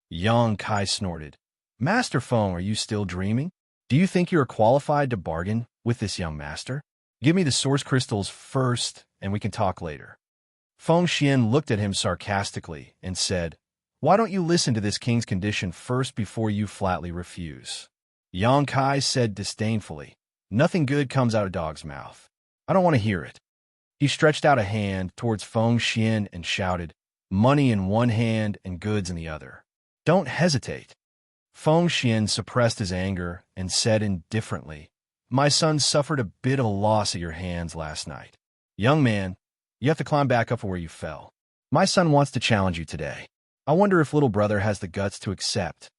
Yang Kai snorted. "Master Feng, are you still dreaming? Do you think you are qualified to bargain with this young master? Give me the source crystals first, and we can talk later." Feng Xian looked at him sarcastically and said, "Why don't you listen to this king's condition first before you flatly refuse?" Yang Kai said disdainfully, "Nothing good comes out of a dog's mouth. I don't want to hear it." He stretched out a hand towards Feng Xian and shouted, "Money in one hand and goods in the other. Don't hesitate." Feng Xian suppressed his anger and said indifferently, "My son suffered a bit of a loss at your hands last night. Young man, you have to climb back up from where you fell. My son wants to challenge you today. I wonder if little brother has the guts to accept."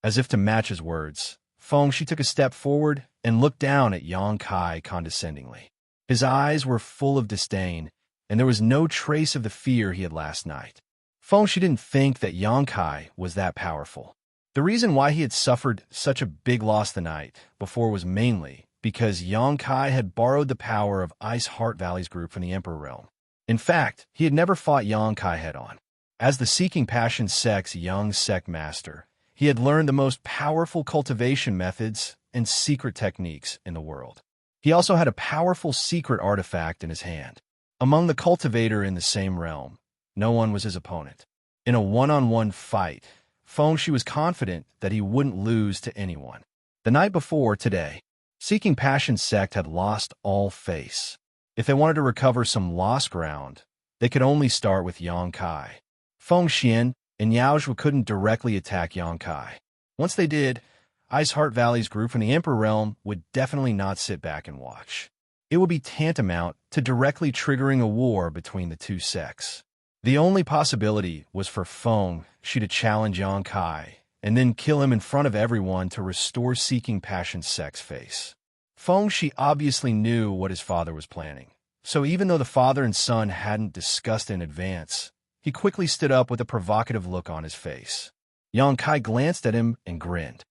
As if to match his words, Feng Shi took a step forward and looked down at Yang Kai condescendingly. His eyes were full of disdain, and there was no trace of the fear he had last night. Feng Shi didn't think that Yang Kai was that powerful. The reason why he had suffered such a big loss the night before was mainly because Yang Kai had borrowed the power of Ice Heart Valley's group from the Emperor Realm. In fact, he had never fought Yang Kai head-on. As the Seeking Passion sect's young sect master, he had learned the most powerful cultivation methods and secret techniques in the world. He also had a powerful secret artifact in his hand. Among the cultivator in the same realm, no one was his opponent. In a one-on-one fight, Feng Shi was confident that he wouldn't lose to anyone. The night before today, Seeking Passion sect had lost all face. If they wanted to recover some lost ground, they could only start with Yang Kai. Feng Xian and Yaozhua couldn't directly attack Yang Kai. Once they did, Ice Heart Valley's group from the Emperor Realm would definitely not sit back and watch. It would be tantamount to directly triggering a war between the two sects. The only possibility was for Feng Shi to challenge Yang Kai and then kill him in front of everyone to restore Seeking Passion sect's face. Feng Shi obviously knew what his father was planning, so even though the father and son hadn't discussed in advance, he quickly stood up with a provocative look on his face. Yang Kai glanced at him and grinned.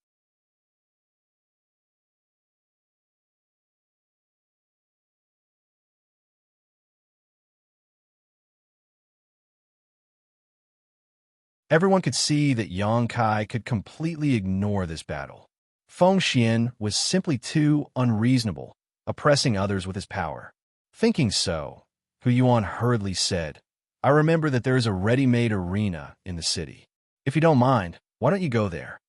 Everyone could see that Yang Kai could completely ignore this battle. Feng Xian was simply too unreasonable, oppressing others with his power. Thinking so, Hu Yuan hurriedly said, "I remember that there is a ready-made arena in the city. If you don't mind, why don't you go there?"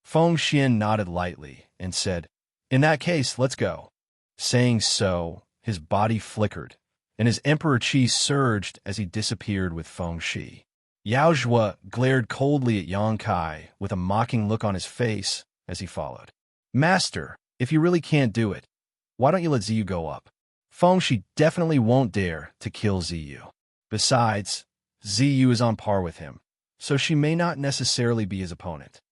Feng Xian nodded lightly and said, "In that case, let's go." Saying so, his body flickered, and his emperor chi surged as he disappeared with Feng Shi. Yaozhua glared coldly at Yang Kai with a mocking look on his face as he followed. "Master, if you really can't do it, why don't you let Ziyu go up? Feng Shi definitely won't dare to kill Ziyu. Besides, Ziyu is on par with him, so she may not necessarily be his opponent."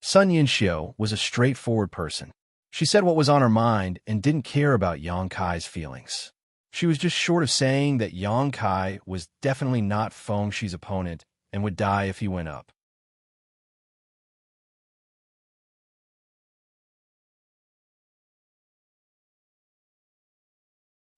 Sun Yinxiu was a straightforward person. She said what was on her mind and didn't care about Yang Kai's feelings. She was just short of saying that Yang Kai was definitely not Feng Shi's opponent and would die if he went up.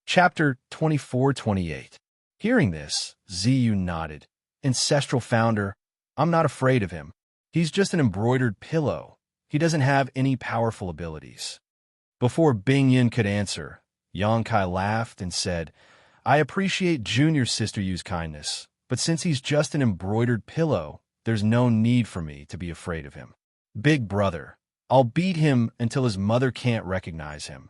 Chapter 24-28. Hearing this, Ziyu nodded. "Ancestral founder, I'm not afraid of him. He's just an embroidered pillow. He doesn't have any powerful abilities." Before Bingyan could answer, Yang Kai laughed and said, "I appreciate Junior Sister Yu's kindness, but since he's just an embroidered pillow, there's no need for me to be afraid of him. Big brother, I'll beat him until his mother can't recognize him."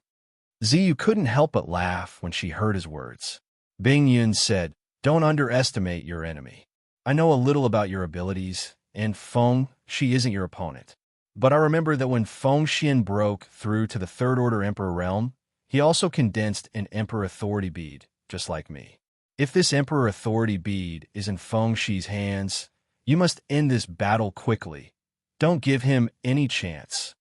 Ziyu couldn't help but laugh when she heard his words. Bingyan said, "Don't underestimate your enemy. I know a little about your abilities, and Feng Shi isn't your opponent. But I remember that when Feng Xian broke through to the Third Order Emperor realm, he also condensed an Emperor Authority bead, just like me. If this Emperor Authority bead is in Feng Shi's hands, you must end this battle quickly. Don't give him any chance."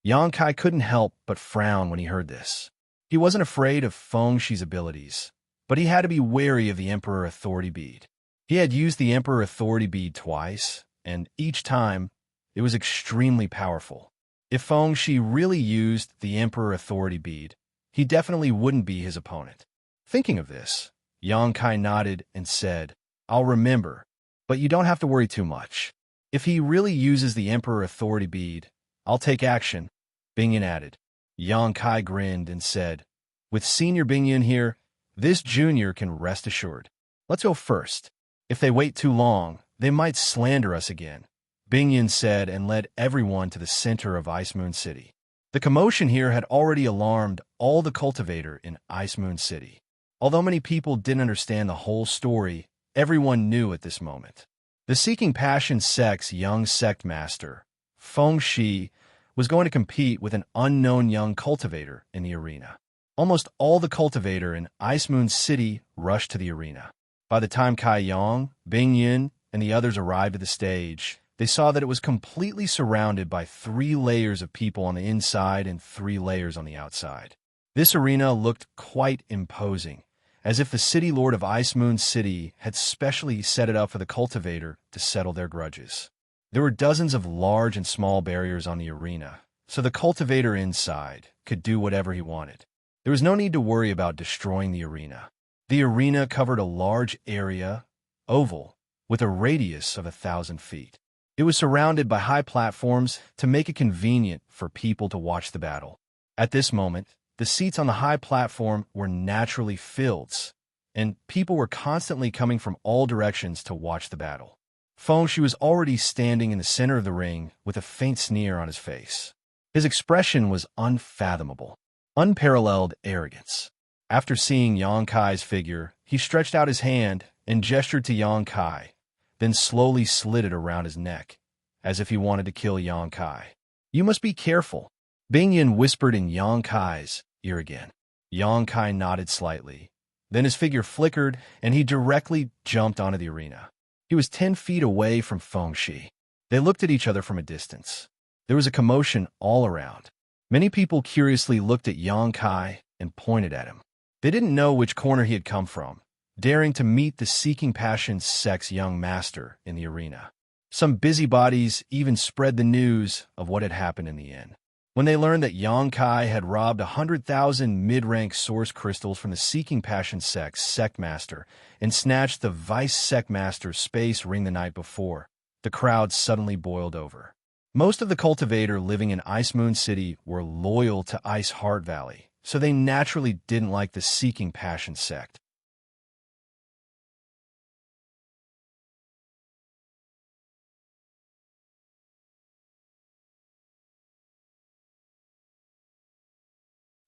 Yang Kai couldn't help but frown when he heard this. He wasn't afraid of Feng Shi's abilities, but he had to be wary of the Emperor Authority bead. He had used the Emperor Authority bead twice, and each time, it was extremely powerful. If Feng Shi really used the Emperor Authority bead, he definitely wouldn't be his opponent. Thinking of this, Xianxia nodded and said, "I'll remember, but you don't have to worry too much. If he really uses the Emperor Authority Bead, I'll take action," Bingyan added. Xianxia grinned and said, "With Senior Bingyan here, this junior can rest assured. Let's go first. If they wait too long, they might slander us again," Bingyan said and led everyone to the center of Ice Moon City. The commotion here had already alarmed all the cultivator in Ice Moon City. Although many people didn't understand the whole story, everyone knew at this moment. The Seeking Passion sect's young sect master, Feng Shi, was going to compete with an unknown young cultivator in the arena. Almost all the cultivator in Ice Moon City rushed to the arena. By the time Kai Yang, Bingyan, and the others arrived at the stage, they saw that it was completely surrounded by 3 layers of people on the inside and 3 layers on the outside. This arena looked quite imposing, as if the City Lord of Ice Moon City had specially set it up for the cultivator to settle their grudges. There were dozens of large and small barriers on the arena, so the cultivator inside could do whatever he wanted. There was no need to worry about destroying the arena. The arena covered a large area, oval, with a radius of 1,000 feet. It was surrounded by high platforms to make it convenient for people to watch the battle. At this moment, the seats on the high platform were naturally filled, and people were constantly coming from all directions to watch the battle. Feng Shi was already standing in the center of the ring with a faint sneer on his face. His expression was unfathomable, unparalleled arrogance. After seeing Xianxia's figure, he stretched out his hand and gestured to Xianxia, then slowly slid it around his neck, as if he wanted to kill Xianxia. "You must be careful," Bingyan whispered in Xianxia's ear again. Xianxia nodded slightly. Then his figure flickered, and he directly jumped onto the arena. He was 10 feet away from Feng Shi. They looked at each other from a distance. There was a commotion all around. Many people curiously looked at Xianxia and pointed at him. They didn't know which corner he had come from, daring to meet the Seeking Passion sect's young master in the arena. Some busybodies even spread the news of what had happened in the inn. When they learned that Xianxia had robbed 100,000 mid-rank source crystals from the Seeking Passion sect's sect master and snatched the vice sect master's space ring the night before, the crowd suddenly boiled over. Most of the cultivator living in Ice Moon City were loyal to Ice Heart Valley, so they naturally didn't like the Seeking Passion sect.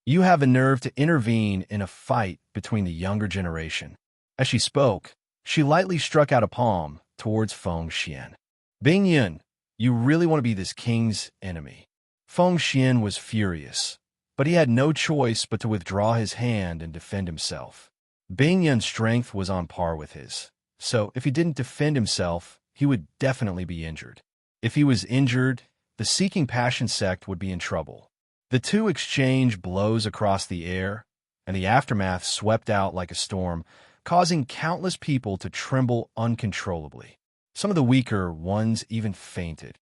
"You have a nerve to intervene in a fight between the younger generation." As she spoke, she lightly struck out a palm towards Feng Xian. "Bingyan, you really want to be this king's enemy." Feng Xian was furious, but he had no choice but to withdraw his hand and defend himself. Bingyan's strength was on par with his, so if he didn't defend himself, he would definitely be injured. If he was injured, the Seeking Passion sect would be in trouble. The two exchanged blows across the air, and the aftermath swept out like a storm, causing countless people to tremble uncontrollably. Some of the weaker ones even fainted.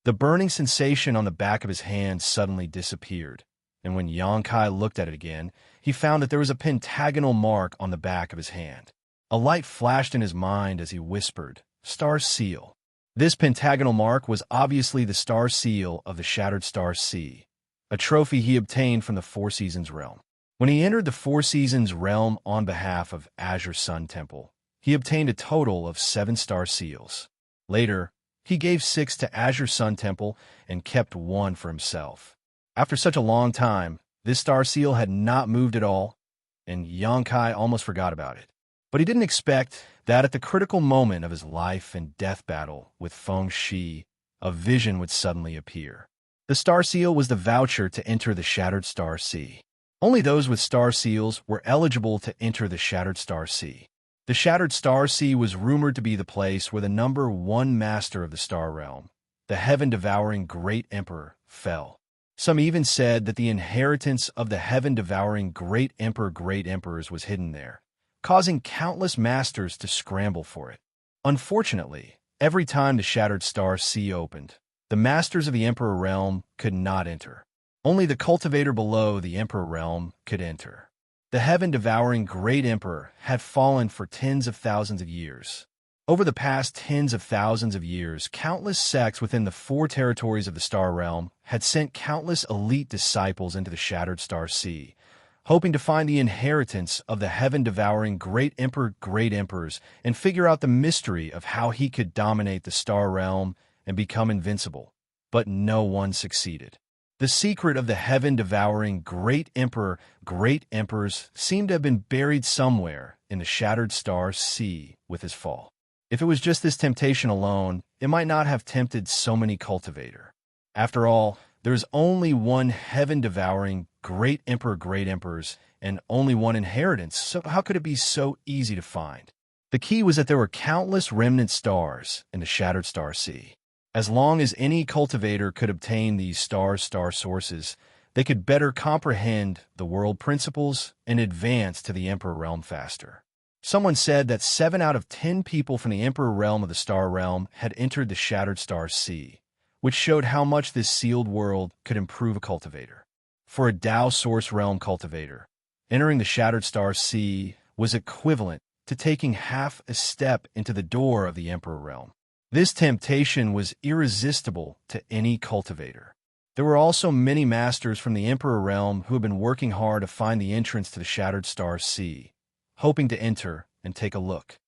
The burning sensation on the back of his hand suddenly disappeared, and when Xianxia looked at it again, he found that there was a pentagonal mark on the back of his hand. A light flashed in his mind as he whispered, "Star Seal." This pentagonal mark was obviously the star seal of the Shattered Star Sea, a trophy he obtained from the Four Seasons realm. When he entered the Four Seasons realm on behalf of Azure Sun Temple, he obtained a total of 7 star seals. Later, he gave 6 to Azure Sun Temple and kept 1 for himself. After such a long time, this star seal had not moved at all, and Xianxia almost forgot about it. But he didn't expect that at the critical moment of his life and death battle with Feng Shi, a vision would suddenly appear. The star seal was the voucher to enter the Shattered Star Sea. Only those with star seals were eligible to enter the Shattered Star Sea. The Shattered Star Sea was rumored to be the place where the number 1 master of the Star Realm, the heaven-devouring Great Emperor, fell. Some even said that the inheritance of the heaven-devouring great emperors was hidden there, causing countless masters to scramble for it. Unfortunately, every time the Shattered Star Sea opened, the masters of the Emperor Realm could not enter. Only the cultivator below the Emperor Realm could enter. The heaven-devouring great emperor had fallen for tens of thousands of years. Over the past tens of thousands of years, countless sects within the four territories of the Star Realm had sent countless elite disciples into the Shattered Star Sea, hoping to find the inheritance of the heaven-devouring great emperors and figure out the mystery of how he could dominate the Star Realm and become invincible. But no one succeeded. The secret of the heaven-devouring great emperors seemed to have been buried somewhere in the Shattered Star Sea with his fall. If it was just this temptation alone, it might not have tempted so many cultivators. After all, there is only one heaven-devouring great emperors and only one inheritance, so how could it be so easy to find? The key was that there were countless remnant stars in the Shattered Star Sea. As long as any cultivator could obtain these star sources, they could better comprehend the world principles and advance to the Emperor Realm faster. Someone said that 7 out of 10 people from the Emperor Realm of the Star Realm had entered the Shattered Star Sea, which showed how much this sealed world could improve a cultivator. For a Tao Source Realm cultivator, entering the Shattered Star Sea was equivalent to taking half a step into the door of the Emperor Realm. This temptation was irresistible to any cultivator. There were also many masters from the Emperor Realm who had been working hard to find the entrance to the Shattered Star Sea, hoping to enter and take a look.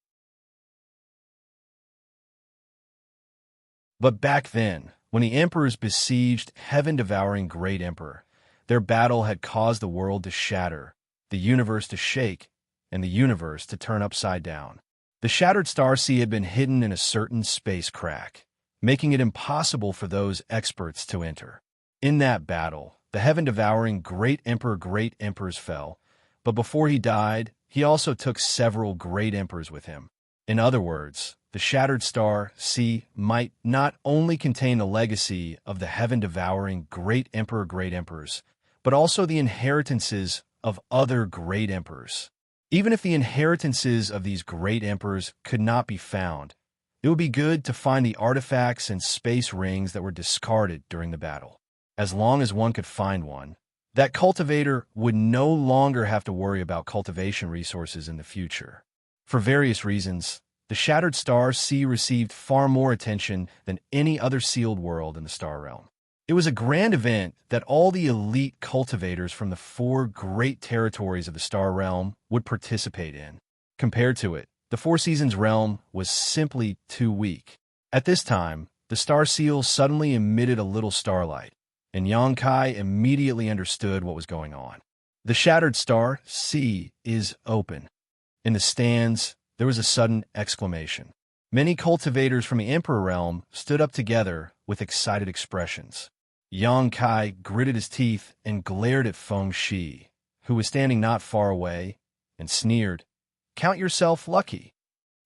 But back then, when the emperors besieged heaven-devouring great emperor, their battle had caused the world to shatter, the universe to shake, and the universe to turn upside down. The Shattered Star Sea had been hidden in a certain space crack, making it impossible for those experts to enter. In that battle, the heaven-devouring great emperors fell, but before he died, he also took several great emperors with him. In other words, the Shattered Star Sea might not only contain the legacy of the heaven-devouring great emperors, but also the inheritances of other great emperors. Even if the inheritances of these great emperors could not be found, it would be good to find the artifacts and space rings that were discarded during the battle. As long as one could find one, that cultivator would no longer have to worry about cultivation resources in the future. For various reasons, the Shattered Star Sea received far more attention than any other sealed world in the Star Realm. It was a grand event that all the elite cultivators from the 4 great territories of the Star Realm would participate in. Compared to it, the Four Seasons realm was simply too weak. At this time, the Star Seal suddenly emitted a little starlight, and Xianxia immediately understood what was going on. The Shattered Star Sea is open. In the stands, there was a sudden exclamation. Many cultivators from the Emperor Realm stood up together with excited expressions. Xianxia gritted his teeth and glared at Feng Shi, who was standing not far away, and sneered, "Count yourself lucky."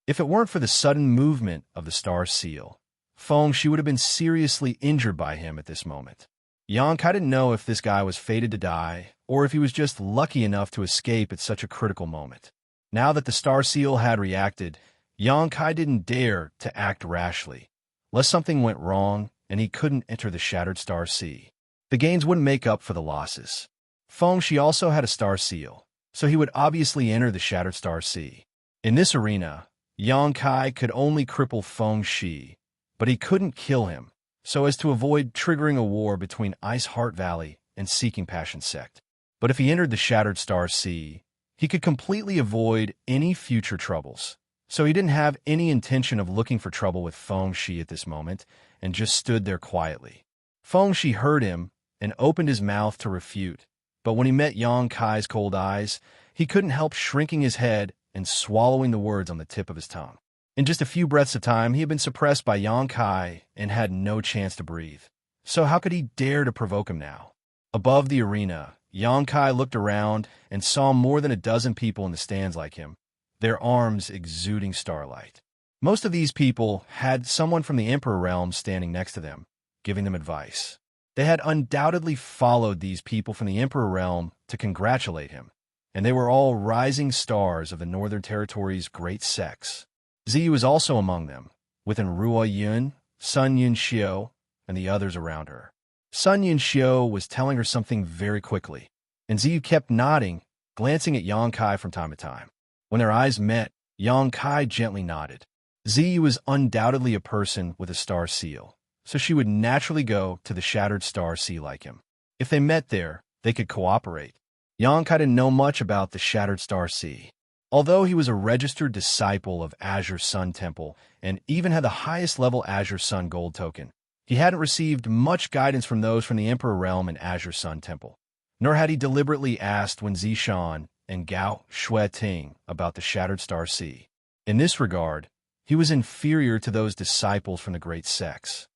If it weren't for the sudden movement of the Star Seal, Feng Shi would have been seriously injured by him at this moment. Xianxia didn't know if this guy was fated to die, or if he was just lucky enough to escape at such a critical moment. Now that the Star Seal had reacted, Xianxia didn't dare to act rashly, lest something went wrong and he couldn't enter the Shattered Star Sea. The gains wouldn't make up for the losses. Feng Shi also had a Star Seal, so he would obviously enter the Shattered Star Sea. In this arena, Xianxia could only cripple Feng Shi, but he couldn't kill him, so as to avoid triggering a war between Ice Heart Valley and Seeking Passion Sect. But if he entered the Shattered Star Sea, he could completely avoid any future troubles. So he didn't have any intention of looking for trouble with Feng Shi at this moment, and just stood there quietly. Feng Shi heard him and opened his mouth to refute, but when he met Xianxia's cold eyes, he couldn't help shrinking his head and swallowing the words on the tip of his tongue. In just a few breaths of time, he had been suppressed by Xianxia and had no chance to breathe. So how could he dare to provoke him now? Above the arena, Xianxia looked around and saw more than a dozen people in the stands like him, their arms exuding starlight. Most of these people had someone from the Emperor Realm standing next to them, giving them advice. They had undoubtedly followed these people from the Emperor realm to congratulate him, and they were all rising stars of the Northern Territory's great sects. Ziyu was also among them, with Ruo Yun, Sun Yunxiu, and the others around her. Sun Yunxiu was telling her something very quickly, and Ziyu kept nodding, glancing at Yang Kai from time to time. When their eyes met, Yang Kai gently nodded. Ziyu was undoubtedly a person with a star seal, so she would naturally go to the Shattered Star Sea like him. If they met there, they could cooperate. Yang Kai didn't know much about the Shattered Star Sea. Although he was a registered disciple of Azure Sun Temple and even had the highest level Azure Sun Gold token, he hadn't received much guidance from those from the Emperor Realm and Azure Sun Temple, nor had he deliberately asked Wen Zishan and Gao Shueting about the Shattered Star Sea. In this regard, he was inferior to those disciples from the great sects.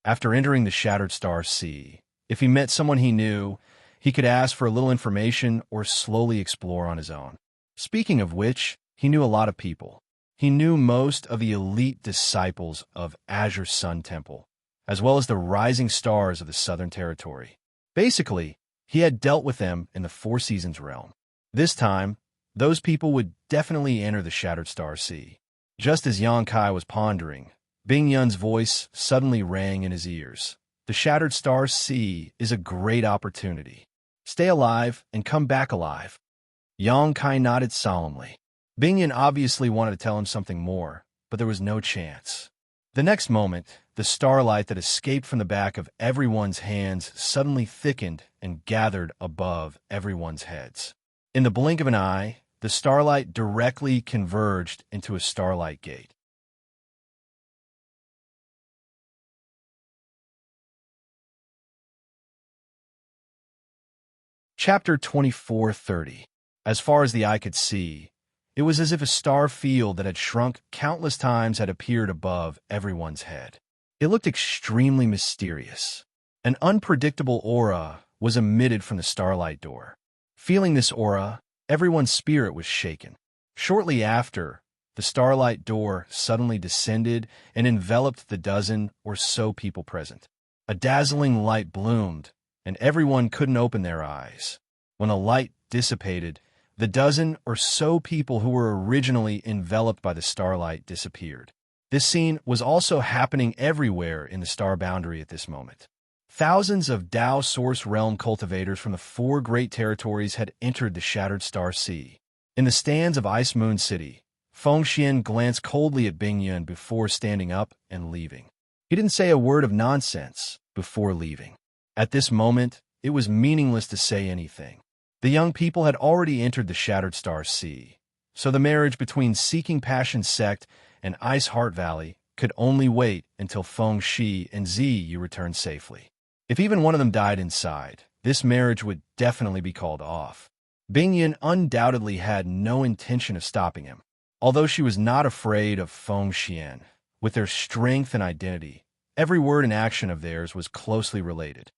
After entering the Shattered Star Sea, if he met someone he knew, he could ask for a little information or slowly explore on his own. Speaking of which, he knew a lot of people. He knew most of the elite disciples of Azure Sun Temple, as well as the rising stars of the Southern Territory. Basically, he had dealt with them in the Four Seasons realm. This time, those people would definitely enter the Shattered Star Sea. Just as Yang Kai was pondering, Bing Yun's voice suddenly rang in his ears. The Shattered Star Sea is a great opportunity. Stay alive and come back alive. Yang Kai nodded solemnly. Bing Yun obviously wanted to tell him something more, but there was no chance. The next moment, the starlight that escaped from the back of everyone's hands suddenly thickened and gathered above everyone's heads. In the blink of an eye, the starlight directly converged into a starlight gate. Chapter 2430. As far as the eye could see, it was as if a star field that had shrunk countless times had appeared above everyone's head. It looked extremely mysterious. An unpredictable aura was emitted from the starlight door. Feeling this aura, everyone's spirit was shaken. Shortly after, the starlight door suddenly descended and enveloped the dozen or so people present. A dazzling light bloomed, and everyone couldn't open their eyes. When the light dissipated, the dozen or so people who were originally enveloped by the starlight disappeared. This scene was also happening everywhere in the star boundary at this moment. Thousands of Dao Source Realm cultivators from the four great territories had entered the Shattered Star Sea. In the stands of Ice Moon City, Feng Xian glanced coldly at Bing Yun before standing up and leaving. He didn't say a word of nonsense before leaving. At this moment, it was meaningless to say anything. The young people had already entered the Shattered Star Sea, so the marriage between Seeking Passion Sect and Ice Heart Valley could only wait until Feng Shi and Ziyu returned safely. If even one of them died inside, this marriage would definitely be called off. Bing Yun undoubtedly had no intention of stopping him. Although she was not afraid of Feng Xian, with their strength and identity, every word and action of theirs was closely related.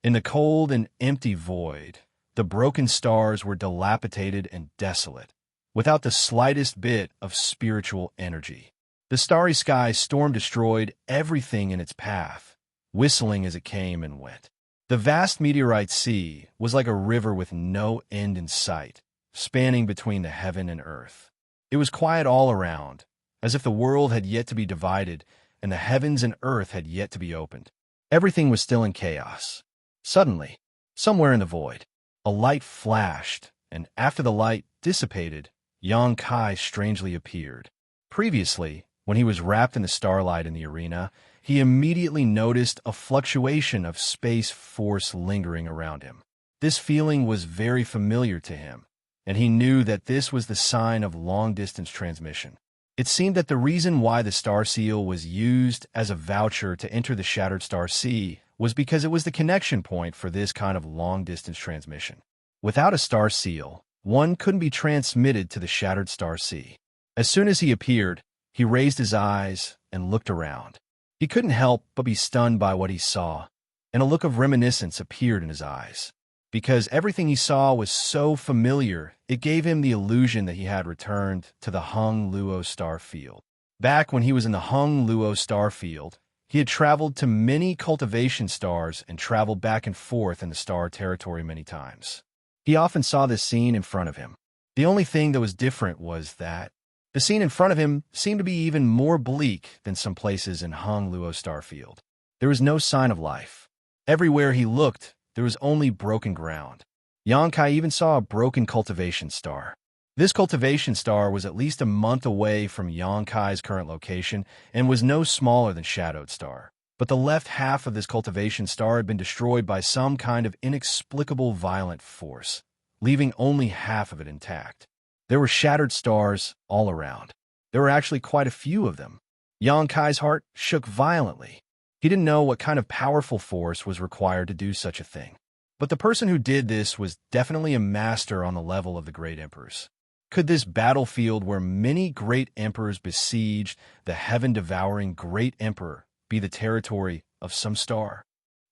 In the cold and empty void, the broken stars were dilapidated and desolate, without the slightest bit of spiritual energy. The starry sky storm destroyed everything in its path, whistling as it came and went. The vast meteorite sea was like a river with no end in sight, spanning between the heaven and earth. It was quiet all around, as if the world had yet to be divided and the heavens and earth had yet to be opened. Everything was still in chaos. Suddenly, somewhere in the void, a light flashed, and after the light dissipated, Yang Kai strangely appeared. Previously, when he was wrapped in the starlight in the arena, he immediately noticed a fluctuation of space force lingering around him. This feeling was very familiar to him, and he knew that this was the sign of long-distance transmission. It seemed that the reason why the Star Seal was used as a voucher to enter the Shattered Star Sea was because it was the connection point for this kind of long-distance transmission. Without a Star Seal, one couldn't be transmitted to the Shattered Star Sea. As soon as he appeared, he raised his eyes and looked around. He couldn't help but be stunned by what he saw, and a look of reminiscence appeared in his eyes. Because everything he saw was so familiar, it gave him the illusion that he had returned to the Hung Luo star field. Back when he was in the Hung Luo star field, he had traveled to many cultivation stars and traveled back and forth in the star territory many times. He often saw this scene in front of him. The only thing that was different was that the scene in front of him seemed to be even more bleak than some places in Hung Luo star field. There was no sign of life. Everywhere he looked, there was only broken ground. Xianxia even saw a broken cultivation star. This cultivation star was at least a month away from Xianxia's current location and was no smaller than Shadowed Star. But the left half of this cultivation star had been destroyed by some kind of inexplicable violent force, leaving only half of it intact. There were shattered stars all around. There were actually quite a few of them. Xianxia's heart shook violently. He didn't know what kind of powerful force was required to do such a thing. But the person who did this was definitely a master on the level of the great emperors. Could this battlefield where many great emperors besieged the heaven-devouring great emperor be the territory of some star?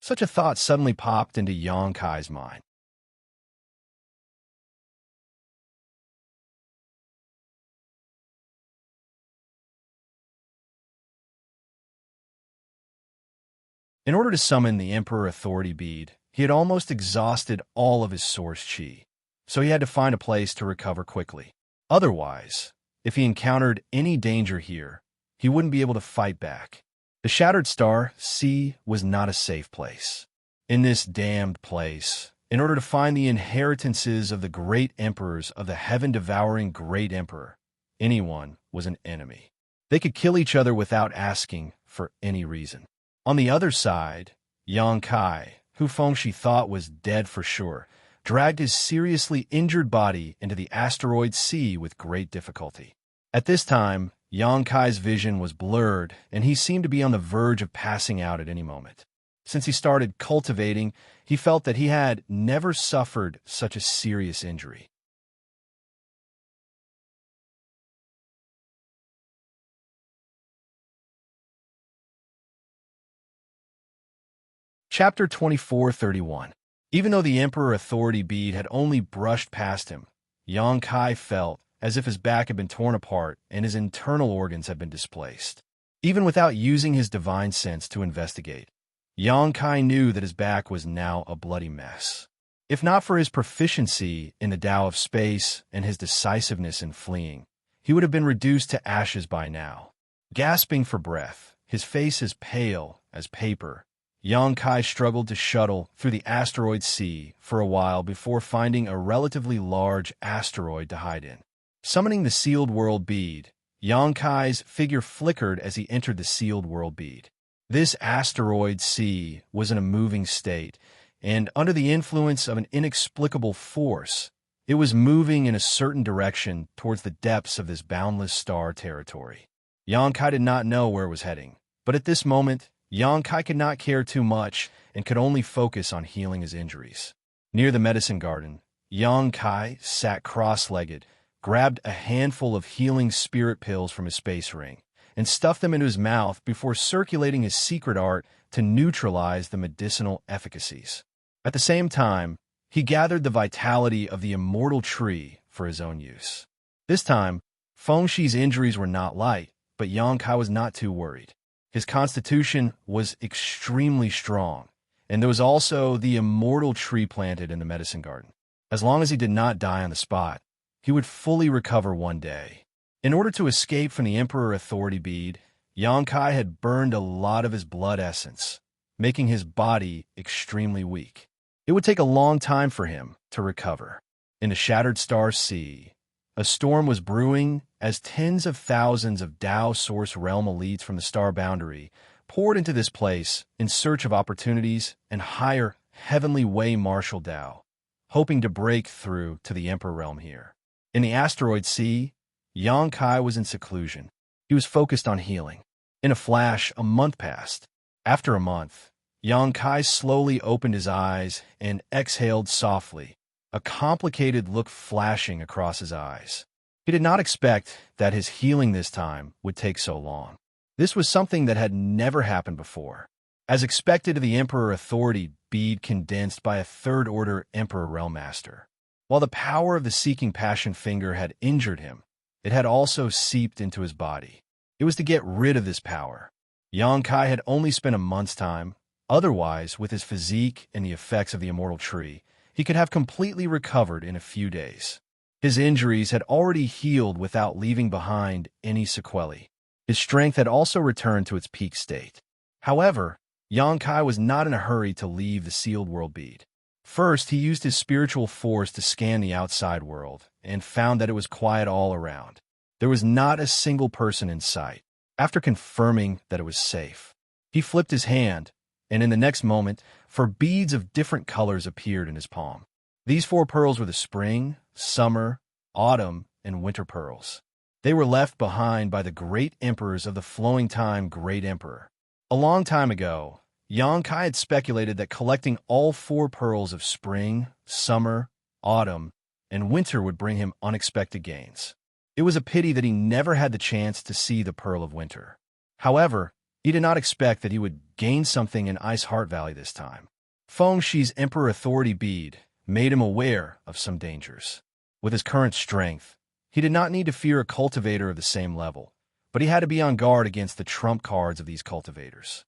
Such a thought suddenly popped into Xianxia's mind. In order to summon the Emperor Authority Bead, he had almost exhausted all of his source chi, so he had to find a place to recover quickly. Otherwise, if he encountered any danger here, he wouldn't be able to fight back. The Shattered Star, C, was not a safe place. In this damned place, in order to find the inheritances of the great emperors of the heaven-devouring great emperor, anyone was an enemy. They could kill each other without asking for any reason. On the other side, Xianxia, who Fengxi thought was dead for sure, dragged his seriously injured body into the asteroid sea with great difficulty. At this time, Xianxia's vision was blurred, and he seemed to be on the verge of passing out at any moment. Since he started cultivating, he felt that he had never suffered such a serious injury. Chapter 2431. Even though the Emperor Authority Bead had only brushed past him, Xianxia felt as if his back had been torn apart and his internal organs had been displaced. Even without using his divine sense to investigate, Xianxia knew that his back was now a bloody mess. If not for his proficiency in the Tao of space and his decisiveness in fleeing, he would have been reduced to ashes by now. Gasping for breath, his face as pale as paper, Xianxia struggled to shuttle through the asteroid sea for a while before finding a relatively large asteroid to hide in. Summoning the Sealed World Bead, Xianxia's figure flickered as he entered the Sealed World Bead. This asteroid sea was in a moving state, and under the influence of an inexplicable force, it was moving in a certain direction towards the depths of this boundless star territory. Xianxia did not know where it was heading, but at this moment, Xianxia could not care too much and could only focus on healing his injuries. Near the medicine garden, Xianxia sat cross-legged, grabbed a handful of healing spirit pills from his space ring, and stuffed them into his mouth before circulating his secret art to neutralize the medicinal efficacies. At the same time, he gathered the vitality of the immortal tree for his own use. This time, Fengxi's injuries were not light, but Xianxia was not too worried. His constitution was extremely strong, and there was also the immortal tree planted in the medicine garden. As long as he did not die on the spot, he would fully recover one day. In order to escape from the Emperor Authority Bead, Xianxia had burned a lot of his blood essence, making his body extremely weak. It would take a long time for him to recover. In the Shattered Star Sea, a storm was brewing as tens of thousands of Tao Source Realm elites from the star boundary poured into this place in search of opportunities and higher heavenly way martial Tao, hoping to break through to the Emperor Realm here. In the asteroid sea, Xianxia was in seclusion. He was focused on healing. In a flash, a month passed. After a month, Xianxia slowly opened his eyes and exhaled softly, a complicated look flashing across his eyes. He did not expect that his healing this time would take so long. This was something that had never happened before. As expected, the Emperor Authority Bead condensed by a third-order Emperor Realm Master. While the power of the Seeking Passion Finger had injured him, it had also seeped into his body. It was to get rid of this power. Xianxia had only spent a month's time. Otherwise, with his physique and the effects of the immortal tree, he could have completely recovered in a few days. His injuries had already healed without leaving behind any sequelae. His strength had also returned to its peak state. However, Xianxia was not in a hurry to leave the sealed world bead. First, he used his spiritual force to scan the outside world and found that it was quiet all around. There was not a single person in sight. After confirming that it was safe, he flipped his hand, and in the next moment, 4 beads of different colors appeared in his palm. These 4 pearls were the spring, summer, autumn, and winter pearls. They were left behind by the great emperors of the flowing time Great Emperor. A long time ago, Xianxia had speculated that collecting all 4 pearls of spring, summer, autumn, and winter would bring him unexpected gains. It was a pity that he never had the chance to see the Pearl of Winter. However, he did not expect that he would gain something in Ice Heart Valley this time. Fengxi's Emperor Authority bead made him aware of some dangers. With his current strength, he did not need to fear a cultivator of the same level, but he had to be on guard against the trump cards of these cultivators.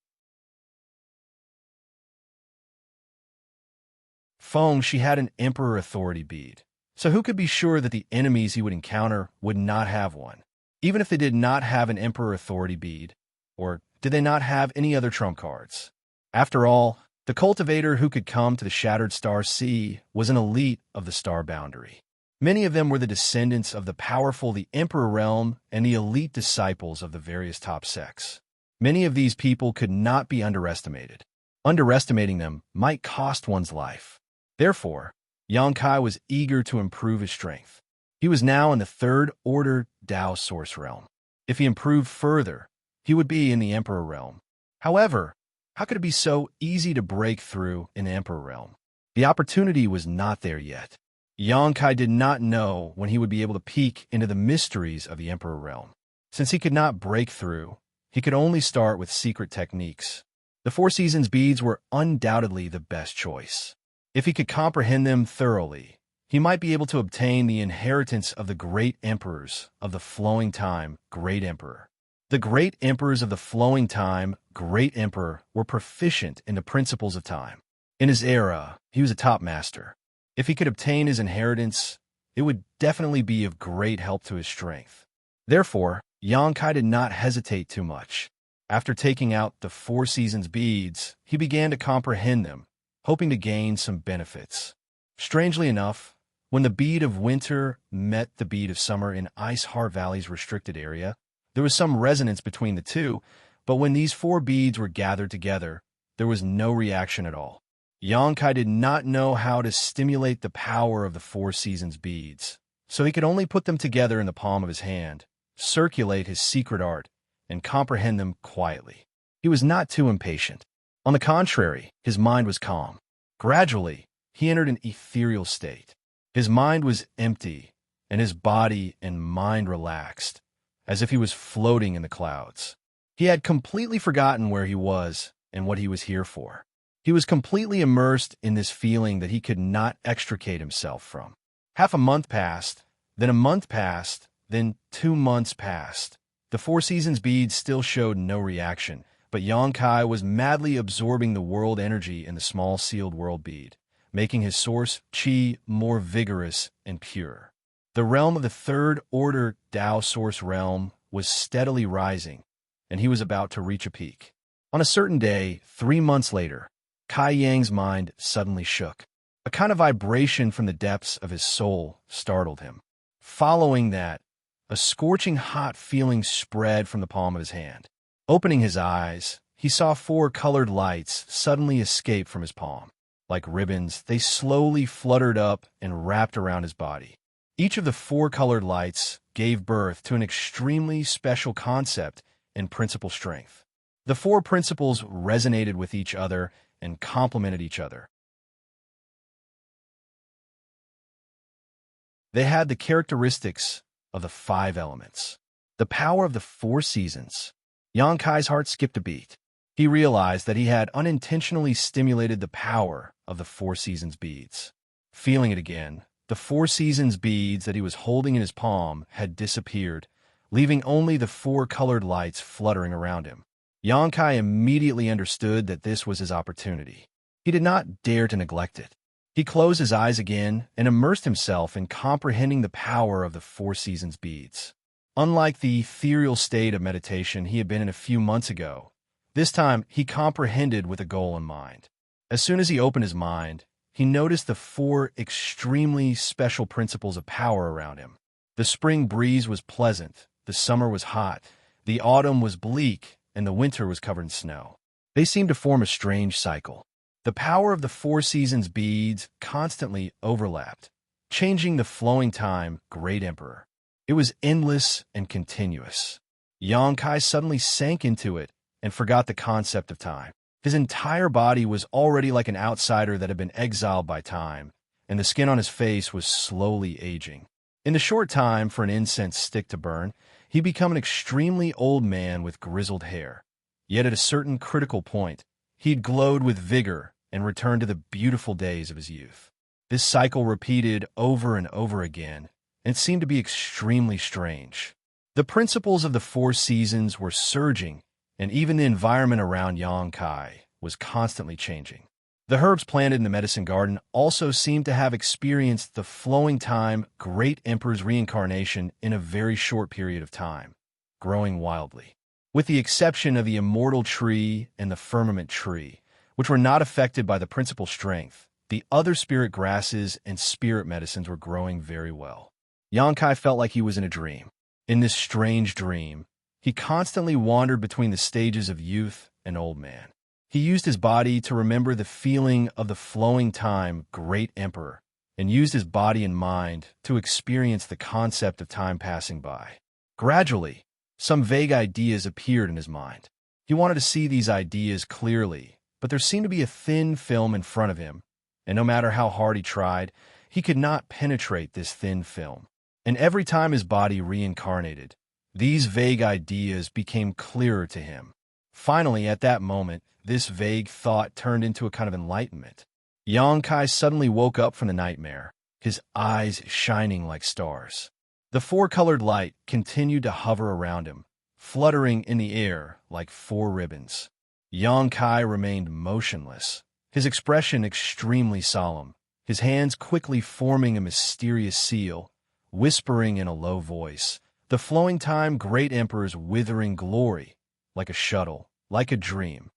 Fengxi had an Emperor Authority bead, so who could be sure that the enemies he would encounter would not have one, even if they did not have an Emperor Authority bead, or did they not have any other trump cards? After all, the cultivator who could come to the Shattered Star Sea was an elite of the star boundary. Many of them were the descendants of the powerful the Emperor Realm and the elite disciples of the various top sects. Many of these people could not be underestimated. Underestimating them might cost one's life. Therefore, Xianxia was eager to improve his strength. He was now in the 3rd Order Dao Source Realm. If he improved further, he would be in the Emperor Realm. However, how could it be so easy to break through in the Emperor Realm? The opportunity was not there yet. Xianxia did not know when he would be able to peek into the mysteries of the Emperor Realm. Since he could not break through, he could only start with secret techniques. The 4 Seasons beads were undoubtedly the best choice. If he could comprehend them thoroughly, he might be able to obtain the inheritance of the great emperors of the flowing time Great Emperor. The great emperors of the flowing time Great Emperor were proficient in the principles of time. In his era, he was a top master. If he could obtain his inheritance, it would definitely be of great help to his strength. Therefore, Xianxia did not hesitate too much. After taking out the 4 Seasons beads, he began to comprehend them, hoping to gain some benefits. Strangely enough, when the bead of winter met the bead of summer in Ice Heart Valley's restricted area, there was some resonance between the two, but when these 4 beads were gathered together, there was no reaction at all. Xianxia did not know how to stimulate the power of the 4 Seasons beads, so he could only put them together in the palm of his hand, circulate his secret art, and comprehend them quietly. He was not too impatient. On the contrary, his mind was calm. Gradually, he entered an ethereal state. His mind was empty, and his body and mind relaxed, as if he was floating in the clouds. He had completely forgotten where he was and what he was here for. He was completely immersed in this feeling that he could not extricate himself from. Half a month passed, then a month passed, then 2 months passed. The 4 Seasons beads still showed no reaction, but Xianxia was madly absorbing the world energy in the small sealed world bead, making his source qi more vigorous and pure. The realm of the 3rd Order Dao Source Realm was steadily rising, and he was about to reach a peak. On a certain day, 3 months later, Kai Yang's mind suddenly shook. A kind of vibration from the depths of his soul startled him. Following that, a scorching hot feeling spread from the palm of his hand. Opening his eyes, he saw 4 colored lights suddenly escape from his palm. Like ribbons, they slowly fluttered up and wrapped around his body. Each of the 4 colored lights gave birth to an extremely special concept and principle strength. The 4 principles resonated with each other and complemented each other. They had the characteristics of the 5 elements. The power of the 4 seasons. Xianxia's heart skipped a beat. He realized that he had unintentionally stimulated the power of the 4 Seasons beads. Feeling it again, the 4 Seasons beads that he was holding in his palm had disappeared, leaving only the four colored lights fluttering around him. Xianxia immediately understood that this was his opportunity. He did not dare to neglect it. He closed his eyes again and immersed himself in comprehending the power of the Four Seasons beads. Unlike the ethereal state of meditation he had been in a few months ago, this time he comprehended with a goal in mind. As soon as he opened his mind, he noticed the four extremely special principles of power around him. The spring breeze was pleasant, the summer was hot, the autumn was bleak, and the winter was covered in snow. They seemed to form a strange cycle. The power of the Four Seasons beads constantly overlapped, changing the flowing time, Great Emperor. It was endless and continuous. Xianxia suddenly sank into it and forgot the concept of time. His entire body was already like an outsider that had been exiled by time, and the skin on his face was slowly aging. In the short time for an incense stick to burn, he became an extremely old man with grizzled hair. Yet at a certain critical point, he'd glowed with vigor and returned to the beautiful days of his youth. This cycle repeated over and over again, and it seemed to be extremely strange. The principles of the Four Seasons were surging, and even the environment around Xianxia was constantly changing. The herbs planted in the medicine garden also seemed to have experienced the flowing time Great Emperor's reincarnation in a very short period of time, growing wildly. With the exception of the immortal tree and the firmament tree, which were not affected by the principal strength, the other spirit grasses and spirit medicines were growing very well. Xianxia felt like he was in a dream. In this strange dream, he constantly wandered between the stages of youth and old man. He used his body to remember the feeling of the flowing time Great Emperor, and used his body and mind to experience the concept of time passing by. Gradually, some vague ideas appeared in his mind. He wanted to see these ideas clearly, but there seemed to be a thin film in front of him, and no matter how hard he tried, he could not penetrate this thin film. And every time his body reincarnated, these vague ideas became clearer to him. Finally, at that moment, this vague thought turned into a kind of enlightenment. Xianxia suddenly woke up from the nightmare, his eyes shining like stars. The four-colored light continued to hover around him, fluttering in the air like four ribbons. Xianxia remained motionless, his expression extremely solemn, his hands quickly forming a mysterious seal, whispering in a low voice, the flowing time Great Emperor's withering glory, like a shuttle, like a dream.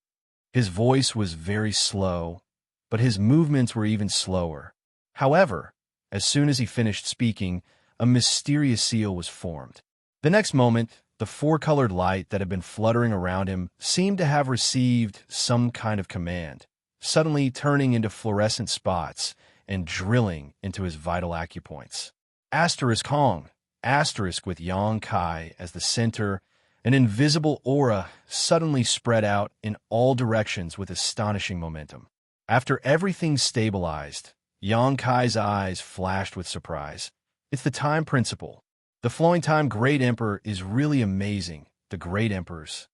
His voice was very slow, but his movements were even slower. However, as soon as he finished speaking, a mysterious seal was formed. The next moment, the four-colored light that had been fluttering around him seemed to have received some kind of command, suddenly turning into fluorescent spots and drilling into his vital acupoints. Asterisk Hong, asterisk with Xianxia as the center, an invisible aura suddenly spread out in all directions with astonishing momentum. After everything stabilized, Xianxia's eyes flashed with surprise. It's the time principle. The flowing time Great Emperor is really amazing, the Great Emperors.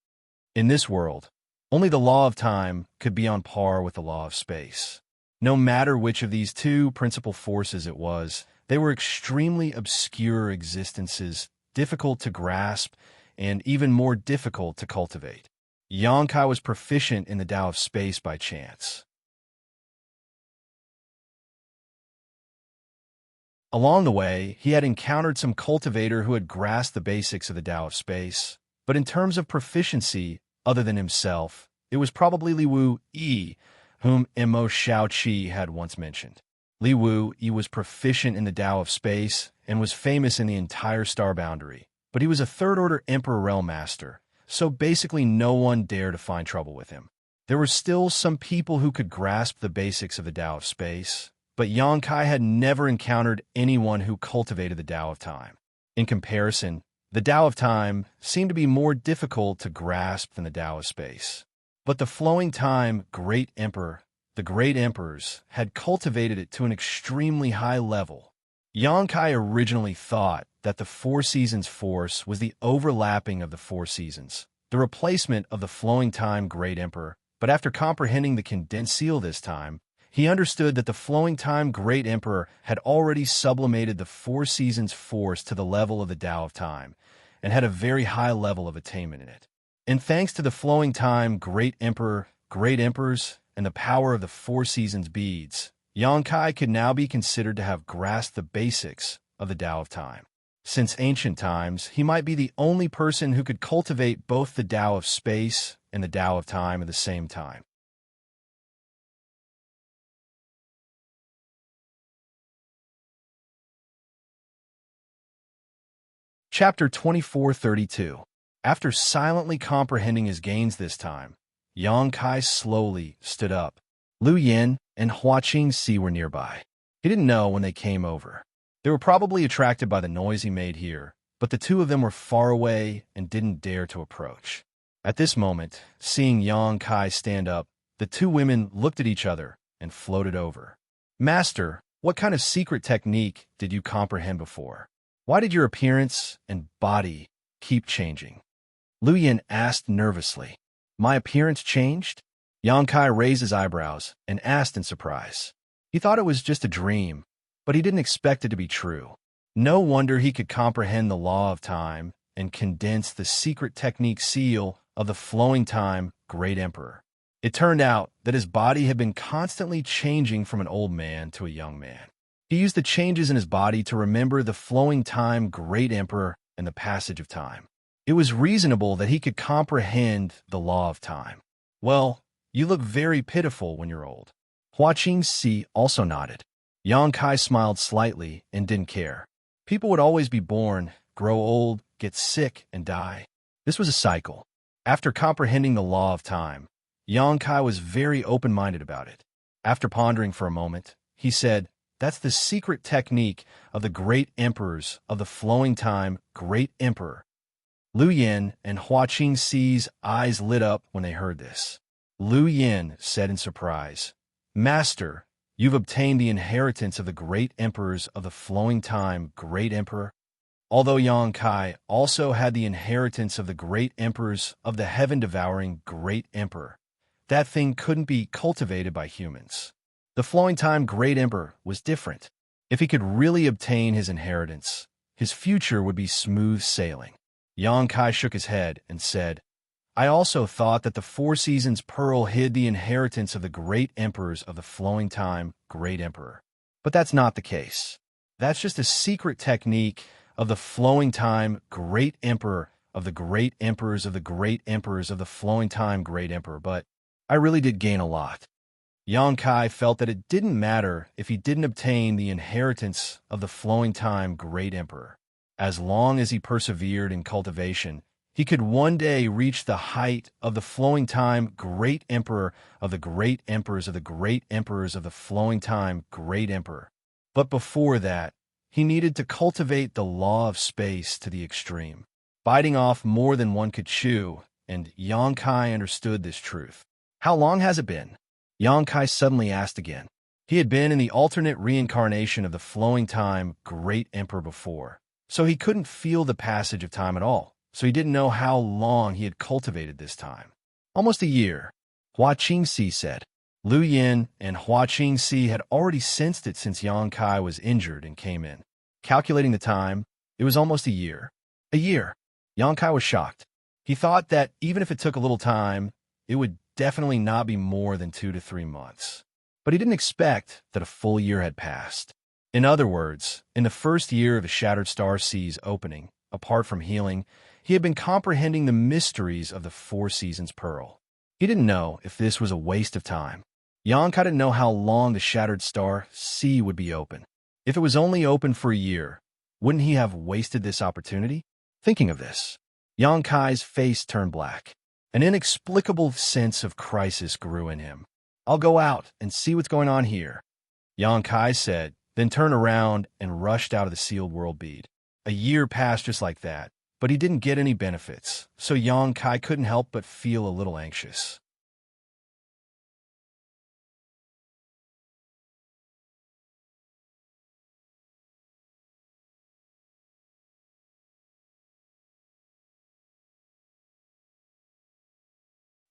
In this world, only the law of time could be on par with the law of space. No matter which of these two principal forces it was, they were extremely obscure existences, difficult to grasp, and even more difficult to cultivate. Xianxia was proficient in the Tao of space by chance. Along the way, he had encountered some cultivator who had grasped the basics of the Tao of space, but in terms of proficiency, other than himself, it was probably Li Wu Yi, whom Mo Shaoqi had once mentioned. Li Wu Yi was proficient in the Tao of space and was famous in the entire star boundary, but he was a third-order Emperor Realm Master, so basically no one dared to find trouble with him. There were still some people who could grasp the basics of the Tao of space, but Xianxia had never encountered anyone who cultivated the Tao of time. In comparison, the Tao of time seemed to be more difficult to grasp than the Tao of space. But the flowing time Great Emperor, the Great Emperors, had cultivated it to an extremely high level. Xianxia originally thought that the Four Seasons force was the overlapping of the Four Seasons, the replacement of the flowing time Great Emperor, but after comprehending the condensed seal this time, he understood that the flowing time Great Emperor had already sublimated the Four Seasons force to the level of the Tao of time, and had a very high level of attainment in it. And thanks to the flowing time, great emperor, great emperors, and the power of the four seasons beads, Xianxia could now be considered to have grasped the basics of the Tao of time. Since ancient times, he might be the only person who could cultivate both the Tao of space and the Tao of time at the same time. Chapter 2432. After silently comprehending his gains this time, Xianxia slowly stood up. Lu Yin and Xianxia were nearby. He didn't know when they came over. They were probably attracted by the noise he made here, but the two of them were far away and didn't dare to approach. At this moment, seeing Xianxia stand up, the two women looked at each other and floated over. Master, what kind of secret technique did you comprehend before? Why did your appearance and body keep changing? Lu Yin asked nervously. My appearance changed? Xianxia raised his eyebrows and asked in surprise. He thought it was just a dream, but he didn't expect it to be true. No wonder he could comprehend the law of time and condense the secret technique seal of the flowing time great emperor. It turned out that his body had been constantly changing from an old man to a young man. He used the changes in his body to remember the flowing time great emperor and the passage of time. It was reasonable that he could comprehend the law of time. Well, you look very pitiful when you're old. Xianxia also nodded. Xianxia smiled slightly and didn't care. People would always be born, grow old, get sick, and die. This was a cycle. After comprehending the law of time, Xianxia was very open-minded about it. After pondering for a moment, he said, that's the secret technique of the great emperors of the flowing time great emperor. Lu Yin and Xiaxia's eyes lit up when they heard this. Lu Yin said in surprise, Master, you've obtained the inheritance of the great emperors of the flowing time great emperor. Although Xianxia also had the inheritance of the great emperors of the heaven-devouring great emperor, that thing couldn't be cultivated by humans. The flowing time great emperor was different. If he could really obtain his inheritance, his future would be smooth sailing. Xianxia shook his head and said, I also thought that the four seasons pearl hid the inheritance of the great emperors of the flowing time great emperor. But that's not the case. That's just a secret technique of the flowing time great emperor of the great emperors of the great emperors of the flowing time great emperor, but I really did gain a lot. Xianxia felt that it didn't matter if he didn't obtain the inheritance of the flowing time great emperor. As long as he persevered in cultivation, he could one day reach the height of the flowing time great emperor of the great emperors of the great emperors of the flowing time great emperor. But before that, he needed to cultivate the law of space to the extreme, biting off more than one could chew, and Xianxia understood this truth. How long has it been? Xianxia suddenly asked again. He had been in the alternate reincarnation of the flowing time great emperor before, so he couldn't feel the passage of time at all, so he didn't know how long he had cultivated this time. Almost a year, Xianxia said. Lu Yin and Xianxia had already sensed it since Xianxia was injured and came in. Calculating the time, it was almost a year. A year. Xianxia was shocked. He thought that even if it took a little time, it would definitely not be more than 2 to 3 months. But he didn't expect that a full year had passed. In other words, in the first year of the Shattered Star Sea's opening, apart from healing, he had been comprehending the mysteries of the Four Seasons Pearl. He didn't know if this was a waste of time. Xianxia didn't know how long the Shattered Star Sea would be open. If it was only open for a year, wouldn't he have wasted this opportunity? Thinking of this, Xianxia's face turned black. An inexplicable sense of crisis grew in him. I'll go out and see what's going on here, Xianxia said, then turned around and rushed out of the sealed world bead. A year passed just like that, but he didn't get any benefits, so Xianxia couldn't help but feel a little anxious.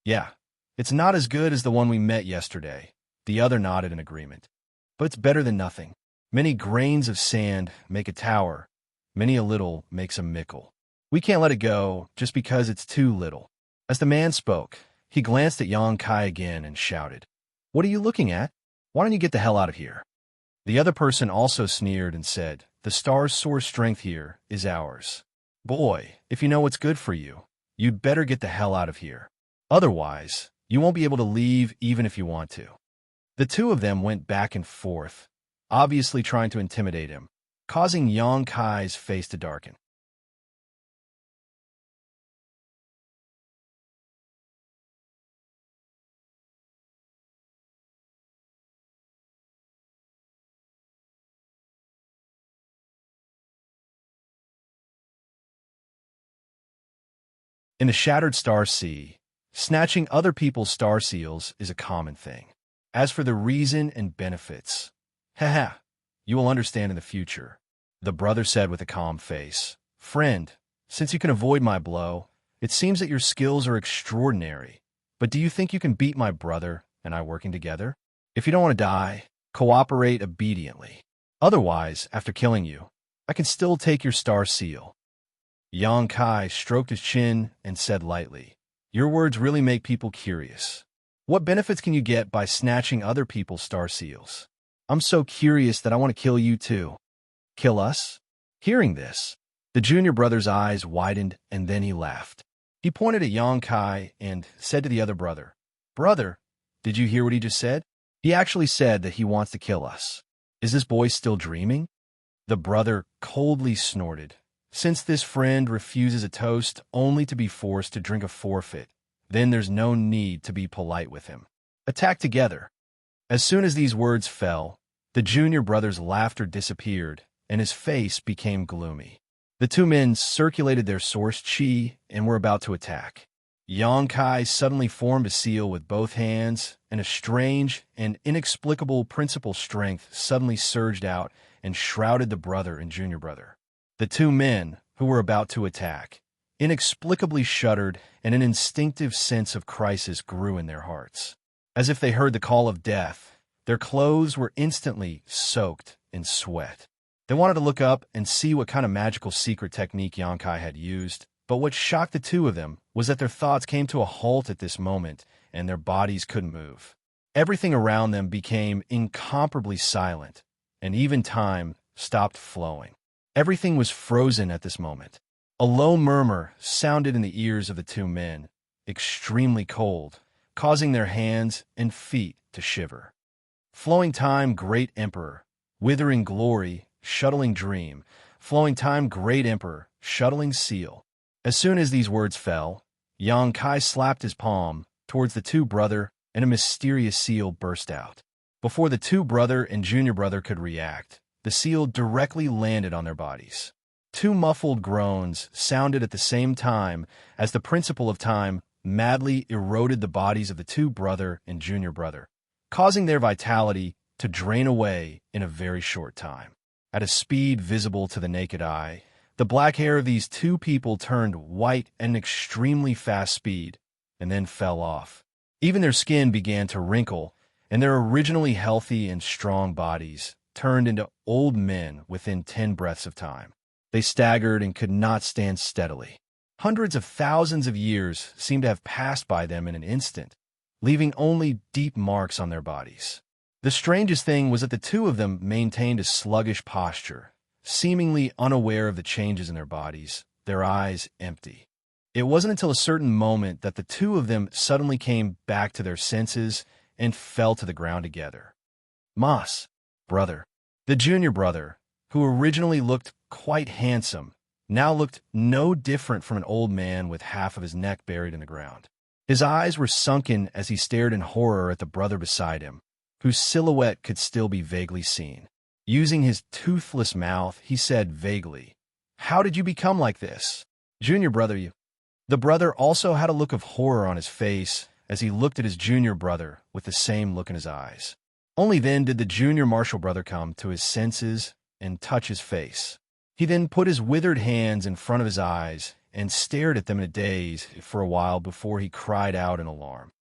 Yeah, it's not as good as the one we met yesterday. The other nodded in agreement. But it's better than nothing. Many grains of sand make a tower. Many a little makes a mickle. We can't let it go just because it's too little. As the man spoke, he glanced at Yang Kai again and shouted, "What are you looking at? Why don't you get the hell out of here?" The other person also sneered and said, "The star's source strength here is ours. Boy, if you know what's good for you, you'd better get the hell out of here. Otherwise, you won't be able to leave even if you want to." The two of them went back and forth, obviously trying to intimidate him, causing Yang Kai's face to darken. In the Shattered Star Sea, snatching other people's star seals is a common thing. As for the reason and benefits, haha, you will understand in the future, the brother said with a calm face. "Friend, since you can avoid my blow, it seems that your skills are extraordinary. But do you think you can beat my brother and I working together? If you don't want to die, cooperate obediently. Otherwise, after killing you, I can still take your star seal." Yang Kai stroked his chin and said lightly, "Your words really make people curious. What benefits can you get by snatching other people's star seals? I'm so curious that I want to kill you too." "Kill us?" Hearing this, the junior brother's eyes widened and then he laughed. He pointed at Yang Kai and said to the other brother, "Brother, did you hear what he just said? He actually said that he wants to kill us. Is this boy still dreaming?" The brother coldly snorted. Since this friend refuses a toast only to be forced to drink a forfeit, then there's no need to be polite with him. Attack together. As soon as these words fell, the junior brother's laughter disappeared, and his face became gloomy. The two men circulated their source chi and were about to attack. Yang Kai suddenly formed a seal with both hands, and a strange and inexplicable principal strength suddenly surged out and shrouded the brother and junior brother. The two men, who were about to attack, inexplicably shuddered, and an instinctive sense of crisis grew in their hearts. As if they heard the call of death, their clothes were instantly soaked in sweat. They wanted to look up and see what kind of magical secret technique Yang Kai had used, but what shocked the two of them was that their thoughts came to a halt at this moment, and their bodies couldn't move. Everything around them became incomparably silent, and even time stopped flowing. Everything was frozen at this moment. A low murmur sounded in the ears of the two men, extremely cold, causing their hands and feet to shiver. "Flowing time, great emperor. Withering glory, shuttling dream. Flowing time, great emperor, shuttling seal." As soon as these words fell, Yang Kai slapped his palm towards the two brother, and a mysterious seal burst out. Before the two brother and junior brother could react, the seal directly landed on their bodies. Two muffled groans sounded at the same time as the principle of time madly eroded the bodies of the two brother and junior brother, causing their vitality to drain away in a very short time. At a speed visible to the naked eye, the black hair of these two people turned white at an extremely fast speed and then fell off. Even their skin began to wrinkle, and their originally healthy and strong bodies turned into old men within 10 breaths of time. They staggered and could not stand steadily. Hundreds of thousands of years seemed to have passed by them in an instant, leaving only deep marks on their bodies. The strangest thing was that the two of them maintained a sluggish posture, seemingly unaware of the changes in their bodies, their eyes empty. It wasn't until a certain moment that the two of them suddenly came back to their senses and fell to the ground together. "Mas, brother." The junior brother, who originally looked quite handsome, now looked no different from an old man with half of his neck buried in the ground. His eyes were sunken as he stared in horror at the brother beside him, whose silhouette could still be vaguely seen. Using his toothless mouth, he said vaguely, "How did you become like this?" "Junior brother, you." The brother also had a look of horror on his face as he looked at his junior brother with the same look in his eyes. Only then did the junior martial brother come to his senses and touch his face. He then put his withered hands in front of his eyes and stared at them in a daze for a while before he cried out in alarm.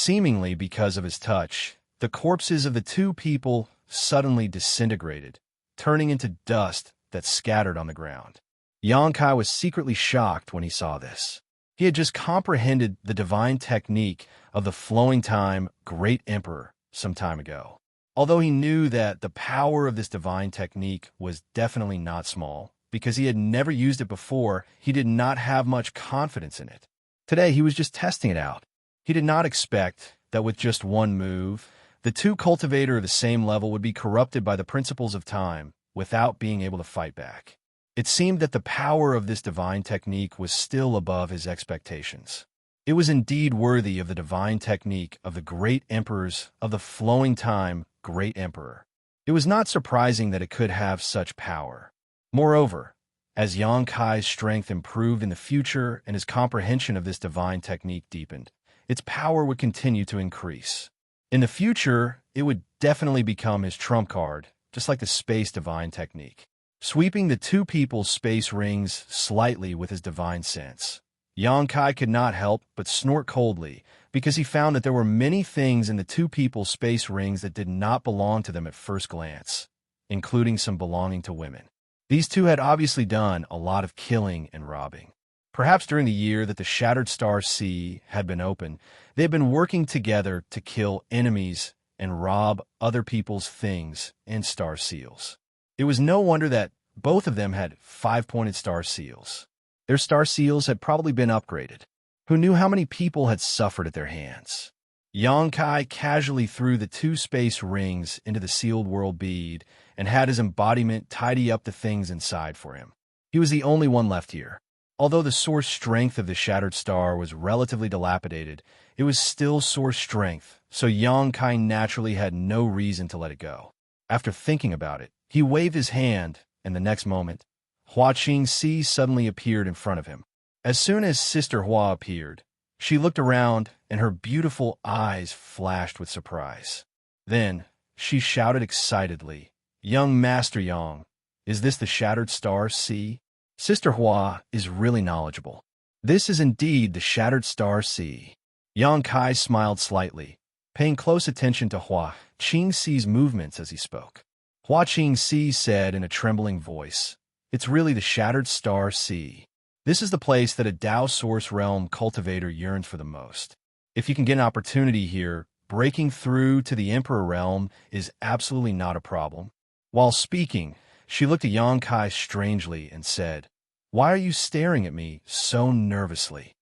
Seemingly because of his touch, the corpses of the two people suddenly disintegrated, turning into dust that scattered on the ground. Xianxia was secretly shocked when he saw this. He had just comprehended the divine technique of the flowing time great emperor some time ago. Although he knew that the power of this divine technique was definitely not small, because he had never used it before, he did not have much confidence in it. Today, he was just testing it out. He did not expect that with just one move, the two cultivators of the same level would be corrupted by the principles of time without being able to fight back. It seemed that the power of this divine technique was still above his expectations. It was indeed worthy of the divine technique of the great emperors of the flowing time great emperor. It was not surprising that it could have such power. Moreover, as Xianxia's strength improved in the future and his comprehension of this divine technique deepened, its power would continue to increase. In the future, it would definitely become his trump card, just like the space divine technique, sweeping the two people's space rings slightly with his divine sense. Xianxia could not help but snort coldly, because he found that there were many things in the two people's space rings that did not belong to them at first glance, including some belonging to women. These two had obviously done a lot of killing and robbing. Perhaps during the year that the Shattered Star Sea had been open, they had been working together to kill enemies and rob other people's things and star seals. It was no wonder that both of them had 5-pointed star seals. Their star seals had probably been upgraded. Who knew how many people had suffered at their hands? Xianxia casually threw the two space rings into the sealed world bead and had his embodiment tidy up the things inside for him. He was the only one left here. Although the source strength of the Shattered Star was relatively dilapidated, it was still source strength, so Xianxia naturally had no reason to let it go. After thinking about it, he waved his hand, and the next moment, Xianxia suddenly appeared in front of him. As soon as Sister Hua appeared, she looked around, and her beautiful eyes flashed with surprise. Then, she shouted excitedly, "Young Master Yang, is this the Shattered Star Sea?" Sister Hua is really knowledgeable. This is indeed the Shattered Star Sea. Xianxia smiled slightly, paying close attention to Xianxia's movements as he spoke. Xianxia said in a trembling voice, "It's really the Shattered Star Sea. This is the place that a Tao Source Realm cultivator yearns for the most. If you can get an opportunity here, breaking through to the Emperor Realm is absolutely not a problem." While speaking, she looked at Xianxia strangely and said, "Why are you staring at me so nervously?"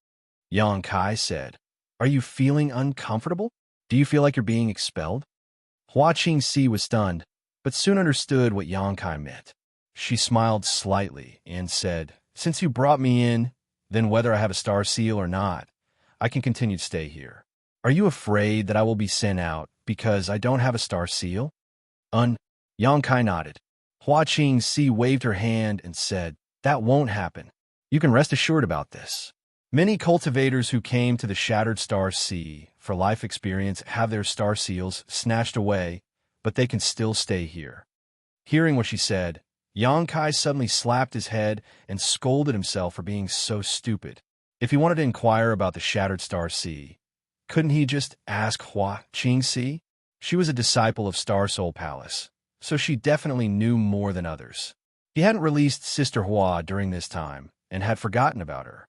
Xianxia said, "Are you feeling uncomfortable? Do you feel like you're being expelled?" Xianxia was stunned, but soon understood what Xianxia meant. She smiled slightly and said, "Since you brought me in, then whether I have a star seal or not, I can continue to stay here. Are you afraid that I will be sent out because I don't have a star seal?" Xianxia nodded. Xianxia waved her hand and said, "That won't happen. You can rest assured about this. Many cultivators who came to the Shattered Star Sea for life experience have their star seals snatched away, but they can still stay here." Hearing what she said, Xianxia suddenly slapped his head and scolded himself for being so stupid. If he wanted to inquire about the Shattered Star Sea, couldn't he just ask Xianxia? She was a disciple of Star Soul Palace, so she definitely knew more than others. He hadn't released Sister Hua during this time and had forgotten about her.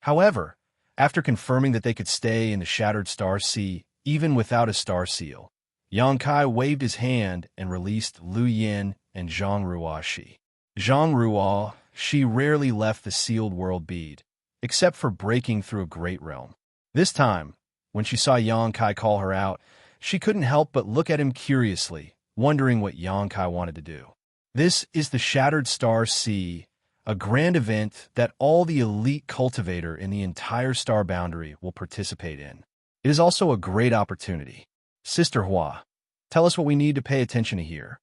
However, after confirming that they could stay in the Shattered Star Sea even without a star seal, Xianxia waved his hand and released Lu Yin and Zhang Ruoxi. Zhang Ruoxi rarely left the sealed world bead, except for breaking through a great realm. This time, when she saw Xianxia call her out, she couldn't help but look at him curiously, wondering what Xianxia wanted to do. This is the Shattered Star Sea, a grand event that all the elite cultivator in the entire star boundary will participate in. It is also a great opportunity. Sister Hua, tell us what we need to pay attention to here.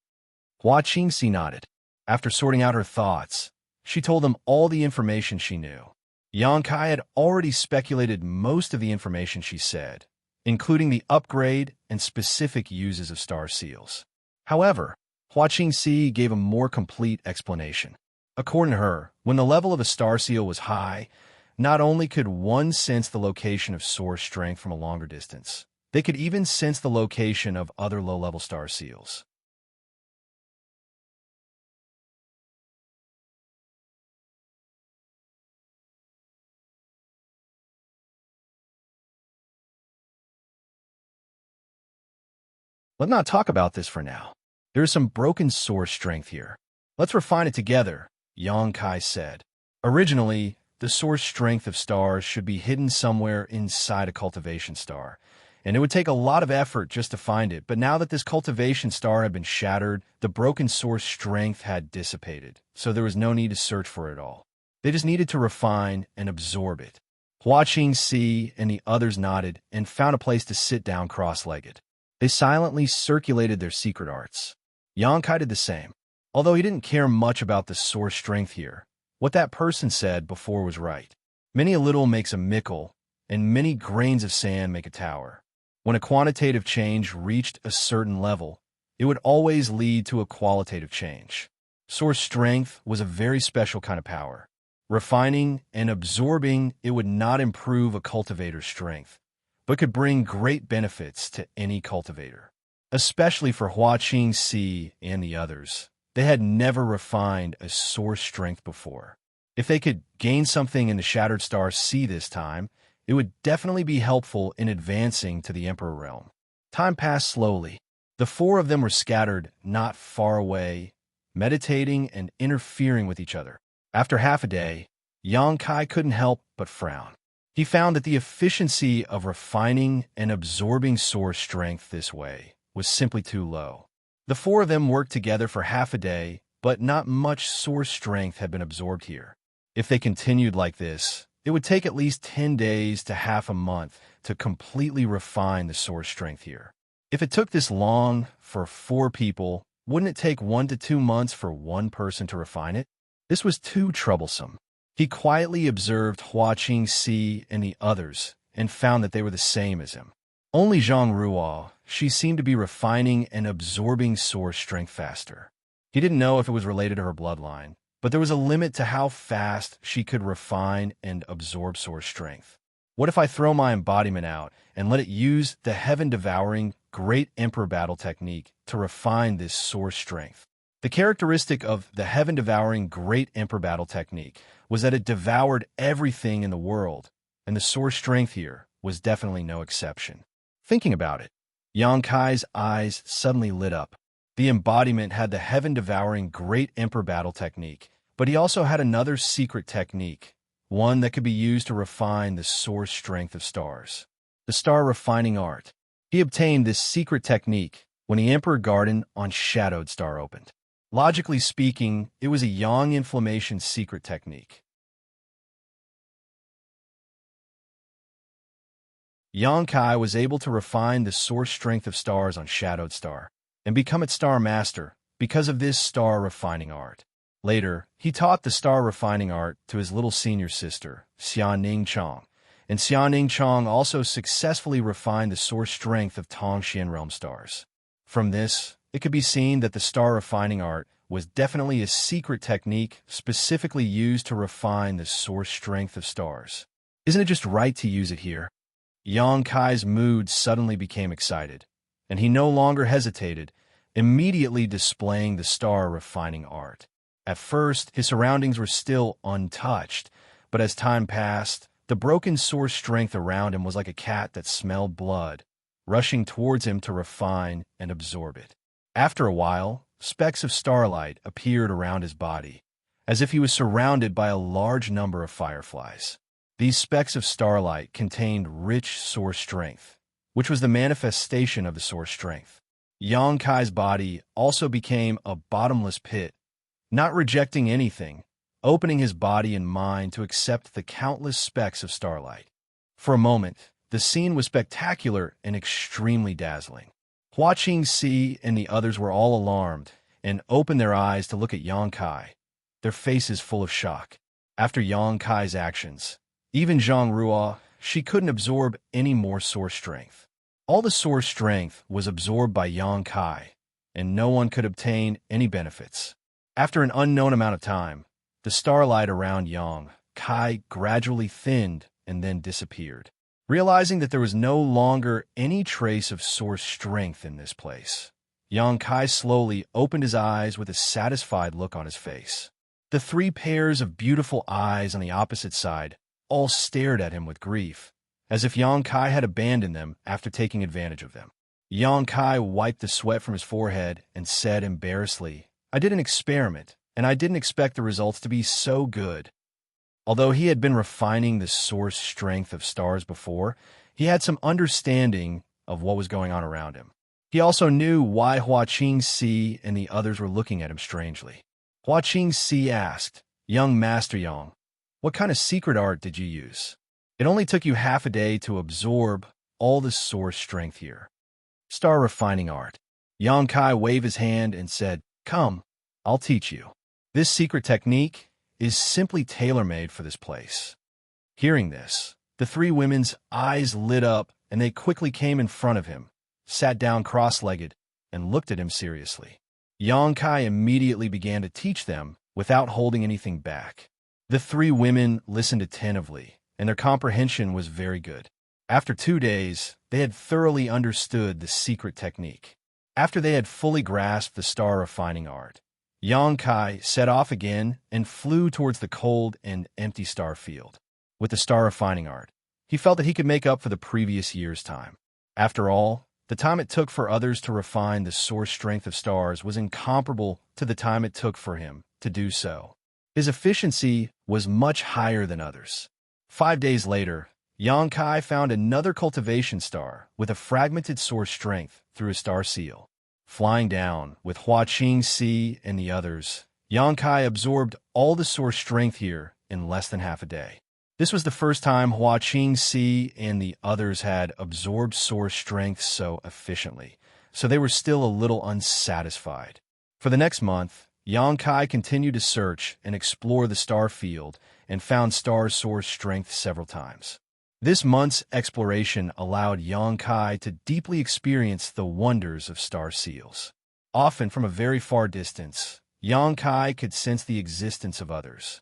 Xianxia nodded. After sorting out her thoughts, she told them all the information she knew. Xianxia had already speculated most of the information she said, including the upgrade and specific uses of star seals. However, Xianxia gave a more complete explanation. According to her, when the level of a star seal was high, Not only could one sense the location of source strength from a longer distance, they could even sense the location of other low-level star seals. Let's not talk about this for now. There is some broken source strength here. Let's refine it together, Xianxia said. Originally, the source strength of stars should be hidden somewhere inside a cultivation star, and it would take a lot of effort just to find it, but now that this cultivation star had been shattered, the broken source strength had dissipated, so there was no need to search for it all. They just needed to refine and absorb it. Xianxia and the others nodded and found a place to sit down cross-legged. They silently circulated their secret arts. Xianxia did the same. Although he didn't care much about the source strength here, what that person said before was right. Many a little makes a mickle, and many grains of sand make a tower. When a quantitative change reached a certain level, it would always lead to a qualitative change. Source strength was a very special kind of power. Refining and absorbing it would not improve a cultivator's strength, but could bring great benefits to any cultivator. Especially for Xianxia and the others. They had never refined a source strength before. If they could gain something in the Shattered Star Sea this time, it would definitely be helpful in advancing to the Emperor realm. Time passed slowly. The four of them were scattered not far away, meditating and interfering with each other. After half a day, Xianxia couldn't help but frown. He found that the efficiency of refining and absorbing source strength this way was simply too low. The four of them worked together for half a day, but not much source strength had been absorbed here. If they continued like this, it would take at least 10 days to half a month to completely refine the source strength here. If it took this long for 4 people, wouldn't it take 1 to 2 months for one person to refine it? This was too troublesome. He quietly observed Xianxia and the others and found that they were the same as him. Only Zhang, she seemed to be refining and absorbing source strength faster. He didn't know if it was related to her bloodline, but there was a limit to how fast she could refine and absorb source strength. What if I throw my embodiment out and let it use the heaven-devouring Great Emperor Battle technique to refine this source strength? The characteristic of the heaven-devouring Great Emperor Battle technique was that it devoured everything in the world, and the source strength here was definitely no exception. Thinking about it, Xianxia's eyes suddenly lit up. The embodiment had the heaven-devouring Great Emperor Battle technique, but he also had another secret technique, one that could be used to refine the source strength of stars. The star refining art. He obtained this secret technique when the Emperor Garden on Shadowed Star opened. Logically speaking, it was a yang inflammation secret technique. Xianxia was able to refine the source strength of stars on Shadowed Star and become its star master because of this star refining art. Later, he taught the star refining art to his little senior sister, Xianxia, and Xianxia also successfully refined the source strength of Tongxian realm stars. From this, it could be seen that the star refining art was definitely a secret technique specifically used to refine the source strength of stars. Isn't it just right to use it here? Xianxia's mood suddenly became excited, and he no longer hesitated, immediately displaying the star refining art. At first, his surroundings were still untouched, but as time passed, the broken source strength around him was like a cat that smelled blood, rushing towards him to refine and absorb it. After a while, specks of starlight appeared around his body, as if he was surrounded by a large number of fireflies. These specks of starlight contained rich source strength, which was the manifestation of the source strength. Xianxia's body also became a bottomless pit, not rejecting anything, opening his body and mind to accept the countless specks of starlight. For a moment, the scene was spectacular and extremely dazzling. Xianxia and the others were all alarmed and opened their eyes to look at Xianxia, their faces full of shock. After Xianxia's actions, even Zhang, she couldn't absorb any more source strength. All the source strength was absorbed by Xianxia, and no one could obtain any benefits. After an unknown amount of time, the starlight around Yang Kai gradually thinned and then disappeared. Realizing that there was no longer any trace of source strength in this place, Yang Kai slowly opened his eyes with a satisfied look on his face. The three pairs of beautiful eyes on the opposite side all stared at him with grief, as if Yang Kai had abandoned them after taking advantage of them. Yang Kai wiped the sweat from his forehead and said embarrassedly, "I did an experiment, and I didn't expect the results to be so good." Although he had been refining the source strength of stars before, he had some understanding of what was going on around him. He also knew why Xianxia and the others were looking at him strangely. Xianxia asked, "Young Master Yang, what kind of secret art did you use? It only took you half a day to absorb all the source strength here." "Star refining art." Yang Kai waved his hand and said, "Come, I'll teach you. This secret technique is simply tailor-made for this place." Hearing this, the three women's eyes lit up and they quickly came in front of him, sat down cross-legged, and looked at him seriously. Yang Kai immediately began to teach them without holding anything back. The three women listened attentively, and their comprehension was very good. After 2 days, they had thoroughly understood the secret technique. After they had fully grasped the star refining art, Yang Kai set off again and flew towards the cold and empty star field. With the star refining art, he felt that he could make up for the previous year's time. After all, the time it took for others to refine the source strength of stars was incomparable to the time it took for him to do so. His efficiency was much higher than others. 5 days later, Yang Kai found another cultivation star with a fragmented source strength through a star seal. Flying down with Xianxia and the others, Yang Kai absorbed all the source strength here in less than half a day. This was the first time Xianxia and the others had absorbed source strength so efficiently, so they were still a little unsatisfied. For the next month, Yang Kai continued to search and explore the star field and found star source strength several times. This month's exploration allowed Yang Kai to deeply experience the wonders of star seals. Often from a very far distance, Yang Kai could sense the existence of others.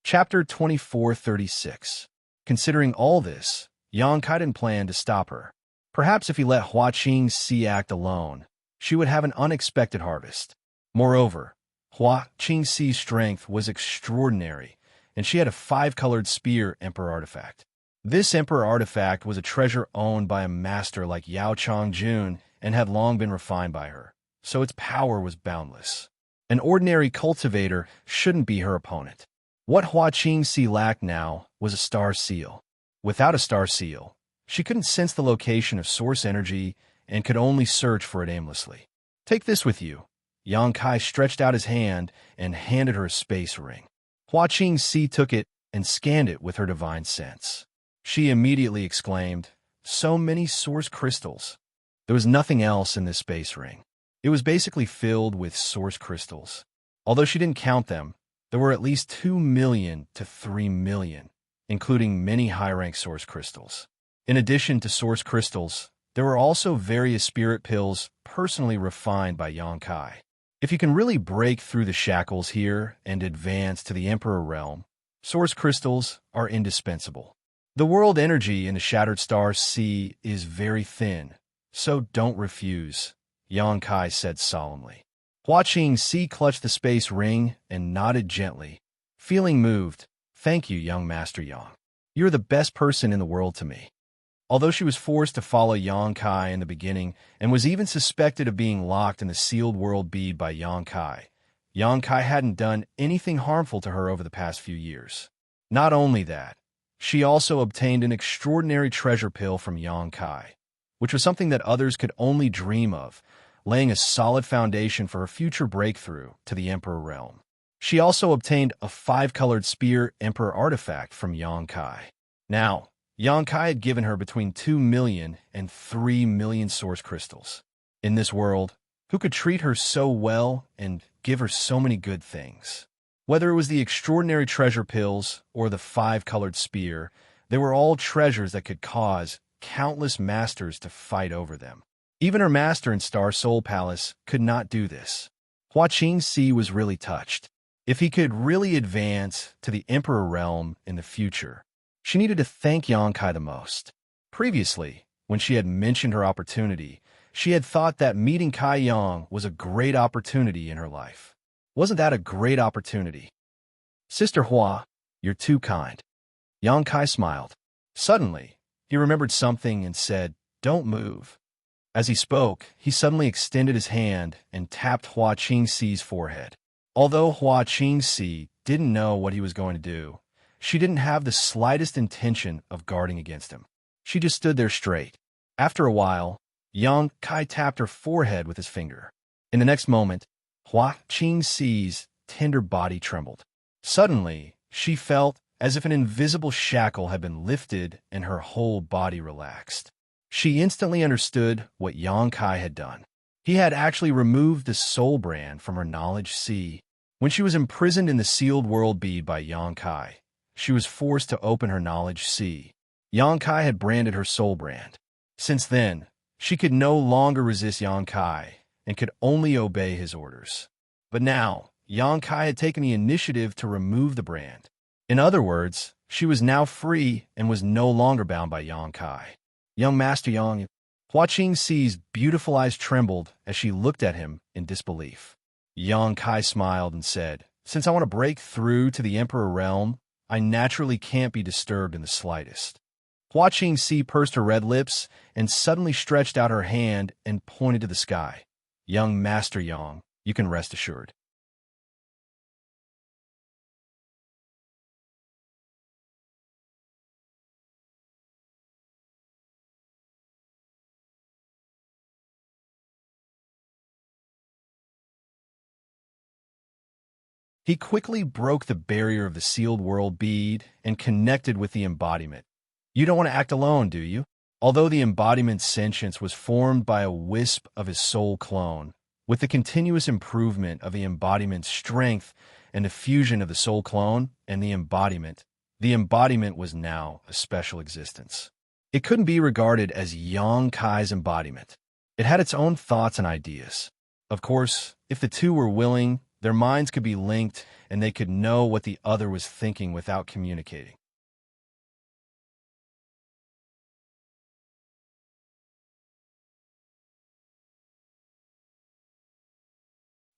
Chapter 2436. Considering all this, Yang Kai didn't plan to stop her. Perhaps if he let Xianxia act alone, she would have an unexpected harvest. Moreover, Xianxia's strength was extraordinary, and she had a 5-colored spear emperor artifact. This emperor artifact was a treasure owned by a master like Yao Changjun and had long been refined by her, so its power was boundless. An ordinary cultivator shouldn't be her opponent. What Xianxia lacked now was a star seal. Without a star seal, she couldn't sense the location of source energy and could only search for it aimlessly. "Take this with you." Yang Kai stretched out his hand and handed her a space ring. Xianxia took it and scanned it with her divine sense. She immediately exclaimed, "So many source crystals." There was nothing else in this space ring. It was basically filled with source crystals. Although she didn't count them, there were at least 2 million to 3 million, including many high-rank source crystals. In addition to source crystals, there were also various spirit pills personally refined by Yang Kai. If you can really break through the shackles here and advance to the Emperor realm, source crystals are indispensable. The world energy in the Shattered Star Sea is very thin, so don't refuse, Yang Kai said solemnly. Xianxia clutched the space ring and nodded gently, feeling moved. "Thank you, young Master Yang. You're the best person in the world to me." Although she was forced to follow Yang Kai in the beginning and was even suspected of being locked in the sealed world bead by Yang Kai hadn't done anything harmful to her over the past few years. Not only that, she also obtained an extraordinary treasure pill from Yang Kai, which was something that others could only dream of, laying a solid foundation for her future breakthrough to the Emperor realm. She also obtained a 5-colored spear emperor artifact from Yang Kai. Now, Yang Kai had given her between 2 million and 3 million source crystals. In this world, who could treat her so well and give her so many good things? Whether it was the extraordinary treasure pills or the five-colored spear, they were all treasures that could cause countless masters to fight over them. Even her master in Star Soul Palace could not do this. Hua Qingxi was really touched. If he could really advance to the Emperor realm in the future, she needed to thank Xianxia the most. Previously, when she had mentioned her opportunity, she had thought that meeting Kai Yang was a great opportunity in her life. Wasn't that a great opportunity? Sister Hua, you're too kind. Xianxia smiled. Suddenly, he remembered something and said, "Don't move." As he spoke, he suddenly extended his hand and tapped Hua Qingxi's forehead. Although Hua Qingxi didn't know what he was going to do, she didn't have the slightest intention of guarding against him. She just stood there straight. After a while, Xianxia tapped her forehead with his finger. In the next moment, Hua Qingxi's tender body trembled. Suddenly, she felt as if an invisible shackle had been lifted and her whole body relaxed. She instantly understood what Xianxia had done. He had actually removed the soul brand from her knowledge sea. When she was imprisoned in the sealed world bead by Xianxia, she was forced to open her knowledge sea. Xianxia had branded her soul brand. Since then, she could no longer resist Xianxia and could only obey his orders. But now, Xianxia had taken the initiative to remove the brand. In other words, she was now free and was no longer bound by Xianxia. Young Master Yang, Hua Qingxi's beautiful eyes trembled as she looked at him in disbelief. Xianxia smiled and said, "Since I want to break through to the Emperor realm, I naturally can't be disturbed in the slightest." Hua Qingxi pursed her red lips and suddenly stretched out her hand and pointed to the sky. "Young Master Yang, you can rest assured." He quickly broke the barrier of the sealed world bead and connected with the embodiment. You don't want to act alone, do you? Although the embodiment's sentience was formed by a wisp of his soul clone, with the continuous improvement of the embodiment's strength and the fusion of the soul clone and the embodiment was now a special existence. It couldn't be regarded as Yang Kai's embodiment. It had its own thoughts and ideas. Of course, if the two were willing, their minds could be linked and they could know what the other was thinking without communicating.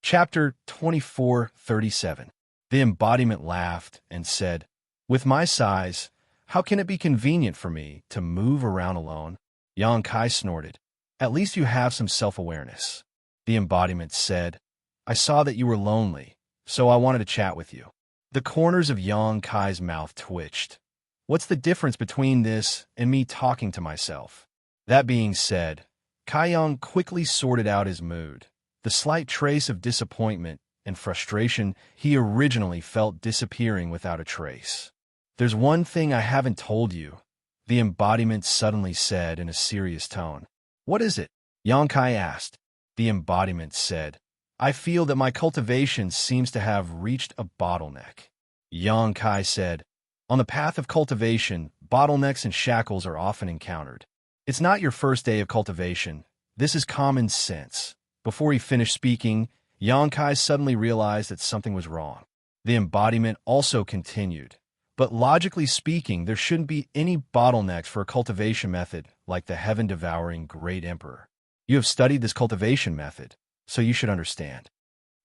Chapter 2437. The embodiment laughed and said, "With my size, how can it be convenient for me to move around alone?" Xianxia snorted. "At least you have some self-awareness." The embodiment said, "I saw that you were lonely, so I wanted to chat with you." The corners of Xianxia's mouth twitched. What's the difference between this and me talking to myself? That being said, Kai Yang quickly sorted out his mood. The slight trace of disappointment and frustration he originally felt disappearing without a trace. "There's one thing I haven't told you," the embodiment suddenly said in a serious tone. "What is it?" Xianxia asked. The embodiment said, "I feel that my cultivation seems to have reached a bottleneck." Xianxia said, "On the path of cultivation, bottlenecks and shackles are often encountered. It's not your first day of cultivation. This is common sense." Before he finished speaking, Xianxia suddenly realized that something was wrong. The embodiment also continued, "But logically speaking, there shouldn't be any bottlenecks for a cultivation method like the heaven-devouring Great Emperor. You have studied this cultivation method, so you should understand."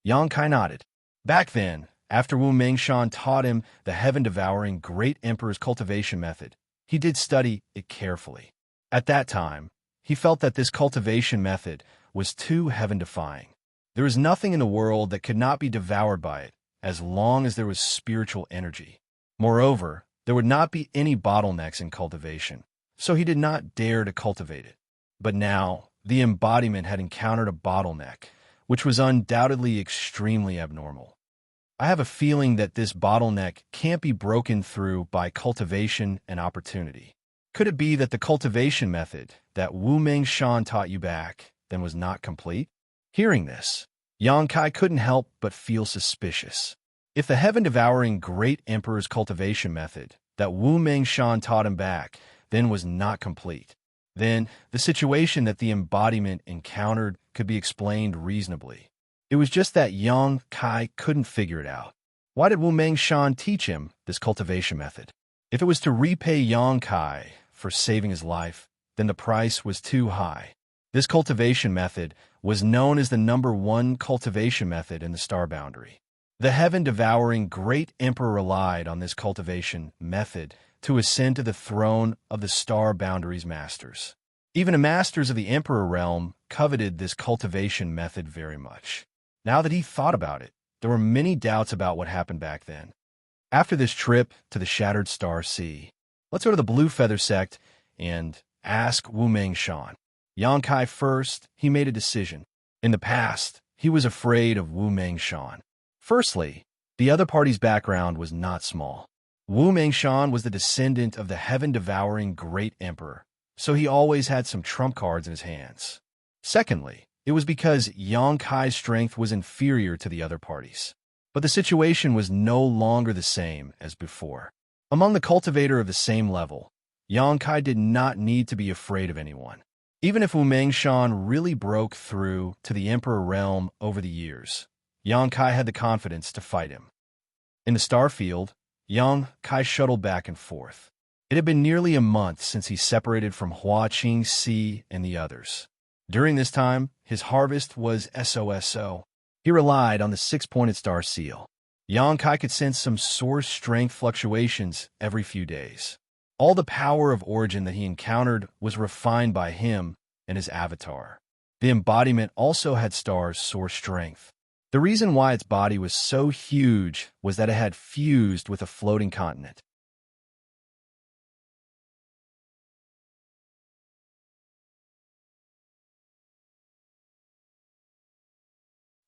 Xianxia nodded. Back then, after Wu Mengshan taught him the heaven-devouring Great Emperor's cultivation method, he did study it carefully. At that time, he felt that this cultivation method was too heaven-defying. There was nothing in the world that could not be devoured by it, as long as there was spiritual energy. Moreover, there would not be any bottlenecks in cultivation, so he did not dare to cultivate it. But now, the embodiment had encountered a bottleneck, which was undoubtedly extremely abnormal. "I have a feeling that this bottleneck can't be broken through by cultivation and opportunity. Could it be that the cultivation method that Wu Mengshan taught you back then was not complete?" Hearing this, Xianxia couldn't help but feel suspicious. If the heaven-devouring Great Emperor's cultivation method that Wu Mengshan taught him back then was not complete, then the situation that the embodiment encountered could be explained reasonably. It was just that Yang Kai couldn't figure it out. Why did Wu Mengshan teach him this cultivation method? If it was to repay Yang Kai for saving his life, then the price was too high. This cultivation method was known as the #1 cultivation method in the star boundary. The heaven-devouring Great Emperor relied on this cultivation method to ascend to the throne of the star boundary's masters. Even the masters of the Emperor realm coveted this cultivation method very much. Now that he thought about it, there were many doubts about what happened back then. After this trip to the Shattered Star Sea, let's go to the Blue Feather Sect and ask Wu Mengshan. Yang Kai first, he made a decision. In the past, he was afraid of Wu Mengshan. Firstly, the other party's background was not small. Wu Mengshan was the descendant of the heaven-devouring Great Emperor, so he always had some trump cards in his hands. Secondly, it was because Yang Kai's strength was inferior to the other parties. But the situation was no longer the same as before. Among the cultivator of the same level, Yang Kai did not need to be afraid of anyone. Even if Wu Mengshan really broke through to the Emperor realm over the years, Yang Kai had the confidence to fight him. In the star field, Yang Kai shuttled back and forth. It had been nearly a month since he separated from Xianxia and the others. During this time, his harvest was SOSO. He relied on the 6-pointed star seal. Yang Kai could sense some source strength fluctuations every few days. All the power of origin that he encountered was refined by him and his avatar. The embodiment also had star's source strength. The reason why its body was so huge was that it had fused with a floating continent.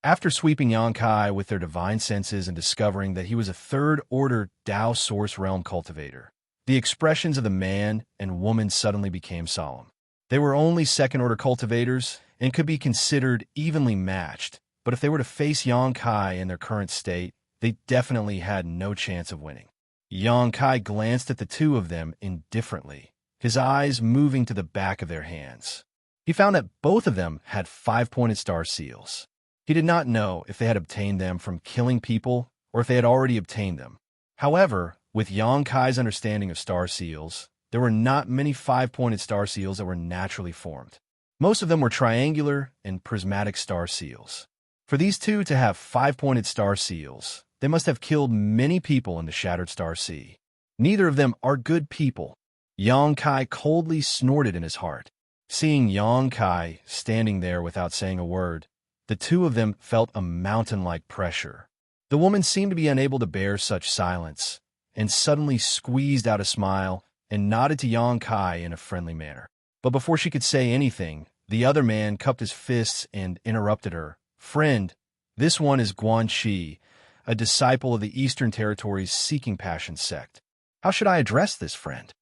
After sweeping Yang Kai with their divine senses and discovering that he was a third-order Tao Source Realm cultivator, the expressions of the man and woman suddenly became solemn. They were only second-order cultivators and could be considered evenly matched, but if they were to face Yang Kai in their current state, they definitely had no chance of winning. Yang Kai glanced at the two of them indifferently, his eyes moving to the back of their hands. He found that both of them had 5-pointed star seals. He did not know if they had obtained them from killing people or if they had already obtained them. However, with Yang Kai's understanding of star seals, there were not many 5-pointed star seals that were naturally formed. Most of them were triangular and prismatic star seals. For these two to have 5-pointed star seals, they must have killed many people in the Shattered Star Sea. Neither of them are good people. Yang Kai coldly snorted in his heart. Seeing Yang Kai standing there without saying a word, the two of them felt a mountain-like pressure. The woman seemed to be unable to bear such silence, and suddenly squeezed out a smile and nodded to Yang Kai in a friendly manner. But before she could say anything, the other man cupped his fists and interrupted her. "Friend, this one is Guanxi, a disciple of the Eastern Territory's Seeking Passion sect. How should I address this friend?"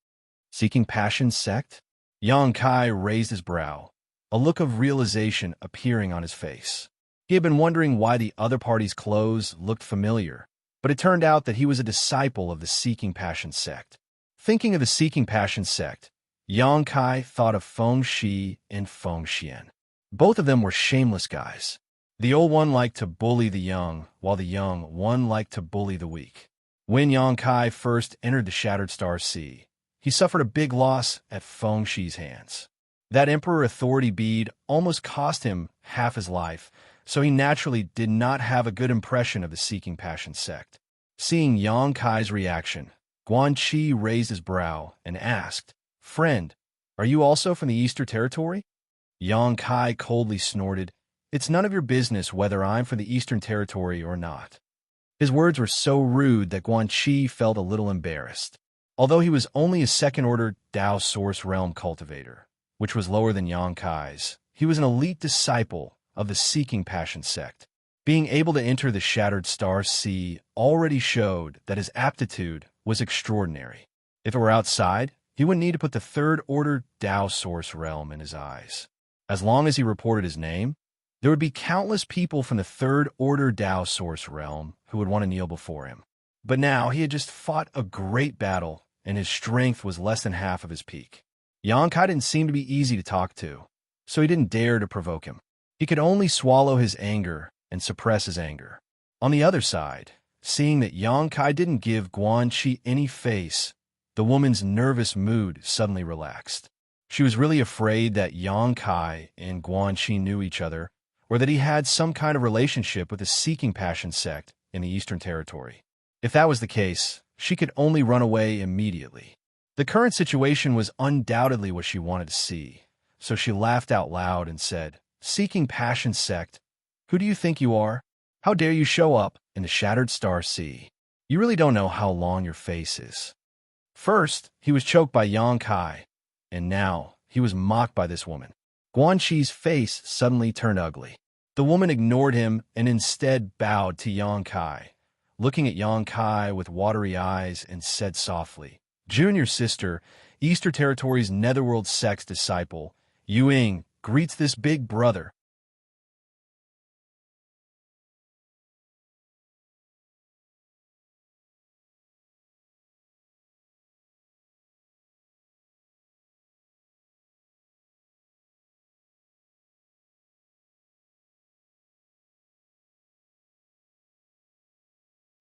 Seeking Passion sect? Yang Kai raised his brow, a look of realization appearing on his face. He had been wondering why the other party's clothes looked familiar, but it turned out that he was a disciple of the Seeking Passion sect. Thinking of the Seeking Passion sect, Yang Kai thought of Feng Shi and Feng Xian. Both of them were shameless guys. The old one liked to bully the young, while the young one liked to bully the weak. When Yang Kai first entered the Shattered Star Sea, he suffered a big loss at Feng Shi's hands. That Emperor Authority bead almost cost him half his life, so he naturally did not have a good impression of the Seeking Passion sect. Seeing Yang Kai's reaction, Guanxi raised his brow and asked, "Friend, are you also from the Eastern Territory?" Yang Kai coldly snorted, "It's none of your business whether I'm from the Eastern Territory or not." His words were so rude that Guanxi felt a little embarrassed. Although he was only a second-order Tao Source Realm cultivator, which was lower than Yang Kai's, he was an elite disciple of the Seeking Passion sect. Being able to enter the Shattered Star Sea already showed that his aptitude was extraordinary. If it were outside, he wouldn't need to put the third-order Tao Source Realm in his eyes. As long as he reported his name, there would be countless people from the third-order Tao Source Realm who would want to kneel before him. But now he had just fought a great battle, and his strength was less than half of his peak. Xianxia didn't seem to be easy to talk to, so he didn't dare to provoke him. He could only swallow his anger and suppress his anger. On the other side, seeing that Xianxia didn't give Guanqi any face, the woman's nervous mood suddenly relaxed. She was really afraid that Xianxia and Guanqi knew each other, or that he had some kind of relationship with the Seeking Passion sect in the Eastern Territory. If that was the case, she could only run away immediately. The current situation was undoubtedly what she wanted to see, so she laughed out loud and said, "Seeking Passion sect, who do you think you are? How dare you show up in the Shattered Star Sea? You really don't know how long your face is." First, he was choked by Xianxia, and now he was mocked by this woman. Guanqi's face suddenly turned ugly. The woman ignored him and instead bowed to Xianxia, looking at Xianxia with watery eyes, and said softly, "Junior sister, Eastern Territory's Netherworld sect's disciple, Yuying, greets this big brother."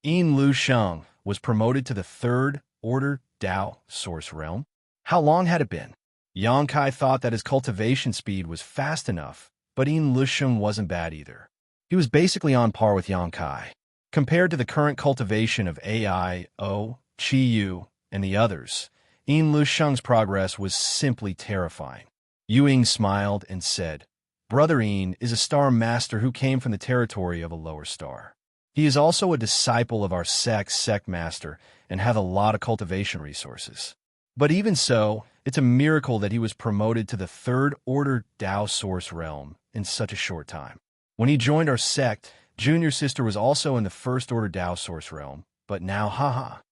Yin Lu Sheng was promoted to the Third Order Dao Source Realm. How long had it been? Xianxia thought that his cultivation speed was fast enough, but Yin Lu Sheng wasn't bad either. He was basically on par with Xianxia. Compared to the current cultivation of AI, O, Qi Yu, and the others, Yin Lu Sheng's progress was simply terrifying. Yuying smiled and said, "Brother Yin is a star master who came from the territory of a lower star. He is also a disciple of our sect master and have a lot of cultivation resources. But even so, it's a miracle that he was promoted to the Third Order Dao Source Realm in such a short time. When he joined our sect, Junior Sister was also in the First Order Dao Source Realm, but now, haha."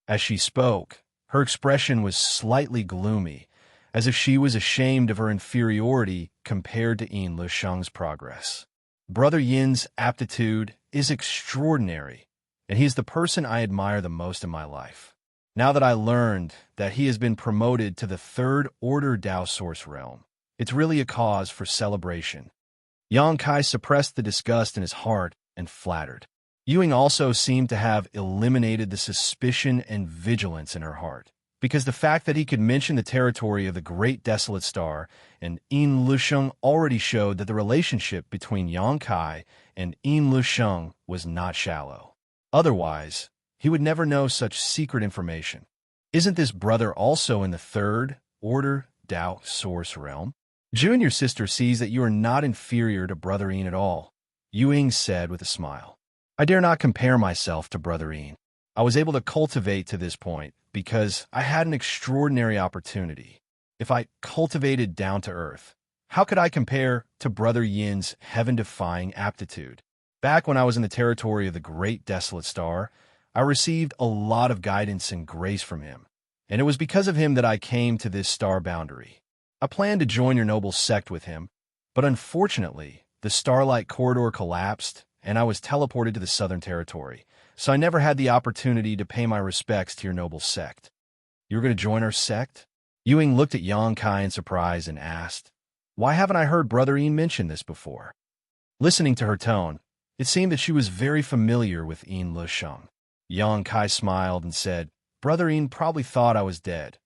As she spoke, her expression was slightly gloomy, as if she was ashamed of her inferiority compared to Yin Lu Sheng's progress. Brother Yin's aptitude is extraordinary, and he is the person I admire the most in my life. Now that I learned that he has been promoted to the Third Order Dao Source Realm, it's really a cause for celebration. Xianxia suppressed the disgust in his heart and flattered. Yuying also seemed to have eliminated the suspicion and vigilance in her heart, because the fact that he could mention the territory of the Great Desolate Star and Yin Lu Sheng already showed that the relationship between Xianxia and Yin Lu Sheng was not shallow. Otherwise, he would never know such secret information. Isn't this brother also in the Third Order Dao Source Realm? Junior Sister sees that you are not inferior to Brother Yin at all, Yuying said with a smile. I dare not compare myself to Brother Yin. I was able to cultivate to this point because I had an extraordinary opportunity. If I cultivated down to earth, how could I compare to Brother Yin's heaven-defying aptitude? Back when I was in the territory of the Great Desolate Star, I received a lot of guidance and grace from him, and it was because of him that I came to this star boundary. I planned to join your noble sect with him, but unfortunately, the Starlight Corridor collapsed, and I was teleported to the Southern Territory, so I never had the opportunity to pay my respects to your noble sect. You're going to join our sect? Yuying looked at Xianxia in surprise and asked, "Why haven't I heard Brother Yin mention this before?" Listening to her tone, it seemed that she was very familiar with Yin Lu Sheng. Xianxia smiled and said, "Brother Yin probably thought I was dead.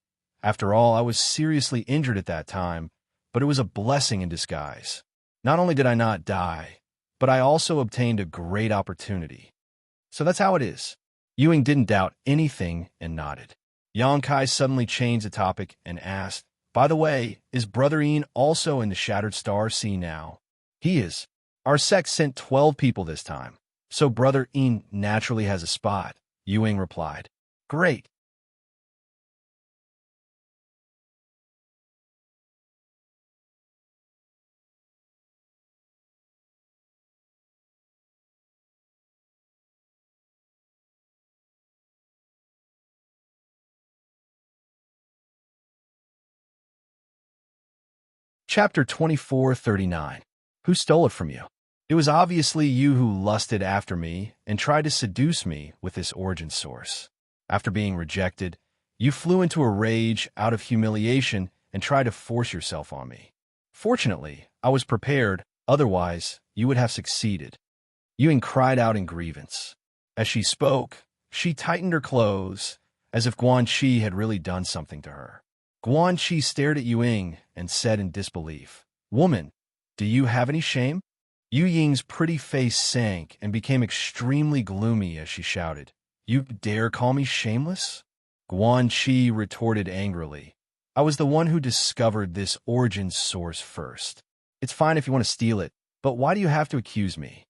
After all, I was seriously injured at that time, but it was a blessing in disguise. Not only did I not die, but I also obtained a great opportunity. So that's how it is." Yuying didn't doubt anything and nodded. Xianxia suddenly changed the topic and asked, "By the way, is Brother Yin also in the Shattered Star Sea now?" "He is. Our sect sent 12 people this time, so Brother Yin naturally has a spot," Yuying replied. "Great." Chapter 2439. Who stole it from you? It was obviously you who lusted after me and tried to seduce me with this origin source. After being rejected, you flew into a rage out of humiliation and tried to force yourself on me. Fortunately, I was prepared, otherwise you would have succeeded. Yue cried out in grievance. As she spoke, she tightened her clothes, as if Guanxi had really done something to her. Guanxi stared at Yue and said in disbelief, "Woman, do you have any shame?" Yu Ying's pretty face sank and became extremely gloomy as she shouted, "You dare call me shameless?" Guanxi retorted angrily, "I was the one who discovered this origin source first. It's fine if you want to steal it, but why do you have to accuse me?"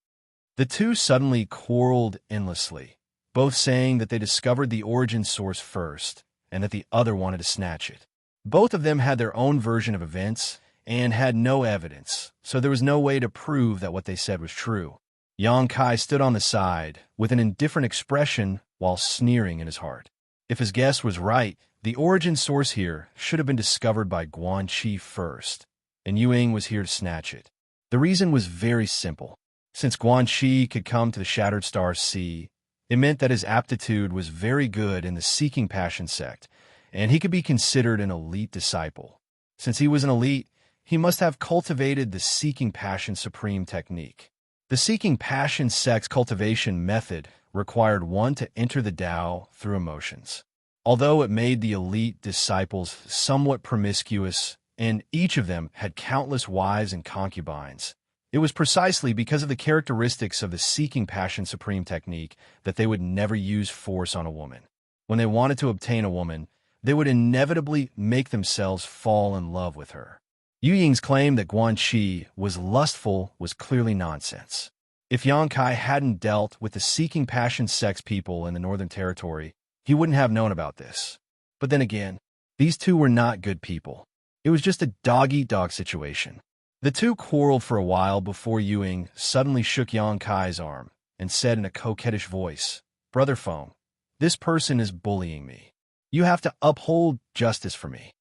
The two suddenly quarreled endlessly, both saying that they discovered the origin source first and that the other wanted to snatch it. Both of them had their own version of events and had no evidence, so there was no way to prove that what they said was true. Yang Kai stood on the side with an indifferent expression while sneering in his heart. If his guess was right, the origin source here should have been discovered by Guanxi first, and Yue was here to snatch it. The reason was very simple. Since Guanxi could come to the Shattered Star Sea, it meant that his aptitude was very good in the Seeking Passion sect, and he could be considered an elite disciple. Since he was an elite, he must have cultivated the Seeking Passion Supreme technique. The Seeking Passion sect's cultivation method required one to enter the Tao through emotions. Although it made the elite disciples somewhat promiscuous, and each of them had countless wives and concubines, it was precisely because of the characteristics of the Seeking Passion Supreme technique that they would never use force on a woman. When they wanted to obtain a woman, they would inevitably make themselves fall in love with her. Yu Ying's claim that Guanxi was lustful was clearly nonsense. If Yang Kai hadn't dealt with the Seeking Passion sex people in the Northern Territory, he wouldn't have known about this. But then again, these two were not good people. It was just a dog-eat-dog situation. The two quarreled for a while before Yue suddenly shook Yang Kai's arm and said in a coquettish voice, "Brother Feng, this person is bullying me. You have to uphold justice for me."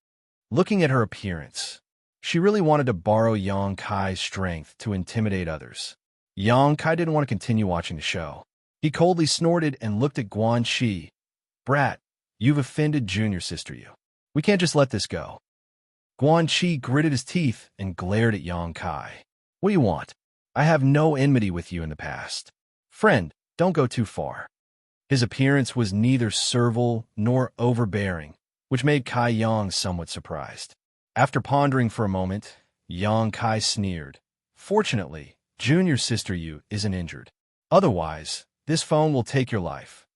Looking at her appearance, she really wanted to borrow Yang Kai's strength to intimidate others. Yang Kai didn't want to continue watching the show. He coldly snorted and looked at Guanxi. "Brat, you've offended Junior Sister Yu. We can't just let this go." Guanxi gritted his teeth and glared at Yang Kai. "What do you want? I have no enmity with you in the past. Friend, don't go too far." His appearance was neither servile nor overbearing, which made Kai Yang somewhat surprised. After pondering for a moment, Yang Kai sneered. "Fortunately, Junior Sister Yu isn't injured. Otherwise, this phone will take your life."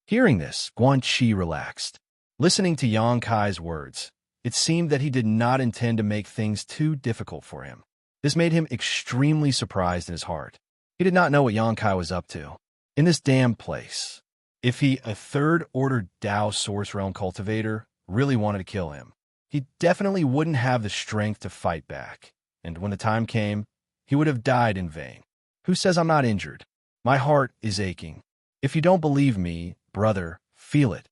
Hearing this, Guanxi relaxed. Listening to Yang Kai's words, it seemed that he did not intend to make things too difficult for him. This made him extremely surprised in his heart. He did not know what Yang Kai was up to. In this damn place. If he, a third-order Tao Source Realm cultivator, really wanted to kill him, he definitely wouldn't have the strength to fight back. And when the time came, he would have died in vain. Who says I'm not injured? My heart is aching. If you don't believe me, brother, feel it.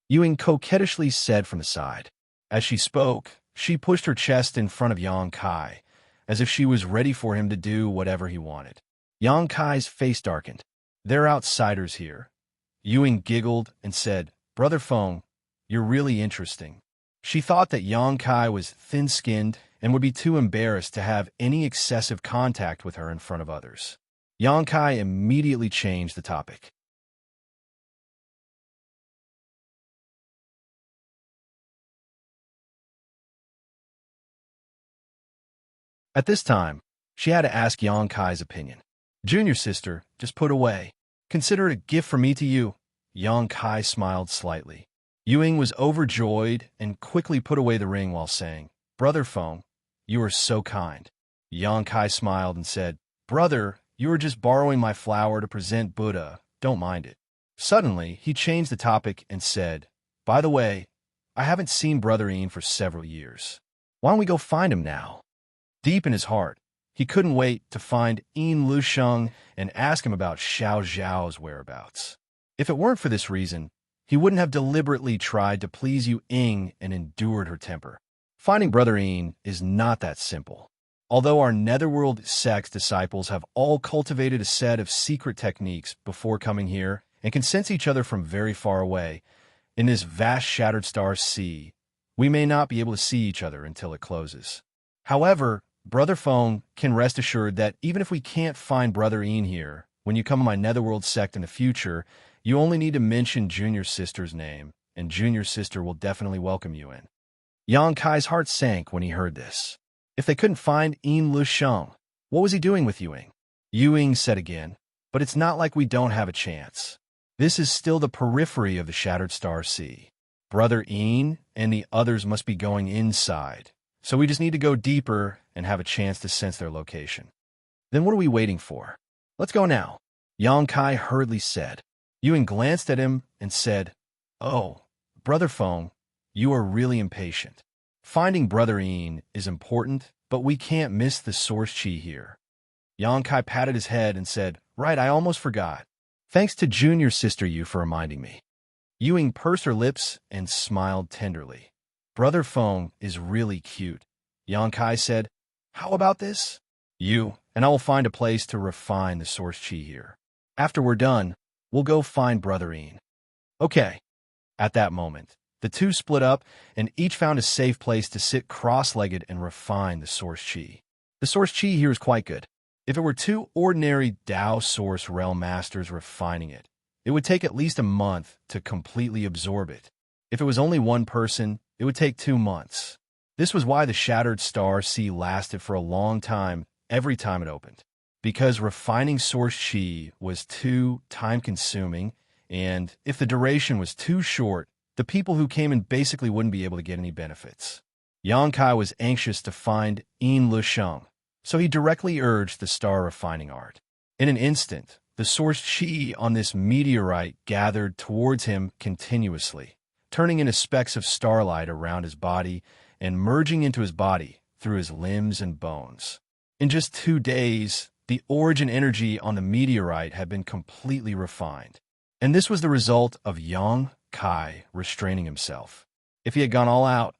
Yue coquettishly said from the side. As she spoke, she pushed her chest in front of Yang Kai, as if she was ready for him to do whatever he wanted. Yang Kai's face darkened. "They're outsiders here." Yue giggled and said, "Brother Feng, you're really interesting." She thought that Yang Kai was thin-skinned and would be too embarrassed to have any excessive contact with her in front of others. Yang Kai immediately changed the topic. At this time, she had to ask Yang Kai's opinion. "Junior sister, just put away. Consider it a gift from me to you." Yang Kai smiled slightly. Yue was overjoyed and quickly put away the ring while saying, "Brother Feng, you are so kind." Yang Kai smiled and said, "Brother, you are just borrowing my flower to present Buddha. Don't mind it." Suddenly, he changed the topic and said, "By the way, I haven't seen Brother Ian for several years. Why don't we go find him now?" Deep in his heart, he couldn't wait to find Ian Lusheng and ask him about Xiao Zhao's whereabouts. If it weren't for this reason, he wouldn't have deliberately tried to please Yu Ying and endured her temper. Finding Brother Ian is not that simple. Although our Netherworld sect's disciples have all cultivated a set of secret techniques before coming here and can sense each other from very far away, in this vast shattered star sea, we may not be able to see each other until it closes. However, Brother Fong can rest assured that even if we can't find Brother Ian here, when you come to my Netherworld sect in the future, you only need to mention Junior Sister's name, and Junior Sister will definitely welcome you in. Yang Kai's heart sank when he heard this. If they couldn't find Ian Lusheng, what was he doing with Yuing? Yuing said again, but it's not like we don't have a chance. This is still the periphery of the Shattered Star Sea. Brother Ian and the others must be going inside, so we just need to go deeper and have a chance to sense their location. Then what are we waiting for? Let's go now, Yang Kai hurriedly said. Yuing glanced at him and said, "Oh, Brother Fong, you are really impatient. Finding Brother Ian is important, but we can't miss the source chi here." Yang Kai patted his head and said, "Right, I almost forgot. Thanks to Junior Sister you for reminding me." Yuing pursed her lips and smiled tenderly. "Brother Fong is really cute," Yang Kai said. "How about this? You and I will find a place to refine the source chi here. After we're done, we'll go find Brother Ian." Okay. At that moment, the two split up and each found a safe place to sit cross-legged and refine the source chi. The source chi here is quite good. If it were two ordinary Tao Source Realm Masters refining it, it would take at least a month to completely absorb it. If it was only one person, it would take 2 months. This was why the Shattered Star Sea lasted for a long time every time it opened, because refining source chi was too time-consuming, and if the duration was too short, the people who came in basically wouldn't be able to get any benefits. Yang Kai was anxious to find Ian Lusheng, so he directly urged the star refining art. In an instant, the source chi on this meteorite gathered towards him continuously, turning into specks of starlight around his body and merging into his body through his limbs and bones. In just 2 days, the origin energy on the meteorite had been completely refined, and this was the result of Yang Kai restraining himself. If he had gone all out,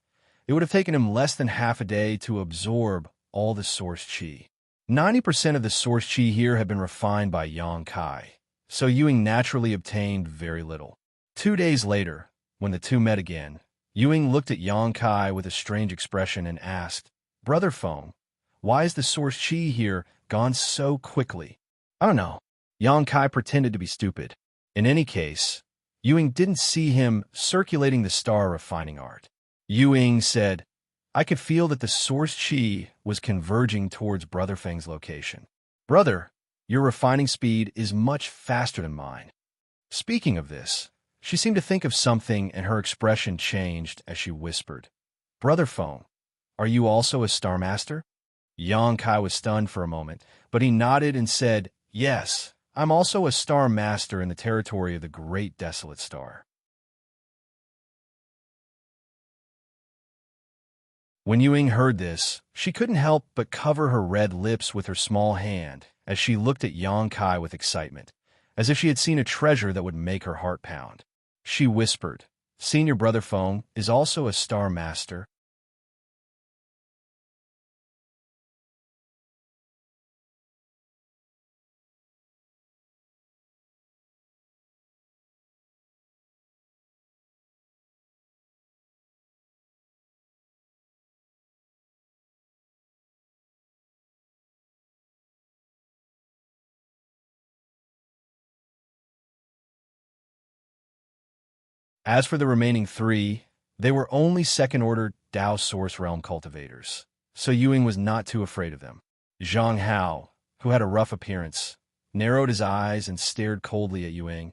it would have taken him less than half a day to absorb all the source chi. 90% of the source chi here had been refined by Yang Kai, so Yuing naturally obtained very little. 2 days later, when the two met again, Yuing looked at Yang Kai with a strange expression and asked, "Brother Fong, why is the source chi here gone so quickly?" "I don't know." Yang Kai pretended to be stupid. In any case, Yuing didn't see him circulating the star refining art. Yuing said, "I could feel that the source chi was converging towards Brother Feng's location. Brother, your refining speed is much faster than mine." Speaking of this, she seemed to think of something and her expression changed as she whispered, "Brother Feng, are you also a Star Master?" Yang Kai was stunned for a moment, but he nodded and said, "Yes, I'm also a Star Master in the territory of the Great Desolate Star." When Yuing heard this, she couldn't help but cover her red lips with her small hand as she looked at Yang Kai with excitement, as if she had seen a treasure that would make her heart pound. She whispered, "Senior Brother Feng is also a Star Master." As for the remaining 3, they were only second-order Tao Source Realm cultivators, so Yuing was not too afraid of them. Zhang Hao, who had a rough appearance, narrowed his eyes and stared coldly at Yuing.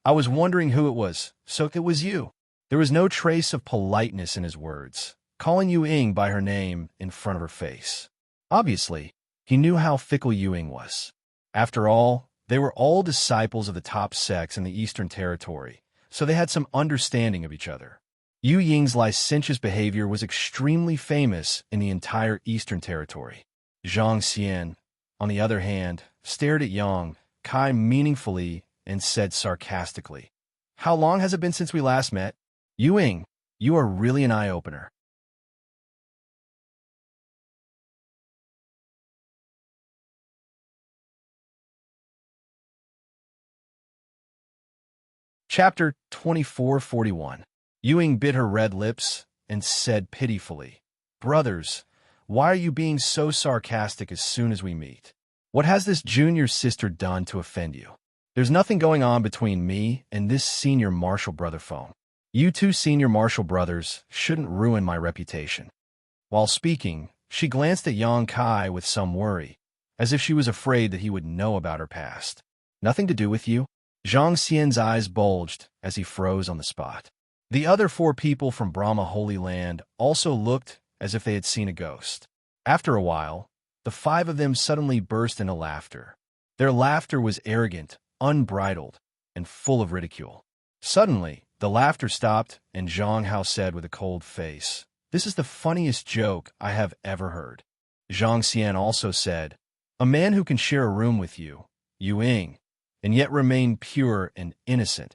"I was wondering who it was, so it was you." There was no trace of politeness in his words, calling Yuing by her name in front of her face. Obviously, he knew how fickle Yuing was. After all, they were all disciples of the top sects in the Eastern Territory, so they had some understanding of each other. Yu Ying's licentious behavior was extremely famous in the entire Eastern Territory. Xianxia, on the other hand, stared at Yang Kai meaningfully and said sarcastically, "How long has it been since we last met? Yu Ying, you are really an eye-opener." Chapter 2441. Ying bit her red lips and said pitifully, "Brothers, why are you being so sarcastic as soon as we meet? What has this junior sister done to offend you? There's nothing going on between me and this senior martial brother phone. You two senior martial brothers shouldn't ruin my reputation." While speaking, she glanced at Yang Kai with some worry, as if she was afraid that he would know about her past. "Nothing to do with you?" Xianxia's eyes bulged as he froze on the spot. The other 4 people from Brahma Holy Land also looked as if they had seen a ghost. After a while, the 5 of them suddenly burst into laughter. Their laughter was arrogant, unbridled, and full of ridicule. Suddenly, the laughter stopped, and Zhang Hao said with a cold face, "This is the funniest joke I have ever heard." Zhang Xian also said, "A man who can share a room with you, Ying, and yet remain pure and innocent,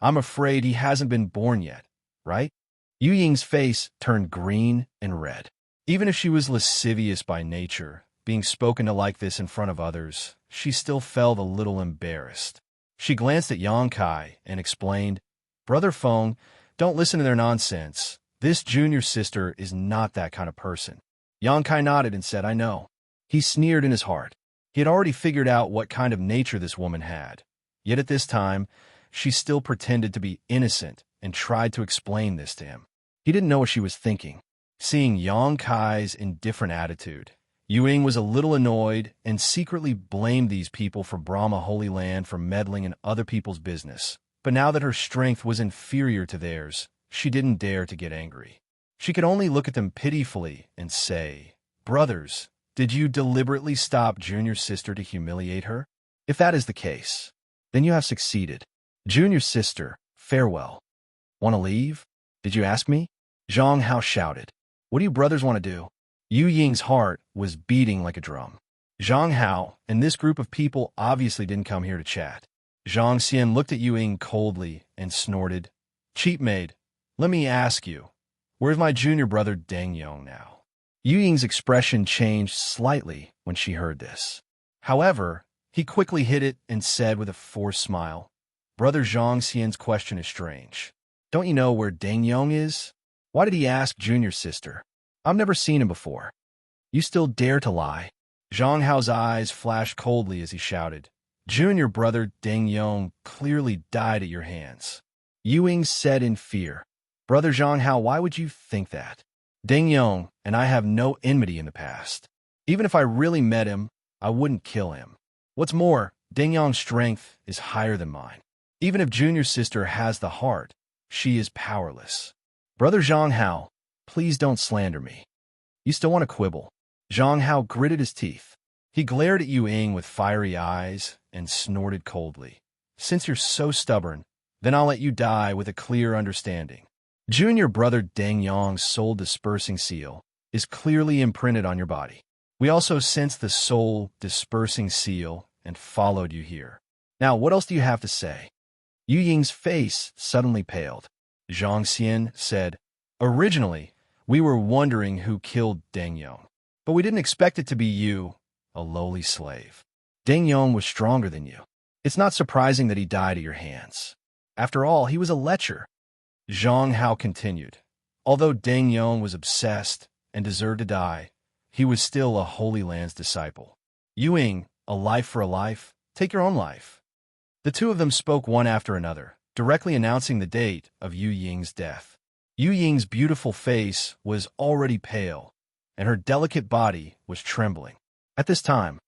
I'm afraid he hasn't been born yet, right?" Ying's face turned green and red. Even if she was lascivious by nature, being spoken to like this in front of others, she still felt a little embarrassed. She glanced at Yang Kai and explained, "Brother Feng, don't listen to their nonsense. This junior sister is not that kind of person." Yang Kai nodded and said, "I know." He sneered in his heart. He had already figured out what kind of nature this woman had. Yet at this time, she still pretended to be innocent and tried to explain this to him. He didn't know what she was thinking. Seeing Yang Kai's indifferent attitude, Ying was a little annoyed and secretly blamed these people from Brahma Holy Land for meddling in other people's business. But now that her strength was inferior to theirs, she didn't dare to get angry. She could only look at them pitifully and say, "Brothers, did you deliberately stop Junior Sister to humiliate her? If that is the case, then you have succeeded. Junior Sister, farewell." "Want to leave? Did you ask me?" Zhang Hao shouted. "What do you brothers want to do?" Ying's heart was beating like a drum. Zhang Hao and this group of people obviously didn't come here to chat. Zhang Xian looked at Ying coldly and snorted, "Cheap maid, let me ask you, where's my junior brother Deng Yong now?" Ying's expression changed slightly when she heard this. However, he quickly hid it and said with a forced smile, "Brother Zhang Xian's question is strange. Don't you know where Deng Yong is? Why did he ask junior sister? I've never seen him before. You still dare to lie?" Zhang Hao's eyes flashed coldly as he shouted, "Junior brother Deng Yong clearly died at your hands." Ying said in fear, "Brother Zhang Hao, why would you think that? Deng Yong and I have no enmity in the past. Even if I really met him, I wouldn't kill him. What's more, Deng Yong's strength is higher than mine. Even if junior sister has the heart, she is powerless. Brother Zhang Hao, please don't slander me. You still want to quibble?" Zhang Hao gritted his teeth. He glared at Ying with fiery eyes and snorted coldly. "Since you're so stubborn, then I'll let you die with a clear understanding. Junior brother Deng Yong's soul dispersing seal is clearly imprinted on your body. We also sensed the soul dispersing seal and followed you here. Now, what else do you have to say?" Ying's face suddenly paled. Zhang Xian said, "Originally, we were wondering who killed Deng Yong, but we didn't expect it to be you, a lowly slave. Deng Yong was stronger than you. It's not surprising that he died at your hands. After all, he was a lecher." Zhang Hao continued, "Although Deng Yong was obsessed and deserved to die, he was still a Holy Land's disciple. Ying, a life for a life, take your own life." The 2 of them spoke one after another, directly announcing the date of Ying's death. Ying's beautiful face was already pale, and her delicate body was trembling. At this time,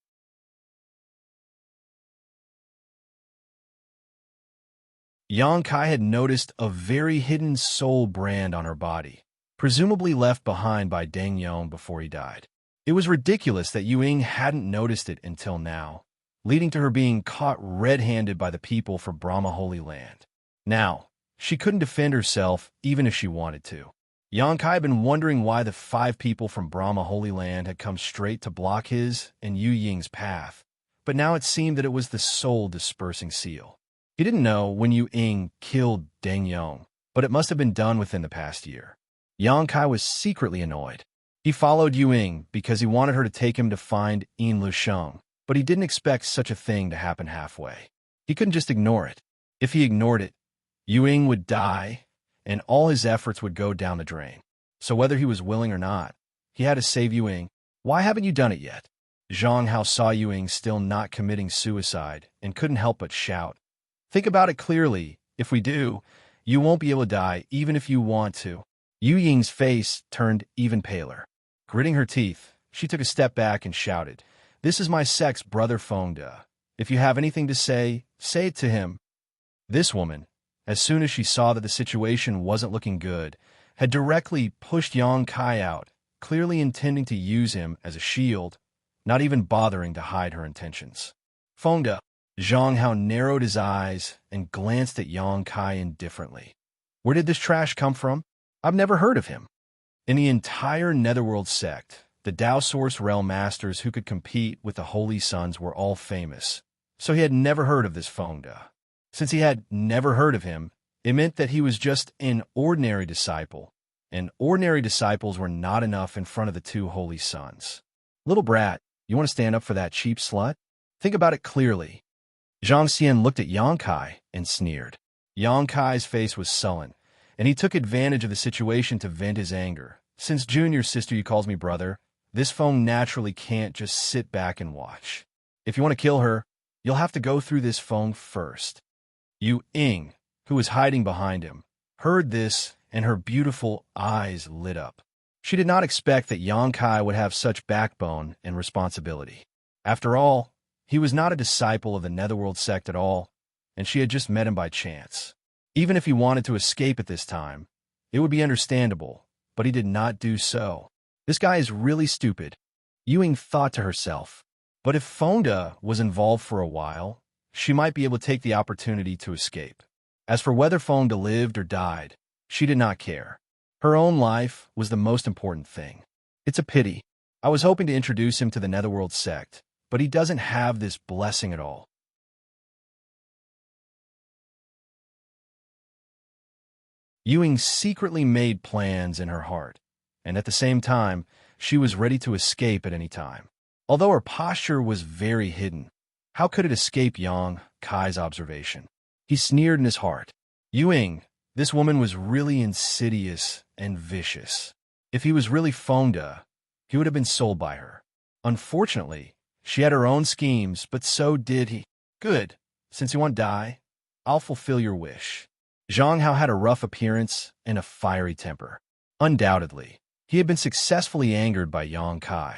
Yang Kai had noticed a very hidden soul brand on her body, presumably left behind by Deng Yong before he died. It was ridiculous that Ying hadn't noticed it until now, leading to her being caught red-handed by the people from Brahma Holy Land. Now, she couldn't defend herself even if she wanted to. Yang Kai had been wondering why the 5 people from Brahma Holy Land had come straight to block his and Ying's path, but now it seemed that it was the soul-dispersing seal. He didn't know when Ying killed Deng Yong, but it must have been done within the past year. Yang Kai was secretly annoyed. He followed Ying because he wanted her to take him to find Yin Lusheng, but he didn't expect such a thing to happen halfway. He couldn't just ignore it. If he ignored it, Ying would die, and all his efforts would go down the drain. So whether he was willing or not, he had to save Ying. Why haven't you done it yet? Xianxia saw Ying still not committing suicide and couldn't help but shout. Think about it clearly. If we do, you won't be able to die even if you want to. Ying's face turned even paler. Gritting her teeth, she took a step back and shouted, This is my sex brother Fengde. If you have anything to say it to him. This woman, as soon as she saw that the situation wasn't looking good, had directly pushed Xianxia out, clearly intending to use him as a shield, not even bothering to hide her intentions. Fengde. Xianxia narrowed his eyes and glanced at Xianxia indifferently. Where did this trash come from? I've never heard of him. In the entire Netherworld sect, the Dao Source Realm Masters who could compete with the Holy Sons were all famous, so he had never heard of this Fengde. Since he had never heard of him, it meant that he was just an ordinary disciple, and ordinary disciples were not enough in front of the two Holy Sons. Little brat, you want to stand up for that cheap slut? Think about it clearly. Xianxia looked at Xianxia and sneered. Xianxia's face was sullen, and he took advantage of the situation to vent his anger. Since Junior sister you calls me brother, this phone naturally can't just sit back and watch. If you want to kill her, you'll have to go through this phone first. Ying, who was hiding behind him, heard this, and her beautiful eyes lit up. She did not expect that Xianxia would have such backbone and responsibility. After all, he was not a disciple of the Netherworld sect at all, and she had just met him by chance. Even if he wanted to escape at this time, it would be understandable, but he did not do so. This guy is really stupid, Ying thought to herself. But if Fengde was involved for a while, she might be able to take the opportunity to escape. As for whether Fengde lived or died, she did not care. Her own life was the most important thing. It's a pity. I was hoping to introduce him to the Netherworld sect, but he doesn't have this blessing at all. Ying secretly made plans in her heart, and at the same time, she was ready to escape at any time. Although her posture was very hidden, how could it escape Xianxia's observation? He sneered in his heart. Ying, this woman was really insidious and vicious. If he was really Fengde, he would have been sold by her. Unfortunately, she had her own schemes, but so did he. Good. Since you want to die, I'll fulfill your wish. Xianxia had a rough appearance and a fiery temper. Undoubtedly, he had been successfully angered by Xianxia.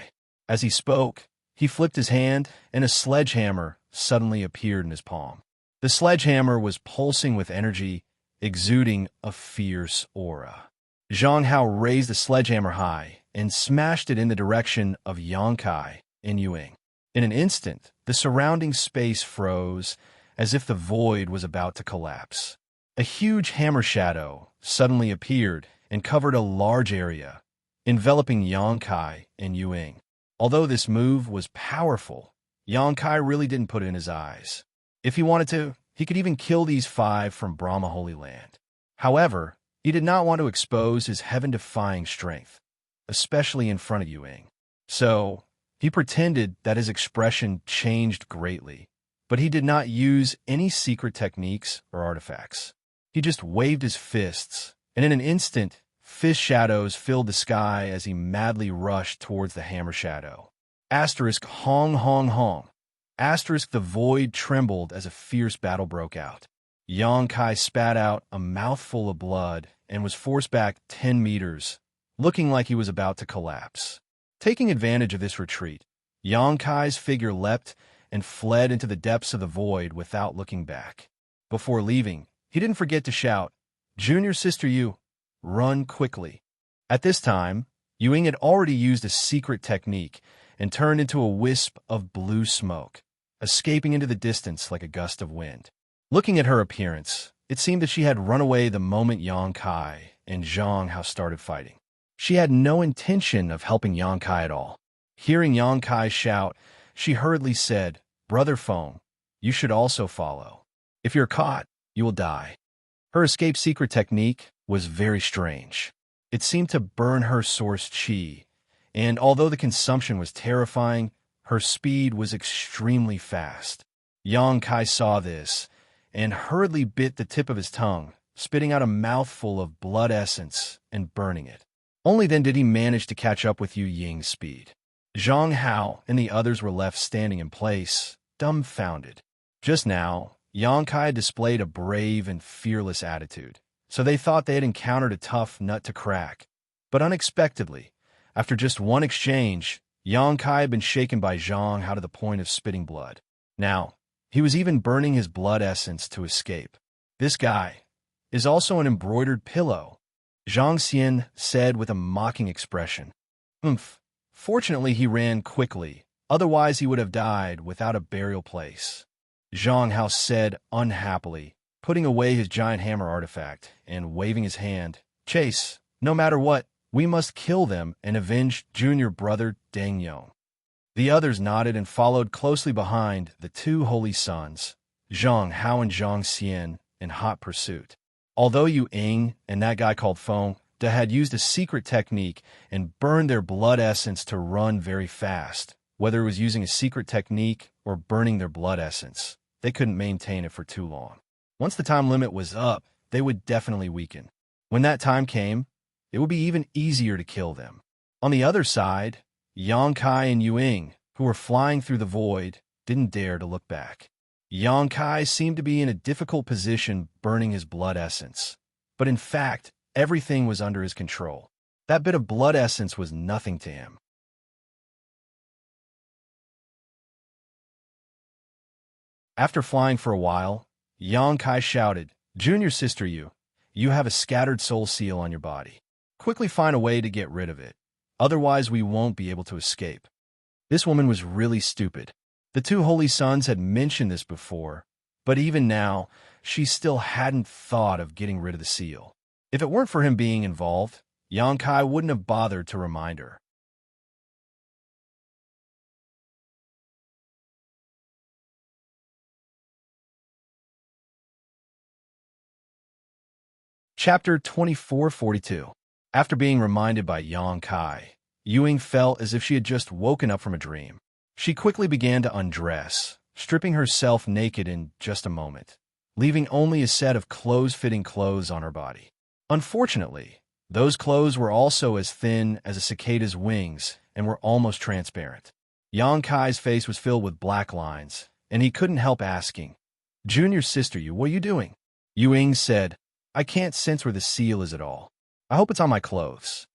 As he spoke, he flipped his hand, and a sledgehammer suddenly appeared in his palm. The sledgehammer was pulsing with energy, exuding a fierce aura. Xianxia raised the sledgehammer high and smashed it in the direction of Xianxia and Ying. In an instant, the surrounding space froze, as if the void was about to collapse. A huge hammer shadow suddenly appeared and covered a large area, enveloping Xianxia and Ying. Although this move was powerful, Xianxia really didn't put it in his eyes. If he wanted to, he could even kill these 5 from Brahma Holy Land. However, he did not want to expose his heaven-defying strength, especially in front of Ying. So, he pretended that his expression changed greatly, but he did not use any secret techniques or artifacts. He just waved his fists, and in an instant, fist shadows filled the sky as he madly rushed towards the hammer shadow. Asterisk hong hong hong. Asterisk the void trembled as a fierce battle broke out. Xianxia spat out a mouthful of blood and was forced back 10 meters, looking like he was about to collapse. Taking advantage of this retreat, Xianxia's figure leapt and fled into the depths of the void without looking back. Before leaving, he didn't forget to shout, "Junior sister you, run quickly." At this time, Ying had already used a secret technique and turned into a wisp of blue smoke, escaping into the distance like a gust of wind. Looking at her appearance, it seemed that she had run away the moment Xianxia and Xianxia started fighting. She had no intention of helping Xianxia at all. Hearing Xianxia shout, she hurriedly said, "Brother Feng, you should also follow. If you're caught, you will die." Her escape secret technique was very strange. It seemed to burn her source chi, and although the consumption was terrifying, her speed was extremely fast. Xianxia saw this, and hurriedly bit the tip of his tongue, spitting out a mouthful of blood essence and burning it. Only then did he manage to catch up with Yu Ying's speed. Zhang Hao and the others were left standing in place, dumbfounded. Just now, Yangkai displayed a brave and fearless attitude, so they thought they had encountered a tough nut to crack. But unexpectedly, after just one exchange, Yangkai had been shaken by Zhang Hao to the point of spitting blood. Now, he was even burning his blood essence to escape. "This guy is also an embroidered pillow," Xianxia said with a mocking expression. "Oomph. Fortunately, he ran quickly, otherwise he would have died without a burial place," Zhang Hao said unhappily, putting away his giant hammer artifact and waving his hand. "Chase, no matter what, we must kill them and avenge junior brother Deng Yong." The others nodded and followed closely behind the two holy sons, Zhang Hao and Zhang Xian, in hot pursuit. Although Yu Ying and that guy called Feng Da had used a secret technique and burned their blood essence to run very fast, whether it was using a secret technique or burning their blood essence, they couldn't maintain it for too long. Once the time limit was up, they would definitely weaken. When that time came, it would be even easier to kill them. On the other side, Yangkai and Yu Ying, who were flying through the void, didn't dare to look back. Yangkai seemed to be in a difficult position burning his blood essence, but in fact, everything was under his control. That bit of blood essence was nothing to him. After flying for a while, Yangkai shouted, "Junior sister you have a scattered soul seal on your body. Quickly find a way to get rid of it. Otherwise we won't be able to escape." This woman was really stupid. The two holy sons had mentioned this before, but even now, she still hadn't thought of getting rid of the seal. If it weren't for him being involved, Yangkai wouldn't have bothered to remind her. Chapter 2442. After being reminded by Yangkai, Yu Ying felt as if she had just woken up from a dream. She quickly began to undress, stripping herself naked in just a moment, leaving only a set of clothes-fitting clothes on her body. Unfortunately, those clothes were also as thin as a cicada's wings and were almost transparent. Yangkai's face was filled with black lines, and he couldn't help asking, "Junior sister, what are you doing?" Yu Ying said, "I can't sense where the seal is at all. I hope it's on my clothes."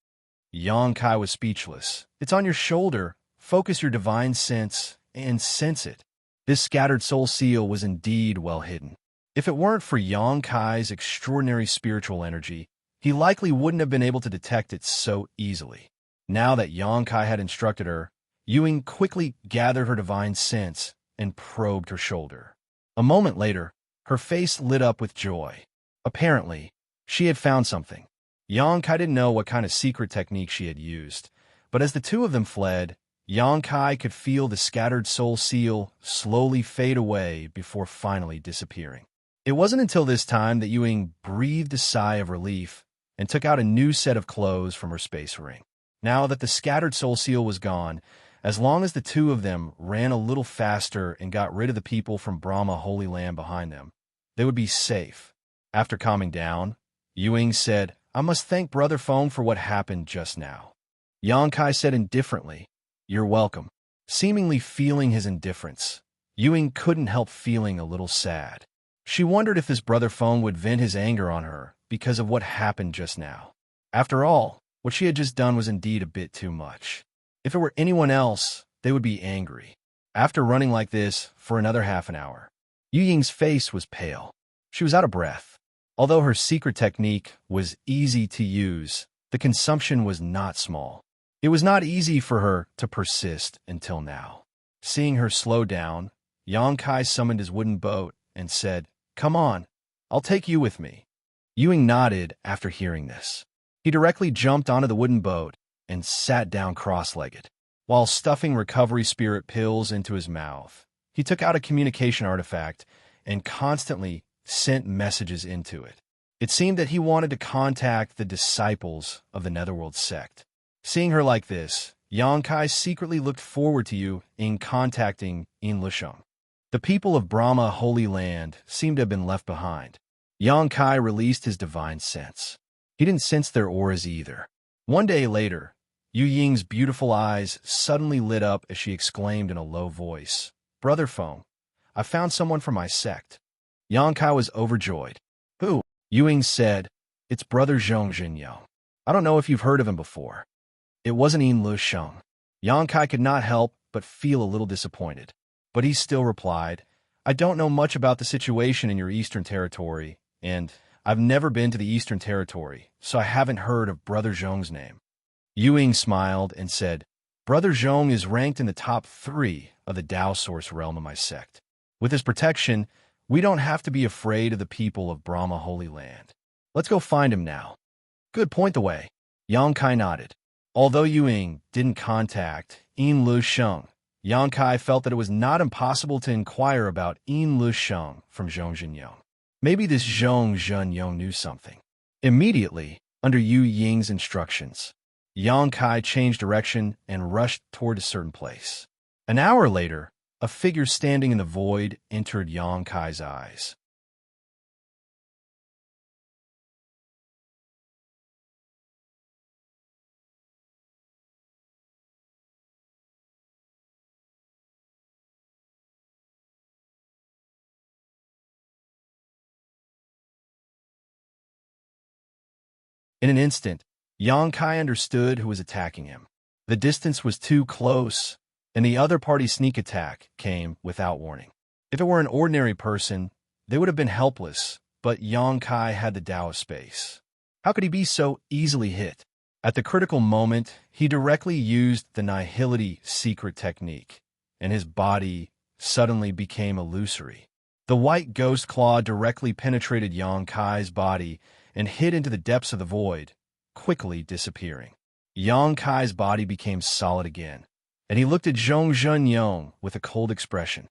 Yangkai was speechless. "It's on your shoulder. Focus your divine sense and sense it." This scattered soul seal was indeed well hidden. If it weren't for Yangkai's extraordinary spiritual energy, he likely wouldn't have been able to detect it so easily. Now that Yangkai had instructed her, Yu Ying quickly gathered her divine sense and probed her shoulder. A moment later, her face lit up with joy. Apparently, she had found something. Yangkai didn't know what kind of secret technique she had used, but as the two of them fled, Yangkai could feel the scattered soul seal slowly fade away before finally disappearing. It wasn't until this time that Yu Ying breathed a sigh of relief and took out a new set of clothes from her space ring. Now that the scattered soul seal was gone, as long as the two of them ran a little faster and got rid of the people from Brahma Holy Land behind them, they would be safe. After calming down, Yu Ying said, "I must thank Brother Feng for what happened just now." Yangkai said indifferently, "You're welcome." Seemingly feeling his indifference, Yu Ying couldn't help feeling a little sad. She wondered if this Brother Feng would vent his anger on her because of what happened just now. After all, what she had just done was indeed a bit too much. If it were anyone else, they would be angry. After running like this for another half an hour, Yu Ying's face was pale. She was out of breath. Although her secret technique was easy to use, the consumption was not small. It was not easy for her to persist until now. Seeing her slow down, Yangkai summoned his wooden boat and said, "Come on, I'll take you with me." Yu Ying nodded after hearing this. He directly jumped onto the wooden boat and sat down cross-legged. While stuffing recovery spirit pills into his mouth, he took out a communication artifact and constantly sent messages into it. It seemed that he wanted to contact the disciples of the Netherworld sect. Seeing her like this, Yangkai secretly looked forward to Yu Ying contacting In Lisheng. The people of Brahma Holy Land seemed to have been left behind. Xianxia released his divine sense. He didn't sense their auras either. One day later, Yu Ying's beautiful eyes suddenly lit up as she exclaimed in a low voice, "Brother Feng, I found someone from my sect." Xianxia was overjoyed. "Who?" Yu Ying said, "It's Brother Xianxia. I don't know if you've heard of him before." It wasn't Yin Lu Sheng. Xianxia could not help but feel a little disappointed. But he still replied, "I don't know much about the situation in your Eastern Territory, and I've never been to the Eastern Territory, so I haven't heard of Brother Zhong's name." Yu Ying smiled and said, "Brother Zhong is ranked in the top 3 of the Tao Source realm of my sect. With his protection, we don't have to be afraid of the people of Brahma Holy Land. Let's go find him now." "Good point the way." Xianxia nodded. Although Yu Ying didn't contact Yin Lu Sheng, Xianxia felt that it was not impossible to inquire about Yin Lu Sheng from Zhong Zhenyong. Maybe this Zhong Zhenyong knew something. Immediately, under Yu Ying's instructions, Xianxia changed direction and rushed toward a certain place. An hour later, a figure standing in the void entered Xianxia's eyes. In an instant, Xianxia understood who was attacking him. The distance was too close, and the other party's sneak attack came without warning. If it were an ordinary person, they would have been helpless, but Xianxia had the Tao of space. How could he be so easily hit? At the critical moment, he directly used the nihility secret technique, and his body suddenly became illusory. The white ghost claw directly penetrated Xianxia's body and hid into the depths of the void, quickly disappearing. Xianxia's body became solid again, and he looked at Zhong Zhenyong with a cold expression.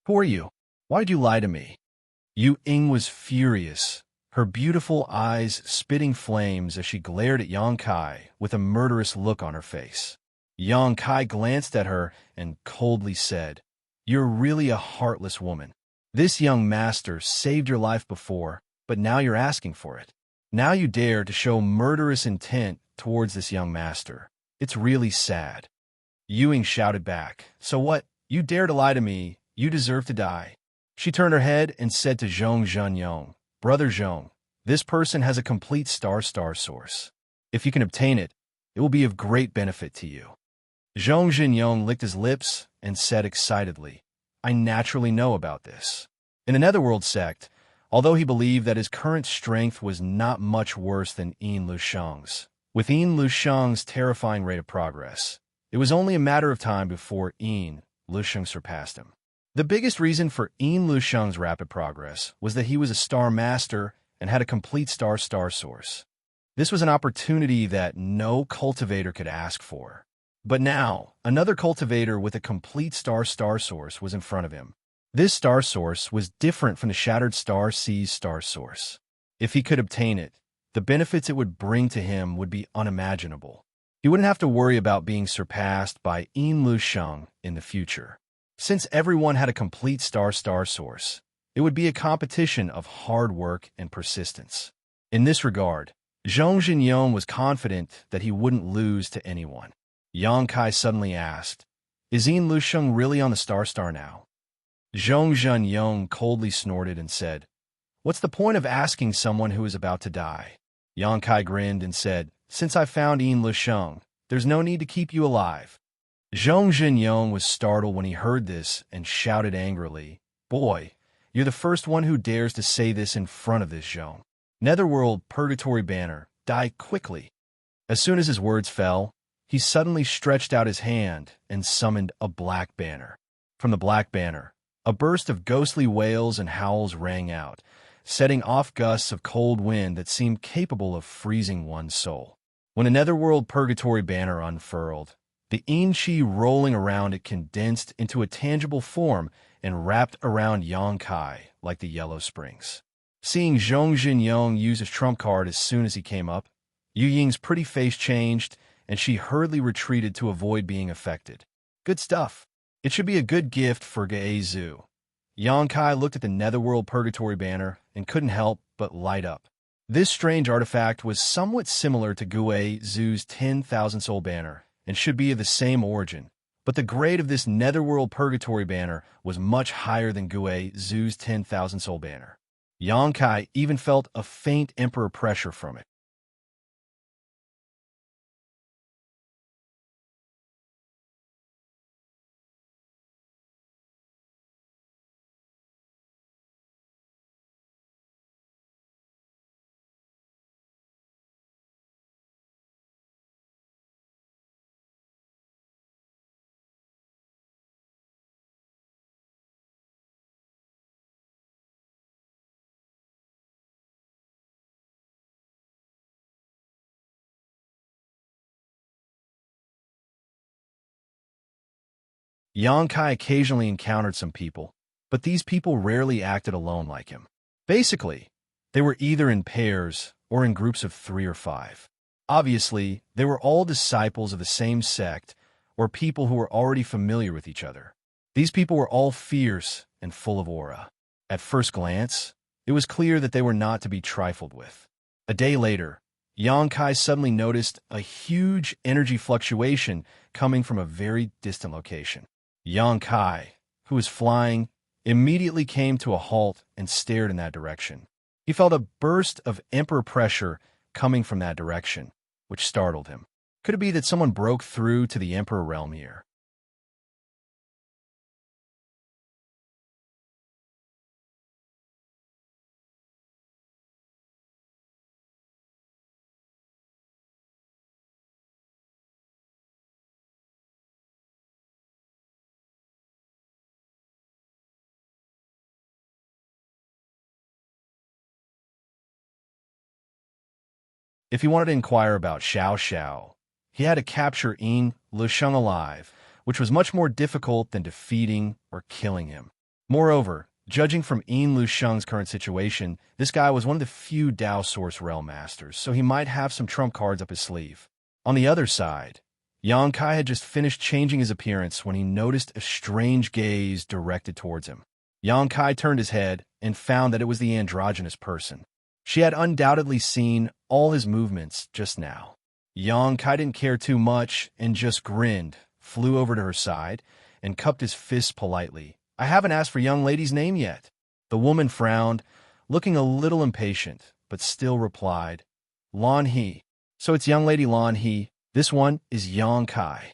"Who are you? Why did you lie to me?" Yu Ying was furious, her beautiful eyes spitting flames as she glared at Xianxia with a murderous look on her face. Xianxia glanced at her and coldly said, "You're really a heartless woman. This young master saved your life before, but now you're asking for it. Now you dare to show murderous intent towards this young master. It's really sad." Yu Ying shouted back, "So what? You dare to lie to me. You deserve to die." She turned her head and said to Zhong Zhenyong, "Brother Zhong, this person has a complete star source. If you can obtain it, it will be of great benefit to you." Zhong Zhenyong licked his lips and said excitedly, "I naturally know about this." In the Netherworld sect, although he believed that his current strength was not much worse than Yin Lu Sheng's, with Yin Lu Sheng's terrifying rate of progress, it was only a matter of time before Yin Lu Sheng surpassed him. The biggest reason for Yin Lu Sheng's rapid progress was that he was a star master and had a complete star source. This was an opportunity that no cultivator could ask for. But now, another cultivator with a complete star source was in front of him. This star source was different from the Shattered Star Sea's star source. If he could obtain it, the benefits it would bring to him would be unimaginable. He wouldn't have to worry about being surpassed by Yin Lu Sheng in the future. Since everyone had a complete star source, it would be a competition of hard work and persistence. In this regard, Zhong Zhenyong was confident that he wouldn't lose to anyone. Xianxia suddenly asked, "Is Yin Lu Sheng really on the star now?" Zhong Zhenyong coldly snorted and said, "What's the point of asking someone who is about to die?" Xianxia grinned and said, "Since I found Yin Lu Sheng, there's no need to keep you alive." Zhong Zhenyong was startled when he heard this and shouted angrily, "Boy, you're the first one who dares to say this in front of this Zhong. Netherworld Purgatory Banner, die quickly." As soon as his words fell, he suddenly stretched out his hand and summoned a black banner. From the black banner, a burst of ghostly wails and howls rang out, setting off gusts of cold wind that seemed capable of freezing one's soul. When a Netherworld Purgatory Banner unfurled, the yin qi rolling around it condensed into a tangible form and wrapped around Yang Kai like the Yellow Springs. Seeing Zhong Jinyong use his trump card as soon as he came up, Yu Ying's pretty face changed, and she hurriedly retreated to avoid being affected. Good stuff. It should be a good gift for Gaezu. Yang Kai looked at the Netherworld Purgatory banner and couldn't help but light up. This strange artifact was somewhat similar to Guezu's 10,000 soul banner and should be of the same origin, but the grade of this Netherworld Purgatory banner was much higher than Guezu's 10,000 soul banner. Yang Kai even felt a faint Emperor pressure from it. Yang Kai occasionally encountered some people, but these people rarely acted alone like him. Basically, they were either in pairs or in groups of 3 or 5. Obviously, they were all disciples of the same sect or people who were already familiar with each other. These people were all fierce and full of aura. At first glance, it was clear that they were not to be trifled with. A day later, Yang Kai suddenly noticed a huge energy fluctuation coming from a very distant location. Yang Kai, who was flying, immediately came to a halt and stared in that direction. He felt a burst of Emperor pressure coming from that direction, which startled him. Could it be that someone broke through to the Emperor realm here? If he wanted to inquire about Xiao, he had to capture Yin Lusheng alive, which was much more difficult than defeating or killing him. Moreover, judging from Yin Lusheng's current situation, this guy was one of the few Dao Source Realm Masters, so he might have some trump cards up his sleeve. On the other side, Yang Kai had just finished changing his appearance when he noticed a strange gaze directed towards him. Yang Kai turned his head and found that it was the androgynous person. She had undoubtedly seen all his movements just now. Yang Kai didn't care too much and just grinned, flew over to her side, and cupped his fists politely. I haven't asked for young lady's name yet. The woman frowned, looking a little impatient, but still replied, Lan He. So it's young lady Lan He. This one is Yang Kai.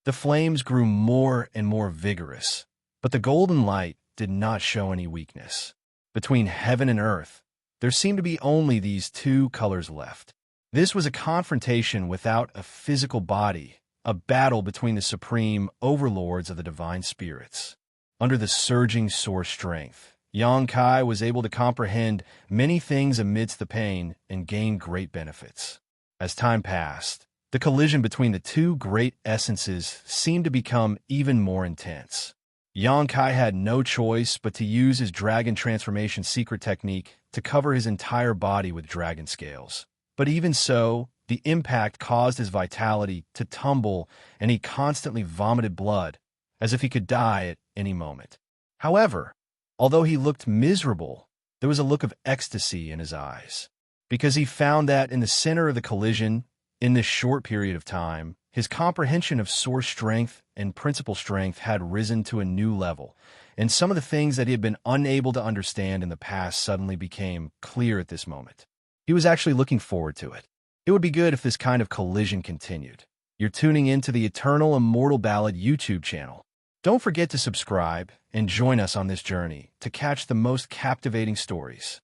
The flames grew more and more vigorous, but the golden light did not show any weakness. Between heaven and earth, there seemed to be only these two colors left. This was a confrontation without a physical body, a battle between the supreme overlords of the divine spirits. Under the surging source strength, Xianxia was able to comprehend many things amidst the pain and gain great benefits. As time passed, the collision between the two great essences seemed to become even more intense. Xianxia had no choice but to use his dragon transformation secret technique to cover his entire body with dragon scales. But even so, the impact caused his vitality to tumble, and he constantly vomited blood, as if he could die at any moment. However, although he looked miserable, there was a look of ecstasy in his eyes, because he found that in the center of the collision, in this short period of time, his comprehension of source strength and principal strength had risen to a new level, and some of the things that he had been unable to understand in the past suddenly became clear at this moment. He was actually looking forward to it. It would be good if this kind of collision continued. You're tuning into the Eternal Immortal Ballad YouTube channel. Don't forget to subscribe and join us on this journey to catch the most captivating stories.